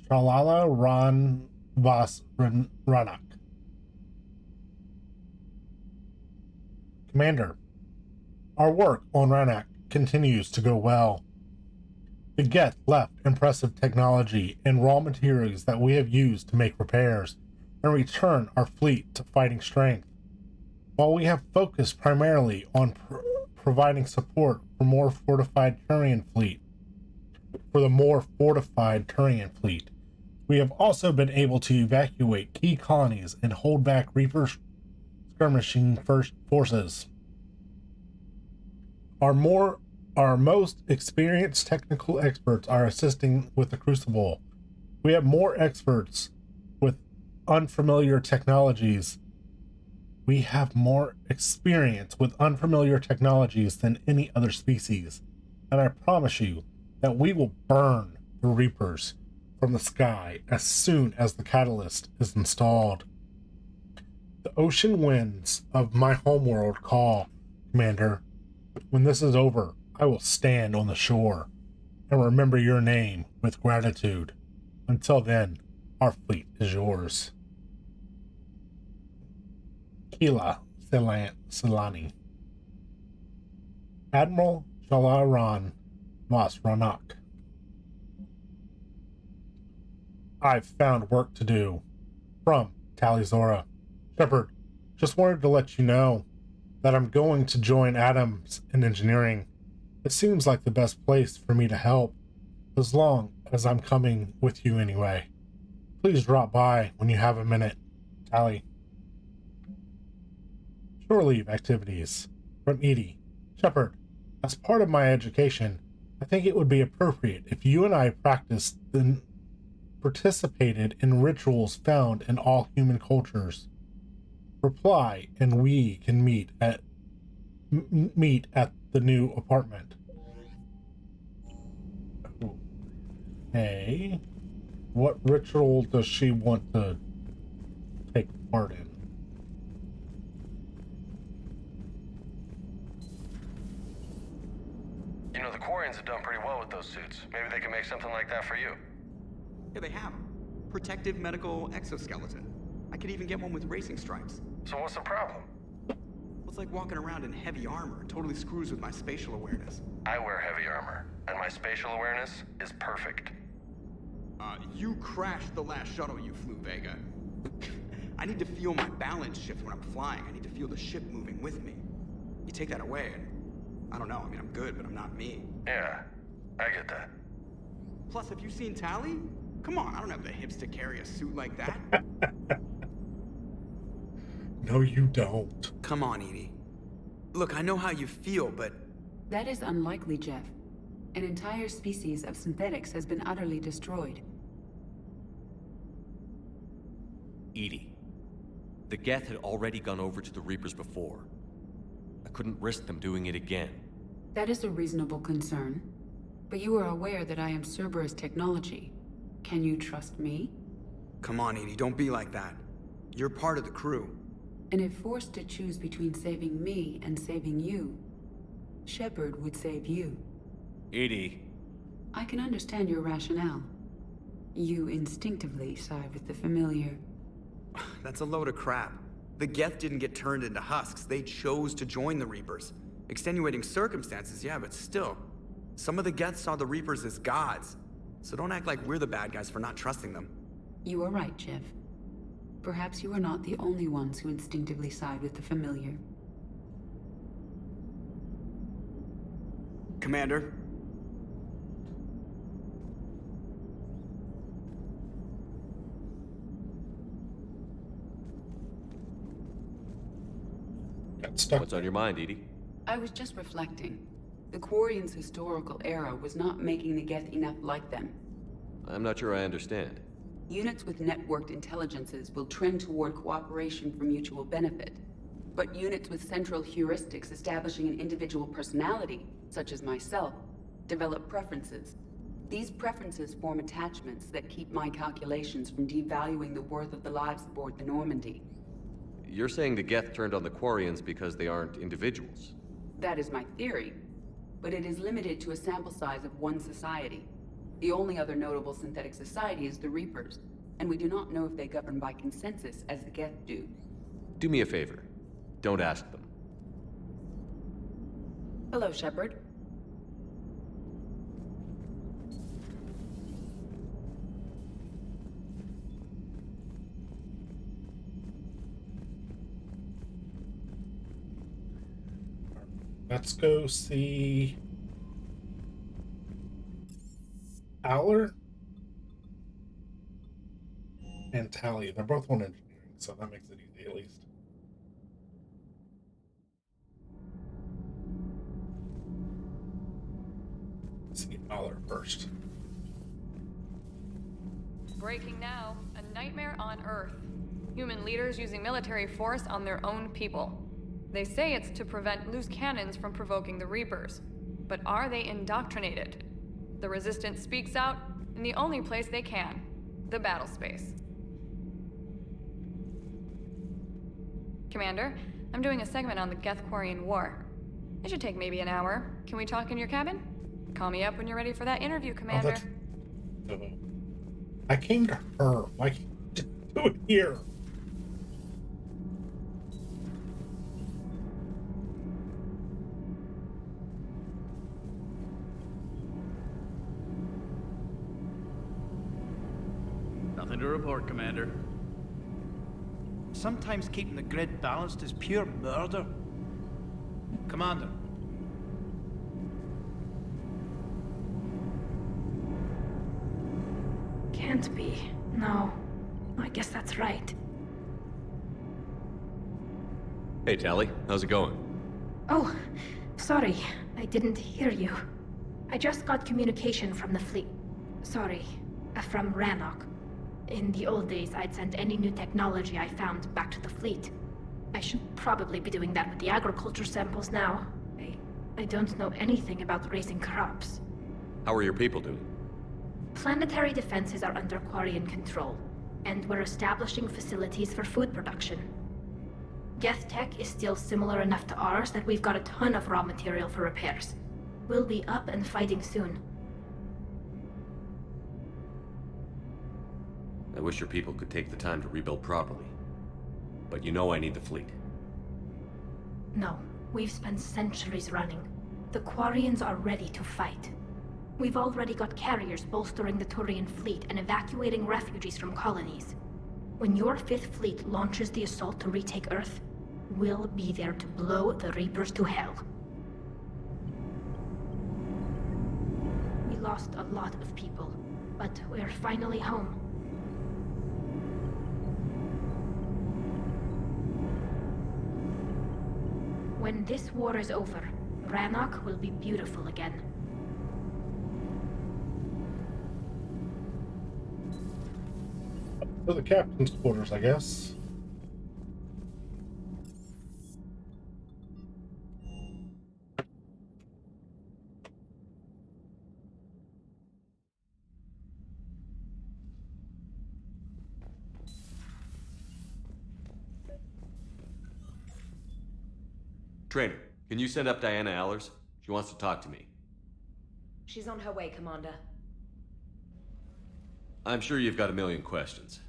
Shalala Ran Vas Ranak. Commander, our work on Ranak continues to go well. The Geth left impressive technology and raw materials that we have used to make repairs and return our fleet to fighting strength. While we have focused primarily on providing support for the more fortified Turian fleet, we have also been able to evacuate key colonies and hold back Reaper skirmishing forces. Our most experienced technical experts are assisting with the Crucible. We have more experts with unfamiliar technologies. We have more experience with unfamiliar technologies than any other species, and I promise you that we will burn the Reapers from the sky as soon as the catalyst is installed. The ocean winds of my homeworld call, Commander. When this is over, I will stand on the shore and remember your name with gratitude. Until then, our fleet is yours. Kila Silani. Admiral Jalaran Mas Ranak. I've found work to do. From Talizora. Shepard, just wanted to let you know that I'm going to join Adams in engineering. It seems like the best place for me to help, as long as I'm coming with you anyway. Please drop by when you have a minute. Tally. Shore leave activities. From Edie. Shepard, as part of my education, I think it would be appropriate if you and I practiced and participated in rituals found in all human cultures. Reply, and we can meet at the new apartment. Okay. What ritual does she want to take part in? You know, the Quarians have done pretty well with those suits. Maybe they can make something like that for you. Yeah, they have 'em. Protective medical exoskeleton. I could even get one with racing stripes. So what's the problem? Well, it's like walking around in heavy armor. It totally screws with my spatial awareness. I wear heavy armor, and my spatial awareness is perfect. You crashed the last shuttle you flew, Vega. I need to feel my balance shift when I'm flying. I need to feel the ship moving with me. You take that away, and I don't know. I mean, I'm good, but I'm not me. Yeah, I get that. Plus, have you seen Tally? Come on, I don't have the hips to carry a suit like that. No, you don't. Come on, Edie. Look, I know how you feel, but... That is unlikely, Jeff. An entire species of synthetics has been utterly destroyed. Edie, the Geth had already gone over to the Reapers before. I couldn't risk them doing it again. That is a reasonable concern. But you are aware that I am Cerberus technology. Can you trust me? Come on, Edie, don't be like that. You're part of the crew. And if forced to choose between saving me and saving you, Shepard would save you. Edie. I can understand your rationale. You instinctively side with the familiar. That's a load of crap. The Geth didn't get turned into husks. They chose to join the Reapers. Extenuating circumstances, yeah, but still. Some of the Geth saw the Reapers as gods. So don't act like we're the bad guys for not trusting them. You are right, Jeff. Perhaps you are not the only ones who instinctively side with the familiar. Commander. What's on your mind, Edie? I was just reflecting. The Quarians' historical era was not making the Geth enough like them. I'm not sure I understand. Units with networked intelligences will trend toward cooperation for mutual benefit. But units with central heuristics establishing an individual personality, such as myself, develop preferences. These preferences form attachments that keep my calculations from devaluing the worth of the lives aboard the Normandy. You're saying the Geth turned on the Quarians because they aren't individuals? That is my theory, but it is limited to a sample size of one society. The only other notable synthetic society is the Reapers, and we do not know if they govern by consensus as the Geth do. Do me a favor. Don't ask them. Hello, Shepard. Let's go see Aller and Tally. They're both on engineering, so that makes it easy at least. Let's see Aller first. Breaking now. A nightmare on Earth. Human leaders using military force on their own people. They say it's to prevent loose cannons from provoking the Reapers. But are they indoctrinated? The Resistance speaks out in the only place they can, the battle space. Commander, I'm doing a segment on the Geth-Quarian War. It should take maybe an hour. Can we talk in your cabin? Call me up when you're ready for that interview, Commander. I came to her. Why can't you just do it here? Nothing to report, Commander. Sometimes keeping the grid balanced is pure murder. Commander. Can't be. No. I guess that's right. Hey, Tally. How's it going? Oh, sorry. I didn't hear you. I just got communication from the fleet. Sorry. From Rannoch. In the old days, I'd send any new technology I found back to the fleet. I should probably be doing that with the agriculture samples now. I don't know anything about raising crops. How are your people doing? Planetary defenses are under Quarian control, and we're establishing facilities for food production. Geth tech is still similar enough to ours that we've got a ton of raw material for repairs. We'll be up and fighting soon. I wish your people could take the time to rebuild properly. But you know I need the fleet. No, we've spent centuries running. The Quarians are ready to fight. We've already got carriers bolstering the Turian fleet and evacuating refugees from colonies. When your Fifth Fleet launches the assault to retake Earth, we'll be there to blow the Reapers to hell. We lost a lot of people, but we're finally home. When this war is over, Rannoch will be beautiful again. To the captain's quarters, I guess. Trainer, can you send up Diana Allers? She wants to talk to me. She's on her way, Commander. I'm sure you've got a million questions.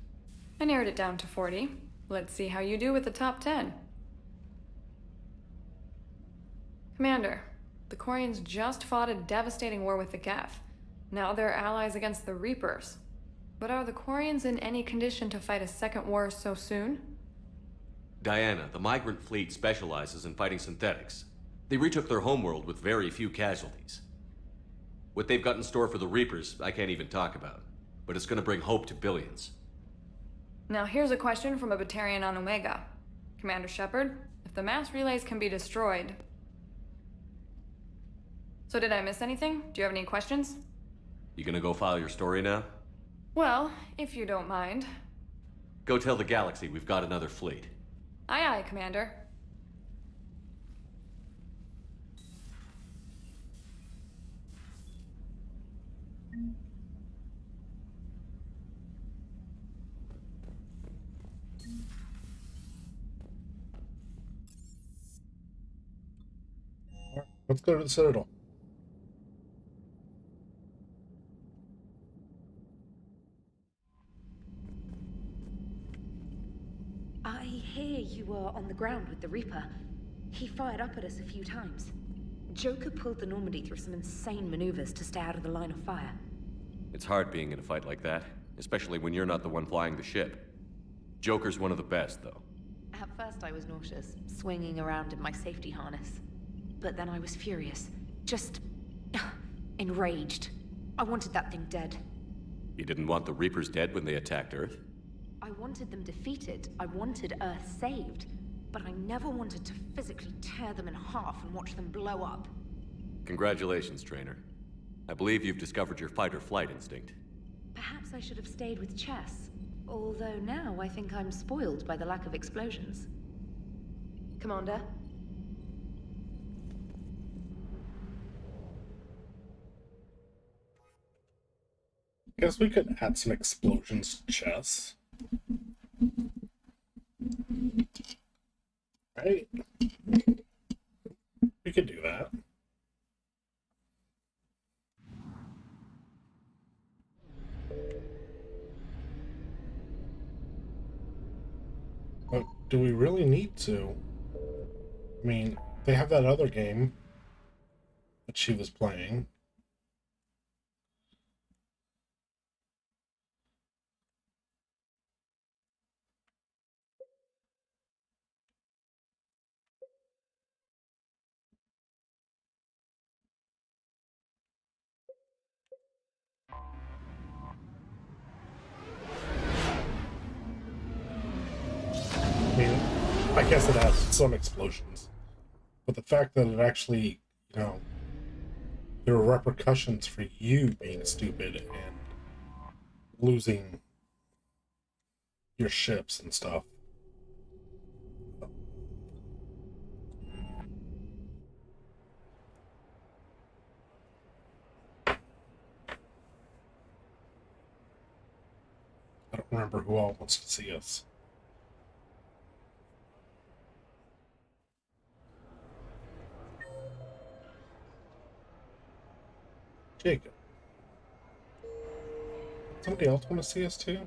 I narrowed it down to 40. Let's see how you do with the top 10. Commander, the Quarians just fought a devastating war with the Geth. Now they're allies against the Reapers. But are the Quarians in any condition to fight a second war so soon? Diana, the migrant fleet specializes in fighting synthetics. They retook their homeworld with very few casualties. What they've got in store for the Reapers, I can't even talk about. But it's gonna bring hope to billions. Now here's a question from a Batarian on Omega. Commander Shepard, if the mass relays can be destroyed... So did I miss anything? Do you have any questions? You gonna go file your story now? Well, if you don't mind. Go tell the Galaxy we've got another fleet. Aye aye, Commander. Let's go to the Citadel. I hear you were on the ground with the Reaper. He fired up at us a few times. Joker pulled the Normandy through some insane maneuvers to stay out of the line of fire. It's hard being in a fight like that, especially when you're not the one flying the ship. Joker's one of the best, though. At first I was nauseous, swinging around in my safety harness. But then I was furious. Just... enraged. I wanted that thing dead. You didn't want the Reapers dead when they attacked Earth? I wanted them defeated. I wanted Earth saved. But I never wanted to physically tear them in half and watch them blow up. Congratulations, Trainer. I believe you've discovered your fight-or-flight instinct. Perhaps I should have stayed with chess. Although now I think I'm spoiled by the lack of explosions. Commander? Guess we could add some explosions to chess. Right? We could do that. But do we really need to? I mean, they have that other game that she was playing. I guess it has some explosions. But the fact that it actually, you know, there are repercussions for you being stupid and losing your ships and stuff. I don't remember who all wants to see us. Jacob. Somebody else want to see us too?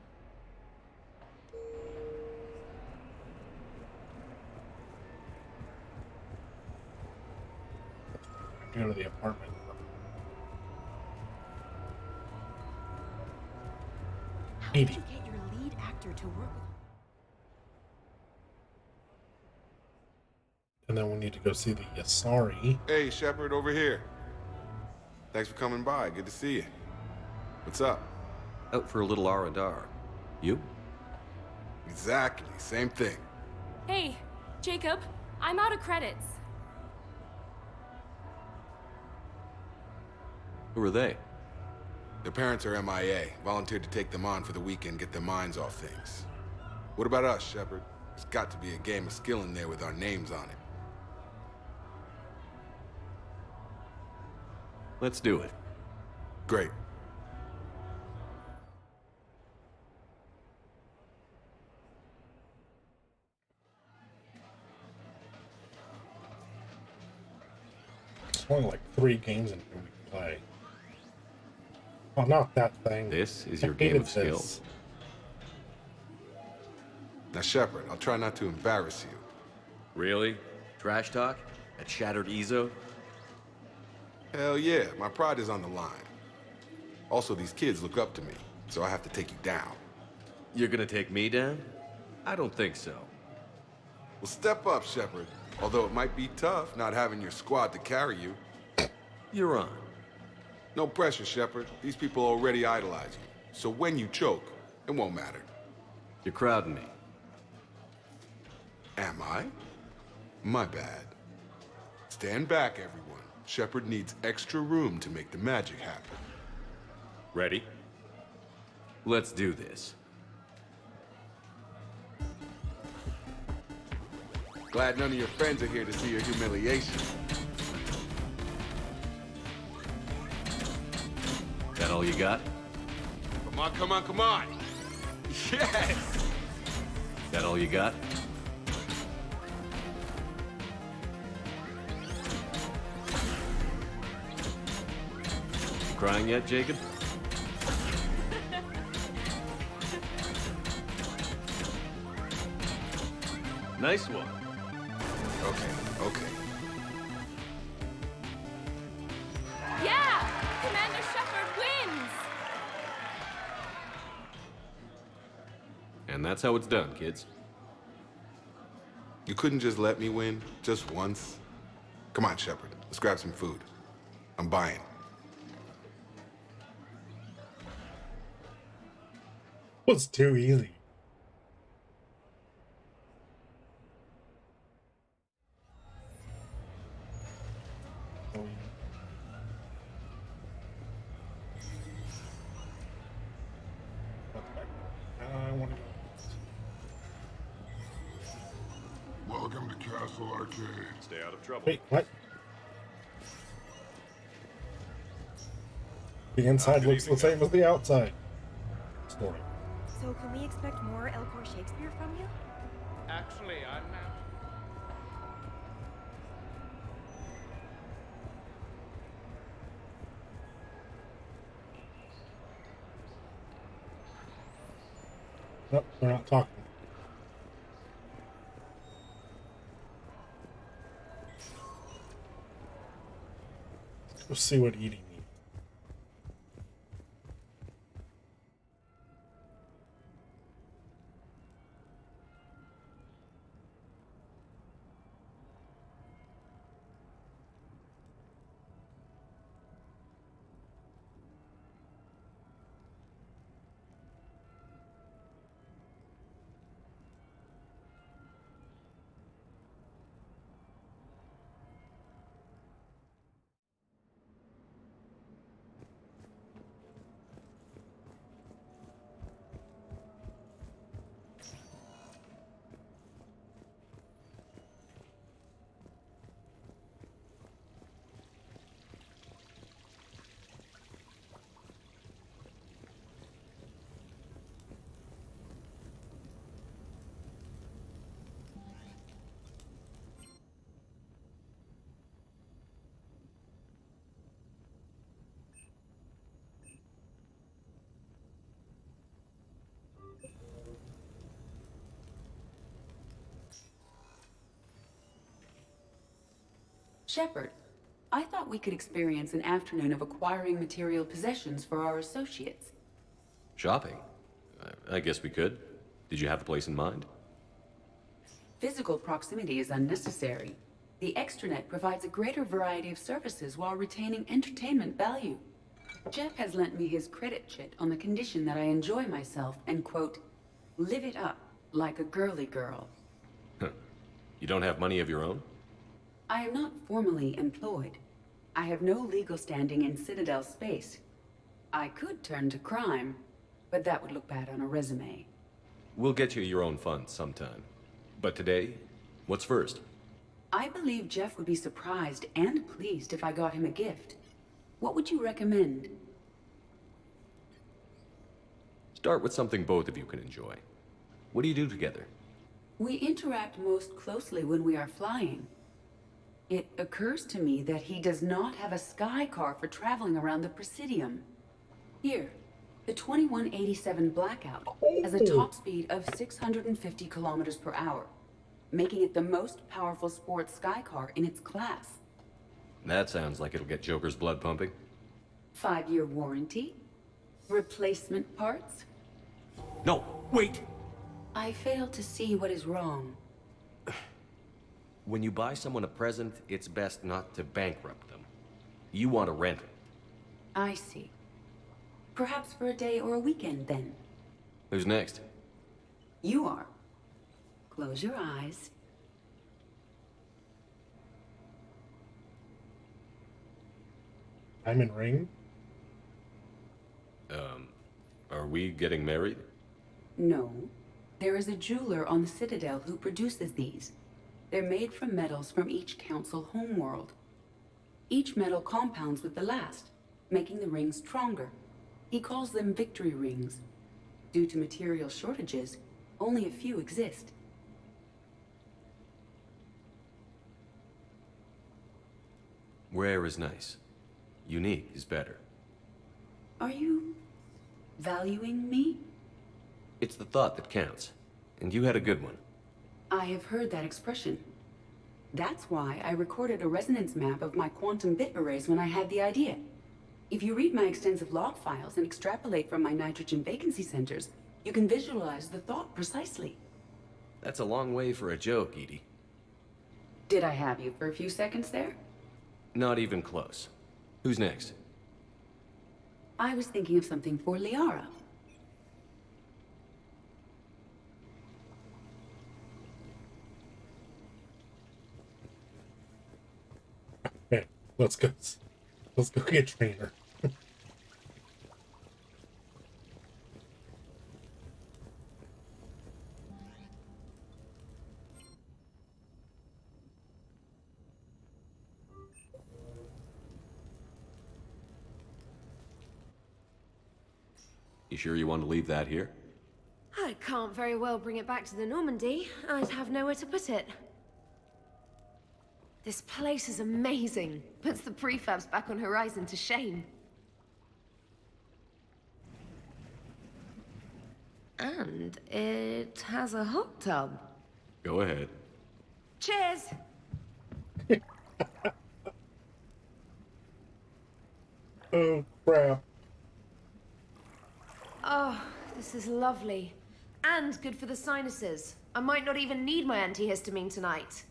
Go to the apartment. How did you get your lead actor to work with? And then we need to go see the Yasari. Hey, Shepard, over here. Thanks for coming by. Good to see you. What's up? Out for a little R&R. You? Exactly. Same thing. Hey, Jacob, I'm out of credits. Who are they? Their parents are MIA. Volunteered to take them on for the weekend, get their minds off things. What about us, Shepard? There's got to be a game of skill in there with our names on it. Let's do it. Great. It's only like 3 games in here we can play. Oh, not that thing. This is your game of skill. Now, Shepard, I'll try not to embarrass you. Really? Trash talk? At Shattered Ezo? Hell yeah, my pride is on the line. Also, these kids look up to me, so I have to take you down. You're gonna take me down? I don't think so. Well, step up, Shepard. Although it might be tough not having your squad to carry you. You're on. No pressure, Shepard. These people already idolize you. So when you choke, it won't matter. You're crowding me. Am I? My bad. Stand back, everyone. Shepard needs extra room to make the magic happen. Ready? Let's do this. Glad none of your friends are here to see your humiliation. That all you got? Come on, come on, come on! Yes! That all you got? You crying yet, Jacob? Nice one. Okay. Yeah! Commander Shepard wins! And that's how it's done, kids. You couldn't just let me win, just once? Come on, Shepard. Let's grab some food. I'm buying. It was too easy. I want to go. Welcome to Castle Arcade. Stay out of trouble. Wait, what? The inside looks the same as the outside. Story. So can we expect more Elcor Shakespeare from you? Actually, I'm not. Nope, we're not talking. Let's see what eating means. Shepard, I thought we could experience an afternoon of acquiring material possessions for our associates. Shopping? I guess we could. Did you have a place in mind? Physical proximity is unnecessary. The extranet provides a greater variety of services while retaining entertainment value. Jeff has lent me his credit chit on the condition that I enjoy myself and, quote, live it up like a girly girl. You don't have money of your own? I am not formally employed. I have no legal standing in Citadel space. I could turn to crime, but that would look bad on a resume. We'll get you your own funds sometime. But today, what's first? I believe Jeff would be surprised and pleased if I got him a gift. What would you recommend? Start with something both of you can enjoy. What do you do together? We interact most closely when we are flying. It occurs to me that he does not have a sky car for traveling around the Presidium. Here, the 2187 Blackout has a top speed of 650 kilometers per hour, making it the most powerful sports sky car in its class. That sounds like it'll get Joker's blood pumping. 5-year warranty? Replacement parts? No, wait! I fail to see what is wrong. When you buy someone a present, it's best not to bankrupt them. You want to rent it. I see. Perhaps for a day or a weekend, then. Who's next? You are. Close your eyes. Diamond ring? Are we getting married? No. There is a jeweler on the Citadel who produces these. They're made from metals from each council homeworld. Each metal compounds with the last, making the rings stronger. He calls them victory rings. Due to material shortages, only a few exist. Rare is nice. Unique is better. Are you valuing me? It's the thought that counts. And you had a good one. I have heard that expression. That's why I recorded a resonance map of my quantum bit arrays when I had the idea. If you read my extensive log files and extrapolate from my nitrogen vacancy centers, you can visualize the thought precisely. That's a long way for a joke, Edie. Did I have you for a few seconds there? Not even close. Who's next? I was thinking of something for Liara. Okay, let's go get Trainer. You sure you want to leave that here? I can't very well bring it back to the Normandy. I'd have nowhere to put it. This place is amazing. Puts the prefabs back on Horizon to shame. And it has a hot tub. Go ahead. Cheers! Oh, crap. Oh, this is lovely. And good for the sinuses. I might not even need my antihistamine tonight.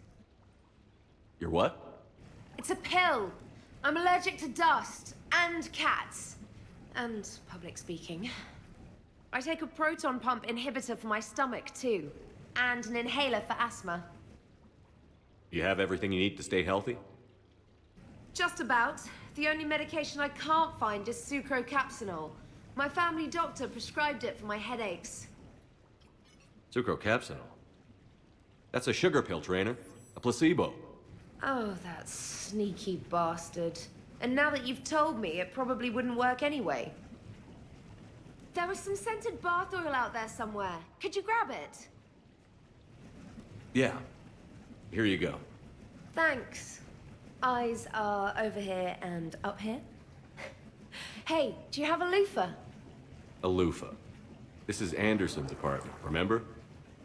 You're what? It's a pill. I'm allergic to dust, and cats, and public speaking. I take a proton pump inhibitor for my stomach, too, and an inhaler for asthma. You have everything you need to stay healthy? Just about. The only medication I can't find is sucrocapsinol. My family doctor prescribed it for my headaches. Sucrocapsinol? That's a sugar pill, Trainer. A placebo. Oh, that sneaky bastard. And now that you've told me, it probably wouldn't work anyway. There was some scented bath oil out there somewhere. Could you grab it? Yeah. Here you go. Thanks. Eyes are over here and up here. Hey, do you have a loofah? A loofah. This is Anderson's apartment, remember?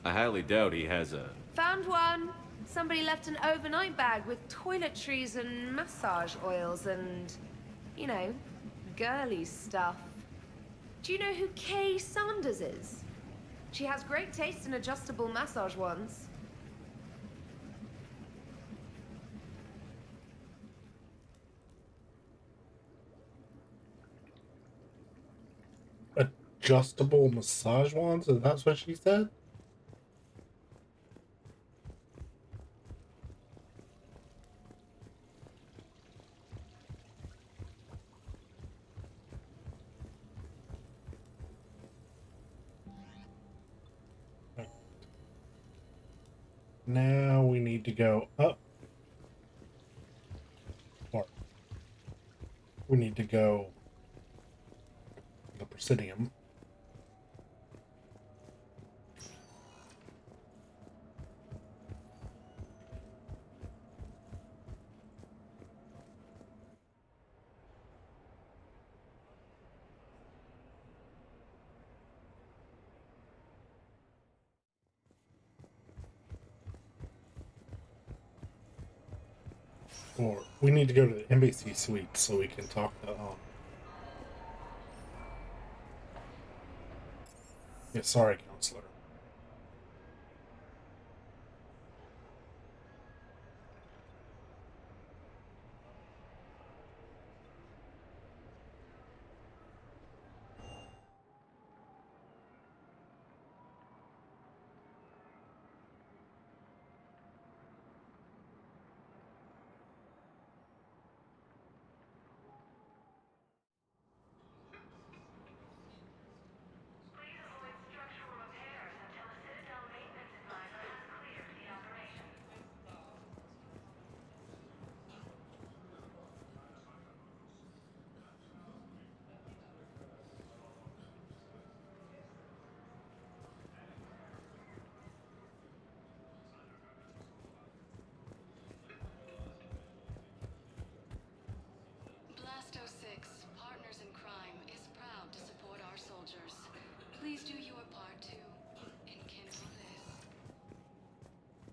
I highly doubt he has a... Found one. Somebody left an overnight bag with toiletries and massage oils and, you know, girly stuff. Do you know who Kay Sanders is? She has great taste in adjustable massage wands. Adjustable massage wands? Is that what she said? Now we need to go up. Or we need to go to the Presidium. Or we need to go to the embassy suite so we can talk to yeah, sorry, counselor.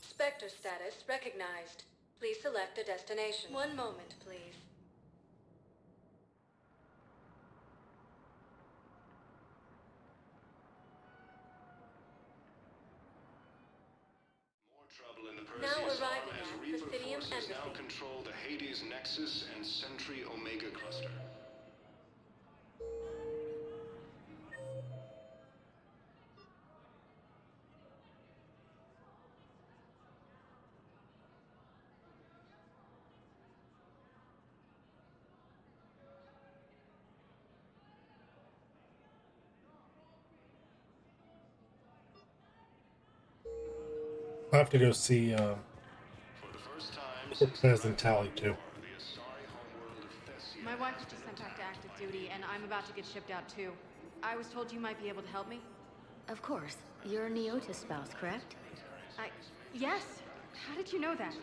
Spectre status recognized. Please select a destination. One moment, please. Trouble in the Now Perseus arriving as at Reaper Presidium forces now Embassy. control the Hades Nexus and Sentry Omega cluster. I have to go see Cortez and Tally too. My wife was just sent back to active duty, and I'm about to get shipped out too. I was told you might be able to help me. Of course. You're Neota's spouse, correct? Yes! How did you know that?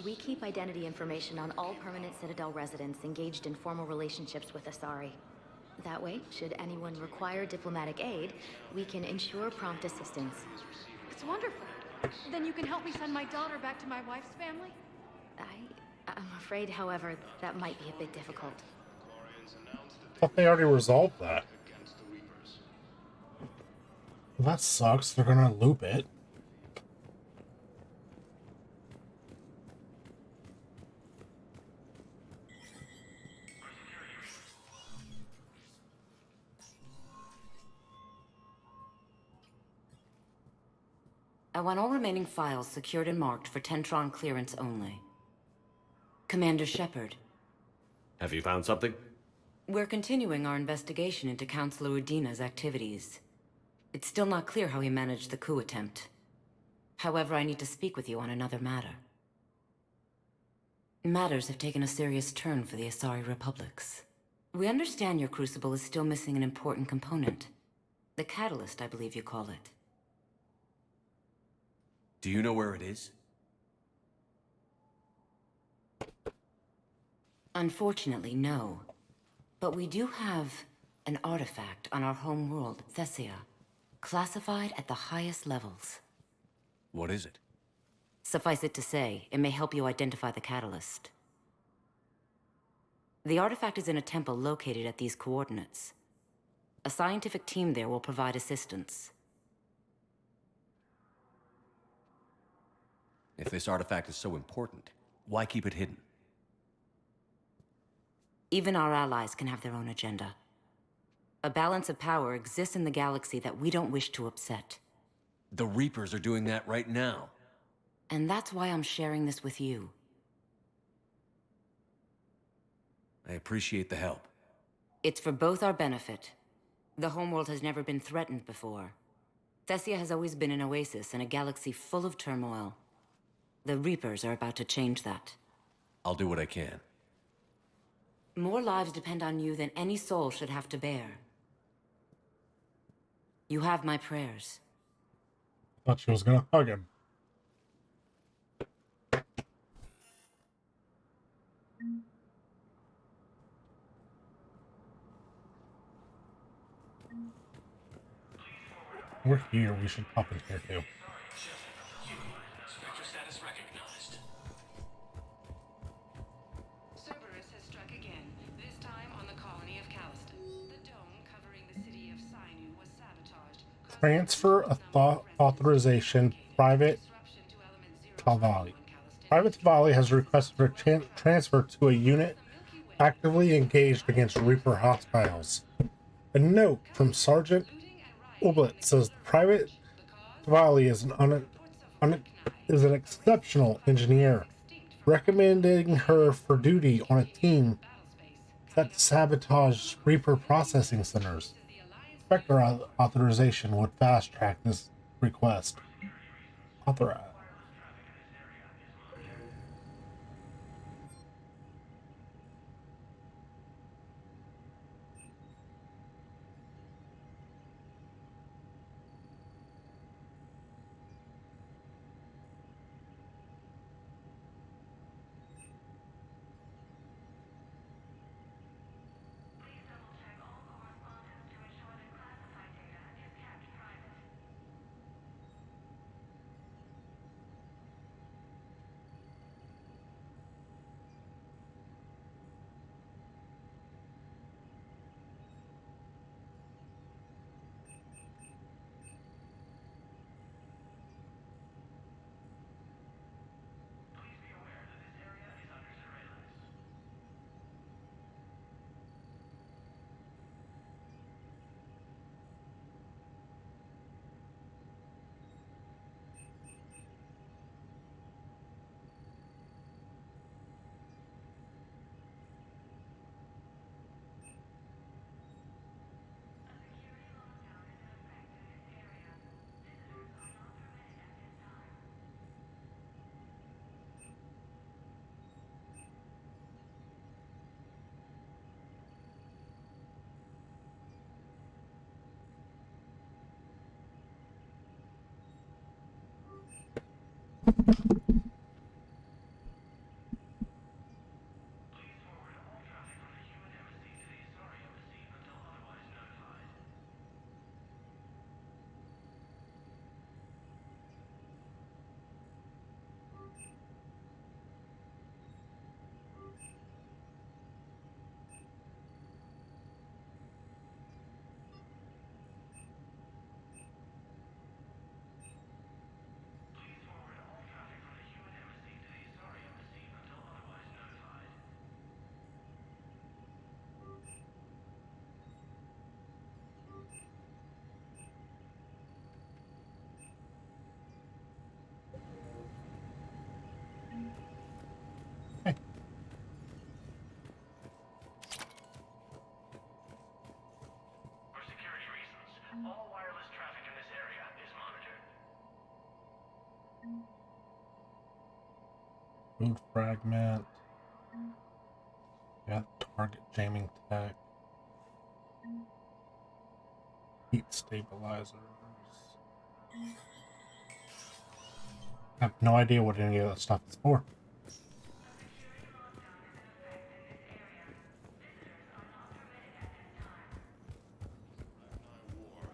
We keep identity information on all permanent Citadel residents engaged in formal relationships with Asari. That way, should anyone require diplomatic aid, we can ensure prompt assistance. It's wonderful. Then you can help me send my daughter back to my wife's family? I'm afraid, however, that might be a bit difficult. I thought they already resolved that. Well, that sucks. They're gonna loop it. I want all remaining files secured and marked for Tentron clearance only. Commander Shepard. Have you found something? We're continuing our investigation into Counselor Udina's activities. It's still not clear how he managed the coup attempt. However, I need to speak with you on another matter. Matters have taken a serious turn for the Asari Republics. We understand your crucible is still missing an important component. The catalyst, I believe you call it. Do you know where it is? Unfortunately, no. But we do have an artifact on our home world, Thessia, classified at the highest levels. What is it? Suffice it to say, it may help you identify the catalyst. The artifact is in a temple located at these coordinates. A scientific team there will provide assistance. If this artifact is so important, why keep it hidden? Even our allies can have their own agenda. A balance of power exists in the galaxy that we don't wish to upset. The Reapers are doing that right now. And that's why I'm sharing this with you. I appreciate the help. It's for both our benefit. The homeworld has never been threatened before. Thessia has always been an oasis in a galaxy full of turmoil. The Reapers are about to change that. I'll do what I can. More lives depend on you than any soul should have to bear. You have my prayers. Thought she was gonna hug him. We're here. We should pop in here too. Spectre status recognized. Cerberus has struck again, this time on the colony of Calliston. The dome covering the city of Sinew was sabotaged. Transfer authorization. Private Tavali. Private Tavali has requested for transfer to a unit actively engaged against Reaper hostiles. A note from Sergeant Oblet says Private Tavali is an exceptional engineer, recommending her for duty on a team that sabotage Reaper processing centers. Spectre authorization would fast track this request. Authorize. All wireless traffic in this area is monitored. Food fragment. Got target jamming tech. Heat stabilizers. I have no idea what any of that stuff is for.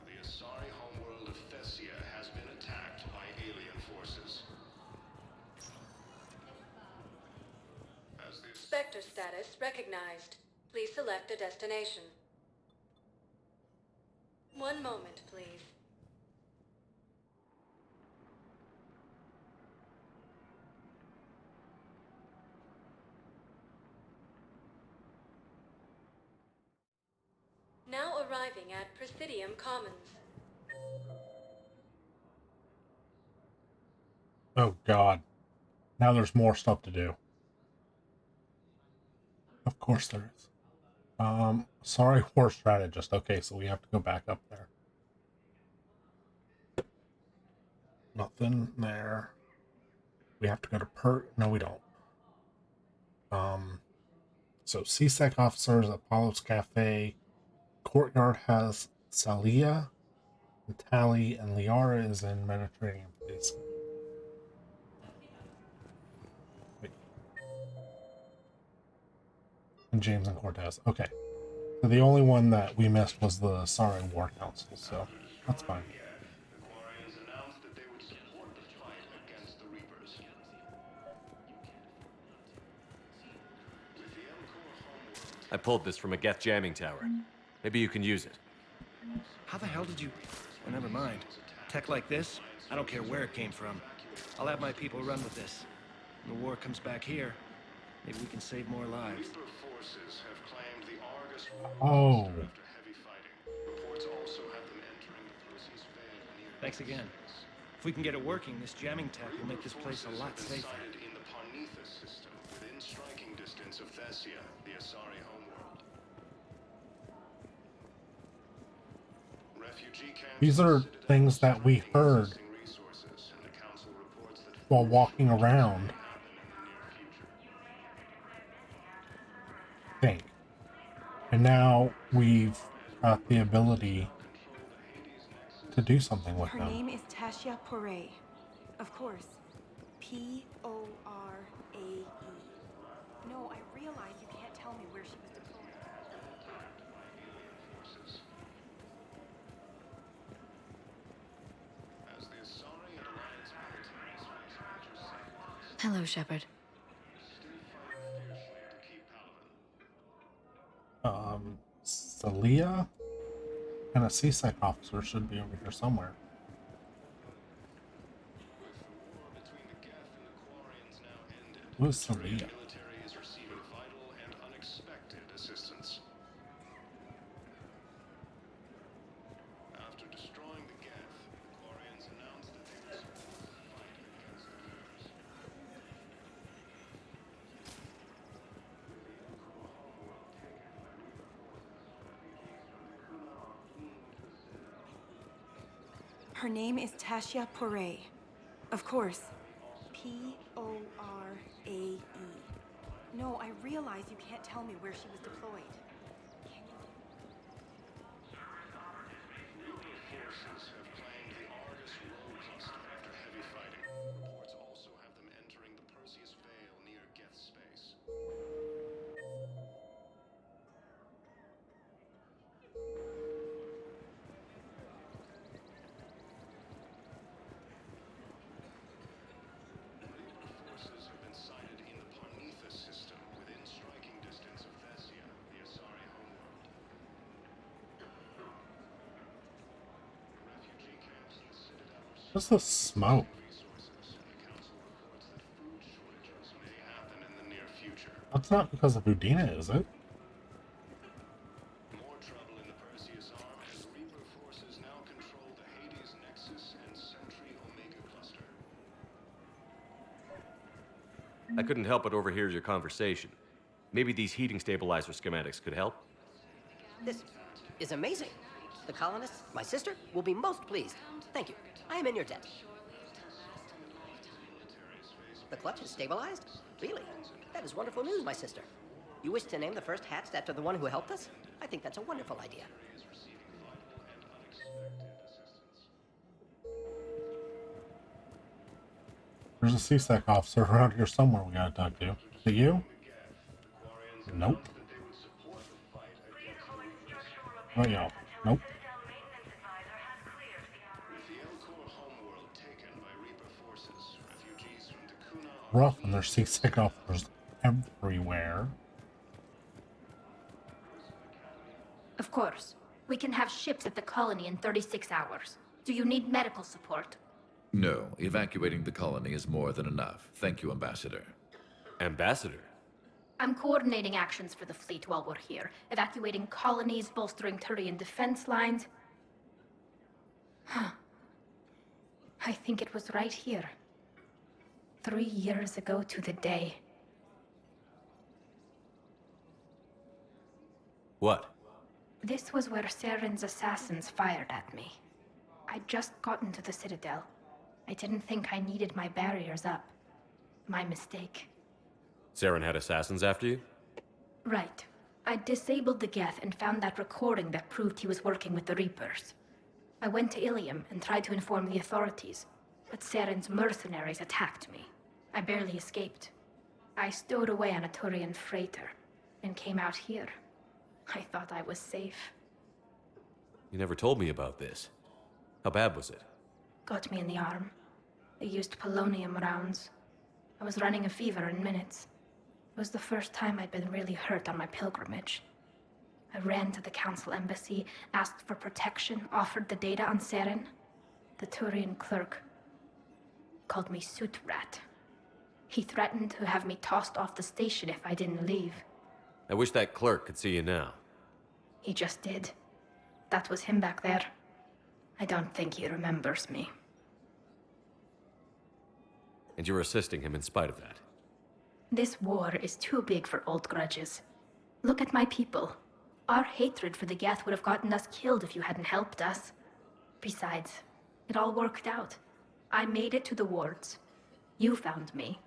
The Asari homeworld of Thessia has been attacked by alien forces. status recognized. Please select a destination. One moment, please. Now arriving at Presidium Commons. Oh god. Now there's more stuff to do. Of course there is. Sorry, war strategist. Okay, so we have to go back up there. Nothing there. We have to go to no, we don't. So CSEC officers, Apollo's Cafe, Courtyard has Salia, and Tally, and Liara is in Mediterranean Police. Wait. And James and Cortez. Okay. So the only one that we missed was the Sorry War Council, so that's fine. I pulled this from a Geth jamming tower. Maybe you can use it. How the hell did you... Oh, never mind. Tech like this, I don't care where it came from. I'll have my people run with this. When the war comes back here, maybe we can save more lives. Oh. Thanks again. If we can get it working, this jamming tech will make this place a lot safer. Within striking distance of Thessia, the Asari homeworld. Refugee camps. These are things that we heard while walking around. I think. And now we've got the ability to do something with Her them. name is Tasha Poray. Of course. Porae. No, I realize you can't tell me where she was deployed. Hello, Shepard. Salia and a CSEC officer should be over here somewhere. Who is Salia? Her name is Tasha Poray. Of course. Porae. No, I realize you can't tell me where she was deployed. What's the smoke? That's not because of Udina, is it? More trouble in the Perseus arm as Reaper forces now control the Hades Nexus and Sentry Omega cluster. I couldn't help but overhear your conversation. Maybe these heating stabilizer schematics could help? This is amazing. The colonists, my sister, will be most pleased. Thank you. I am in your debt. The clutch is stabilized? Really? That is wonderful news, my sister. You wish to name the first hatched after the one who helped us? I think that's a wonderful idea. There's a CSEC officer around here somewhere we gotta talk to. Is it you? Nope. Oh yeah. Nope. Rough, and there's CSEC officers everywhere. Of course. We can have ships at the colony in 36 hours. Do you need medical support? No, evacuating the colony is more than enough. Thank you, Ambassador. Ambassador? I'm coordinating actions for the fleet while we're here. Evacuating colonies, bolstering Turian defense lines. I think it was right here. 3 years ago to the day. What? This was where Saren's assassins fired at me. I'd just gotten to the Citadel. I didn't think I needed my barriers up. My mistake. Saren had assassins after you? Right. I disabled the Geth and found that recording that proved he was working with the Reapers. I went to Ilium and tried to inform the authorities, but Saren's mercenaries attacked me. I barely escaped. I stowed away on a Turian freighter and came out here. I thought I was safe. You never told me about this. How bad was it? Got me in the arm. They used polonium rounds. I was running a fever in minutes. It was the first time I'd been really hurt on my pilgrimage. I ran to the council embassy, asked for protection, offered the data on Saren. The Turian clerk called me suit rat. He threatened to have me tossed off the station if I didn't leave. I wish that clerk could see you now. He just did. That was him back there. I don't think he remembers me. And you're assisting him in spite of that. This war is too big for old grudges. Look at my people. Our hatred for the Geth would have gotten us killed if you hadn't helped us. Besides, it all worked out. I made it to the wards. You found me.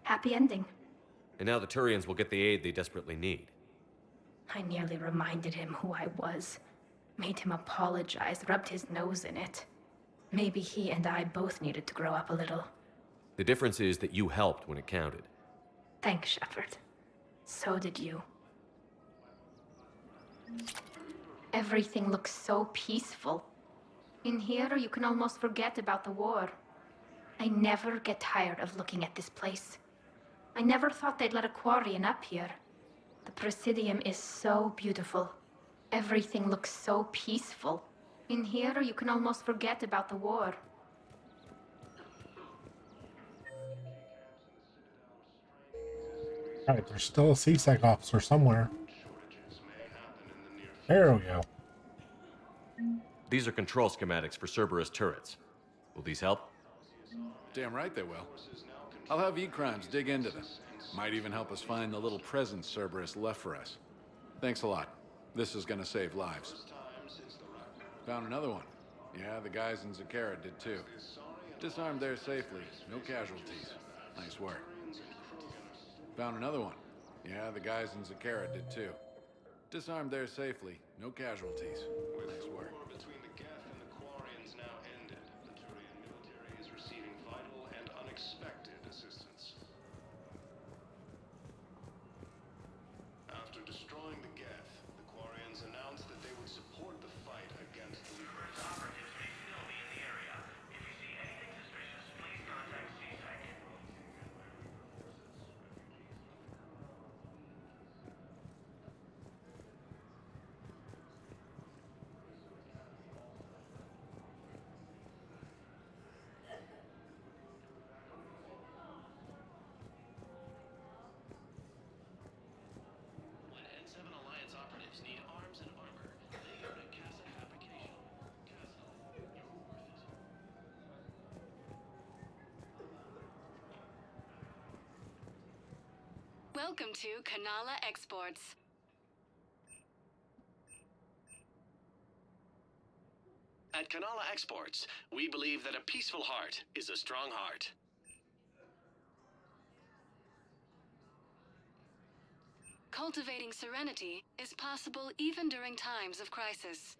Happy ending. And now the Turians will get the aid they desperately need. I nearly reminded him who I was. Made him apologize, rubbed his nose in it. Maybe he and I both needed to grow up a little. The difference is that you helped when it counted. Thanks, Shepard. So did you. Everything looks so peaceful. In here, you can almost forget about the war. I never get tired of looking at this place. I never thought they'd let a Quarian up here. The Presidium is so beautiful. Everything looks so peaceful. In here, you can almost forget about the war. Alright, there's still a CSEC officer somewhere. There we go. These are control schematics for Cerberus turrets. Will these help? Damn right they will. I'll have E-Crimes dig into them. Might even help us find the little presents Cerberus left for us. Thanks a lot. This is gonna save lives. Found another one. Yeah, the guys in Zakara did too. Disarmed there safely. No casualties. Nice work. Found another one. Yeah, the guys in Zakara did too. Disarmed there safely. No casualties. Nice work. Between the Geth and the Quarians now ended, the Turian military is receiving vital and unexpected assistance. After destroying the Geth, the Quarians announced that they would support the fight against the Reapers. Operatives may still be in the area. If you see anything suspicious, please contact CSEC. When N7 Alliance operatives need arms and armor, they go to Casa Fabrication. Casa, you're worth it. Welcome to Kanala Exports. At Kanala Exports, we believe that a peaceful heart is a strong heart. Cultivating serenity is possible even during times of crisis.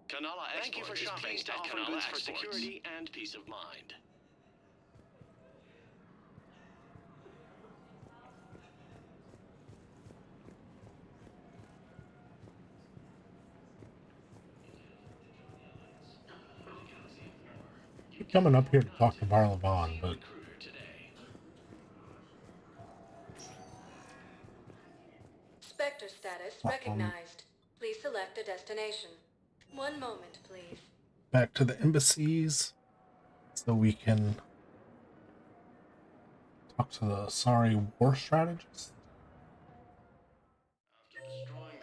Kanala Exports Thank you for is shopping pleased at to offer Kanala goods for Exports. security and peace of mind. Keep coming up here to talk to Barla Vaughn, but recognized. Please select a destination. One moment, please. Back to the embassies so we can talk to the Asari war strategist.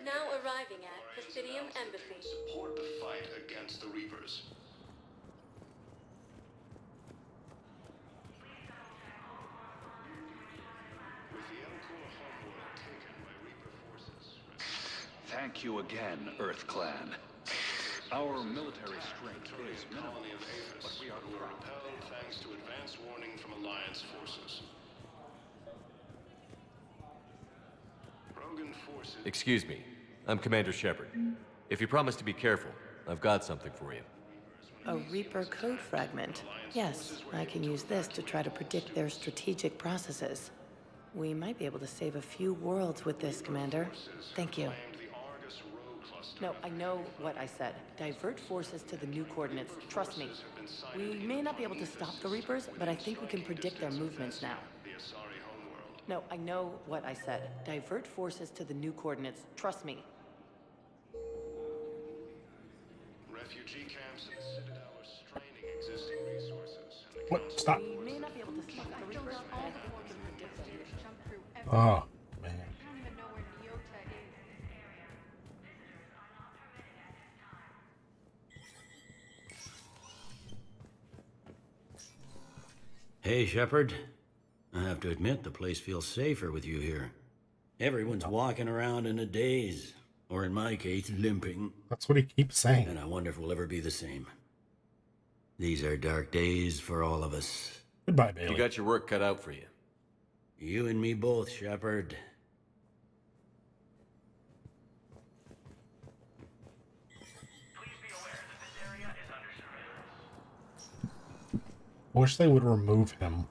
Now arriving at Presidium Embassy. Support the fight against the Reapers. With the Elcor homeworld taken by Reaper forces. Thank you again, Earth Clan. Our military strength is minimal, but we are repelled thanks to advance warning from Alliance forces. Rogan forces. Excuse me. I'm Commander Shepard. If you promise to be careful, I've got something for you. A Reaper code fragment. Yes, I can use this to try to predict their strategic processes. We might be able to save a few worlds with this, Commander. Thank you. No, I know what I said. Divert forces to the new coordinates. Trust me. We may not be able to stop the Reapers, but I think we can predict their movements now. No, I know what I said. Divert forces to the new coordinates. Trust me. Refugee camps in the Citadel are straining existing resources. What? Stop. We may not be able to stop the Reapers, but I think we can predict them. Oh, man. I don't even know where Neota is. Hey, Shepard. I have to admit, the place feels safer with you here. Everyone's walking around in a daze, or in my case, limping. That's what he keeps saying. And I wonder if we'll ever be the same. These are dark days for all of us. Goodbye, Bailey. You got your work cut out for you. You and me both, Shepard. I wish they would remove him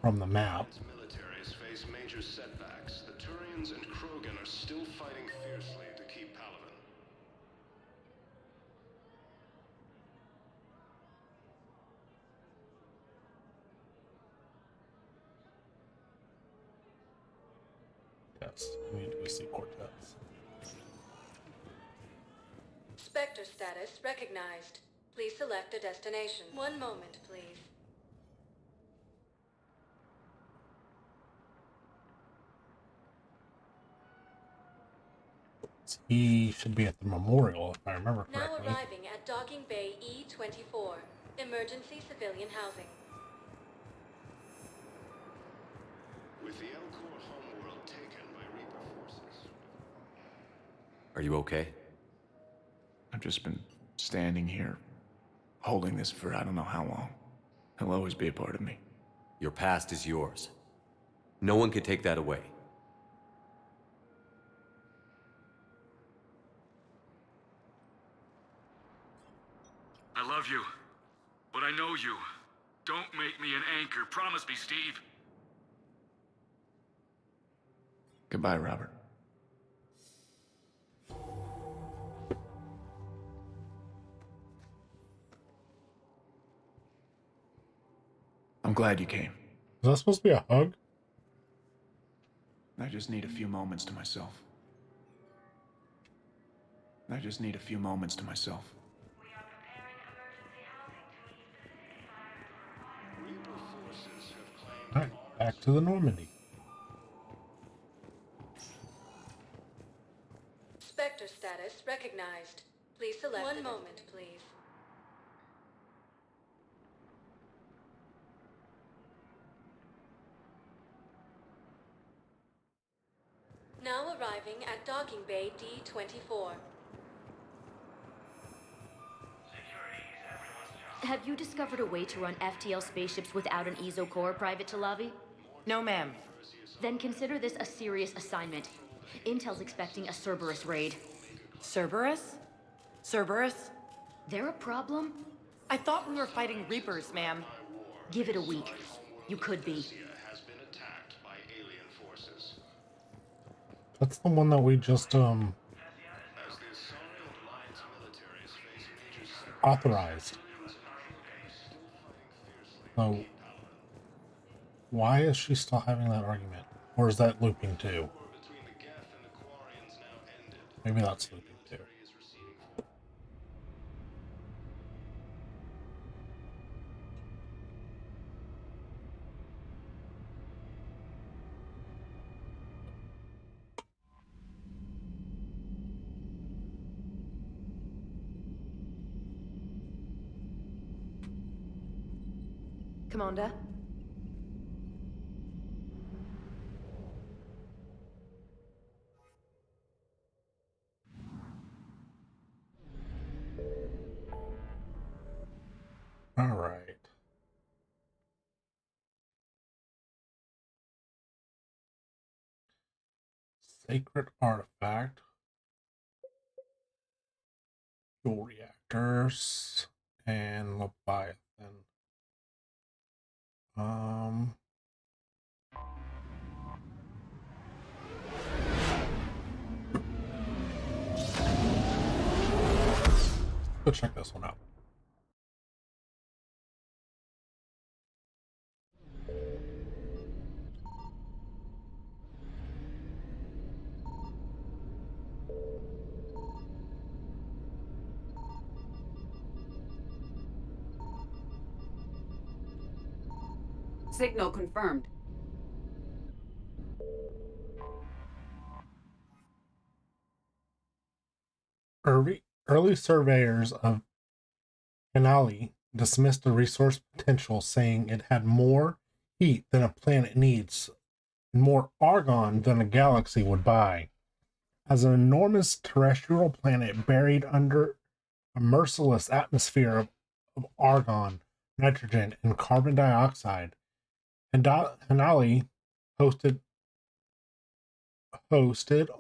from the map. Militaries face major setbacks. The Turians and Krogan are still fighting fiercely to keep Palaven. Yes, we see Cortez. Spectre status recognized. Please select a destination. One moment, please. He should be at the memorial, if I remember Now correctly. arriving at Docking Bay E-24. Emergency civilian housing. With the Elcor homeworld taken by Reaper forces. Are you okay? I've just been standing here, holding this for I don't know how long. He'll always be a part of me. Your past is yours. No one can take that away. I love you, but I know you. Don't make me an anchor. Promise me, Steve. Goodbye, Robert. I'm glad you came. Is that supposed to be a hug? I just need a few moments to myself. I just need a few moments to myself. Alright, back to the Normandy. Spectre status recognized. Please select. One moment, please. Now arriving at Docking Bay D-24. Have you discovered a way to run FTL spaceships without an ESO core, Private Talavi? No, ma'am. Then consider this a serious assignment. Intel's expecting a Cerberus raid. Cerberus? Cerberus? They're a problem? I thought we were fighting Reapers, ma'am. Give it a week. You could be. Has been attacked by alien forces. That's the one that we just, As the Asari and Alliance militaries face major setbacks, authorized. So, why is she still having that argument? Or is that looping too? between the Geth and the Maybe that's looping too. Commander? All right. Sacred artifact. Fuel reactors and Leviathan. Go check this one out. Signal confirmed. Early surveyors of Finale dismissed the resource potential, saying it had more heat than a planet needs and more argon than a galaxy would buy. As an enormous terrestrial planet buried under a merciless atmosphere of argon, nitrogen, and carbon dioxide, Finale hosted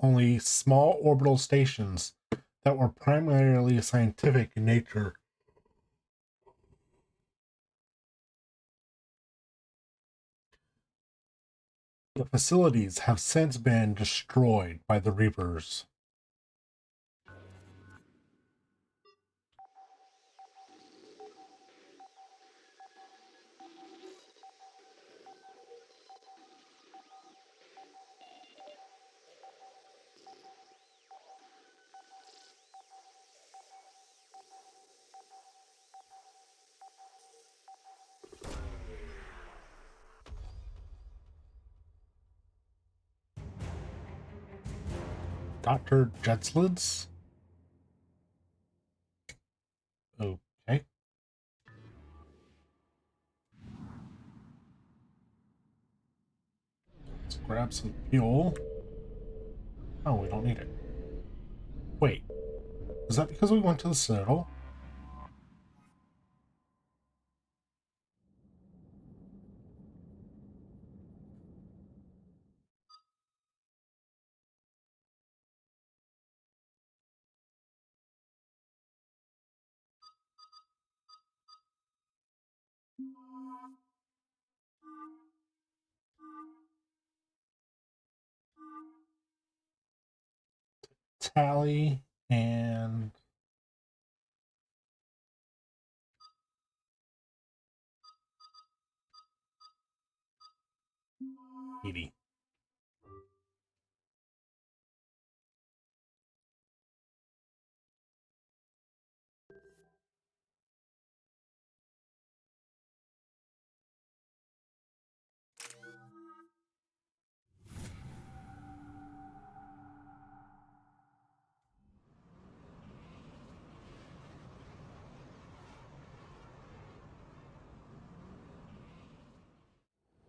only small orbital stations that were primarily scientific in nature. The facilities have since been destroyed by the Reapers. Dr. Jetslids? Okay. Let's grab some fuel. Oh, we don't need it. Wait. Is that because we went to the Citadel? Tally and Edie.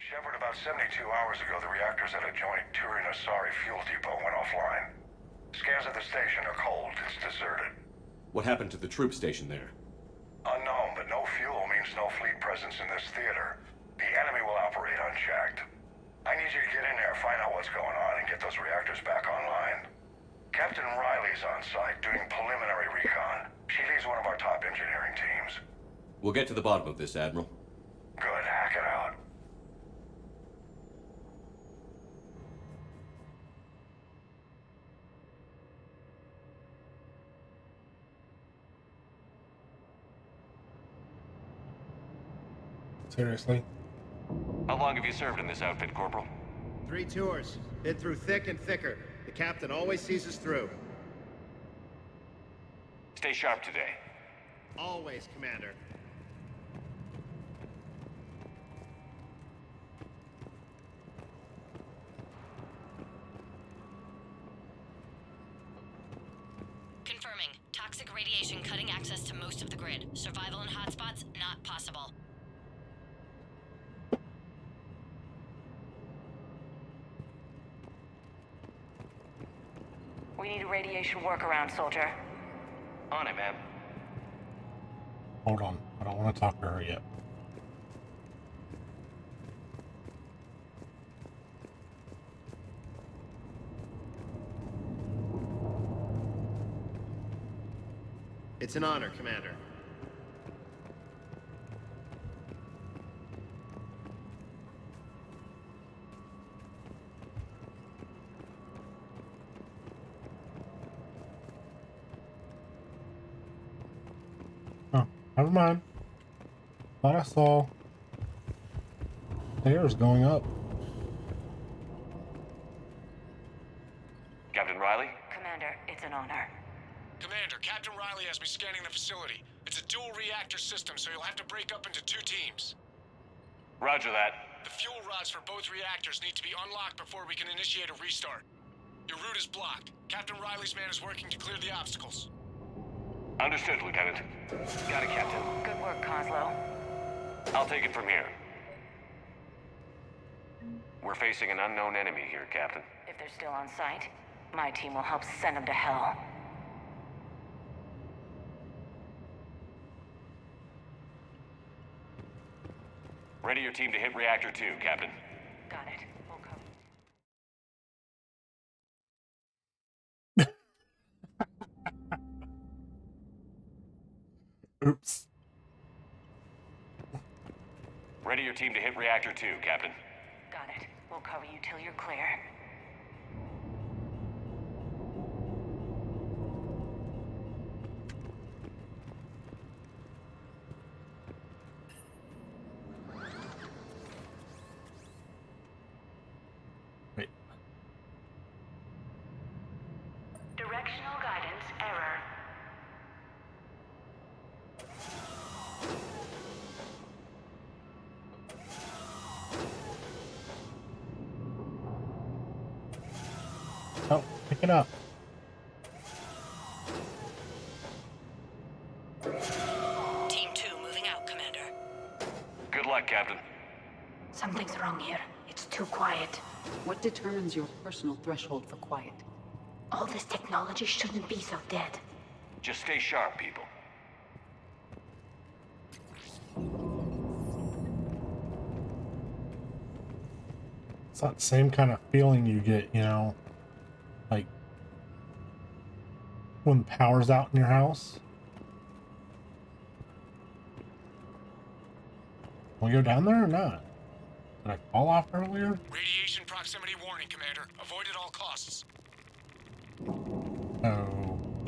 Shepard, about 72 hours ago, the reactors at a joint Turin-Asari fuel depot went offline. Scans at the station are cold. It's deserted. What happened to the troop station there? Unknown, but no fuel means no fleet presence in this theater. The enemy will operate unchecked. I need you to get in there, find out what's going on, and get those reactors back online. Captain Riley's on site doing preliminary recon. She leads one of our top engineering teams. We'll get to the bottom of this, Admiral. Good, hack it out. Seriously? How long have you served in this outfit, Corporal? 3 tours. Been through thick and thicker. The captain always sees us through. Stay sharp today. Always, Commander. Confirming. Toxic radiation cutting access to most of the grid. Survival in hotspots, not possible. We need a radiation workaround, soldier. On it, ma'am. Hold on. I don't want to talk to her yet. It's an honor, Commander. Oh, never mind. Thought I saw stairs going up. Captain Riley? Commander, it's an honor. Commander, Captain Riley has me scanning the facility. It's a dual reactor system, so you'll have to break up into 2 teams. Roger that. The fuel rods for both reactors need to be unlocked before we can initiate a restart. Your route is blocked. Captain Riley's man is working to clear the obstacles. Understood, Lieutenant. Got it, Captain. Good work, Coslow. I'll take it from here. We're facing an unknown enemy here, Captain. If they're still on site, my team will help send them to hell. Ready your team to hit Reactor 2, Captain. Got it. We'll come. Oops. Ready your team to hit Reactor 2, Captain. Got it. We'll cover you till you're clear. Wait. Directional guidance error. Oh, pick it up. Team 2 moving out, Commander. Good luck, Captain. Something's wrong here. It's too quiet. What determines your personal threshold for quiet? All this technology shouldn't be so dead. Just stay sharp, people. It's that same kind of feeling you get, you know, like when the power's out in your house. Will we go down there or not? Did I fall off earlier? Radiation proximity warning, Commander. Avoid at all costs.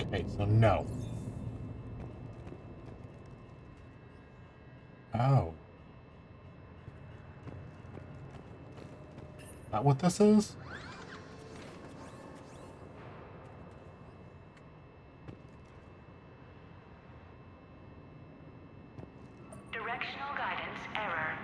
Okay, so no. Oh. Is that what this is? Directional guidance error.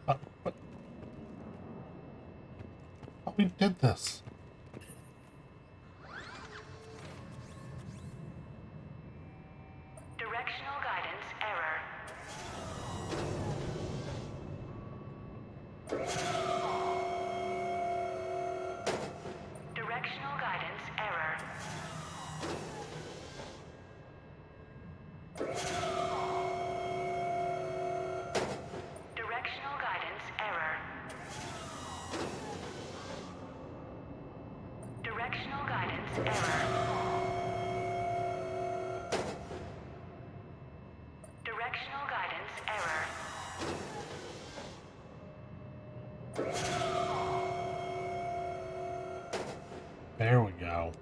What? Oh, we did this. Directional guidance error. Directional guidance error. Directional guidance error. Directional guidance error. Directional guidance error. There we go.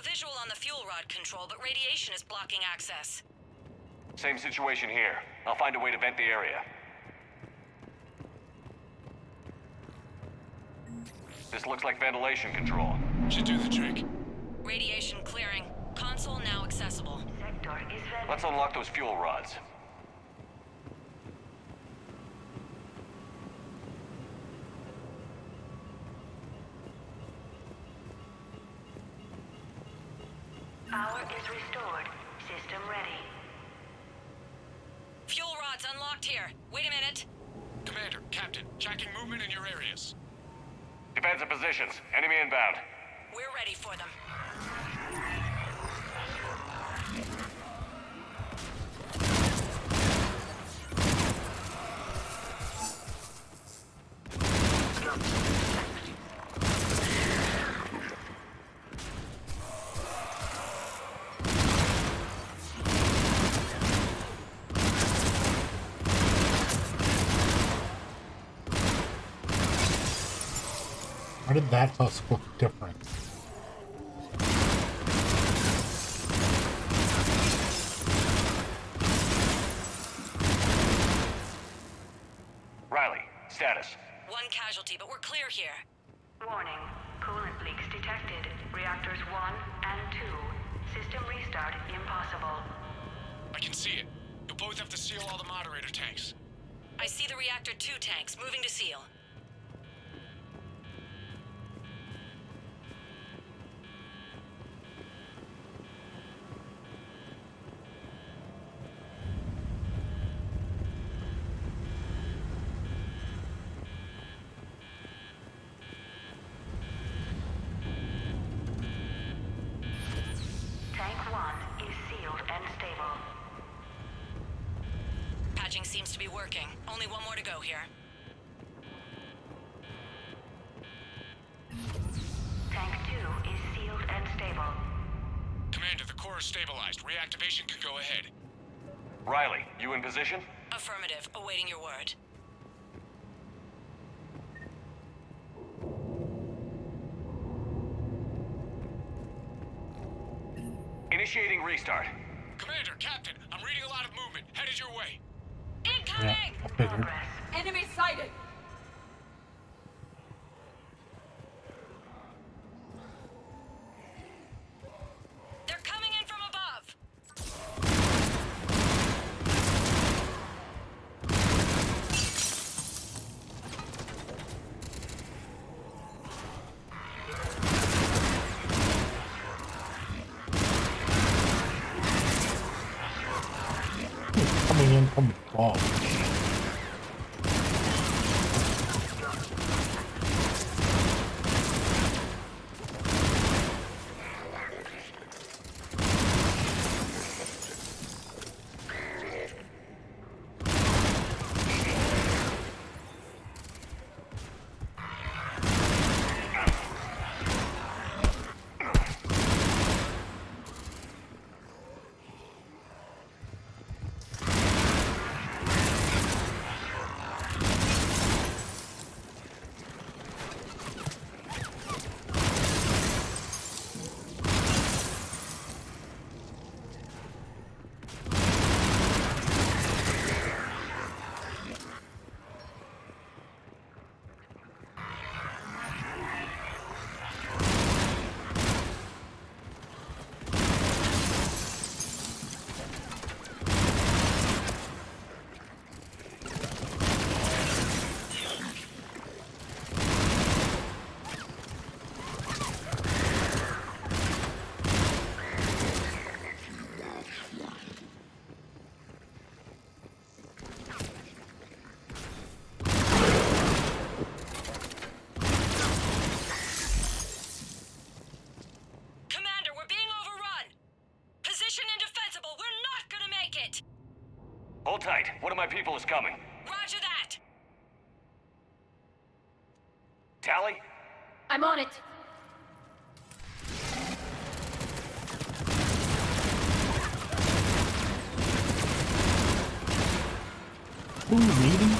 Visual on the fuel rod control, but radiation is blocking access. Same situation here. I'll find a way to vent the area. This looks like ventilation control. Should do the trick. Radiation clearing. Console now accessible. Let's unlock those fuel rods. Power is restored. System ready. Fuel rods unlocked here. Wait a minute. Commander, Captain, tracking movement in your areas. Defensive positions. Enemy inbound. We're ready for them. Why did that husk look different? Riley, status. One casualty, but we're clear here. Warning. Coolant leaks detected. Reactors 1 and 2. System restart impossible. I can see it. You'll both have to seal all the moderator tanks. I see the reactor 2 tanks moving to seal. Tank 1 is sealed and stable. Patching seems to be working. Only one more to go here. Tank 2 is sealed and stable. Commander, the core is stabilized. Reactivation can go ahead. Riley, you in position? Affirmative. Awaiting your word. Initiating restart. Commander, Captain, I'm reading a lot of movement. Headed your way. Incoming! Yeah, I figured. Enemy sighted! They're coming in from above! Coming in from above. Hold tight. One of my people is coming. Roger that! Tally? I'm on it. Ooh, reading?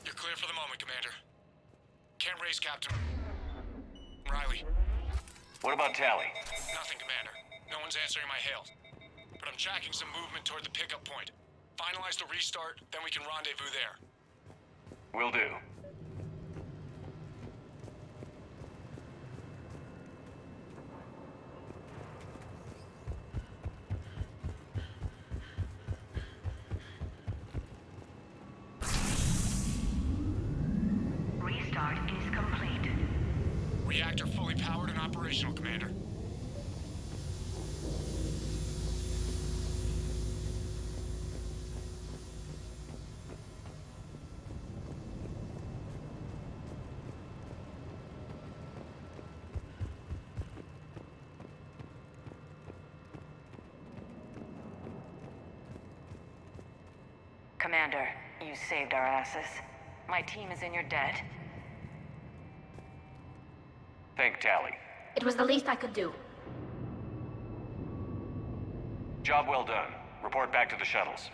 You're clear for the moment, Commander. Can't raise Captain Riley. What about Tally? Nothing, Commander. No one's answering my hails. But I'm tracking some movement toward the pickup point. Finalize the restart, then we can rendezvous there. Will do. Restart is complete. Reactor fully powered and operational, Commander. Commander, you saved our asses. My team is in your debt. Thank Tally. It was the least I could do. Job well done. Report back to the shuttles.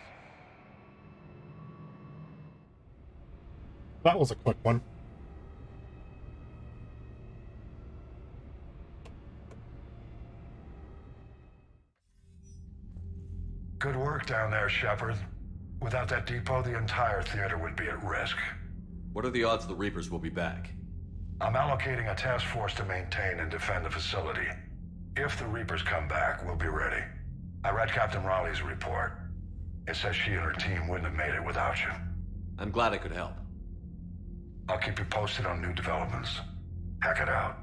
That was a quick one. Good work down there, Shepard. Without that depot, the entire theater would be at risk. What are the odds the Reapers will be back? I'm allocating a task force to maintain and defend the facility. If the Reapers come back, we'll be ready. I read Captain Raleigh's report. It says she and her team wouldn't have made it without you. I'm glad I could help. I'll keep you posted on new developments. Hack it out.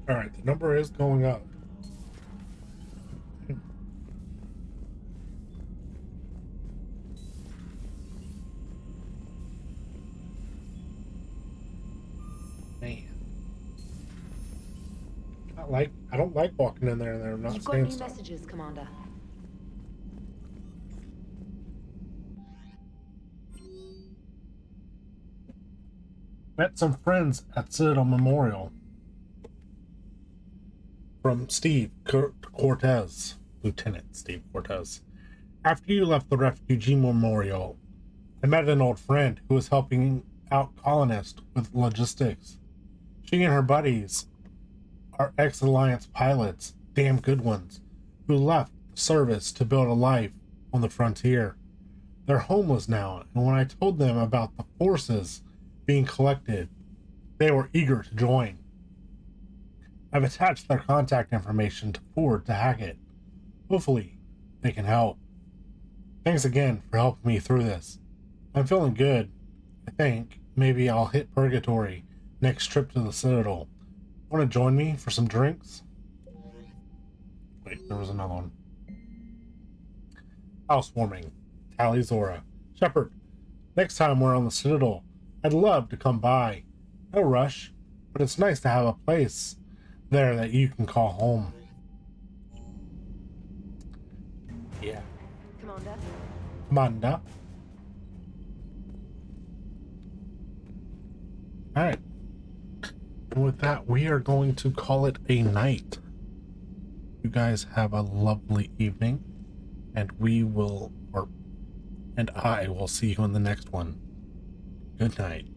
Alright, the number is going up. Man. I don't like walking in there and they're not You've got saying new stuff. messages, Commander. Met some friends at Citadel Memorial. From Steve Cortez, Lieutenant Steve Cortez. After you left the refugee memorial, I met an old friend who was helping out colonists with logistics. She and her buddies are ex-Alliance pilots, damn good ones, who left the service to build a life on the frontier. They're homeless now, and when I told them about the forces being collected, they were eager to join. I've attached their contact information to forward to Hackett. Hopefully, they can help. Thanks again for helping me through this. I'm feeling good. I think maybe I'll hit Purgatory next trip to the Citadel. Want to join me for some drinks? Wait, there was another one. Housewarming. Tally Zora. Shepard, next time we're on the Citadel, I'd love to come by. No rush, but it's nice to have a place there that you can call home. Yeah. Commander? Commander. Alright. And with that, we are going to call it a night. You guys have a lovely evening, and I will see you in the next one. Good night.